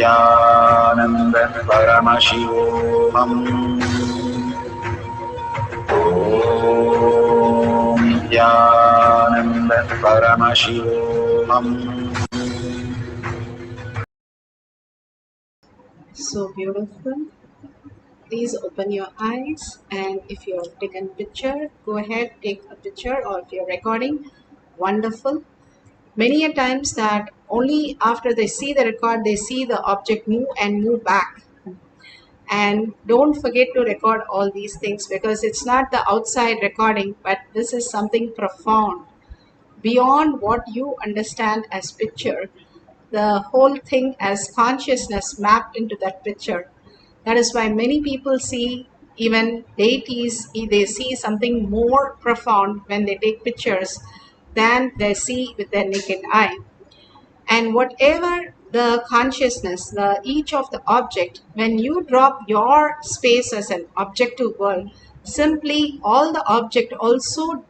Nithyananda Paramashivoham. Om Nithyananda Paramashivoham. So beautiful. Please open your eyes, and if you're taking a picture, go ahead, take a picture, or if you're recording, wonderful. Many a times that only after they see the record, they see the object move and move back. And don't forget to record all these things, because it's not the outside recording, but this is something profound beyond what you understand as picture. The whole thing as consciousness mapped into that picture. That is why many people see, even deities, they see something more profound when they take pictures than they see with their naked eye. And whatever the consciousness, each of the object, when you drop your space as an objective world, simply all the object also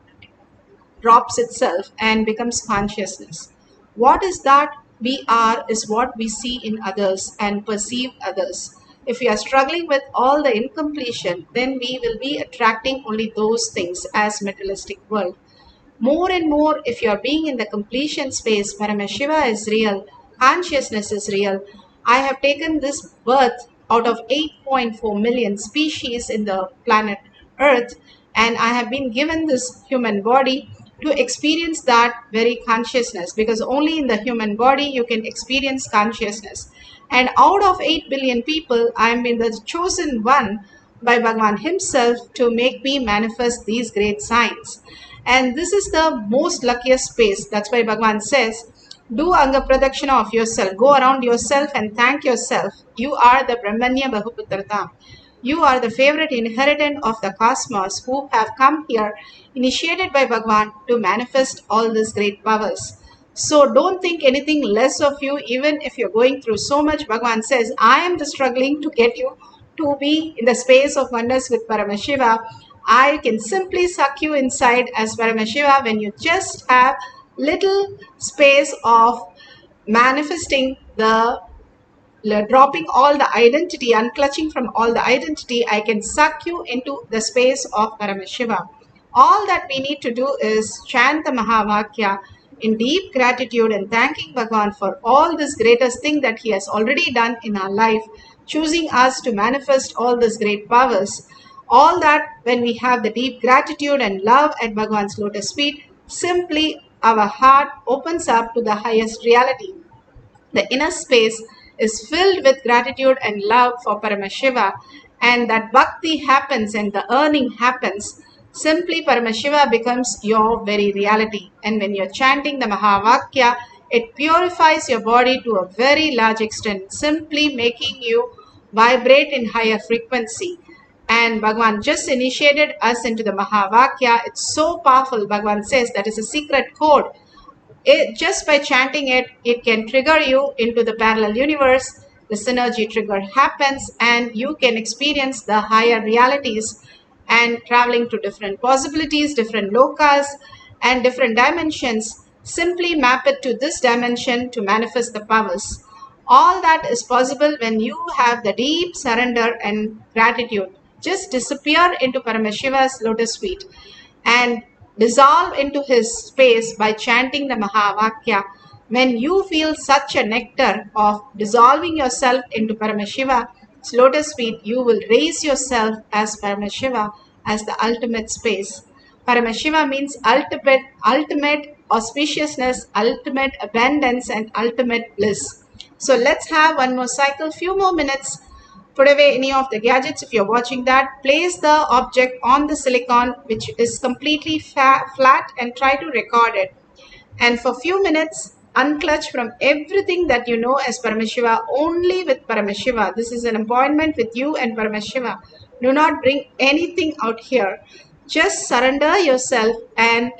drops itself and becomes consciousness. What is that we are is what we see in others and perceive others. If we are struggling with all the incompletion, then we will be attracting only those things as materialistic world. More and more, if you are being in the completion space, Paramashiva is real, consciousness is real. I have taken this birth out of 8.4 million species in the planet Earth, and I have been given this human body to experience that very consciousness, because only in the human body you can experience consciousness. And out of 8 billion people, I am the chosen one by Bhagavan himself to make me manifest these great signs. And this is the most luckiest space. That's why Bhagavan says, do Anga Pradakshina of yourself. Go around yourself and thank yourself. You are the Brahmanya Bahuputrata. You are the favorite inheritant of the cosmos who have come here, initiated by Bhagavan, to manifest all these great powers. So don't think anything less of you, even if you're going through so much. Bhagavan says, I am just struggling to get you to be in the space of oneness with Paramashiva. I can simply suck you inside as Paramashiva when you just have little space of manifesting the dropping all the identity, unclutching from all the identity. I can suck you into the space of Paramashiva. All that we need to do is chant the Mahavakya in deep gratitude and thanking Bhagavan for all this greatest thing that he has already done in our life, choosing us to manifest all these great powers. All that, when we have the deep gratitude and love at Bhagavan's lotus feet, simply our heart opens up to the highest reality. The inner space is filled with gratitude and love for Paramashiva, and that bhakti happens and the earning happens. Simply Paramashiva becomes your very reality. And when you're chanting the Mahavakya, it purifies your body to a very large extent, simply making you vibrate in higher frequency. And Bhagavan just initiated us into the Mahavakya. It's so powerful. Bhagavan says that is a secret code. Just by chanting it, it can trigger you into the parallel universe. The synergy trigger happens and you can experience the higher realities and traveling to different possibilities, different lokas and different dimensions. Simply map it to this dimension to manifest the powers. All that is possible when you have the deep surrender and gratitude. Just disappear into Paramashiva's lotus feet and dissolve into his space by chanting the Mahavakya. When you feel such a nectar of dissolving yourself into Paramashiva's lotus feet, you will raise yourself as Paramashiva, as the ultimate space. Paramashiva means ultimate auspiciousness, ultimate abundance, and ultimate bliss. So let's have one more cycle, few more minutes. Put away any of the gadgets. If you're watching that, place the object on the silicon which is completely flat and try to record it. And for few minutes, unclutch from everything that you know as Paramashiva, only with Paramashiva. This is an appointment with you and Paramashiva. Do not bring anything out here. Just surrender yourself and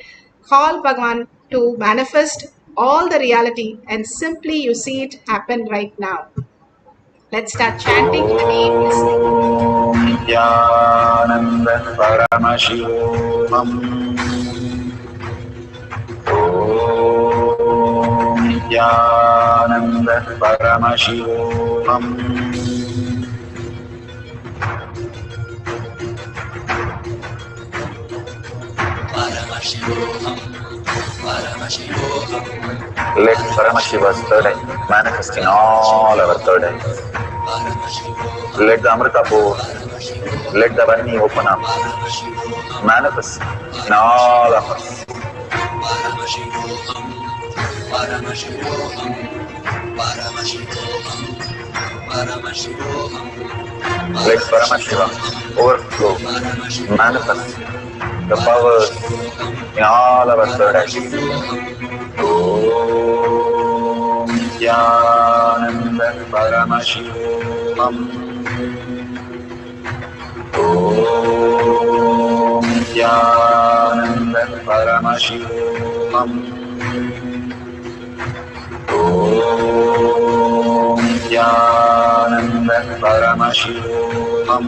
call Bhagavan to manifest all the reality, and simply you see it happen right now. Let's start chanting in the deep listening. Nithyananda Paramashivoham. Om Nithyananda Paramashivoham. Paramashivoham, Paramashivoham, Let Paramashiva's third eye manifest in all our third eyes. Let the Amrita pour, let the Vani open up, manifest in all of us. Paramashivoham, Paramashivoham, Paramashivoham, Paramashivoham. Let Paramashiva overflow, manifest the powers in all our third eyes. Om Nithyananda Paramashivam. Om Nithyananda Paramashivam. Om Nithyananda Paramashivam. Om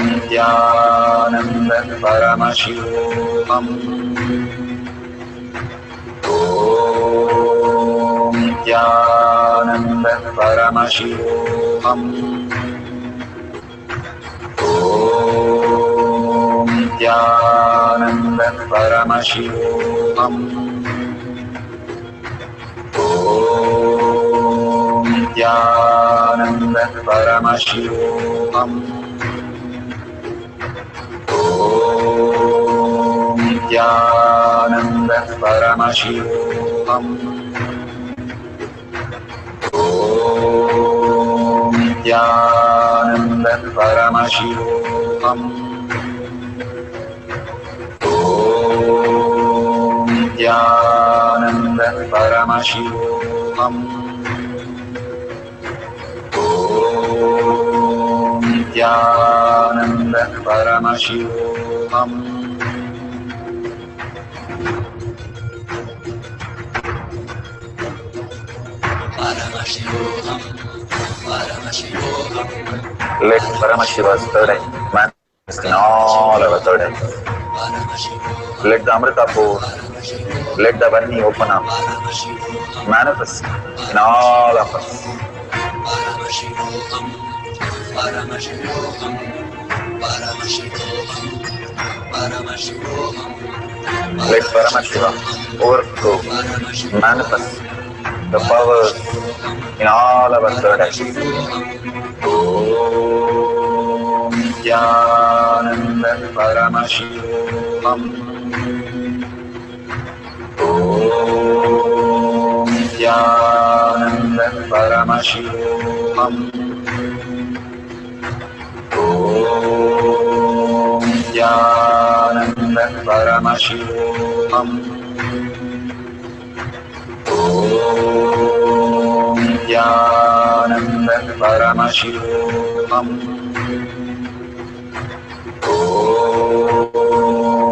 Nithyananda Paramashivam. Om Nithyananda Paramashivam. Om Nithyananda Paramashivam. Om Nithyananda Paramashivoham. Om Nithyananda Paramashivoham. Om Nithyananda Paramashivoham. Om Nithyananda Paramashivoham. Om Nithyananda Paramashivoham. Paramashivoham, Paramashivoham. Let Paramashiva's third eye manifest in all our third eyes. Let the Amrita pour, let the Vani open up, manifest in all of us. Paramashivoham, Paramashivoham, Paramashivoham, Paramashivoham. Let Paramashiva overflow, manifest the powers in all our third eyes. Om Nithyananda Paramashivam. Om Nithyananda Paramashivam. Om Nithyananda Paramashivam. Om Nithyananda Paramashivam. Om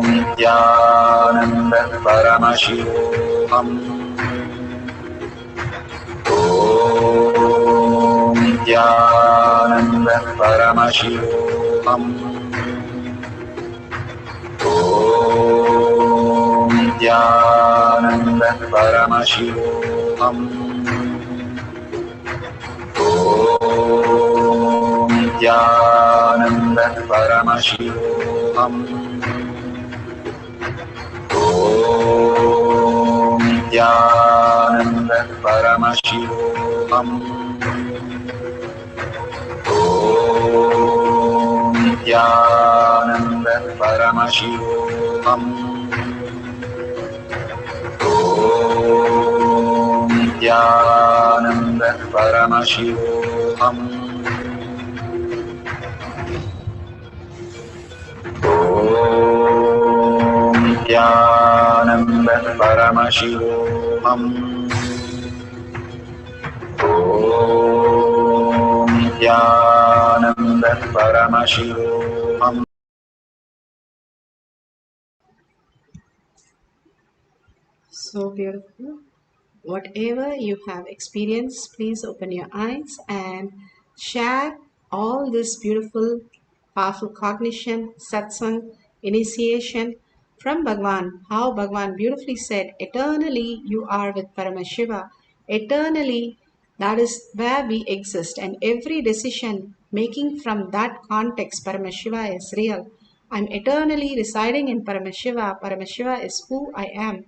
Nithyananda Paramashivam. Om Nithyananda Paramashivam. Om Nithyananda Paramashivoham. Om Nithyananda Paramashivoham. Om Nithyananda Paramashivoham. Om Nithyananda Paramashivoham. Om Nithyananda Paramashivoham. Om Nithyananda Paramashivoham. Om Nithyananda Paramashivoham. So beautiful. Whatever you have experienced, please open your eyes and share all this beautiful, powerful cognition, satsang, initiation from Bhagwan, how Bhagwan beautifully said, eternally you are with Paramashiva. Eternally, that is where we exist, and every decision making from that context, Paramashiva is real. I'm eternally residing in Paramashiva. Paramashiva is who I am.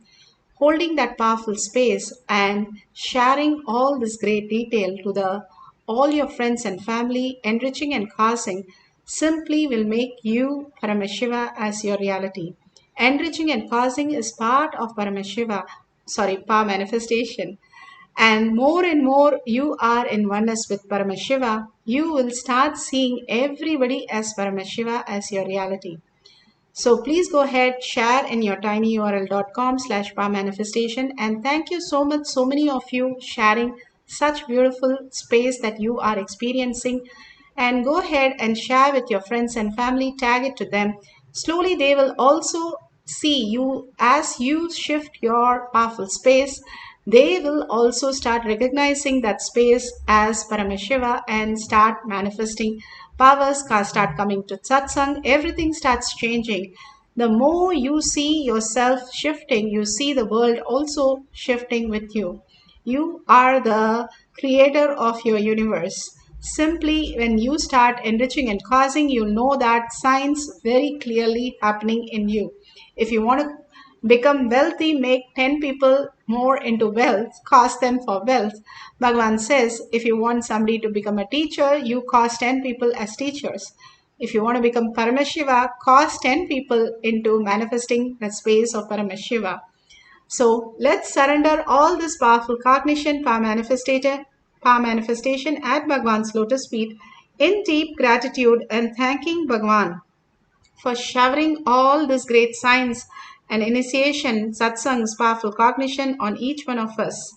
Holding that powerful space and sharing all this great detail to all your friends and family, enriching and causing, simply will make you Paramashiva as your reality. Enriching and causing is part of power manifestation. And more you are in oneness with Paramashiva, you will start seeing everybody as Paramashiva as your reality. So please go ahead, share in your tinyurl.com/powermanifestation. And thank you so much, so many of you sharing such beautiful space that you are experiencing. And go ahead and share with your friends and family, tag it to them. Slowly they will also see you as you shift your powerful space. They will also start recognizing that space as Paramashiva and start manifesting powers, start coming to satsang. Everything starts changing. The more you see yourself shifting, you see the world also shifting with you. You are the creator of your universe. Simply when you start enriching and causing, you'll know that signs very clearly happening in you. If you want to become wealthy, make 10 people more into wealth, cause them for wealth. Bhagavan says, if you want somebody to become a teacher, you cause 10 people as teachers. If you want to become Paramashiva, cause 10 people into manifesting the space of Paramashiva. So let's surrender all this powerful cognition, power manifestation at Bhagwan's lotus feet in deep gratitude and thanking Bhagwan for showering all this great science and initiation, satsangs, powerful cognition on each one of us.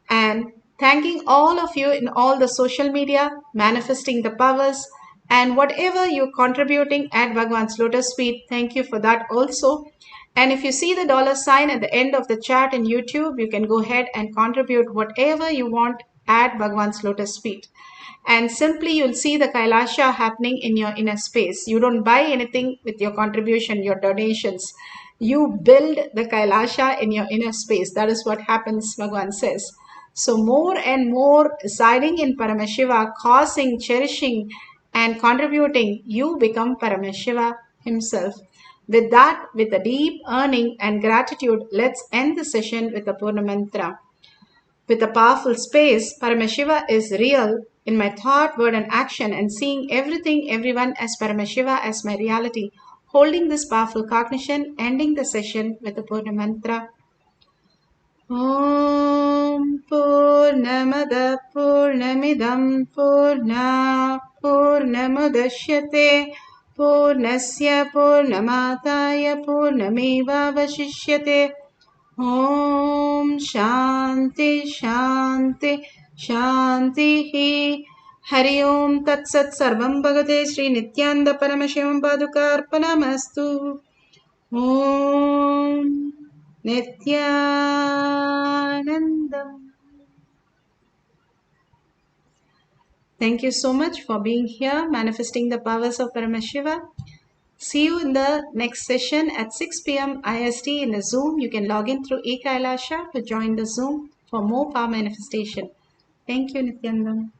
And thanking all of you in all the social media, manifesting the powers, and whatever you're contributing at Bhagwan's lotus feet, thank you for that also. And if you see the $sign at the end of the chat in YouTube, you can go ahead and contribute whatever you want at Bhagwan's lotus feet. And simply you'll see the KAILASA happening in your inner space. You don't buy anything with your contribution, your donations. You build the KAILASA in your inner space. That is what happens, Bhagwan says. So more and more residing in Paramashiva, causing, cherishing, and contributing, you become Paramashiva himself. With that, with a deep earning and gratitude, let's end the session with a Purna Mantra. With a powerful space, Paramashiva is real in my thought, word, and action, and seeing everything, everyone as Paramashiva as my reality. Holding this powerful cognition, ending the session with a Purna Mantra. Om Purnamada Purnamidam Purna Purnamudashyate Purnasya Purnamataya Purnamevavashishyate. Om Shanti Shanti Shanti. Hari Om Tat Sat Sarvam Bhagate Sri Nithyananda Paramashivam Padukarpanamastu. Om Nithyanandam. Thank you so much for being here, manifesting the powers of Paramashiva. See you in the next session at 6 p.m. IST in the Zoom. You can log in through KAILASA to join the Zoom for more power manifestation. Thank you, Nithyanandam.